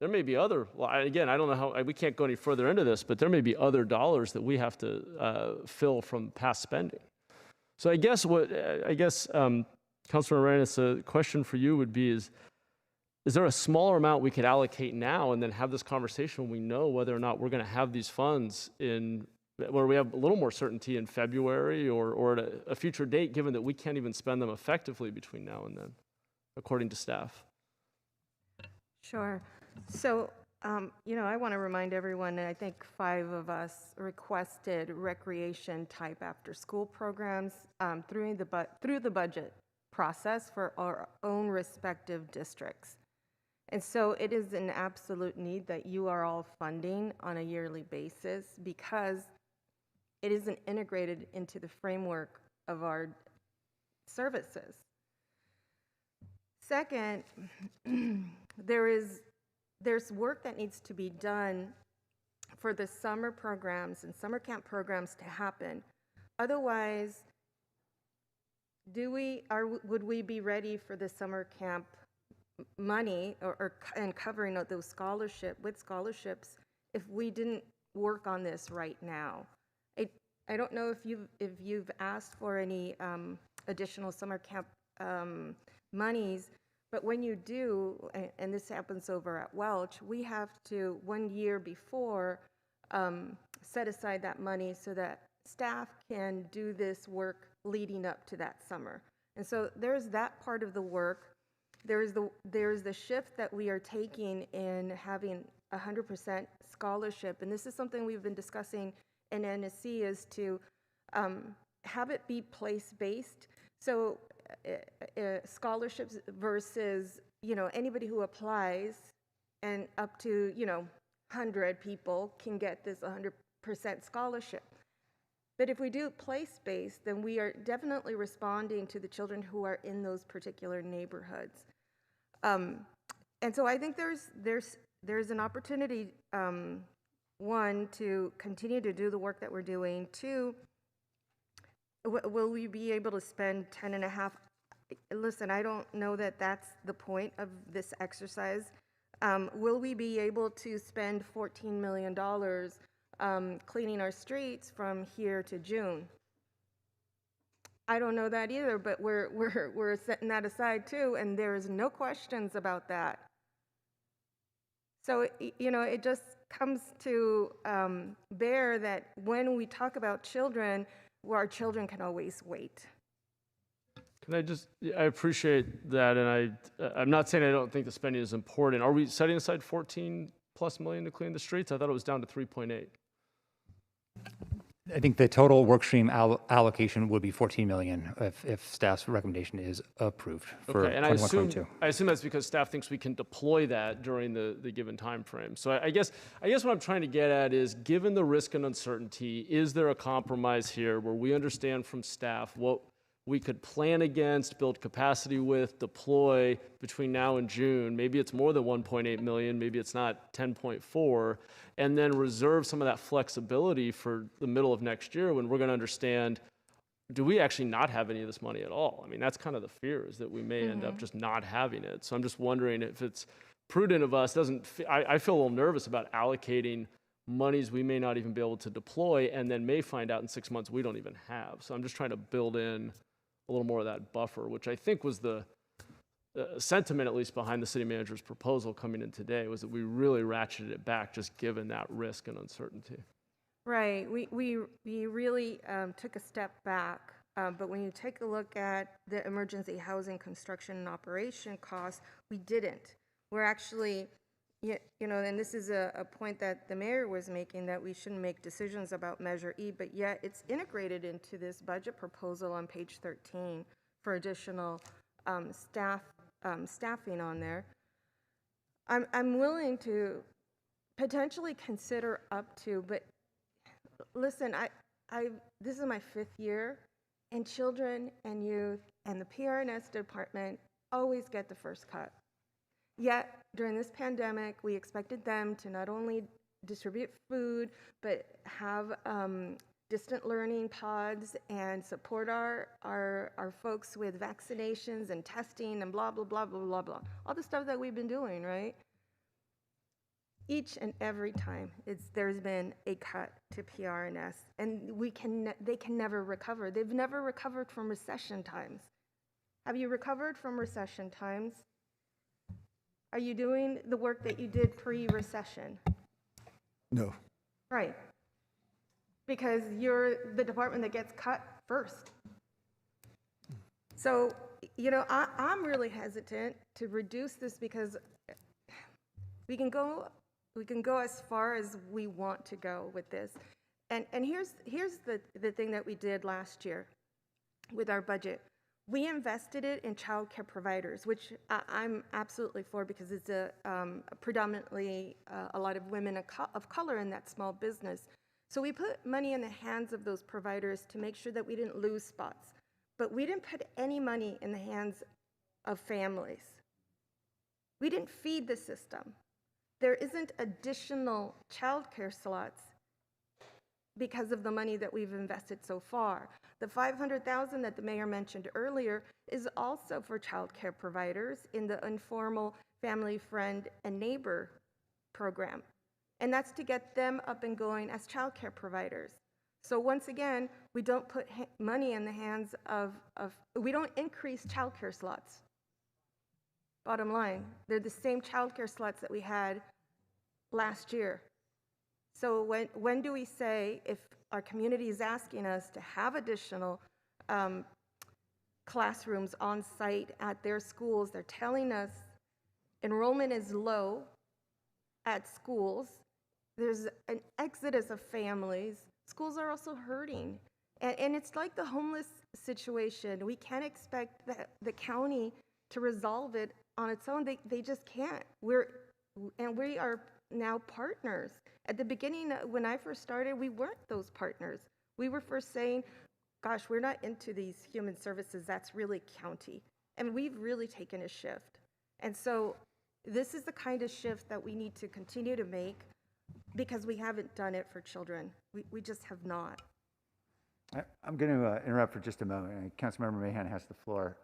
there may be other, well, again, I don't know how, we can't go any further into this, but there may be other dollars that we have to fill from past spending. So I guess Councilor Arenas, a question for you would be is there a smaller amount we could allocate now and then have this conversation when we know whether or not we're going to have these funds where we have a little more certainty in February or at a future date, given that we can't even spend them effectively between now and then, according to staff? Sure. So, I want to remind everyone, and I think 5 of us requested recreation type after school programs through the budget process for our own respective districts. And so it is an absolute need that you are all funding on a yearly basis because it isn't integrated into the framework of our services. Second, there's work that needs to be done for the summer programs and summer camp programs to happen. Otherwise, would we be ready for the summer camp money and covering of those scholarships if we didn't work on this right now? I don't know if you've asked for any additional summer camp monies, but when you do, and this happens over at Welch, we have to 1 year before set aside that money so that staff can do this work leading up to that summer. And so there's that part of the work. There's the shift that we are taking in having 100% scholarship, and this is something we've been discussing in NSC, is to have it be place-based. So scholarships versus anybody who applies, and up to 100 people can get this 100% scholarship. But if we do place-based, then we are definitely responding to the children who are in those particular neighborhoods. And so I think there's an opportunity, 1, to continue to do the work that we're doing. 2, will we be able to spend 10.5? Listen, I don't know that that's the point of this exercise. Will we be able to spend $14 million cleaning our streets from here to June? I don't know that either, but we're setting that aside too, and there's no questions about that. So it just comes to bear that when we talk about children, our children can always wait. Can I appreciate that, and I'm not saying I don't think the spending is important. Are we setting aside 14+ million to clean the streets? I thought it was down to 3.8. I think the total workstream allocation would be 14 million if staff's recommendation is approved for okay, and 21-22. I assume that's because staff thinks we can deploy that during the given time frame. So I guess what I'm trying to get at is, given the risk and uncertainty, is there a compromise here where we understand from staff what we could plan against, build capacity with, deploy between now and June? Maybe it's more than 1.8 million, maybe it's not 10.4, and then reserve some of that flexibility for the middle of next year when we're going to understand, do we actually not have any of this money at all? I mean, that's kind of the fear, is that we may end up just not having it. So I'm just wondering if it's prudent of us. I feel a little nervous about allocating monies we may not even be able to deploy, and then may find out in 6 months we don't even have. So I'm just trying to build in a little more of that buffer, which I think was the sentiment, at least behind the city manager's proposal coming in today, was that we really ratcheted it back just given that risk and uncertainty. Right. We really took a step back. But when you take a look at the emergency housing construction and operation costs, we didn't. We're actually, you know, and this is a point that the mayor was making, that we shouldn't make decisions about Measure E, but yet it's integrated into this budget proposal on page 13 for additional staffing on there. I'm willing to potentially consider up to, but listen, this is my 5th year, and children and youth and the PRNS department always get the first cut. Yet, during this pandemic, we expected them to not only distribute food, but have distant learning pods and support our folks with vaccinations and testing and blah, blah, blah, blah, blah, blah. All the stuff that we've been doing, right? Each and every time there's been a cut to PRNS, and they can never recover. They've never recovered from recession times. Have you recovered from recession times? Are you doing the work that you did pre-recession? No. Right. Because you're the department that gets cut first. So, you know, I'm really hesitant to reduce this because we can go as far as we want to go with this. And here's the thing that we did last year with our budget. We invested it in child care providers, which I'm absolutely for, because it's predominantly a lot of women of color in that small business. So we put money in the hands of those providers to make sure that we didn't lose spots. But we didn't put any money in the hands of families. We didn't feed the system. There isn't additional child care slots because of the money that we've invested so far. The $500,000 that the mayor mentioned earlier is also for child care providers in the informal family, friend, and neighbor program. And that's to get them up and going as child care providers. So once again, we don't put money in the hands we don't increase child care slots. Bottom line, they're the same child care slots that we had last year. So when do we say, if our community is asking us to have additional classrooms on site at their schools, they're telling us enrollment is low at schools, there's an exodus of families, schools are also hurting. And it's like the homeless situation. We can't expect the county to resolve it on its own. They just can't. We are now partners. At the beginning, when I first started, we weren't those partners. We were first saying, gosh, we're not into these human services, that's really county. And we've really taken a shift. And so this is the kind of shift that we need to continue to make, because we haven't done it for children. We just have not. I'm going to interrupt for just a moment. Councilmember Mahan has the floor.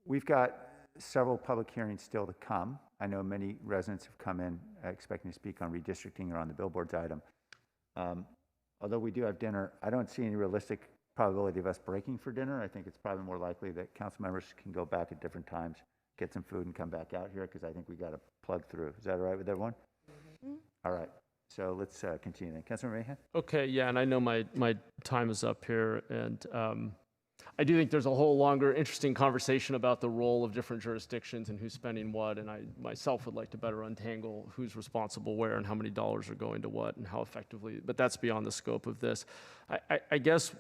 We've got several public hearings still to come. I know many residents have come in expecting to speak on redistricting or on the billboards item. Although we do have dinner, I don't see any realistic probability of us breaking for dinner. I think it's probably more likely that council members can go back at different times, get some food, and come back out here, because I think we got to plug through. Is that all right with everyone? Mm-hmm. All right. So let's continue then. Councilmember Mahan? Okay, yeah, and I know my time is up here, and I do think there's a whole longer, interesting conversation about the role of different jurisdictions and who's spending what, and I myself would like to better untangle who's responsible where and how many dollars are going to what and how effectively, but that's beyond the scope of this. I guess,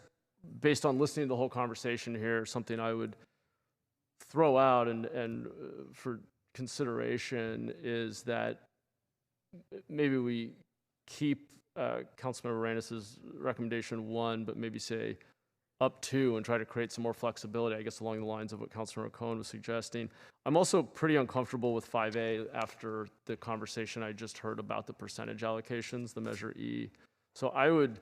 based on listening to the whole conversation here, something I would throw out and for consideration is that maybe we keep Councilmember Arenas' recommendation 1, but maybe say up to, and try to create some more flexibility, I guess along the lines of what Councilmember Cohen was suggesting. I'm also pretty uncomfortable with 5A after the conversation I just heard about the percentage allocations, the Measure E. So I would,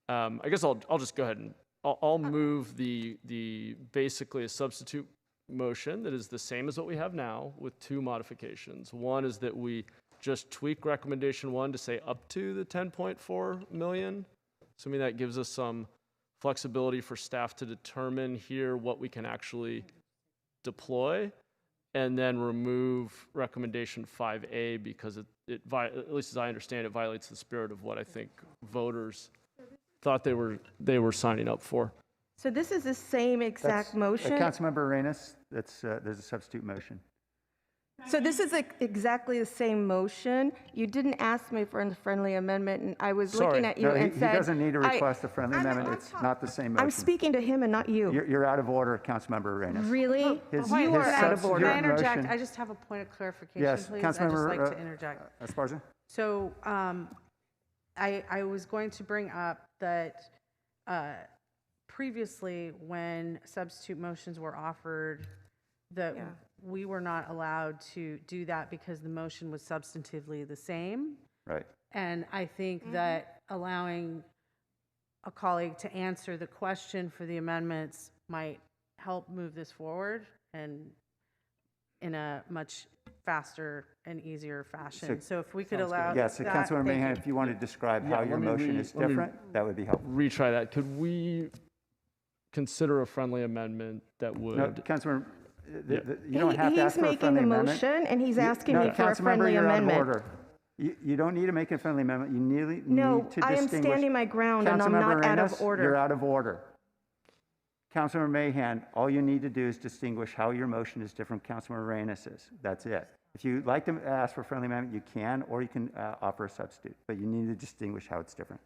I guess I'll just go ahead and I'll move the basically a substitute motion that is the same as what we have now with 2 modifications. One is that we just tweak recommendation 1 to say up to the 10.4 million, assuming that gives us some flexibility for staff to determine here what we can actually deploy, and then remove recommendation 5A because at least as I understand it, violates the spirit of what I think voters thought they were signing up for. So this is the same exact motion? Councilmember Arenas, there's a substitute motion. So this is exactly the same motion. You didn't ask me for a friendly amendment, and I was looking at you and said... He doesn't need to request a friendly amendment. It's not the same motion. I'm speaking to him and not you. You're out of order, Councilmember Arenas. Really? You are out of order. Can I interject? I just have a point of clarification, yes, please. Councilmember, I'd just like to interject. Esparza? So I was going to bring up that previously when substitute motions were offered, that we were not allowed to do that because the motion was substantively the same. Right. And I think that allowing a colleague to answer the question for the amendments might help move this forward and in a much faster and easier fashion. So if we could allow so Councilmember Mahan, if you want to describe how your motion is different, that would be helpful. Retry that. Could we consider a friendly amendment that would... No, Councilmember, you don't have to ask for a friendly amendment. He's making a motion, and he's asking me for a friendly you're amendment. Out of order. You don't need to make a friendly amendment. You need to distinguish. I am standing my ground, and I'm not out of order. You're out of order. Councilmember Mahan, all you need to do is distinguish how your motion is different from Councilmember Arenas'. That's it. If you'd like to ask for a friendly amendment, you can, or you can offer a substitute, but you need to distinguish how it's different.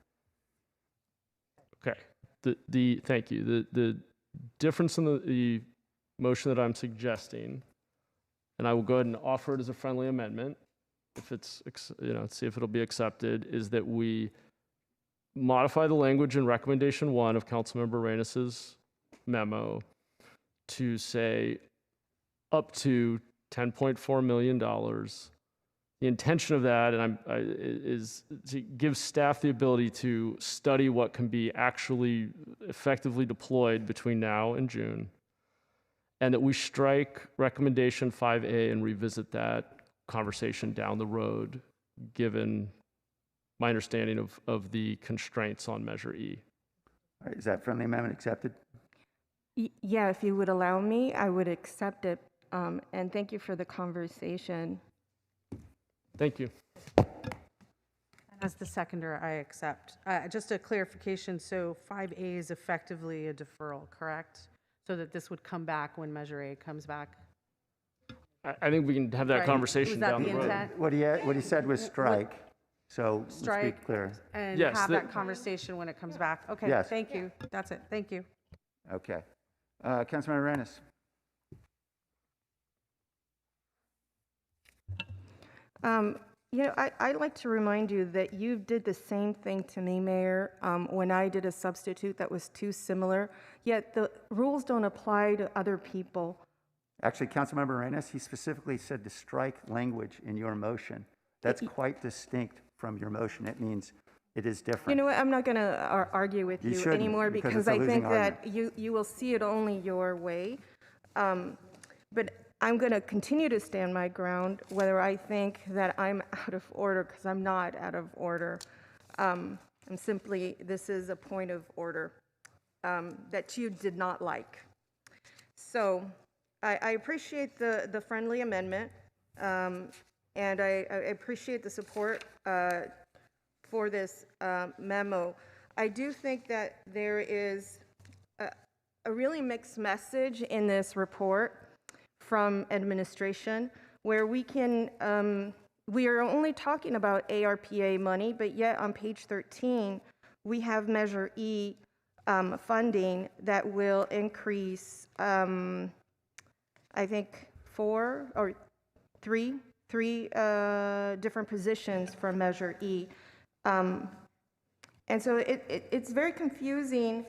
Okay. Thank you. The difference in the motion that I'm suggesting, and I will go ahead and offer it as a friendly amendment, if it's, see if it'll be accepted, is that we modify the language in recommendation 1 of Councilmember Arenas' memo to say up to $10.4 million. The intention of that is to give staff the ability to study what can be actually effectively deployed between now and June, and that we strike recommendation 5A and revisit that conversation down the road, given my understanding of the constraints on Measure E. All right, is that friendly amendment accepted? Yeah, if you would allow me, I would accept it. And thank you for the conversation. Thank you. As the seconder, I accept. Just a clarification, so 5A is effectively a deferral, correct? So that this would come back when Measure A comes back? I think we can have that conversation down the road. Intent? What he said was strike. So Strike let's be clear. And have that conversation when it comes back. Okay, yes. Thank you. That's it. Thank you. Okay. Councilmember Arenas. I'd like to remind you that you did the same thing to me, Mayor, when I did a substitute that was too similar, yet the rules don't apply to other people. Actually, Councilmember Arenas, he specifically said to strike language in your motion. That's quite distinct from your motion. It means it is different. You know what? I'm not going to argue with you anymore because I think that you will see it only your way. But I'm going to continue to stand my ground, whether I think that I'm out of order, because I'm not out of order. This is a point of order that you did not like. So I appreciate the friendly amendment, and I appreciate the support for this memo. I do think that there is a really mixed message in this report from administration, where we are only talking about ARPA money, but yet on page 13, we have Measure E funding that will increase, I think, three different positions for Measure E. And so it's very confusing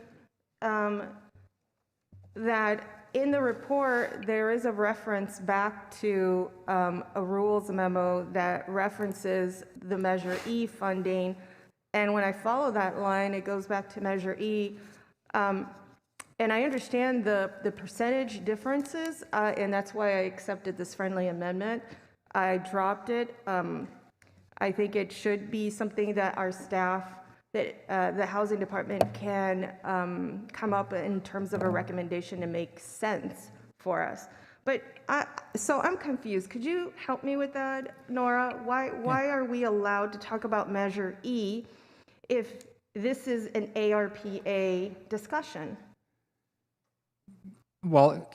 that in the report, there is a reference back to a rules memo that references the Measure E funding. And when I follow that line, it goes back to Measure E. And I understand the percentage differences, and that's why I accepted this friendly amendment. I dropped it. I think it should be something that our staff that the housing department can come up in terms of a recommendation to make sense for us. But so I'm confused. Could you help me with that, Nora? Why are we allowed to talk about Measure E if this is an ARPA discussion? Well,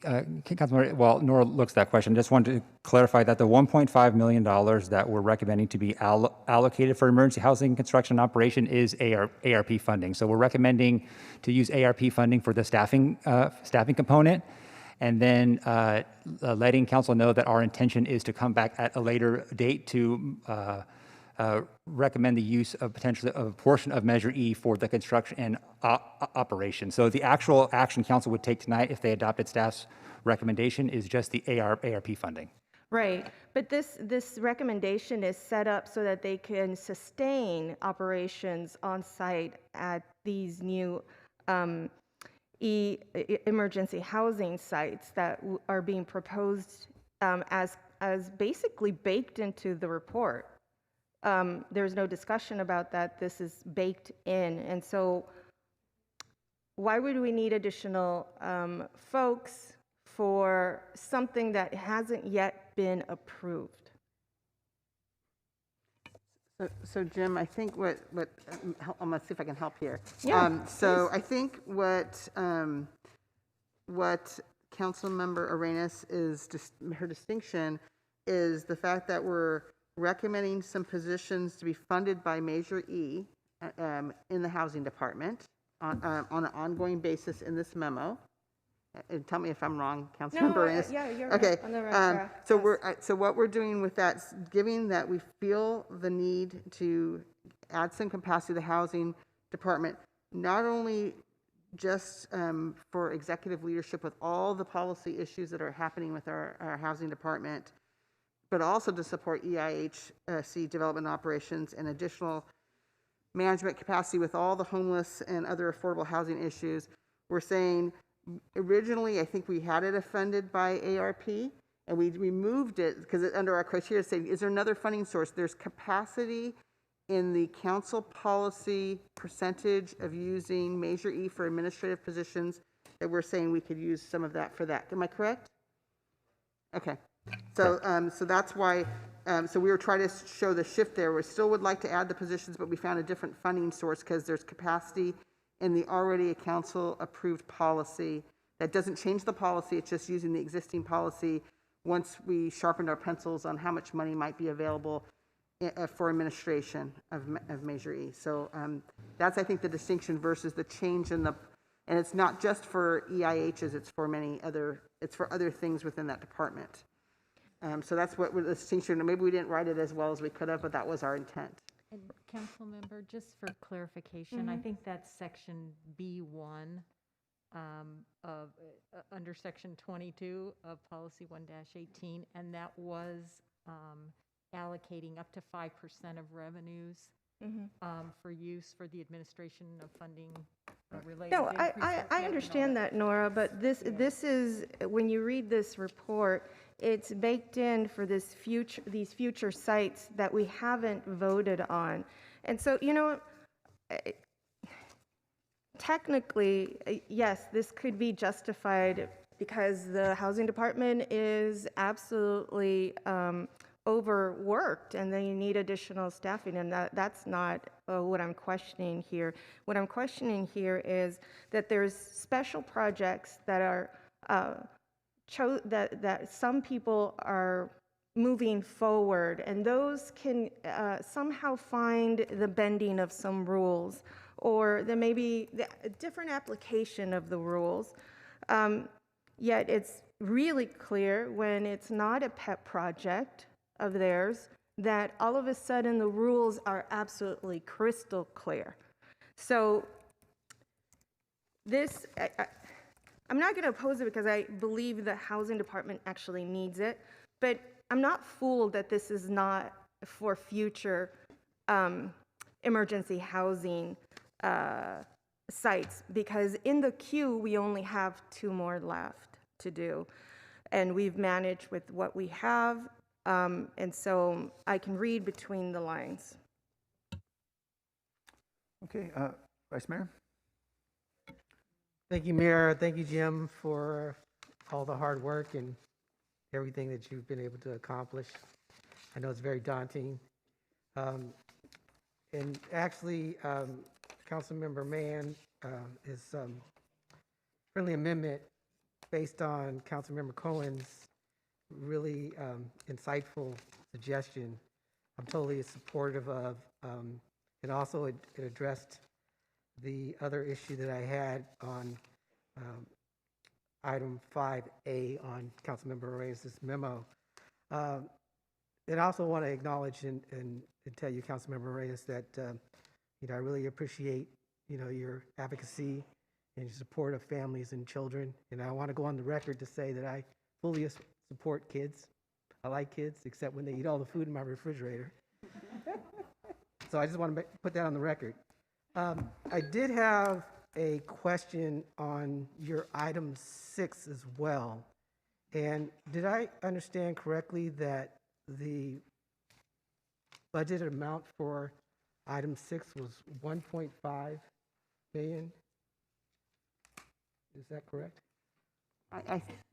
Councilmember, while Nora looks at that question, just wanted to clarify that the $1.5 million that we're recommending to be allocated for emergency housing construction and operation is ARP funding. So we're recommending to use ARP funding for the staffing component, and then letting council know that our intention is to come back at a later date to recommend the use of potentially of a portion of Measure E for the construction and operation. So the actual action council would take tonight, if they adopted staff's recommendation, is just the ARP funding. Right, but this recommendation is set up so that they can sustain operations on site at these new emergency housing sites that are being proposed as basically baked into the report. There's no discussion about that. This is baked in. And so why would we need additional folks for something that hasn't yet been approved? So Jim, I think what I'm gonna see if I can help here. Yeah, so I think what Councilmember Arenas is her distinction is the fact that we're recommending some positions to be funded by Measure E in the housing department on an ongoing basis in this memo. And tell me if I'm wrong, Councilmember Arenas. Yeah, you're okay. right, on the right track. So so what we're doing with that, given that we feel the need to add some capacity to the housing department, not only just for executive leadership with all the policy issues that are happening with our housing department, but also to support EIHC development operations and additional management capacity with all the homeless and other affordable housing issues. We're saying, originally, I think we had it funded by ARP, and we removed it because under our criteria saying, is there another funding source? There's capacity in the council policy percentage of using Measure E for administrative positions that we're saying we could use some of that for that. Am I correct? Okay. So, so that's why, so we were trying to show the shift there. We still would like to add the positions, but we found a different funding source because there's capacity in the already a council approved policy that doesn't change the policy. It's just using the existing policy once we sharpened our pencils on how much money might be available for administration of Measure E. So that's, I think, the distinction versus the change in the, and it's not just for EIHs, it's for many other, it's for other things within that department. So that's what the distinction, maybe we didn't write it as well as we could have, but that was our intent. And council member, just for clarification, I think that's section B1 of under section 22 of policy 1-18, and that was allocating up to 5% of revenues for use for the administration of funding related. No, I understand that, Nora, but this is, when you read this report, it's baked in for these future sites that we haven't voted on. And so, you know, technically, yes, this could be justified because the housing department is absolutely overworked and they need additional staffing, and that's not what I'm questioning here. What I'm questioning here is that there's special projects that are that some people are moving forward, and those can somehow find the bending of some rules, or there may be a different application of the rules. Yet it's really clear when it's not a pet project of theirs that all of a sudden the rules are absolutely crystal clear. So this, I'm not going to oppose it because I believe the housing department actually needs it, but I'm not fooled that this is not for future emergency housing sites, because in the queue we only have 2 more left to do, and we've managed with what we have, and so I can read between the lines. Okay, Vice Mayor? Thank you, Mayor. Thank you, Jim, for all the hard work and everything that you've been able to accomplish. I know it's very daunting. And actually, Councilmember Mann is friendly amendment based on Councilmember Cohen's really insightful suggestion. I'm totally supportive of, and also it addressed the other issue that I had on item 5A on Councilmember Reyes' memo. And I also want to acknowledge and tell you, Councilmember Reyes, that I really appreciate your advocacy and your support of families and children. And I want to go on the record to say that I fully support kids. I like kids, except when they eat all the food in my refrigerator. So I just want to put that on the record. I did have a question on your item 6 as well. And did I understand correctly that the budget amount for item 6 was 1.5 million? Is that correct?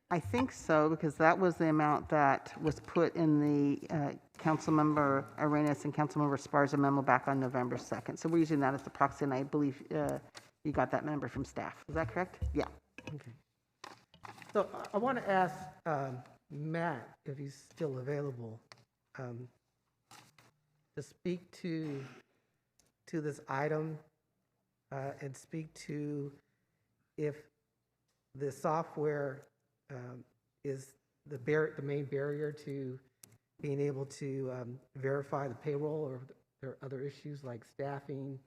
I think so, because that was the amount that was put in the Councilmember Arenas and Councilmember Esparza memo back on November 2nd. So we're using that as the proxy, and I believe you got that number from staff. Is that correct? Yeah. Okay. So I want to ask Matt, if he's still available, to speak to this item and speak to if the software is the main barrier to being able to verify the payroll, or there are other issues like staffing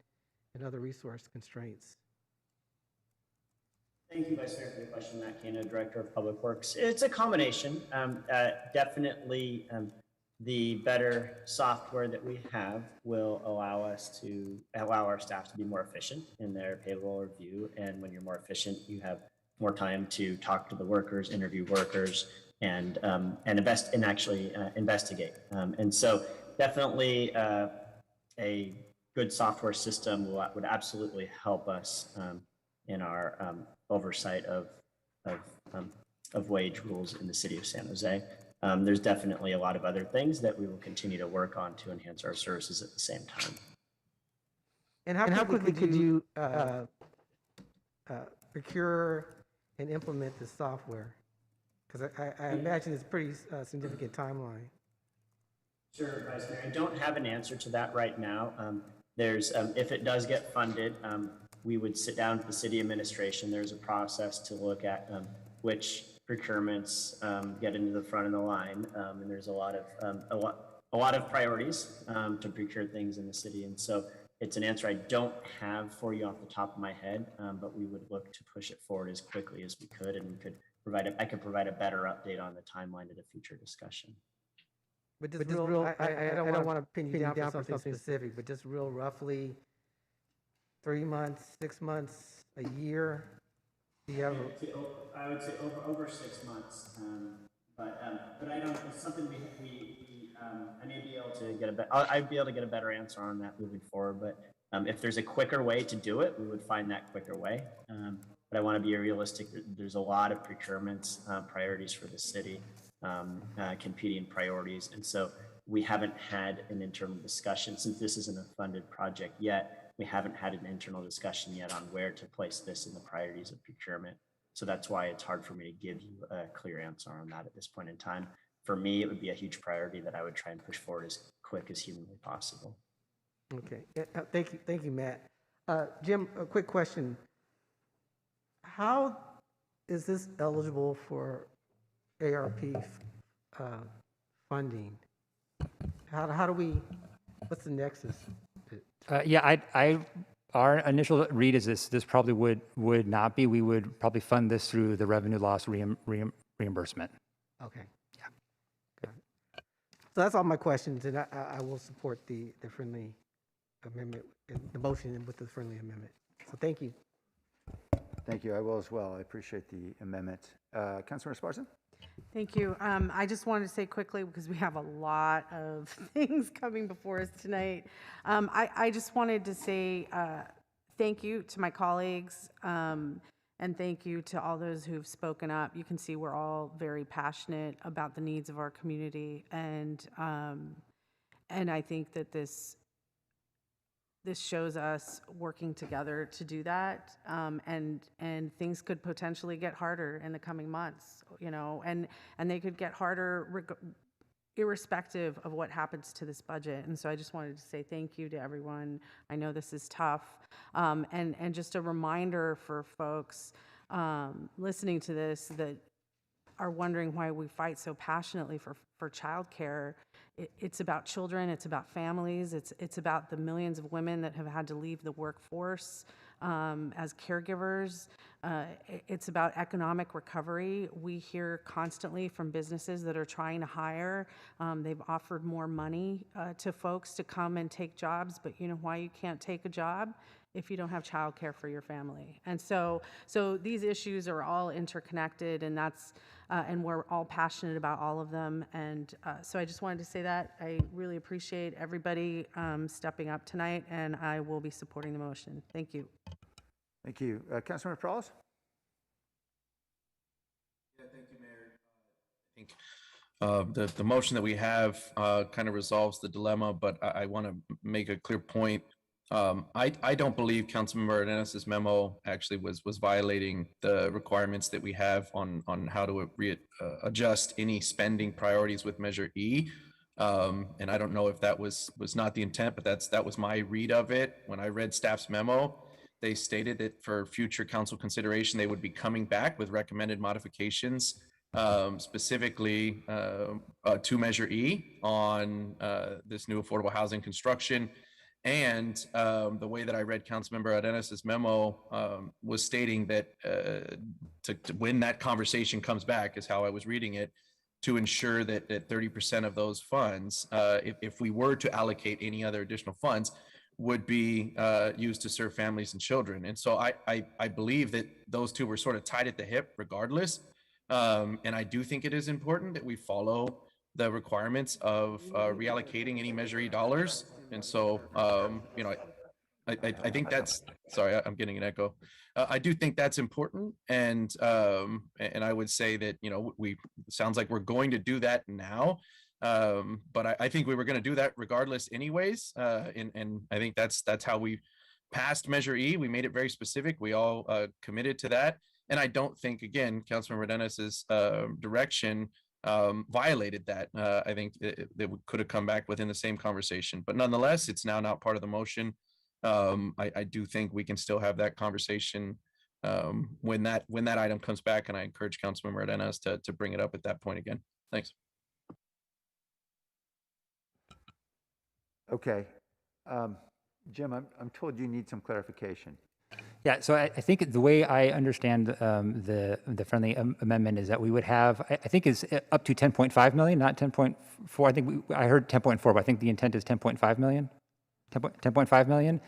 and other resource constraints. Thank you, Vice Mayor, for the question. Matt Cano, Director of Public Works. It's a combination. Definitely, the better software that we have will allow our staff to be more efficient in their payroll review. And when you're more efficient, you have more time to talk to the workers, interview workers, and actually investigate. And so, definitely, a good software system would absolutely help us in our oversight of wage rules in the city of San Jose. There's definitely a lot of other things that we will continue to work on to enhance our services at the same time. And how quickly could you procure and implement this software? Because I imagine it's a pretty significant timeline. Sure, Vice Mayor. I don't have an answer to that right now. If it does get funded, we would sit down with the city administration. There's a process to look at which procurements get into the front of the line, and there's a lot of priorities to procure things in the city. And so it's an answer I don't have for you off the top of my head, but we would look to push it forward as quickly as we could, and I could provide a better update on the timeline at a future discussion. But just real, I don't want to pin you down for something specific, but just real roughly 3 months, 6 months, a year? Do you have I would say over 6 months, but I don't. It's something I may be able to get I'd be able to get a better answer on that moving forward. But if there's a quicker way to do it, we would find that quicker way. But I want to be realistic. There's a lot of procurements, priorities for the city, competing priorities, and so we haven't had an internal discussion since this isn't a funded project yet. We haven't had an internal discussion yet on where to place this in the priorities of procurement. So that's why it's hard for me to give you a clear answer on that at this point in time. For me, it would be a huge priority that I would try and push forward as quick as humanly possible. Okay, thank you, Matt. Jim, a quick question. How is this eligible for ARP funding? How do we, what's the nexus? Yeah, our initial read is this probably would not be. We would probably fund this through the revenue loss reimbursement. Okay. Yeah. Good. So that's all my questions, and I will support the friendly amendment, the motion with the friendly amendment. So thank you. Thank you. I will as well. I appreciate the amendment. Councilor Esparza? Thank you. I just wanted to say quickly, because we have a lot of things coming before us tonight. I just wanted to say thank you to my colleagues, and thank you to all those who've spoken up. You can see we're all very passionate about the needs of our community, and I think that this shows us working together to do that, and things could potentially get harder in the coming months, you know, and they could get harder irrespective of what happens to this budget. And so I just wanted to say thank you to everyone. I know this is tough, and just a reminder for folks listening to this that are wondering why we fight so passionately for childcare. It's about children, it's about families, it's about the millions of women that have had to leave the workforce as caregivers. It's about economic recovery. We hear constantly from businesses that are trying to hire. They've offered more money to folks to come and take jobs, but you know why you can't take a job? If you don't have childcare for your family. And so these issues are all interconnected, and that's and we're all passionate about all of them. And so I just wanted to say that. I really appreciate everybody stepping up tonight, and I will be supporting the motion. Thank you. Thank you. Councilmember Perales? Yeah, thank you, Mayor. I think the motion that we have kind of resolves the dilemma, but I want to make a clear point. I don't believe Councilmember Arenas' memo actually was violating the requirements that we have on how to adjust any spending priorities with Measure E. And I don't know if that was not the intent, but that was my read of it. When I read staff's memo, they stated that for future council consideration, they would be coming back with recommended modifications, specifically to Measure E on this new affordable housing construction. And the way that I read Councilmember Arenas' memo was stating that to when that conversation comes back, is how I was reading it, to ensure that 30% of those funds, if we were to allocate any other additional funds, would be used to serve families and children. And so I believe that those two were sort of tied at the hip regardless. And I do think it is important that we follow the requirements of reallocating any Measure E dollars. And so, you know, I think that's, sorry, I'm getting an echo. I do think that's important. And I would say that, you know, sounds like we're going to do that now. But I think we were going to do that regardless anyways. And I think that's how we passed Measure E. We made it very specific. We all committed to that. And I don't think, again, Councilmember Dennis's direction violated that. I think they could have come back within the same conversation, but nonetheless, it's now not part of the motion. I do think we can still have that conversation when that item comes back, and I encourage Councilmember Arenas to bring it up at that point again. Thanks. Okay. Jim, I'm told you need some clarification. Yeah, so I think the way I understand the friendly amendment is that we would have, I think is up to 10.5 million, not 10.4. I think I heard 10.4, but I think the intent is 10.5 million, 10.5 million.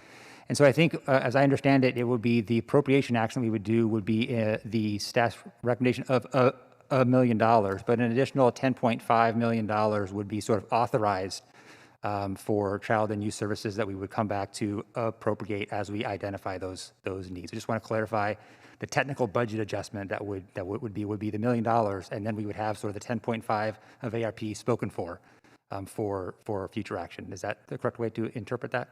And so I think, as I understand it, it would be the appropriation action we would do would be the staff's recommendation of $1 million, but an additional $10.5 million would be sort of authorized for child and youth services that we would come back to appropriate as we identify those needs. I just want to clarify the technical budget adjustment that would be the $1 million, and then we would have sort of the 10.5 of ARP spoken for future action. Is that the correct way to interpret that?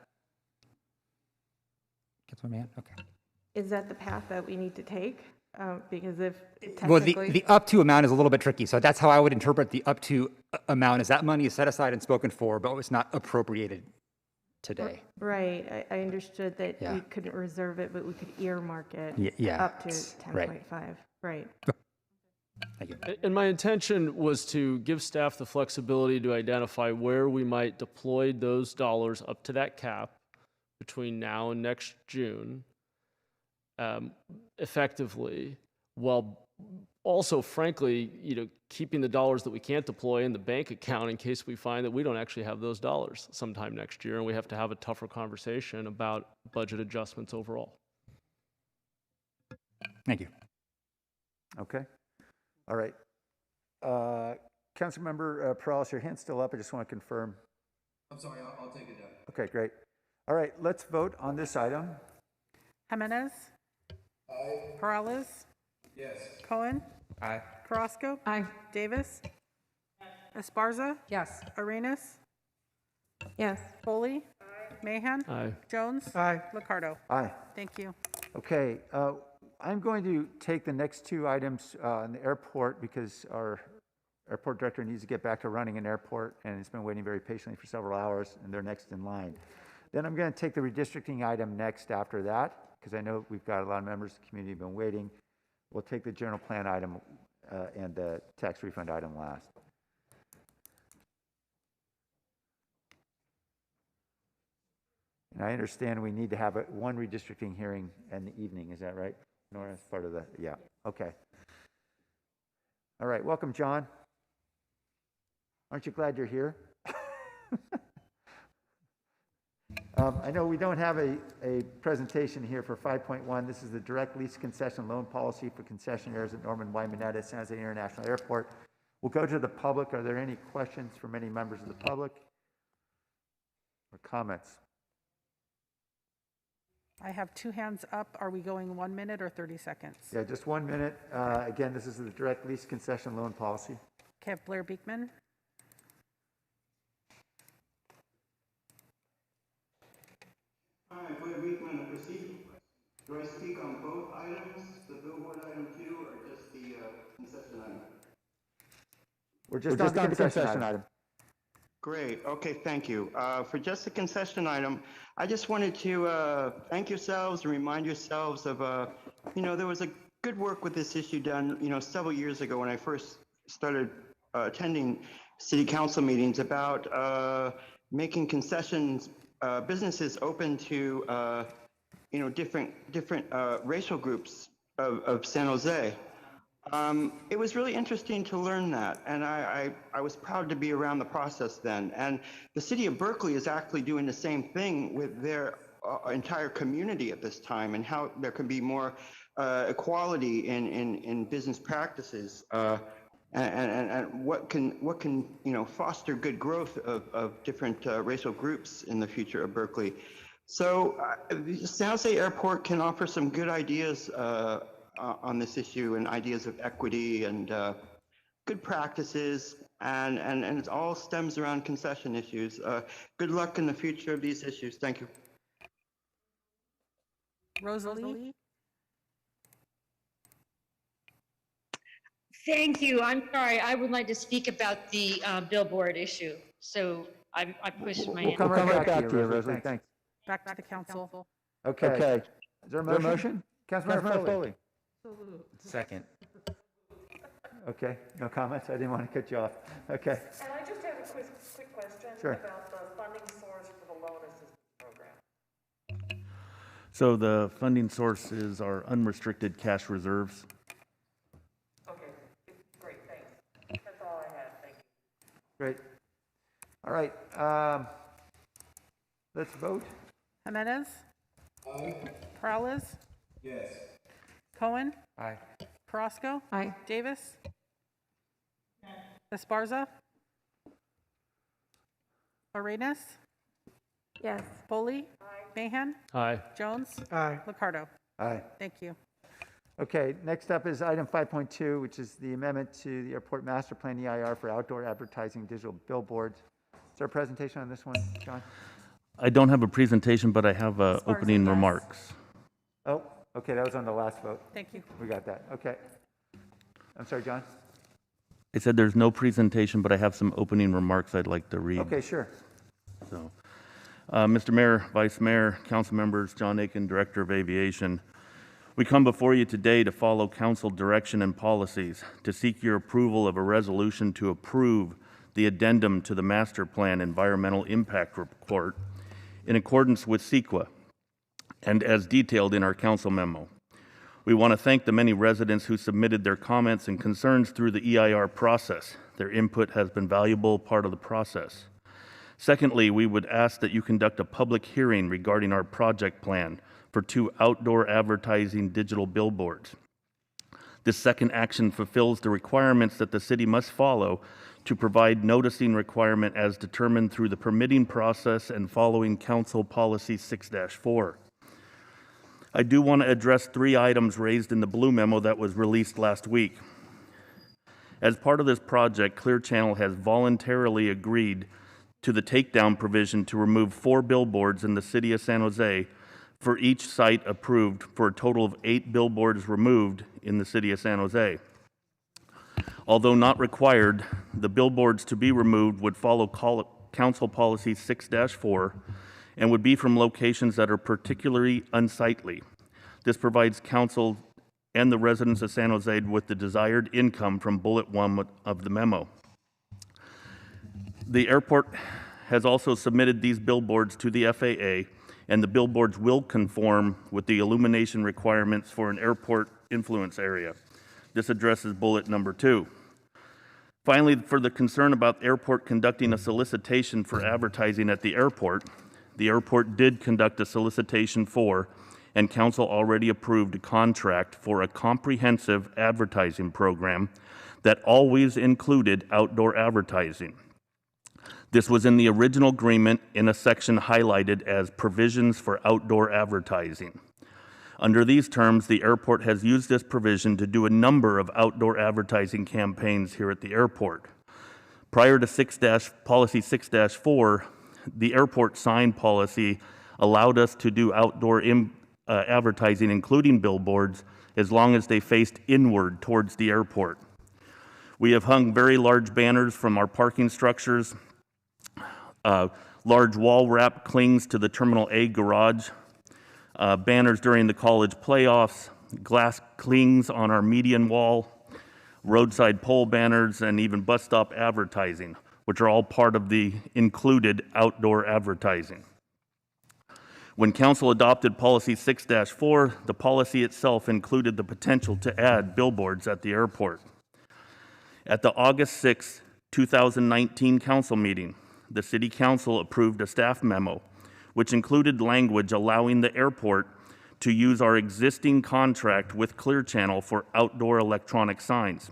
Councilman Mann? Okay. Is that the path that we need to take? Because if well, the up to amount is a little bit tricky. So that's how I would interpret the up to amount, is that money is set aside and spoken for, but it's not appropriated today. Right. I understood that we couldn't reserve it, but we could earmark it up to 10.5. Right. Thank you. And my intention was to give staff the flexibility to identify where we might deploy those dollars up to that cap between now and next June. Effectively, while also, frankly, keeping the dollars that we can't deploy in the bank account in case we find that we don't actually have those dollars sometime next year, and we have to have a tougher conversation about budget adjustments overall. Thank you. Okay. All right. Councilmember Perales, your hand's still up. I just want to confirm. I'm sorry, I'll take it down. Okay, great. All right, let's vote on this item. Jimenez. Aye. Perales. Yes. Cohen. Aye. Carrasco. Aye. Davis. Esparza. Yes. Arenas. Yes. Foley. Mahan. Aye. Jones. Aye. Liccardo. Aye. Thank you. Okay, I'm going to take the next two items on the airport because our airport director needs to get back to running an airport and he's been waiting very patiently for several hours and they're next in line. Then I'm going to take the redistricting item next after that because I know we've got a lot of members of the community who've been waiting. We'll take the general plan item and the tax refund item last. And I understand we need to have one redistricting hearing in the evening. Is that right? Nora, as part of the, yeah, okay. All right, welcome, John. Aren't you glad you're here? I know we don't have a presentation here for 5.1. This is the direct lease concession loan policy for concessionaires at Norman Waimanetta San Jose International Airport. We'll go to the public. Are there any questions from any members of the public or comments? I have two hands up. Are we going 1 minute or 30 seconds? Yeah, just 1 minute. Again, this is the direct lease concession loan policy. Okay, I have Blair Beekman. Hi, Blair Beekman, a procedural question. Do I speak on both items, the billboard item 2, or just the concession item? We're just on the concession item. Great. Okay, thank you. For just the concession item, I just wanted to thank yourselves and remind yourselves of, there was a good work with this issue done, several years ago when I first started attending city council meetings about making concessions businesses open to, different racial groups of San Jose. It was really interesting to learn that, and I was proud to be around the process then. And the city of Berkeley is actually doing the same thing with their entire community at this time, and how there can be more equality in business practices, and what can foster good growth of different racial groups in the future of Berkeley. So San Jose Airport can offer some good ideas on this issue, and ideas of equity and good practices, and it all stems around concession issues. Good luck in the future of these issues. Thank you. Rosalie. Thank you. I'm sorry. I would like to speak about the billboard issue. So I pushed my hand. We'll come right back to you, Rosalie. Thanks. Back to the council. Okay. Is there a motion? Councilmember Foley. Second. Okay, no comments? I didn't want to cut you off. Okay. And I just have a quick question Sure. about the funding source for the loan assistance program. So the funding sources are unrestricted cash reserves. Okay, great, thanks. That's all I had, thank you. Great. All right, let's vote. Jimenez. Aye. Perales. Yes. Cohen. Aye. Carrasco. Aye. Davis. Esparza. Arenas. Yes. Foley. Mahan. Aye. Jones. Aye. Liccardo. Aye. Thank you. Okay, next up is item 5.2, which is the amendment to the airport master plan EIR for outdoor advertising digital billboards. Is there a presentation on this one, John? I don't have a presentation, but I have opening remarks. Oh, okay, that was on the last vote. Thank you. We got that, okay. I'm sorry, John? I said there's no presentation, but I have some opening remarks I'd like to read. Okay, sure. So, Mr. Mayor, Vice Mayor, Council members, John Aiken, Director of Aviation, we come before you today to follow council direction and policies, to seek your approval of a resolution to approve the addendum to the Master Plan Environmental Impact Report in accordance with CEQA and as detailed in our council memo. We want to thank the many residents who submitted their comments and concerns through the EIR process. Their input has been a valuable part of the process. Secondly, we would ask that you conduct a public hearing regarding our project plan for 2 outdoor advertising digital billboards. This second action fulfills the requirements that the city must follow to provide noticing requirement as determined through the permitting process and following Council Policy 6-4. I do want to address 3 items raised in the blue memo that was released last week. As part of this project, Clear Channel has voluntarily agreed to the takedown provision to remove 4 billboards in the city of San Jose for each site approved, for a total of 8 billboards removed in the city of San Jose. Although not required, the billboards to be removed would follow Council Policy 6-4 and would be from locations that are particularly unsightly. This provides council and the residents of San Jose with the desired income from bullet 1 of the memo. The airport has also submitted these billboards to the FAA, and the billboards will conform with the illumination requirements for an airport influence area. This addresses bullet number 2. Finally, for the concern about the airport conducting a solicitation for advertising at the airport did conduct a solicitation for, and council already approved a contract for a comprehensive advertising program that always included outdoor advertising. This was in the original agreement in a section highlighted as provisions for outdoor advertising. Under these terms, the airport has used this provision to do a number of outdoor advertising campaigns here at the airport. Prior to Policy 6-4, the airport sign policy allowed us to do outdoor advertising, including billboards, as long as they faced inward towards the airport. We have hung very large banners from our parking structures, large wall wrap clings to the Terminal A garage, banners during the college playoffs, glass clings on our median wall, roadside pole banners, and even bus stop advertising, which are all part of the included outdoor advertising. When council adopted Policy 6-4, the policy itself included the potential to add billboards at the airport. At the August 6, 2019 council meeting, the City Council approved a staff memo, which included language allowing the airport to use our existing contract with Clear Channel for outdoor electronic signs.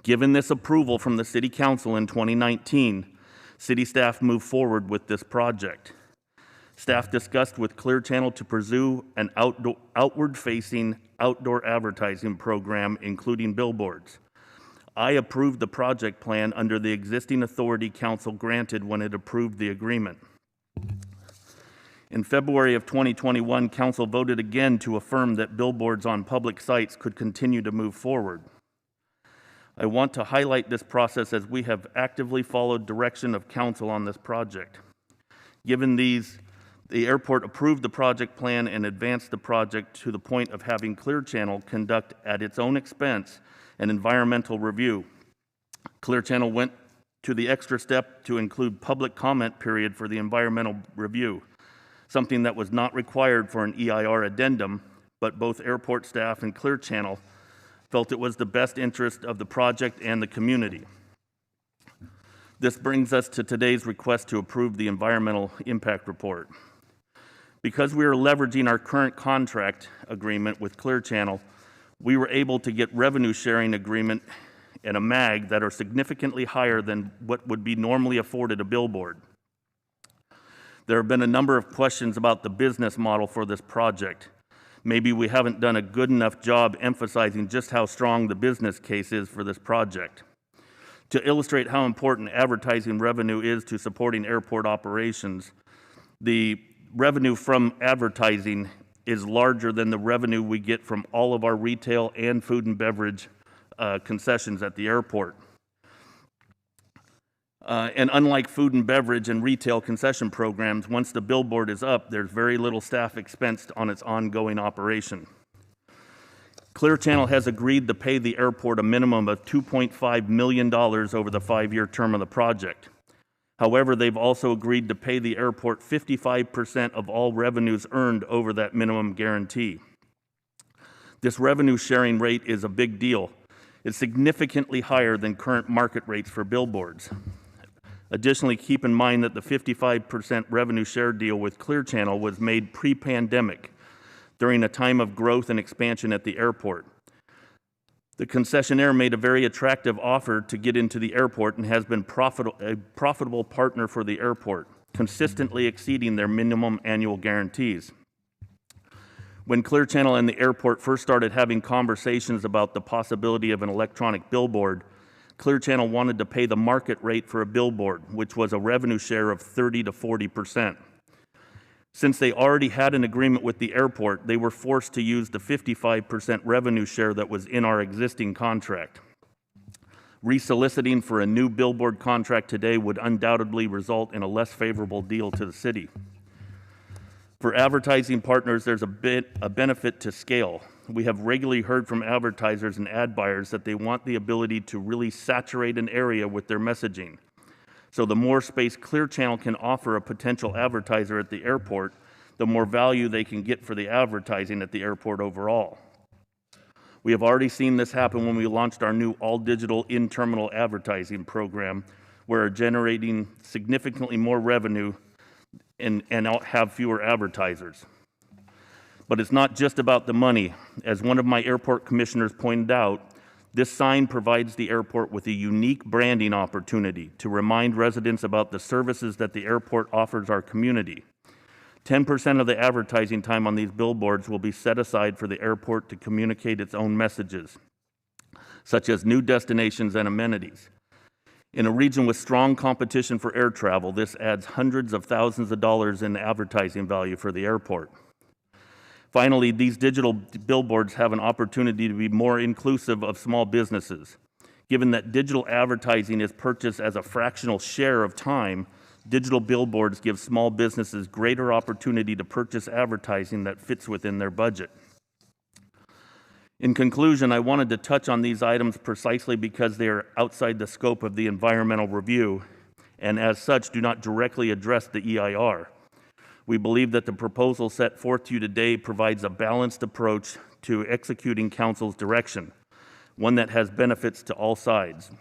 Given this approval from the City Council in 2019, City staff moved forward with this project. Staff discussed with Clear Channel to pursue an outward-facing outdoor advertising program, including billboards. I approved the project plan under the existing authority council granted when it approved the agreement. In February of 2021, council voted again to affirm that billboards on public sites could continue to move forward. I want to highlight this process as we have actively followed direction of council on this project. Given these, the airport approved the project plan and advanced the project to the point of having Clear Channel conduct at its own expense an environmental review. Clear Channel went to the extra step to include public comment period for the environmental review, something that was not required for an EIR addendum, but both airport staff and Clear Channel felt it was the best interest of the project and the community. This brings us to today's request to approve the environmental impact report. Because we are leveraging our current contract agreement with Clear Channel, we were able to get revenue sharing agreement and a MAG that are significantly higher than what would be normally afforded a billboard. There have been a number of questions about the business model for this project. Maybe we haven't done a good enough job emphasizing just how strong the business case is for this project. To illustrate how important advertising revenue is to supporting airport operations, the revenue from advertising is larger than the revenue we get from all of our retail and food and beverage concessions at the airport. And unlike food and beverage and retail concession programs, once the billboard is up, there's very little staff expensed on its ongoing operation. Clear Channel has agreed to pay the airport a minimum of $2.5 million over the 5-year term of the project. However, they've also agreed to pay the airport 55% of all revenues earned over that minimum guarantee. This revenue sharing rate is a big deal. It's significantly higher than current market rates for billboards. Additionally, keep in mind that the 55% revenue share deal with Clear Channel was made pre-pandemic, during a time of growth and expansion at the airport. The concessionaire made a very attractive offer to get into the airport and has been a profitable partner for the airport, consistently exceeding their minimum annual guarantees. When Clear Channel and the airport first started having conversations about the possibility of an electronic billboard, Clear Channel wanted to pay the market rate for a billboard, which was a revenue share of 30 to 40%. Since they already had an agreement with the airport, they were forced to use the 55% revenue share that was in our existing contract. Resoliciting for a new billboard contract today would undoubtedly result in a less favorable deal to the city. For advertising partners, there's a benefit to scale. We have regularly heard from advertisers and ad buyers that they want the ability to really saturate an area with their messaging. So the more space Clear Channel can offer a potential advertiser at the airport, the more value they can get for the advertising at the airport overall. We have already seen this happen when we launched our new all-digital in-terminal advertising program, where we're generating significantly more revenue and have fewer advertisers. But it's not just about the money. As one of my airport commissioners pointed out, this sign provides the airport with a unique branding opportunity to remind residents about the services that the airport offers our community. 10% of the advertising time on these billboards will be set aside for the airport to communicate its own messages, such as new destinations and amenities. In a region with strong competition for air travel, this adds hundreds of thousands of dollars in advertising value for the airport. Finally, these digital billboards have an opportunity to be more inclusive of small businesses. Given that digital advertising is purchased as a fractional share of time, digital billboards give small businesses greater opportunity to purchase advertising that fits within their budget. In conclusion, I wanted to touch on these items precisely because they are outside the scope of the environmental review and as such do not directly address the EIR. We believe that the proposal set forth to you today provides a balanced approach to executing Council's direction, one that has benefits to all sides.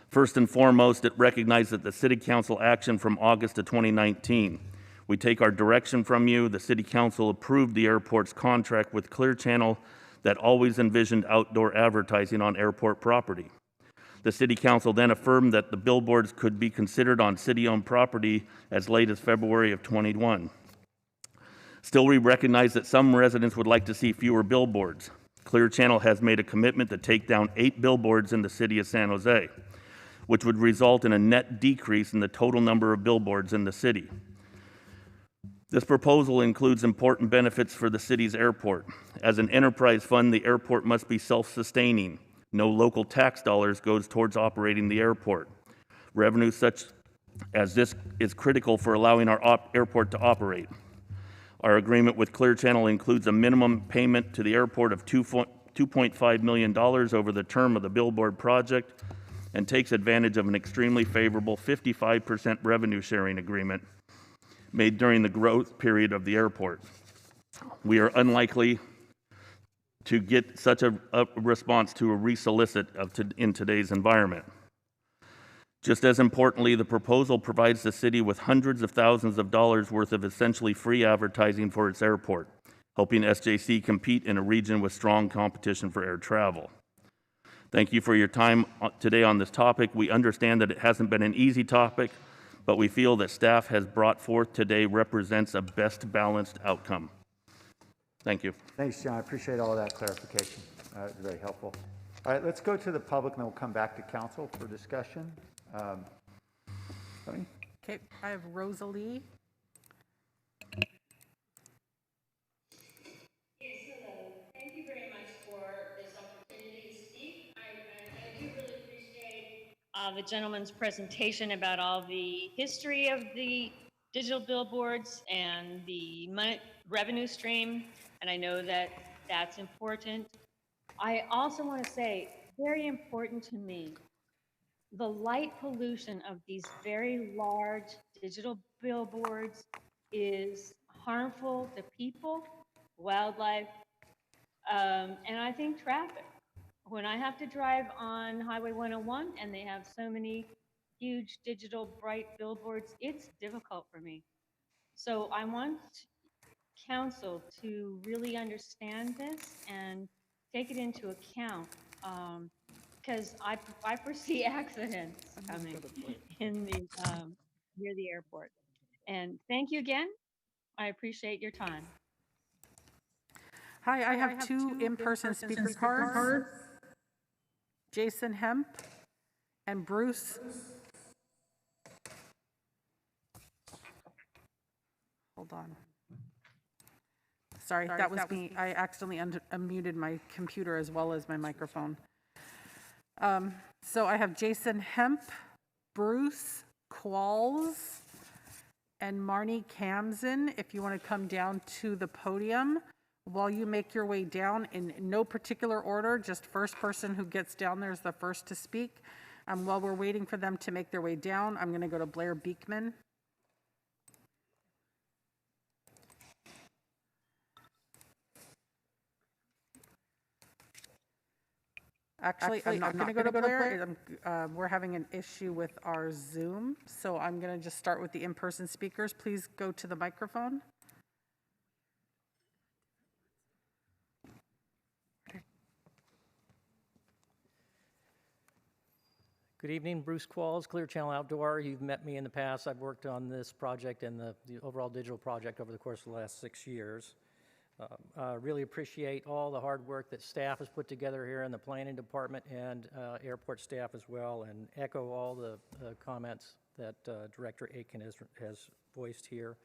First and foremost, it recognizes that the City Council action from August of 2019. We take our direction from you. The City Council approved the airport's contract with Clear Channel that always envisioned outdoor advertising on airport property. The City Council then affirmed that the billboards could be considered on city-owned property as late as February of 21. Still, we recognize that some residents would like to see fewer billboards. Clear Channel has made a commitment to take down 8 billboards in the city of San Jose, which would result in a net decrease in the total number of billboards in the city. This proposal includes important benefits for the city's airport. As an enterprise fund, the airport must be self-sustaining. No local tax dollars goes towards operating the airport. Revenue such as this is critical for allowing our airport to operate. Our agreement with Clear Channel includes a minimum payment to the airport of $2.5 million over the term of the billboard project and takes advantage of an extremely favorable 55% revenue sharing agreement made during the growth period of the airport. We are unlikely to get such a response to a resolicit in today's environment. Just as importantly, the proposal provides the city with hundreds of thousands of dollars worth of essentially free advertising for its airport, helping SJC compete in a region with strong competition for air travel. Thank you for your time today on this topic. We understand that it hasn't been an easy topic, but we feel that staff has brought forth today represents a best balanced outcome. Thank you. Thanks, John. I appreciate all of that clarification. It's very helpful. All right, let's go to the public, and then we'll come back to council for discussion. Tony? Okay, I have Rosalie. Yes, hello. Thank you very much for this opportunity to speak. I do really appreciate the gentleman's presentation about all the history of the digital billboards and the revenue stream, and I know that that's important. I also want to say, very important to me, the light pollution of these very large digital billboards is harmful to people, wildlife, and I think traffic. When I have to drive on Highway 101 and they have so many huge digital bright billboards, it's difficult for me. So I want council to really understand this and take it into account, because I foresee accidents coming in the, near the airport. And thank you again. I appreciate your time. Hi, I have two in-person speaker cards. Jason Hemp and Bruce. Hold on. Sorry, that was me. I accidentally unmuted my computer as well as my microphone. So I have Jason Hemp, Bruce Qualls, and Marnie Kamzen. If you want to come down to the podium. While you make your way down, in no particular order, just first person who gets down there is the first to speak. While we're waiting for them to make their way down, I'm going to go to Blair Beekman. Actually, I'm not going to go to Blair. We're having an issue with our Zoom, so I'm going to just start with the in-person speakers. Please go to the microphone. Good evening, Bruce Qualls, Clear Channel Outdoor. You've met me in the past. I've worked on this project and the overall digital project over the course of the last 6 years. Really appreciate all the hard work that staff has put together here in the planning department and airport staff as well, and echo all the comments that Director Aiken has voiced here.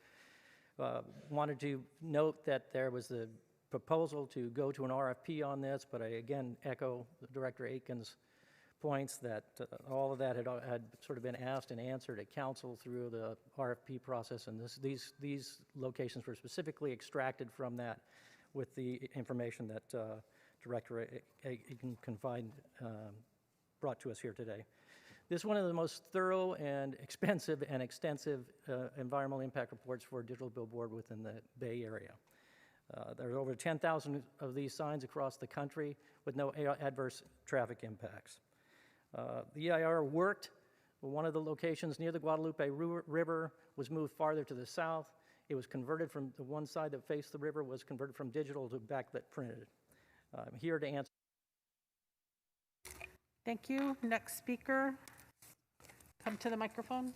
Wanted to note that there was the proposal to go to an RFP on this, but I again echo Director Aiken's points that all of that had sort of been asked and answered at council through the RFP process, and these locations were specifically extracted from that with the information that Director Aiken brought to us here today. This is one of the most thorough and expensive and extensive environmental impact reports for a digital billboard within the Bay Area. There are over 10,000 of these signs across the country with no adverse traffic impacts. The EIR worked. One of the locations near the Guadalupe River was moved farther to the south. It was converted from the one side that faced the river was converted from digital to backlit printed. I'm here to answer. Thank you. Next speaker. Come to the microphone.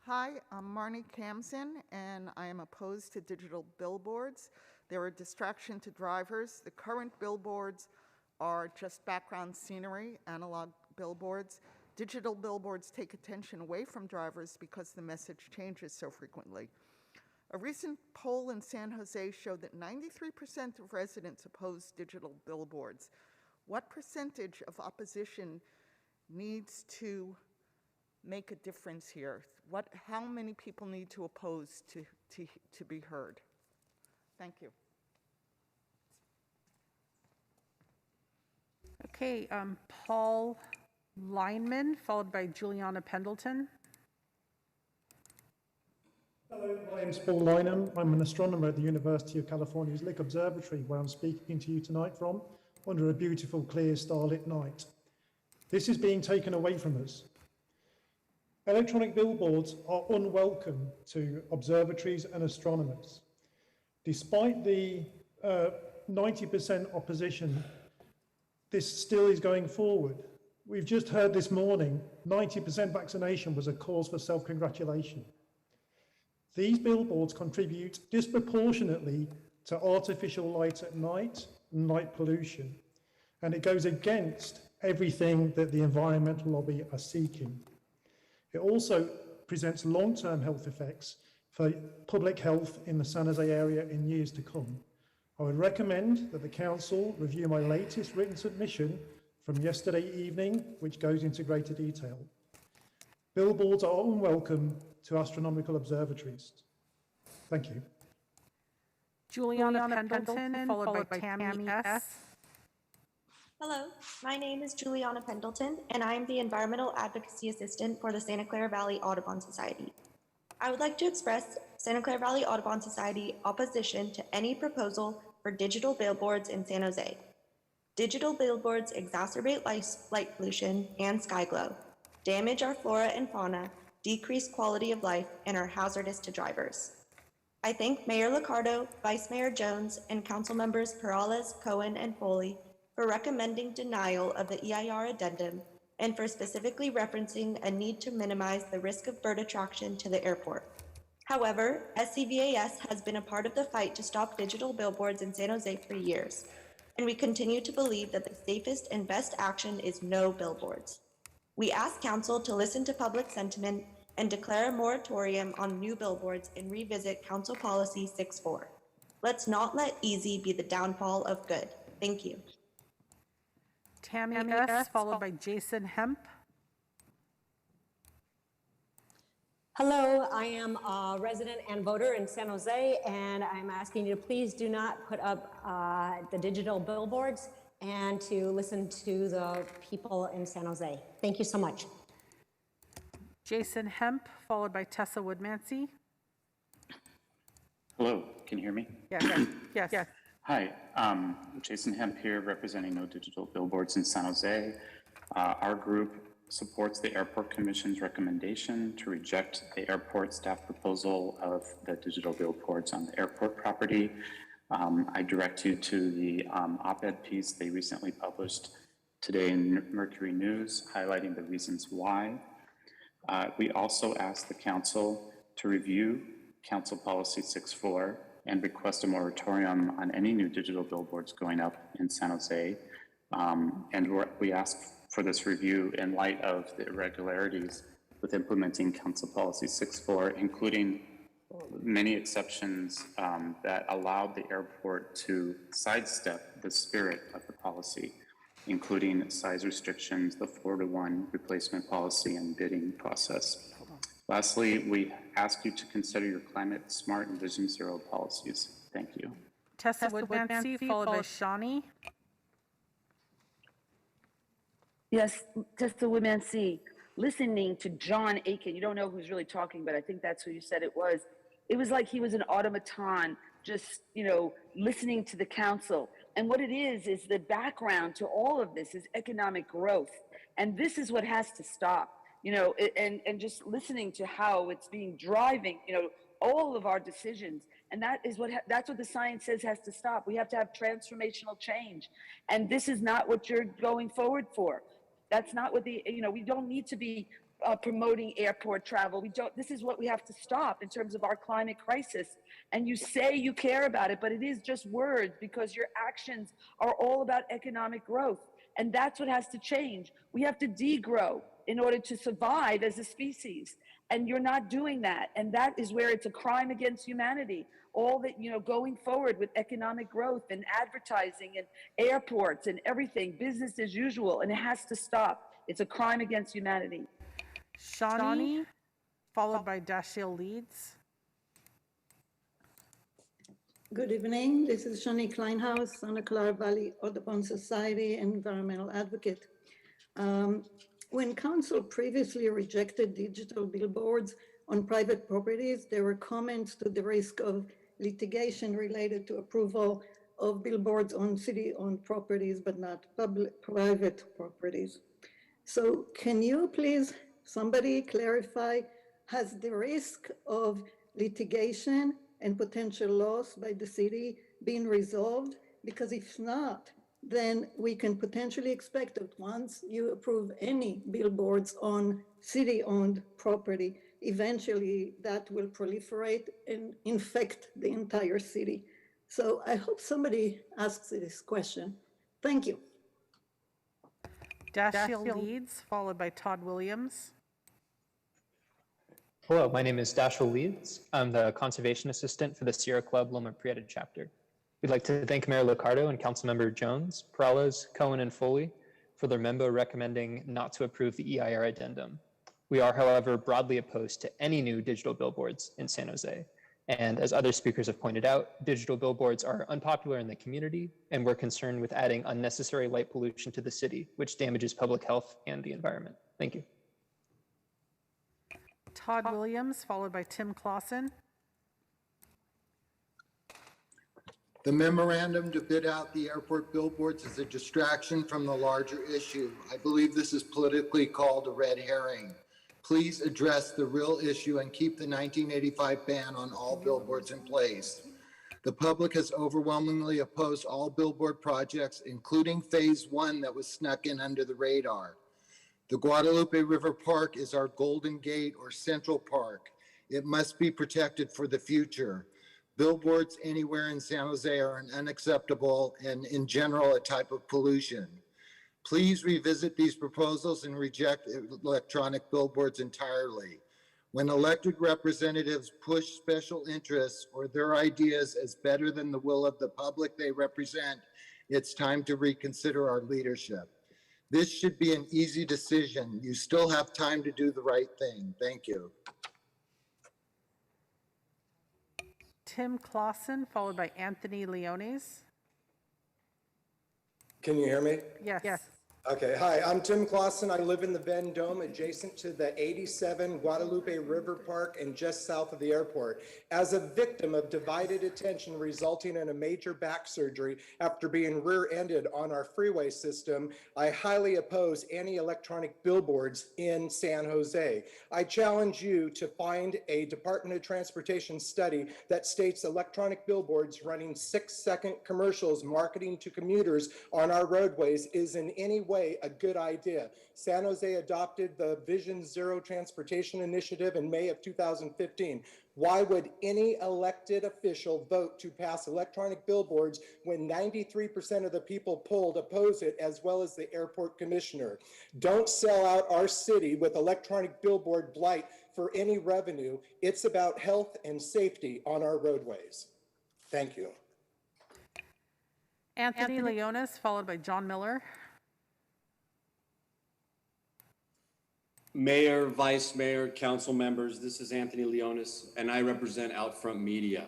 Hi, I'm Marnie Kamzen, and I am opposed to digital billboards. They're a distraction to drivers. The current billboards are just background scenery, analog billboards. Digital billboards take attention away from drivers because the message changes so frequently. A recent poll in San Jose showed that 93% of residents oppose digital billboards. What percentage of opposition needs to make a difference here? How many people need to oppose to be heard? Thank you. Okay, Paul Lineman, followed by Juliana Pendleton. Hello, my name's Paul Lynham. I'm an astronomer at the University of California's Lick Observatory, where I'm speaking to you tonight from, under a beautiful, clear, starlit night. This is being taken away from us. Electronic billboards are unwelcome to observatories and astronomers. Despite the 90% opposition, this still is going forward. We've just heard this morning, 90% vaccination was a cause for self-congratulation. These billboards contribute disproportionately to artificial light at night and light pollution, and it goes against everything that the environmental lobby are seeking. It also presents long-term health effects for public health in the San Jose area in years to come. I would recommend that the council review my latest written submission from yesterday evening, which goes into greater detail. Billboards are unwelcome to astronomical observatories. Thank you. Juliana Pendleton, followed by Tammy S. Hello, my name is Juliana Pendleton, and I am the Environmental Advocacy Assistant for the Santa Clara Valley Audubon Society. I would like to express Santa Clara Valley Audubon Society opposition to any proposal for digital billboards in San Jose. Digital billboards exacerbate light pollution and sky glow, damage our flora and fauna, decrease quality of life, and are hazardous to drivers. I thank Mayor Liccardo, Vice Mayor Jones, and Council Members Peralez, Cohen, and Foley for recommending denial of the EIR addendum and for specifically referencing a need to minimize the risk of bird attraction to the airport. However, SCVAS has been a part of the fight to stop digital billboards in San Jose for years, and we continue to believe that the safest and best action is no billboards. We ask Council to listen to public sentiment and declare a moratorium on new billboards and revisit Council Policy 6-4. Let's not let easy be the downfall of good. Thank you. Tammy S., followed by Jason Hemp. Hello, I am a resident and voter in San Jose, and I'm asking you to please do not put up the digital billboards and to listen to the people in San Jose. Thank you so much. Jason Hemp, followed by Tessa Woodmansey. Hello, can you hear me? Yes. Hi, Jason Hemp here, representing No Digital Billboards in San Jose. Our group supports the Airport Commission's recommendation to reject the airport staff proposal of the digital billboards on the airport property. I direct you to the op-ed piece they recently published today in Mercury News, highlighting the reasons why. We also asked the council to review Council Policy 6-4 and request a moratorium on any new digital billboards going up in San Jose. And we ask for this review in light of the irregularities with implementing Council Policy 6-4, including many exceptions that allowed the airport to sidestep the spirit of the policy, including size restrictions, the 4-to-1 replacement policy, and bidding process. Lastly, we ask you to consider your climate smart and vision zero policies. Thank you. Tessa Woodmansey, followed by Shawnee. Yes, Tessa Woodmansey. Listening to John Aiken, you don't know who's really talking, but I think that's who you said it was. It was like he was an automaton, just, listening to the council. And what it is the background to all of this is economic growth. And this is what has to stop, and just listening to how it's being driving, all of our decisions. And that's what the science says has to stop. We have to have transformational change. And this is not what you're going forward for. That's not what we don't need to be promoting airport travel. This is what we have to stop in terms of our climate crisis. And you say you care about it, but it is just words because your actions are all about economic growth. And that's what has to change. We have to degrow in order to survive as a species. And you're not doing that. And that is where it's a crime against humanity. All that, going forward with economic growth and advertising and airports and everything, business as usual, and it has to stop. It's a crime against humanity. Shawnee, followed by Dashiell Leeds. Good evening. This is Shawnee Kleinhaus, Santa Clara Valley Audubon Society and environmental advocate. When council previously rejected digital billboards on private properties, there were comments to the risk of litigation related to approval of billboards on city-owned properties, but not private properties. So can you please, somebody clarify, has the risk of litigation and potential loss by the city been resolved? Because if not, then we can potentially expect that once you approve any billboards on city-owned property, eventually that will proliferate and infect the entire city. So I hope somebody asks this question. Thank you. Dashiell Leeds, followed by Todd Williams. Hello, my name is Dashiell Leeds. I'm the Conservation Assistant for the Sierra Club Loma Prieta chapter. We'd like to thank Mayor Liccardo and Councilmember Jones, Peralez, Cohen, and Foley for their memo recommending not to approve the EIR addendum. We are, however, broadly opposed to any new digital billboards in San Jose. And as other speakers have pointed out, digital billboards are unpopular in the community, and we're concerned with adding unnecessary light pollution to the city, which damages public health and the environment. Thank you. Todd Williams, followed by Tim Clausen. The memorandum to bid out the airport billboards is a distraction from the larger issue. I believe this is politically called a red herring. please address the real issue and keep the 1985 ban on all billboards in place. The public has overwhelmingly opposed all billboard projects, including phase 1 that was snuck in under the radar. The Guadalupe River Park is our Golden Gate or Central Park. It must be protected for the future. Billboards anywhere in San Jose are unacceptable and in general a type of pollution. Please revisit these proposals and reject electronic billboards entirely. When elected representatives push special interests or their ideas as better than the will of the public they represent, it's time to reconsider our leadership. This should be an easy decision. You still have time to do the right thing. Thank you. Tim Clausen, followed by Anthony Leones. Can you hear me? Yes. Yes. Okay, hi, I'm Tim Clausen. I live in the Venn Dome adjacent to the 87 Guadalupe River Park and just south of the airport. As a victim of divided attention resulting in a major back surgery after being rear-ended on our freeway system, I highly oppose any electronic billboards in San Jose. I challenge you to find a Department of Transportation study that states electronic billboards running 6-second commercials marketing to commuters on our roadways is in any way a good idea. San Jose adopted the Vision Zero Transportation Initiative in May of 2015. Why would any elected official vote to pass electronic billboards when 93% of the people polled oppose it, as well as the airport commissioner? Don't sell out our city with electronic billboard blight for any revenue. It's about health and safety on our roadways. Thank you. Anthony Leones, followed by John Miller. Mayor, Vice Mayor, council members, this is Anthony Leones, and I represent Outfront Media.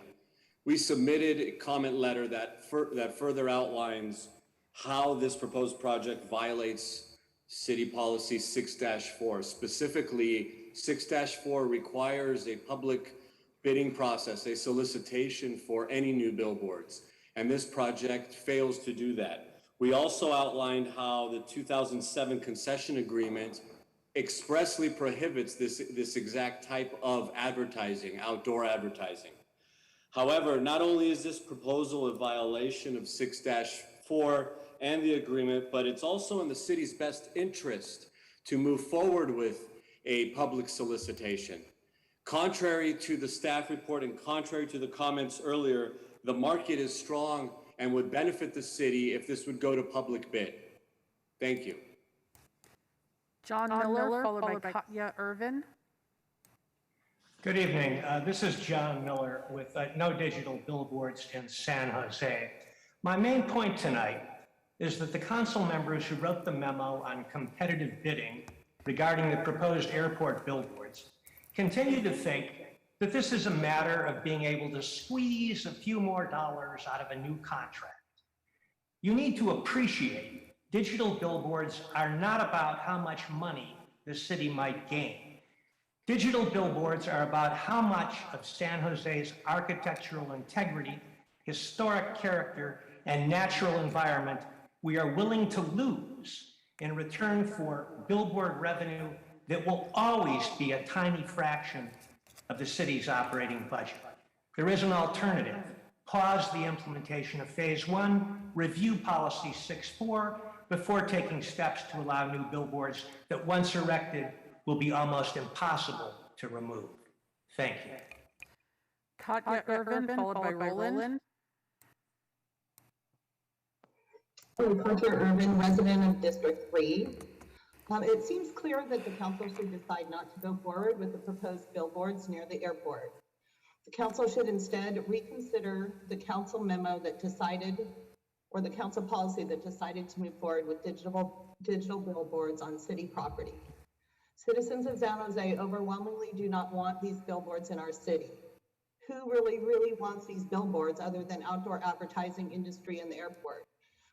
We submitted a comment letter that further outlines how this proposed project violates City Policy 6-4. Specifically, 6-4 requires a public bidding process, a solicitation for any new billboards, and this project fails to do that. We also outlined how the 2007 concession agreement expressly prohibits this exact type of advertising, outdoor advertising. However, not only is this proposal a violation of 6-4 and the agreement, but it's also in the city's best interest to move forward with a public solicitation. Contrary to the staff report and contrary to the comments earlier, the market is strong and would benefit the city if this would go to public bid. Thank you. John Miller, followed by Katya Irvin. Good evening. This is John Miller with No Digital Billboards in San Jose. My main point tonight is that the council members who wrote the memo on competitive bidding regarding the proposed airport billboards continue to think that this is a matter of being able to squeeze a few more dollars out of a new contract. You need to appreciate digital billboards are not about how much money the city might gain. Digital billboards are about how much of San Jose's architectural integrity, historic character, and natural environment we are willing to lose in return for billboard revenue that will always be a tiny fraction of the city's operating budget. There is an alternative. Pause the implementation of phase 1, review policy 6-4, before taking steps to allow new billboards that once erected will be almost impossible to remove. Thank you. Katya Irvin, followed by Roland. Katya Irvin, resident of District 3. It seems clear that the council should decide not to go forward with the proposed billboards near the airport. The council should instead reconsider the council memo that decided, or the council policy that decided to move forward with digital billboards on city property. Citizens of San Jose overwhelmingly do not want these billboards in our city. Who really wants these billboards other than outdoor advertising industry and the airport?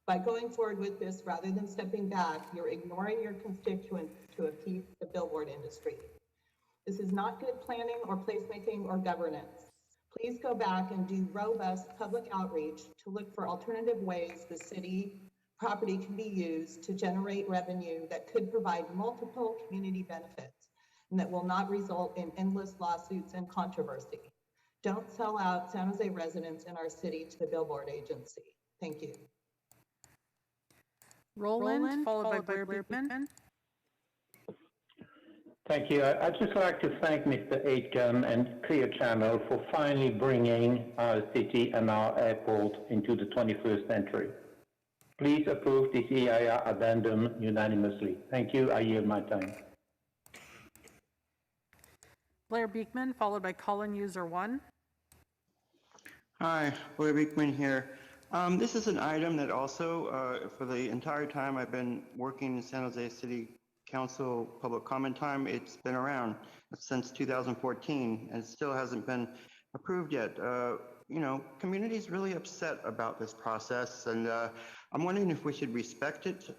By going forward with this rather than stepping back, you're ignoring your constituents to appease the billboard industry. This is not good planning or placemaking or governance. Please go back and do robust public outreach to look for alternative ways the city property can be used to generate revenue that could provide multiple community benefits. and that will not result in endless lawsuits and controversy. Don't sell out San Jose residents in our city to the billboard agency. Thank you. Roland, followed by Blair Beekman. Thank you. I'd just like to thank Mr. Aitken and Clear Channel for finally bringing our city and our airport into the 21st century. Please approve this EIR addendum unanimously. Thank you. I yield my time. Blair Beekman, followed by Colin User 1. Hi, Blair Beekman here. This is an item that also, for the entire time I've been working in San Jose City Council public comment time, it's been around since 2014 and still hasn't been approved yet. You know, community's really upset about this process, and I'm wondering if we should respect it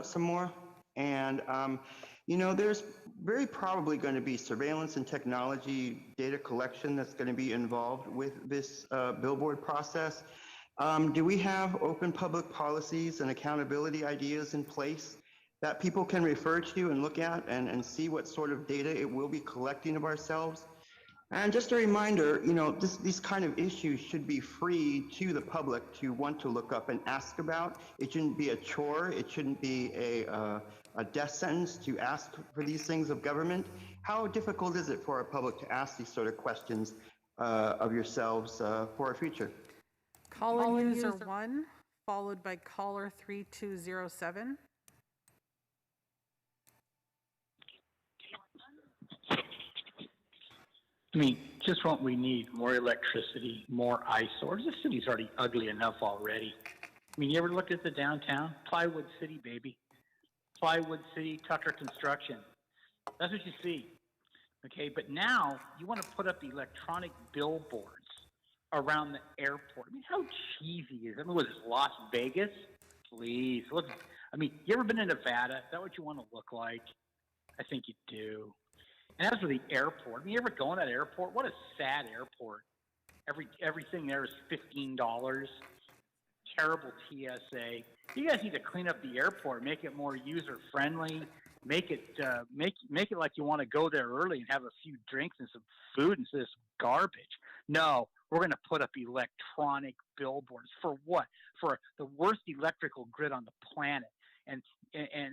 some more. And you know, there's very probably going to be surveillance and technology data collection that's going to be involved with this billboard process. Do we have open public policies and accountability ideas in place that people can refer to and look at and see what sort of data it will be collecting of ourselves? And just a reminder, you know, these kind of issues should be free to the public to want to look up and ask about. It shouldn't be a chore. It shouldn't be a death sentence to ask for these things of government. How difficult is it for our public to ask these sort of questions of yourselves for our future? Colin User 1, followed by caller 3207. I mean, just what we need, more electricity, more eyesores. The city's already ugly enough already. I mean, you ever looked at the downtown? Plywood City, baby. Plywood City, Tucker Construction. That's what you see. Okay, but now you want to put up electronic billboards around the airport. I mean, how cheesy is it? I mean, what is this, Las Vegas? Please, look. I mean, you ever been to Nevada? Is that what you want to look like? I think you do. And as for the airport, I mean, you ever go in that airport? What a sad airport. Everything there is $15. Terrible TSA. You guys need to clean up the airport, make it more user friendly, make it like you want to go there early and have a few drinks and some food instead of some garbage. No, we're going to put up electronic billboards for what? For the worst electrical grid on the planet. And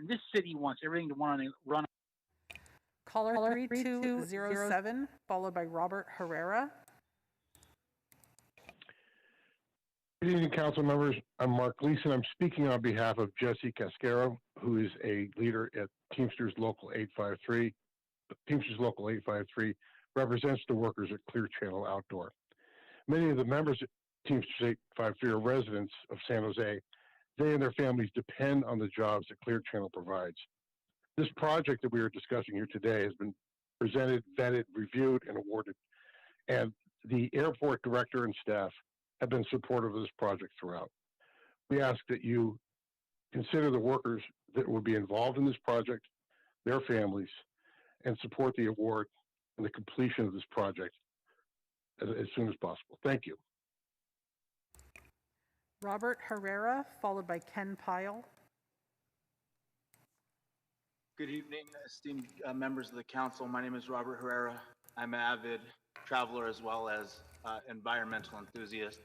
this city wants everything to run. Caller 3207, followed by Robert Herrera. Good evening, council members. I'm Mark Gleason. I'm speaking on behalf of Jesse Cascaro, who is a leader at Teamsters Local 853. Teamsters Local 853 represents the workers at Clear Channel Outdoor. Many of the members at Teamsters 853 are residents of San Jose. They and their families depend on the jobs that Clear Channel provides. This project that we are discussing here today has been presented, vetted, reviewed, and awarded. And the airport director and staff have been supportive of this project throughout. We ask that you consider the workers that will be involved in this project, their families, and support the award and the completion of this project as soon as possible. Thank you. Robert Herrera, followed by Ken Pyle. Good evening, esteemed members of the council. My name is Robert Herrera. I'm an avid traveler as well as environmental enthusiast.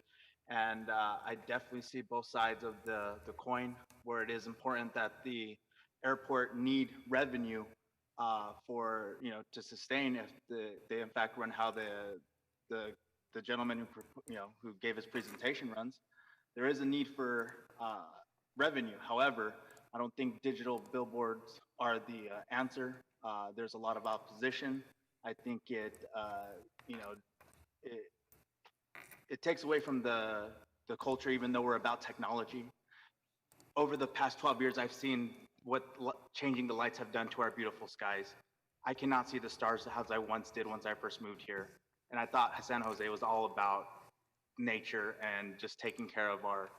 And I definitely see both sides of the coin, where it is important that the airport need revenue for, you know, to sustain if they in fact run how the gentleman who gave his presentation runs. There is a need for revenue. However, I don't think digital billboards are the answer. There's a lot of opposition. I think it takes away from the culture, even though we're about technology. Over the past 12 years, I've seen what changing the lights have done to our beautiful skies. I cannot see the stars as I once did once I first moved here. And I thought San Jose was all about nature and just taking care of our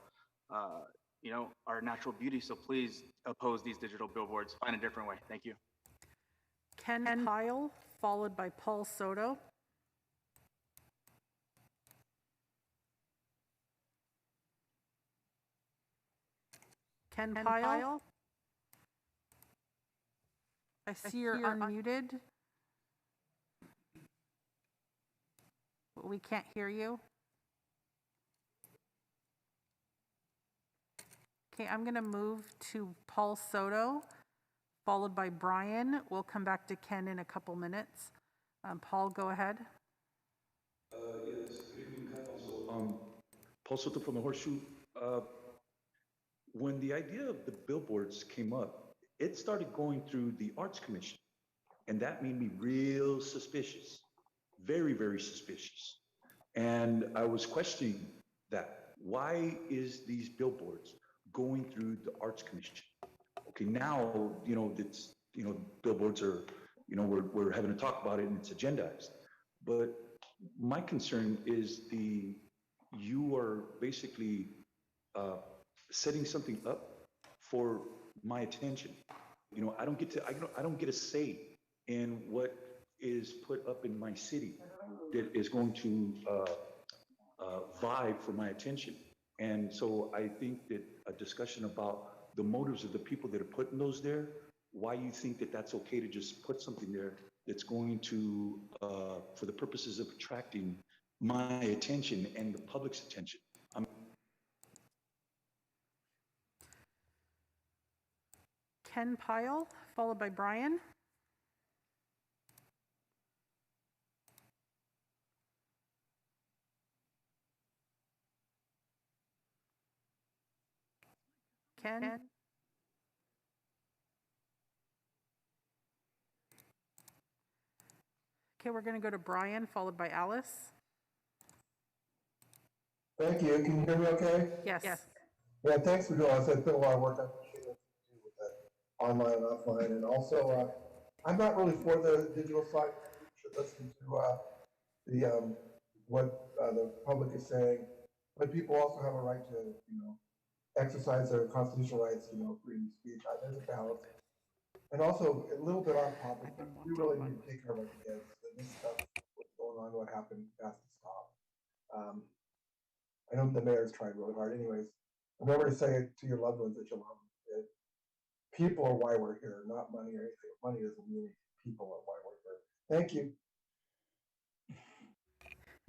natural beauty. So please oppose these digital billboards. Find a different way. Thank you. Ken Pyle, followed by Paul Soto. Ken Pyle. I see you're unmuted. We can't hear you. Okay, I'm going to move to Paul Soto, followed by Brian. We'll come back to Ken in a couple minutes. Paul, go ahead. Yes, good evening, Council. Paul Soto from the Horseshoe. When the idea of the billboards came up, it started going through the Arts Commission, and that made me real suspicious, very, very suspicious. And I was questioning that. Why is these billboards going through the Arts Commission? Okay, now, it's, billboards are, we're having to talk about it and it's agendized. But my concern is you are basically setting something up for my attention. I don't get a say in what is put up in my city that is going to vie for my attention. And so I think that a discussion about the motives of the people that are putting those there, why you think that that's okay to just put something there that's going to, for the purposes of attracting my attention and the public's attention. Ken Pyle, followed by Brian. Ken? Okay, we're going to go to Brian, followed by Alice. Thank you. Can you hear me okay? Yes. Yeah, thanks for doing this. I put a lot of work. I appreciate what you do with that online and offline. And also, I'm not really for the digital side. You should listen to what the public is saying. But people also have a right to, exercise their constitutional rights, freedom of speech. There's a balance. And also, a little bit on topic, but we really need to take care of our kids. This stuff, what's going on, what happened, has to stop. I know the mayor's tried really hard. Anyways, remember to say to your loved ones that you love them. People are why we're here, not money or anything. Money doesn't mean anything. People are why we're here. Thank you.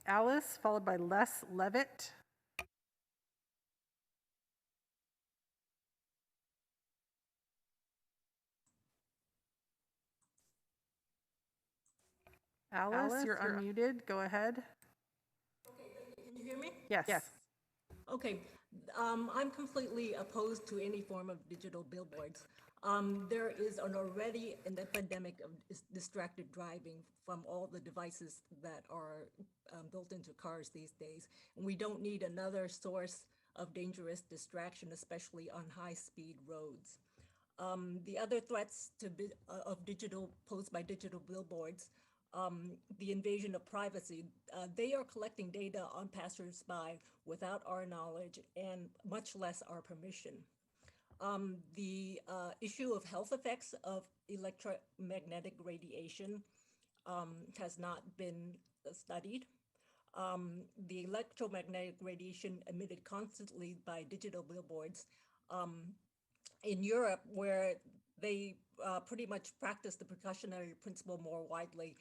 Alice, followed by Les Levitt. Alice, you're unmuted. Go ahead. Okay, can you hear me? Yes. Okay, I'm completely opposed to any form of digital billboards. There is an already an epidemic of distracted driving from all the devices that are built into cars these days. And we don't need another source of dangerous distraction, especially on high-speed roads. The other threats posed by digital billboards, the invasion of privacy, they are collecting data on passersby without our knowledge and much less our permission. The issue of health effects of electromagnetic radiation has not been studied. The electromagnetic radiation emitted constantly by digital billboards in Europe, where they pretty much practice the precautionary principle more widely,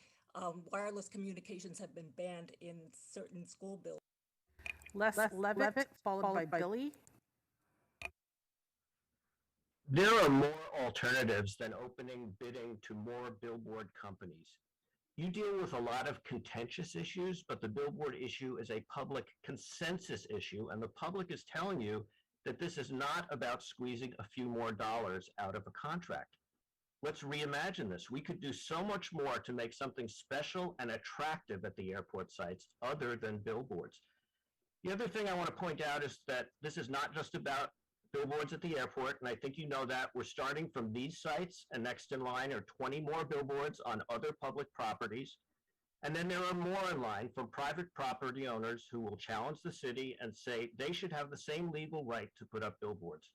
wireless communications have been banned in certain school buildings. Les Levitt, followed by Billy. There are more alternatives than opening bidding to more billboard companies. You deal with a lot of contentious issues, but the billboard issue is a public consensus issue, and the public is telling you that this is not about squeezing a few more dollars out of a contract. Let's reimagine this. We could do so much more to make something special and attractive at the airport sites other than billboards. The other thing I want to point out is that this is not just about billboards at the airport, and I think you know that. We're starting from these sites, and next in line are 20 more billboards on other public properties. And then there are more in line from private property owners who will challenge the city and say they should have the same legal right to put up billboards.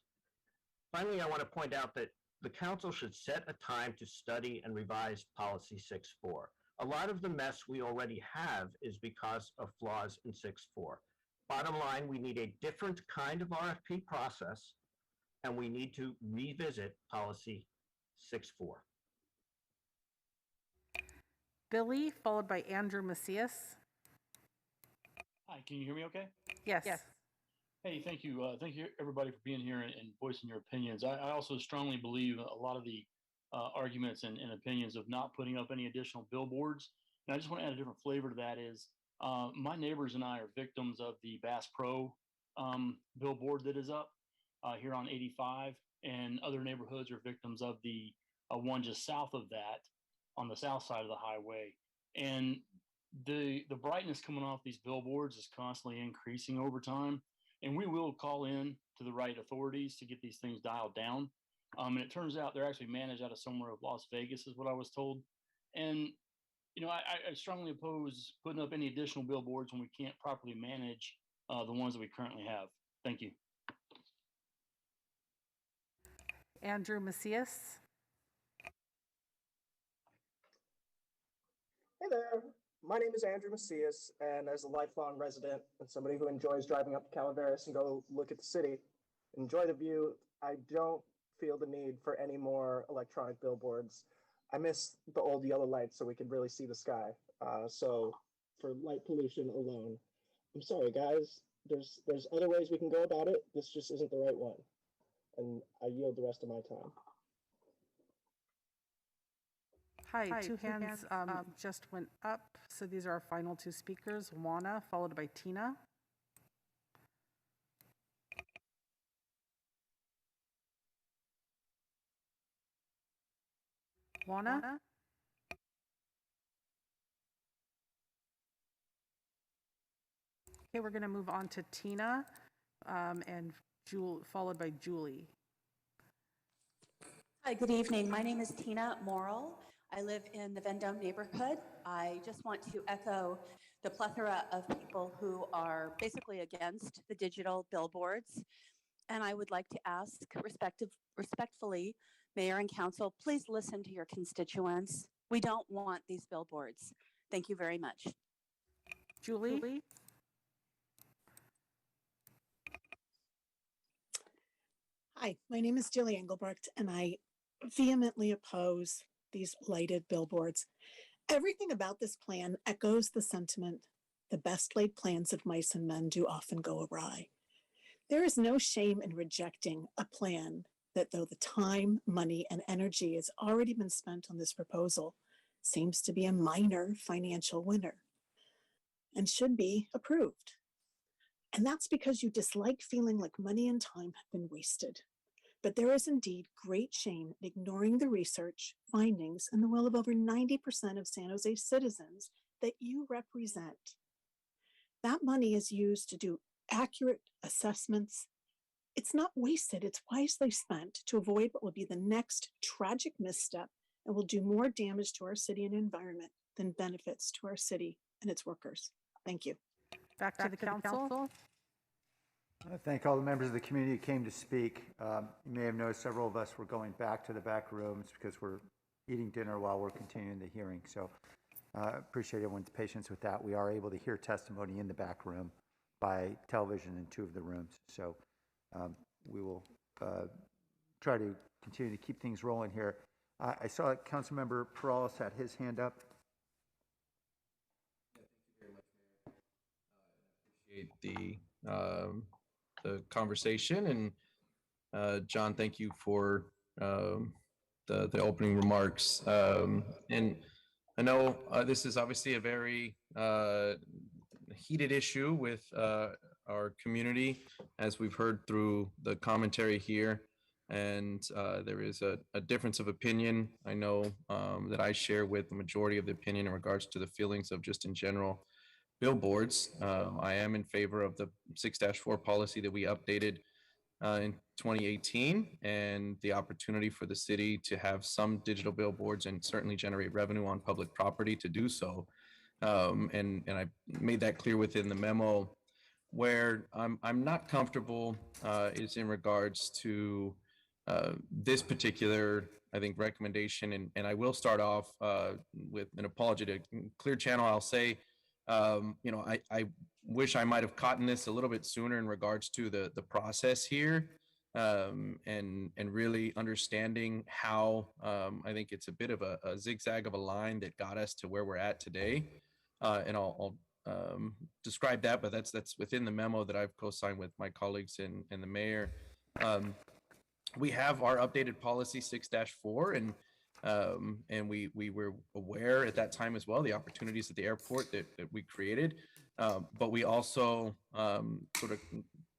Finally, I want to point out that the council should set a time to study and revise Policy 6.4. A lot of the mess we already have is because of flaws in 6.4. Bottom line, we need a different kind of RFP process, and we need to revisit Policy 6.4. Billy, followed by Andrew Macias. Hi, can you hear me okay? Yes. Hey, thank you. Thank you everybody for being here and voicing your opinions. I also strongly believe a lot of the arguments and opinions of not putting up any additional billboards. And I just want to add a different flavor to that is my neighbors and I are victims of the Bass Pro billboard that is up here on 85, and other neighborhoods are victims of the one just south of that on the south side of the highway. And the brightness coming off these billboards is constantly increasing over time, and we will call in to the right authorities to get these things dialed down. And it turns out they're actually managed out of somewhere of Las Vegas, is what I was told. And you know, I strongly oppose putting up any additional billboards when we can't properly manage the ones that we currently have. Thank you. Andrew Macias. Hey there, my name is Andrew Macias, and as a lifelong resident and somebody who enjoys driving up to Calaveras and go look at the city, enjoy the view, I don't feel the need for any more electronic billboards. I miss the old yellow lights so we could really see the sky. So for light pollution alone, I'm sorry guys, there's other ways we can go about it. This just isn't the right one. And I yield the rest of my time. Hi, two hands just went up. So these are our final two speakers, Juana, followed by Tina. Juana? Okay, we're going to move on to Tina and followed by Julie. Hi, good evening. My name is Tina Morrill. I live in the Vendome neighborhood. I just want to echo the plethora of people who are basically against the digital billboards. And I would like to ask respectfully, Mayor and Council, please listen to your constituents. We don't want these billboards. Thank you very much. Julie? Hi, my name is Julie Engelbrecht, and I vehemently oppose these lighted billboards. Everything about this plan echoes the sentiment, the best laid plans of mice and men do often go awry. There is no shame in rejecting a plan that, though the time, money, and energy has already been spent on this proposal, seems to be a minor financial winner and should be approved. And that's because you dislike feeling like money and time have been wasted. But there is indeed great shame in ignoring the research, findings, and the will of over 90% of San Jose citizens that you represent. That money is used to do accurate assessments. It's not wasted, it's wisely spent to avoid what will be the next tragic misstep and will do more damage to our city and environment than benefits to our city and its workers. Thank you. Back to the council. I thank all the members of the community who came to speak. You may have noticed several of us were going back to the back rooms because we're eating dinner while we're continuing the hearing. So appreciate everyone's patience with that. We are able to hear testimony in the back room by television in 2 of the rooms. So we will try to continue to keep things rolling here. I saw Councilmember Perales had his hand up. Appreciate the conversation, and John, thank you for the opening remarks. And I know this is obviously a very heated issue with our community, as we've heard through the commentary here, and there is a difference of opinion. I know that I share with the majority of the opinion in regards to the feelings of just in general billboards. I am in favor of the 6-4 policy that we updated in 2018, and the opportunity for the city to have some digital billboards and certainly generate revenue on public property to do so. And I made that clear within the memo. Where I'm not comfortable is in regards to this particular, I think, recommendation. And I will start off with an apology to Clear Channel. I'll say, I wish I might have caught this a little bit sooner in regards to the process here, and really understanding how I think it's a bit of a zigzag of a line that got us to where we're at today. And I'll describe that, but that's within the memo that I've co-signed with my colleagues and the mayor. We have our updated policy 6-4, and we were aware at that time as well the opportunities at the airport that we created, but we also sort of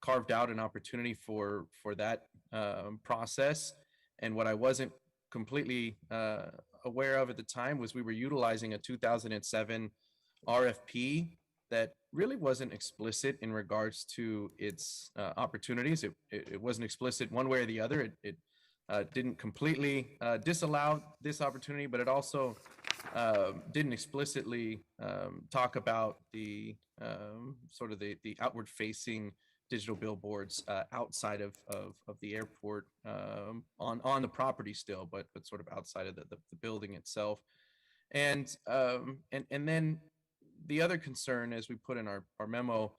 carved out an opportunity for that process. And what I wasn't completely aware of at the time was we were utilizing a 2007 RFP that really wasn't explicit in regards to its opportunities. It wasn't explicit one way or the other. It didn't completely disallow this opportunity, but it also didn't explicitly talk about the sort of the outward facing digital billboards outside of the airport, on the property still, but sort of outside of the building itself. And then the other concern, as we put in our memo,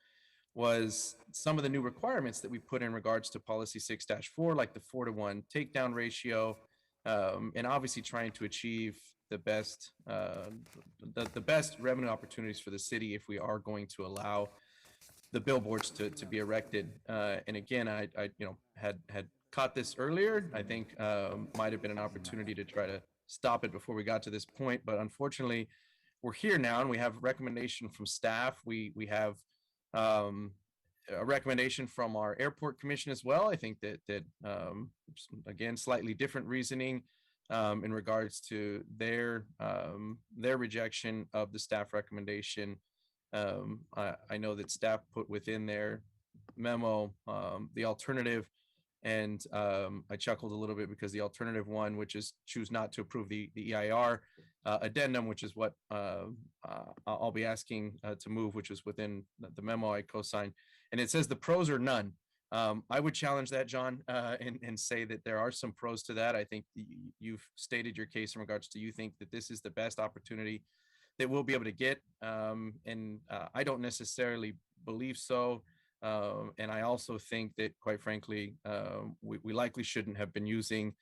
was some of the new requirements that we put in regards to policy 6-4, like the 4-to-1 takedown ratio, and obviously trying to achieve the best revenue opportunities for the city if we are going to allow the billboards to be erected. And again, I had caught this earlier. I think might have been an opportunity to try to stop it before we got to this point, but unfortunately we're here now, and we have a recommendation from staff. We have a recommendation from our airport commission as well. I think that again, slightly different reasoning in regards to their rejection of the staff recommendation. I know that staff put within their memo the alternative, and I chuckled a little bit because the alternative one, which is choose not to approve the EIR addendum, which is what I'll be asking to move, which is within the memo I co-signed, and it says the pros are none. I would challenge that, John, and say that there are some pros to that. I think you've stated your case in regards to you think that this is the best opportunity that we'll be able to get, and I don't necessarily believe so. And I also think that, quite frankly, we likely shouldn't have been using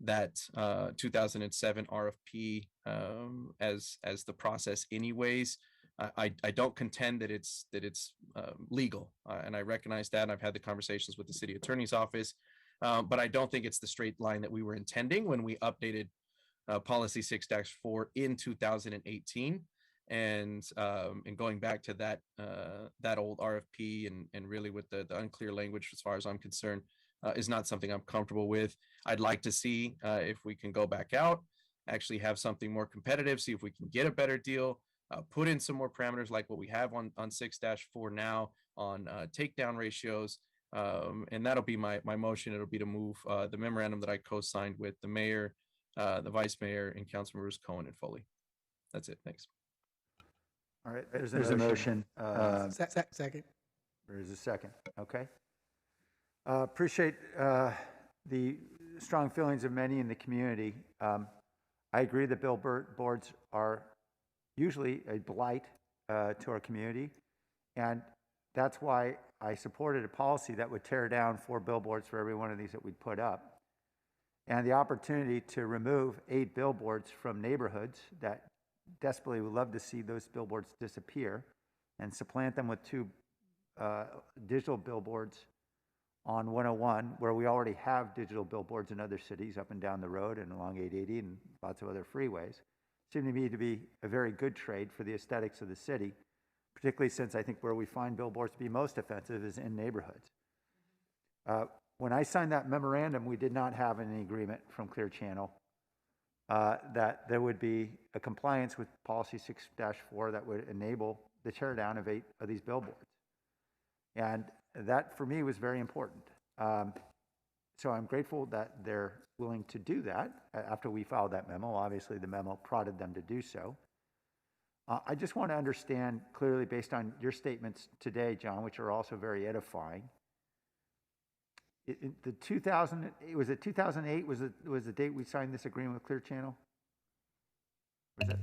that 2007 RFP as the process anyways. I don't contend that it's legal, and I recognize that, and I've had the conversations with the city attorney's office, but I don't think it's the straight line that we were intending when we updated policy 6-4 in 2018. And going back to that old RFP and really with the unclear language, as far as I'm concerned, is not something I'm comfortable with. I'd like to see if we can go back out, actually have something more competitive, see if we can get a better deal, put in some more parameters like what we have on 6-4 now on takedown ratios, and that'll be my motion. It'll be to move the memorandum that I co-signed with the mayor, the vice mayor, and Councilmembers Cohen and Foley. That's it. Thanks. All right, there's a motion. Second. There's a second. Okay. Appreciate the strong feelings of many in the community. I agree that billboards are usually a blight to our community, and that's why I supported a policy that would tear down 4 billboards for every one of these that we'd put up, and the opportunity to remove 8 billboards from neighborhoods that desperately would love to see those billboards disappear and supplant them with 2 digital billboards on 101, where we already have digital billboards in other cities up and down the road and along 880 and lots of other freeways. Seemed to me to be a very good trade for the aesthetics of the city, particularly since I think where we find billboards to be most offensive is in neighborhoods. When I signed that memorandum, we did not have any agreement from Clear Channel that there would be a compliance with policy 6-4 that would enable the teardown of 8 of these billboards. And that for me was very important. So I'm grateful that they're willing to do that after we filed that memo. Obviously the memo prodded them to do so. I just want to understand clearly, based on your statements today, John, which are also very edifying. The 2008 was the date we signed this agreement with Clear Channel? Was that?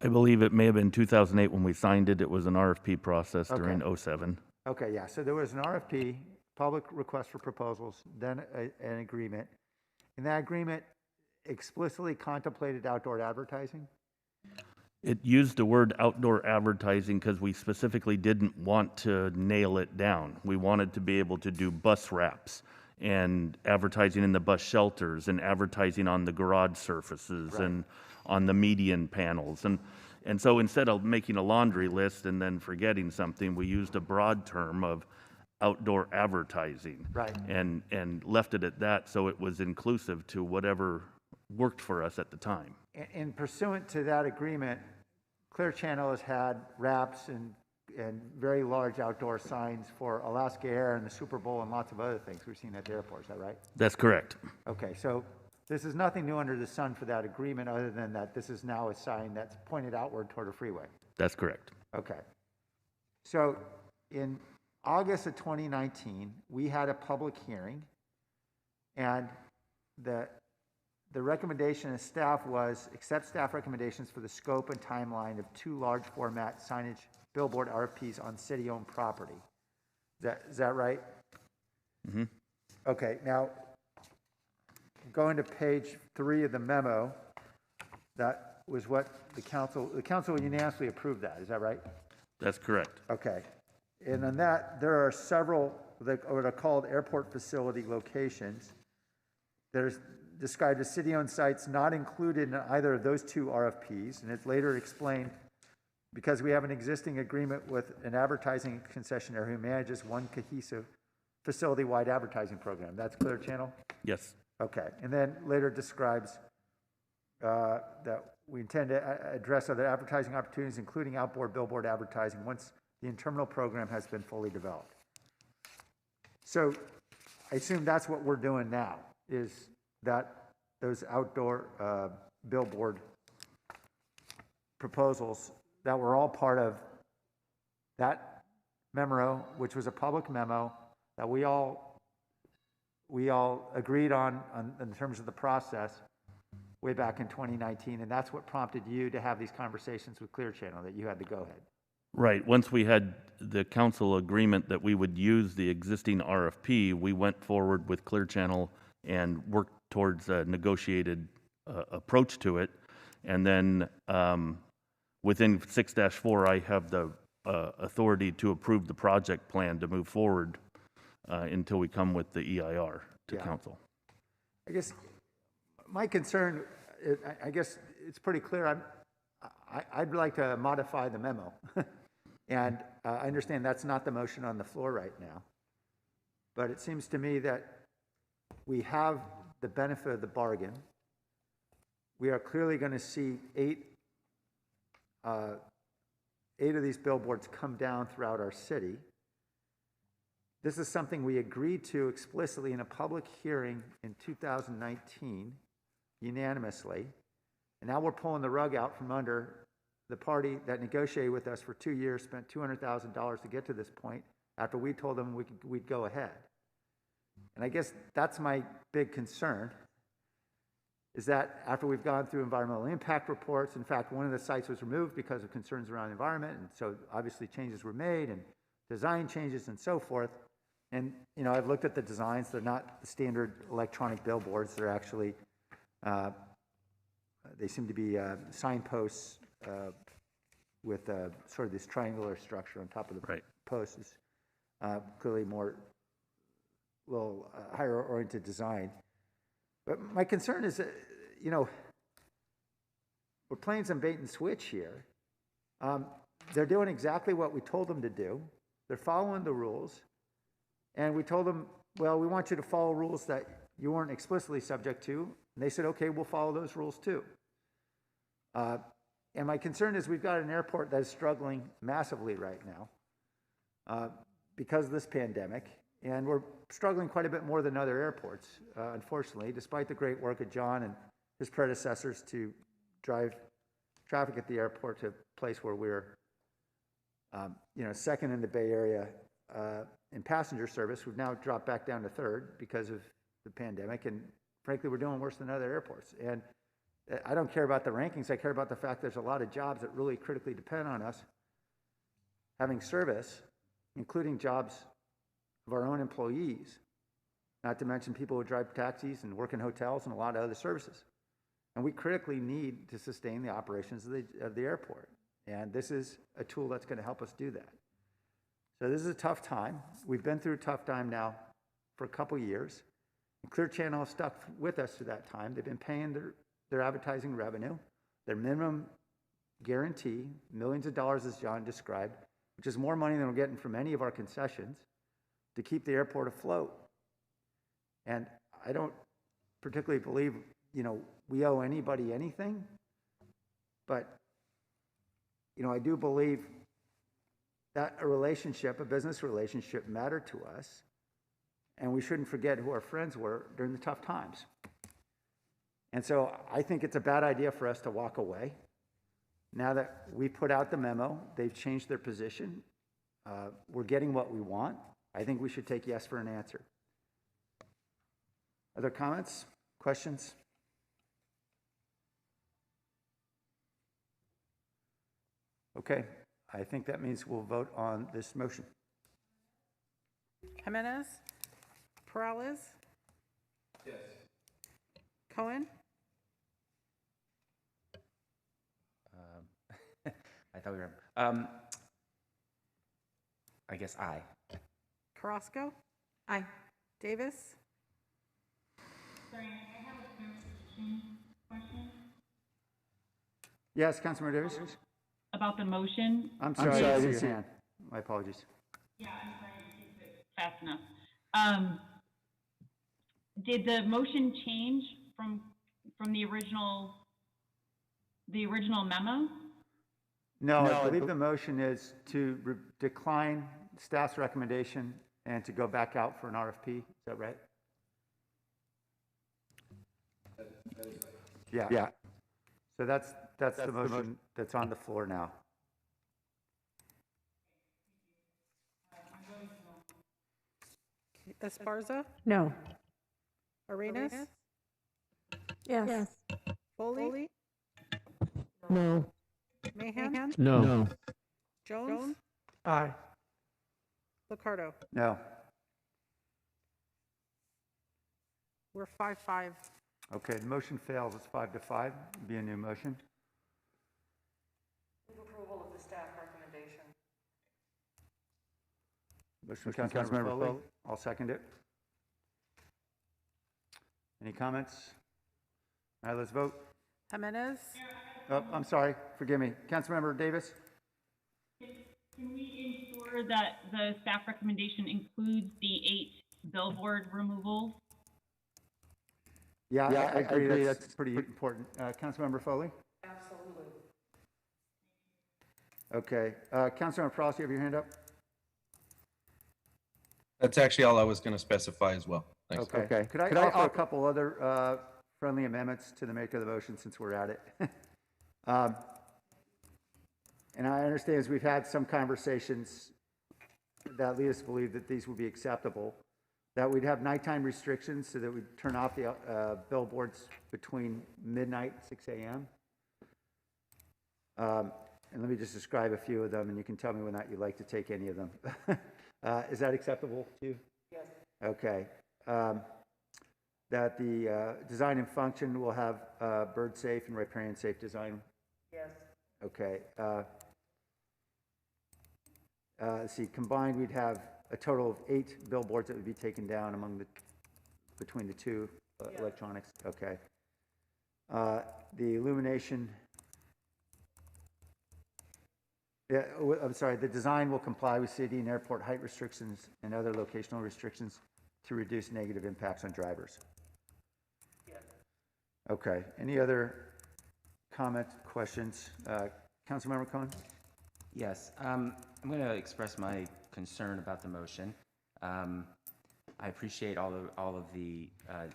I believe it may have been 2008 when we signed it. It was an RFP process during 07. Okay, yeah. So there was an RFP, public request for proposals, then an agreement. And that agreement explicitly contemplated outdoor advertising? It used the word outdoor advertising because we specifically didn't want to nail it down. We wanted to be able to do bus wraps and advertising in the bus shelters and advertising on the garage surfaces and on the median panels. And so instead of making a laundry list and then forgetting something, we used a broad term of outdoor advertising. Right. And left it at that so it was inclusive to whatever worked for us at the time. In pursuant to that agreement, Clear Channel has had wraps and very large outdoor signs for Alaska Air and the Super Bowl and lots of other things we've seen at the airport. Is that right? That's correct. Okay, so this is nothing new under the sun for that agreement other than that this is now a sign that's pointed outward toward a freeway. That's correct. Okay. So in August of 2019, we had a public hearing, and the recommendation of staff was accept staff recommendations for the scope and timeline of 2 large format signage billboard RFPs on city-owned property. Is that right? Mm-hmm. Okay, now going to page 3 of the memo, that was what the council unanimously approved that, is that right? That's correct. Okay. And on that, there are several what are called airport facility locations that are described as city-owned sites not included in either of those 2 RFPs, and it's later explained because we have an existing agreement with an advertising concessionaire who manages one cohesive facility-wide advertising program. That's Clear Channel? Yes. Okay. And then later describes that we intend to address other advertising opportunities, including outboard billboard advertising, once the internal program has been fully developed. So I assume that's what we're doing now, is that those outdoor billboard proposals that were all part of that memo, which was a public memo that we all agreed on in terms of the process way back in 2019, and that's what prompted you to have these conversations with Clear Channel, that you had to go ahead. Right. Once we had the council agreement that we would use the existing RFP, we went forward with Clear Channel and worked towards a negotiated approach to it. And then within 6-4, I have the authority to approve the project plan to move forward until we come with the EIR to council. I guess my concern, I guess it's pretty clear. I'd like to modify the memo. And I understand that's not the motion on the floor right now. But it seems to me that we have the benefit of the bargain. We are clearly going to see 8 of these billboards come down throughout our city. This is something we agreed to explicitly in a public hearing in 2019, unanimously. And now we're pulling the rug out from under the party that negotiated with us for 2 years, spent $200,000 to get to this point after we told them we'd go ahead. And I guess that's my big concern, is that after we've gone through environmental impact reports, in fact, one of the sites was removed because of concerns around the environment, and so obviously changes were made, and design changes and so forth. And, you know, I've looked at the designs. They're not the standard electronic billboards. They're actually, they seem to be signposts with sort of this triangular structure on top of the posts. Clearly more, little higher oriented design. But my concern is that, you know, we're playing some bait and switch here. They're doing exactly what we told them to do. They're following the rules. And we told them, well, we want you to follow rules that you weren't explicitly subject to. And they said, okay, we'll follow those rules too. And my concern is we've got an airport that is struggling massively right now because of this pandemic. And we're struggling quite a bit more than other airports, unfortunately, despite the great work of John and his predecessors to drive traffic at the airport to a place where we're, you know, second in the Bay Area in passenger service. We've now dropped back down to third because of the pandemic. And frankly, we're doing worse than other airports. And I don't care about the rankings. I care about the fact there's a lot of jobs that really critically depend on us having service, including jobs of our own employees, not to mention people who drive taxis and work in hotels and a lot of other services. And we critically need to sustain the operations of the airport. And this is a tool that's going to help us do that. So this is a tough time. We've been through a tough time now for a couple years. And Clear Channel has stuck with us through that time. They've been paying their advertising revenue, their minimum guarantee, millions of dollars, as John described, which is more money than we're getting from any of our concessions, to keep the airport afloat. And I don't particularly believe, we owe anybody anything, but, I do believe that a business relationship mattered to us, and we shouldn't forget who our friends were during the tough times. And so I think it's a bad idea for us to walk away. Now that we put out the memo, they've changed their position. We're getting what we want. I think we should take yes for an answer. Other comments, questions? Okay, I think that means we'll vote on this motion. Jimenez? Peralez? Yes. Cohen? I thought we were, I guess aye. Carrasco? Aye. Davis? Sorry, I have a clarification question. Yes, Councilmember Davis? About the motion. I'm sorry, I didn't see your hand. My apologies. Yeah, I'm sorry, I didn't do it fast enough. Did the motion change from the original memo? No, I believe the motion is to decline staff's recommendation and to go back out for an RFP. Is that right? Yeah. So that's the motion that's on the floor now. Esparza? No. Arenas? Yes. Foley? No. Mahan? No. Jones? Aye. Liccardo? No. We're 5-5. Okay, the motion fails. It's 5-5. Be a new motion. Approval of the staff recommendation. Motion from Councilmember Foley. I'll second it. Any comments? All right, let's vote. Jimenez? Oh, I'm sorry. Forgive me. Councilmember Davis? Can we ensure that the staff recommendation includes the 8 billboard removals? Yeah, I agree. That's pretty important. Councilmember Foley? Absolutely. Okay. Councilmember Frost, you have your hand up? That's actually all I was going to specify as well. Thanks. Okay. Could I offer a couple other friendly amendments to the maker of the motion since we're at it? And I understand as we've had some conversations that lead us to believe that these would be acceptable, that we'd have nighttime restrictions so that we'd turn off the billboards between midnight and 6 a.m. And let me just describe a few of them, and you can tell me whether or not you'd like to take any of them. Is that acceptable to you? Yes. Okay. That the design and function will have bird safe and riparian safe design. Yes. Okay. Let's see. Combined, we'd have a total of 8 billboards that would be taken down between the two electronics. Okay. The illumination. Yeah, I'm sorry. The design will comply with city and airport height restrictions and other locational restrictions to reduce negative impacts on drivers. Yes. Okay. Any other comments, questions? Councilmember Cohen? Yes, I'm going to express my concern about the motion. I appreciate all of the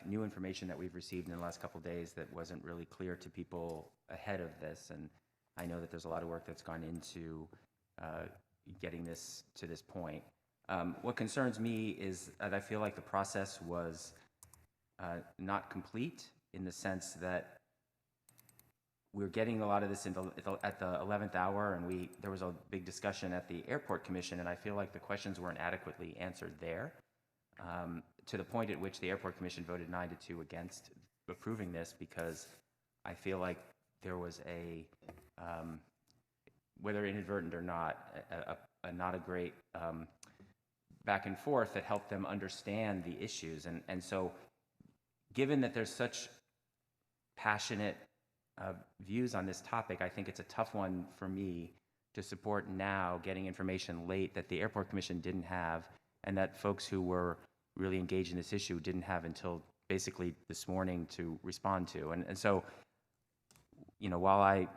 new information that we've received in the last couple of days that wasn't really clear to people ahead of this, and I know that there's a lot of work that's gone into getting this to this point. What concerns me is that I feel like the process was not complete in the sense that we're getting a lot of this at the 11th hour, and there was a big discussion at the Airport Commission, and I feel like the questions weren't adequately answered there, to the point at which the Airport Commission voted 9-2 against approving this because I feel like there was whether inadvertent or not, not a great back and forth that helped them understand the issues. And so given that there's such passionate views on this topic, I think it's a tough one for me to support now getting information late that the Airport Commission didn't have and that folks who were really engaged in this issue didn't have until basically this morning to respond to. And so, while I,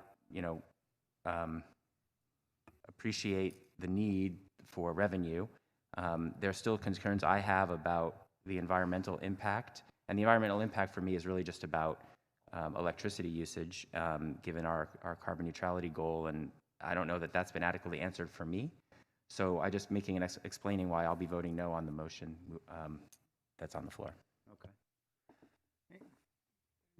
appreciate the need for revenue, there are still concerns I have about the environmental impact. And the environmental impact for me is really just about electricity usage, given our carbon neutrality goal. And I don't know that that's been adequately answered for me. So I just making explaining why I'll be voting no on the motion that's on the floor. Okay.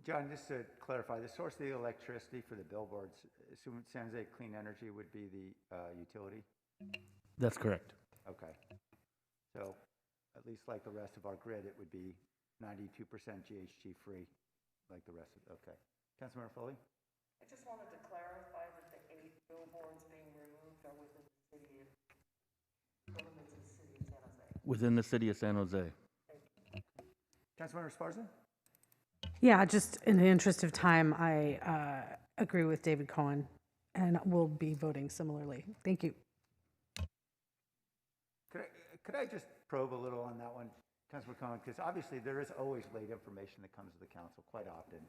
John, just to clarify, the source of the electricity for the billboards, assume San Jose Clean Energy would be the utility? That's correct. Okay. So at least like the rest of our grid, it would be 92% GHG free, like the rest of it. Okay. Councilmember Foley? I just wanted to clarify that the 8 billboards being removed are within the city of San Jose. Within the city of San Jose. Councilmember Esparza? Yeah, just in the interest of time, I agree with David Cohen and will be voting similarly. Thank you. Could I just probe a little on that one, Councilmember Cohen? Because obviously there is always late information that comes to the council quite often.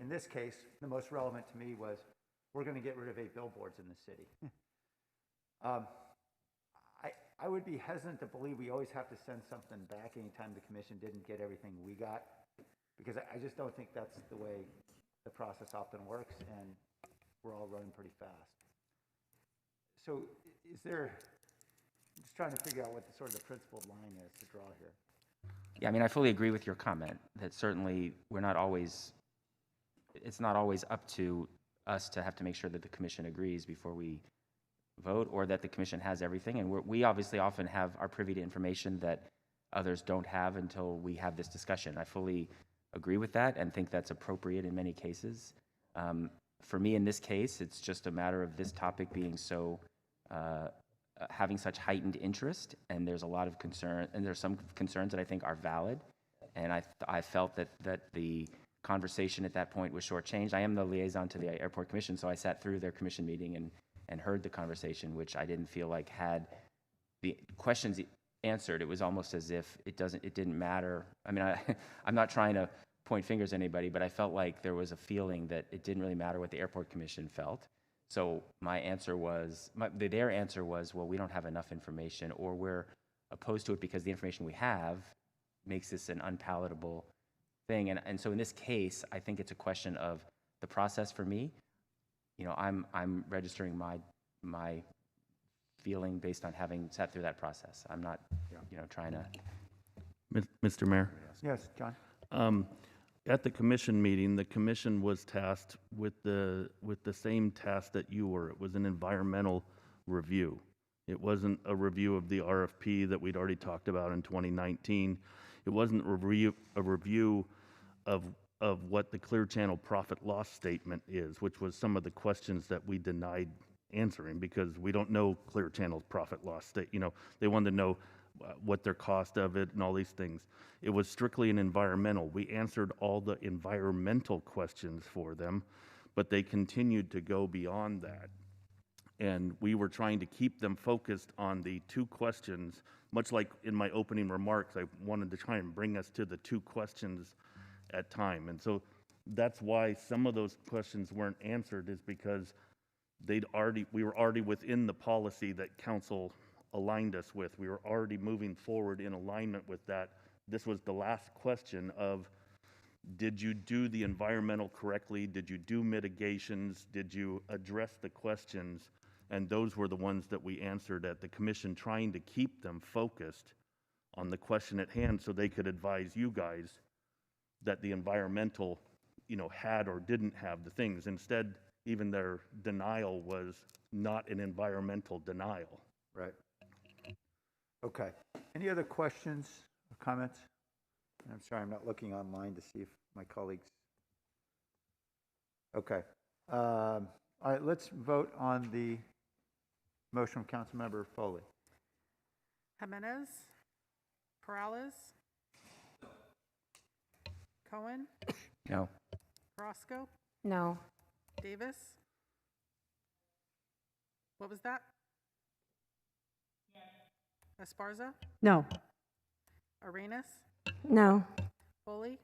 In this case, the most relevant to me was we're going to get rid of 8 billboards in the city. I would be hesitant to believe we always have to send something back anytime the commission didn't get everything we got, because I just don't think that's the way the process often works, and we're all running pretty fast. So is there, I'm just trying to figure out what the sort of the principled line is to draw here. Yeah, I mean, I fully agree with your comment that certainly it's not always up to us to have to make sure that the commission agrees before we vote, or that the commission has everything. And we obviously often are privy to information that others don't have until we have this discussion. I fully agree with that and think that's appropriate in many cases. For me, in this case, it's just a matter of this topic being so, having such heightened interest, and there's a lot of concern, and there's some concerns that I think are valid. And I felt that the conversation at that point was shortchanged. I am the liaison to the Airport Commission, so I sat through their commission meeting and heard the conversation, which I didn't feel like had the questions answered. It was almost as if it didn't matter. I mean, I'm not trying to point fingers at anybody, but I felt like there was a feeling that it didn't really matter what the Airport Commission felt. So their answer was, well, we don't have enough information, or we're opposed to it because the information we have makes this an unpalatable thing. And so in this case, I think it's a question of the process for me. I'm registering my feeling based on having sat through that process. I'm not, trying to. Mr. Mayor? Yes, John? At the commission meeting, the commission was tasked with the same task that you were. It was an environmental review. It wasn't a review of the RFP that we'd already talked about in 2019. It wasn't a review of what the Clear Channel profit loss statement is, which was some of the questions that we denied answering because we don't know Clear Channel's profit loss state. They wanted to know what their cost of it and all these things. It was strictly an environmental. We answered all the environmental questions for them, but they continued to go beyond that. And we were trying to keep them focused on the 2 questions, much like in my opening remarks, I wanted to try and bring us to the 2 questions at time. And so that's why some of those questions weren't answered, is because we were already within the policy that council aligned us with. We were already moving forward in alignment with that. This was the last question of, did you do the environmental correctly? Did you do mitigations? Did you address the questions? And those were the ones that we answered at the commission, trying to keep them focused on the question at hand so they could advise you guys that the environmental, had or didn't have the things. Instead, even their denial was not an environmental denial. Right. Okay. Any other questions or comments? I'm sorry, I'm not looking online to see if my colleagues. Okay. All right, let's vote on the motion from Councilmember Foley. Jimenez, Perales, Cohen, No. Roscoe, No. Davis. What was that? Esparza, No. Arenas, No. Foley,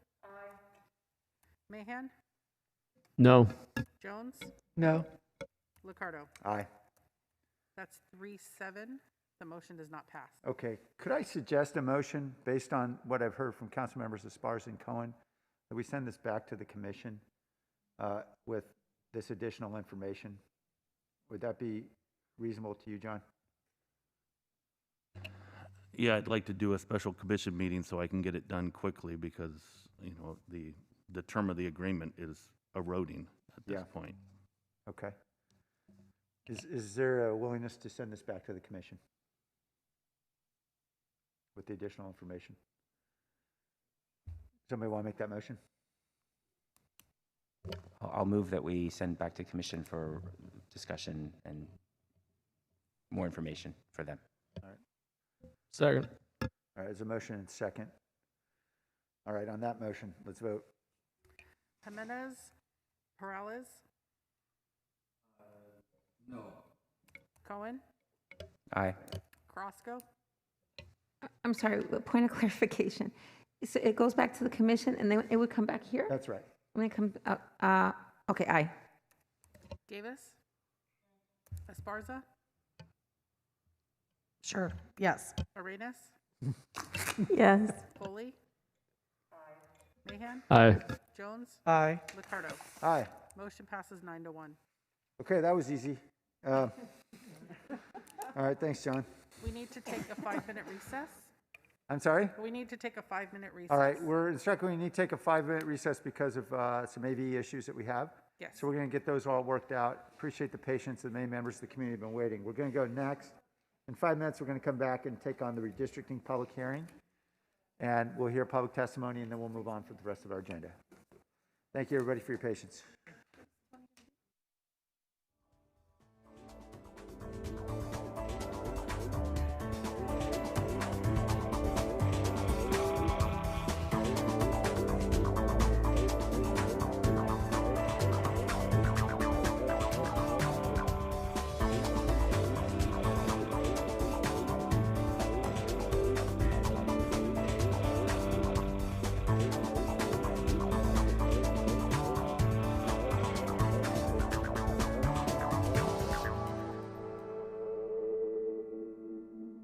Mahan, No. Jones, No. Liccardo. Aye. That's 3-7. The motion does not pass. Okay. Could I suggest a motion based on what I've heard from council members Esparza and Cohen, that we send this back to the commission with this additional information? Would that be reasonable to you, John? Yeah, I'd like to do a special commission meeting so I can get it done quickly because, you know, the term of the agreement is eroding at this point. Okay. Is there a willingness to send this back to the commission with the additional information? Somebody want to make that motion? I'll move that we send back to commission for discussion and more information for them. All right. Second. All right, there's a motion and second. All right, on that motion, let's vote. Jimenez, Perales, No. Cohen, Aye. Roscoe, I'm sorry, point of clarification. So it goes back to the commission and then it would come back here? That's right. When it comes, okay, aye. Davis, Esparza, Sure, yes. Arenas, Yes. Foley, Mahan, Aye. Jones, Aye. Liccardo. Aye. Motion passes 9-1. Okay, that was easy. All right, thanks, John. We need to take a 5-minute recess. I'm sorry? We need to take a 5-minute recess. All right, we're instructed we need to take a 5-minute recess because of some AV issues that we have. Yes. So we're going to get those all worked out. Appreciate the patience of the many members of the community have been waiting. We're going to go next. In 5 minutes, we're going to come back and take on the redistricting public hearing. And we'll hear public testimony, and then we'll move on for the rest of our agenda. Thank you, everybody, for your patience.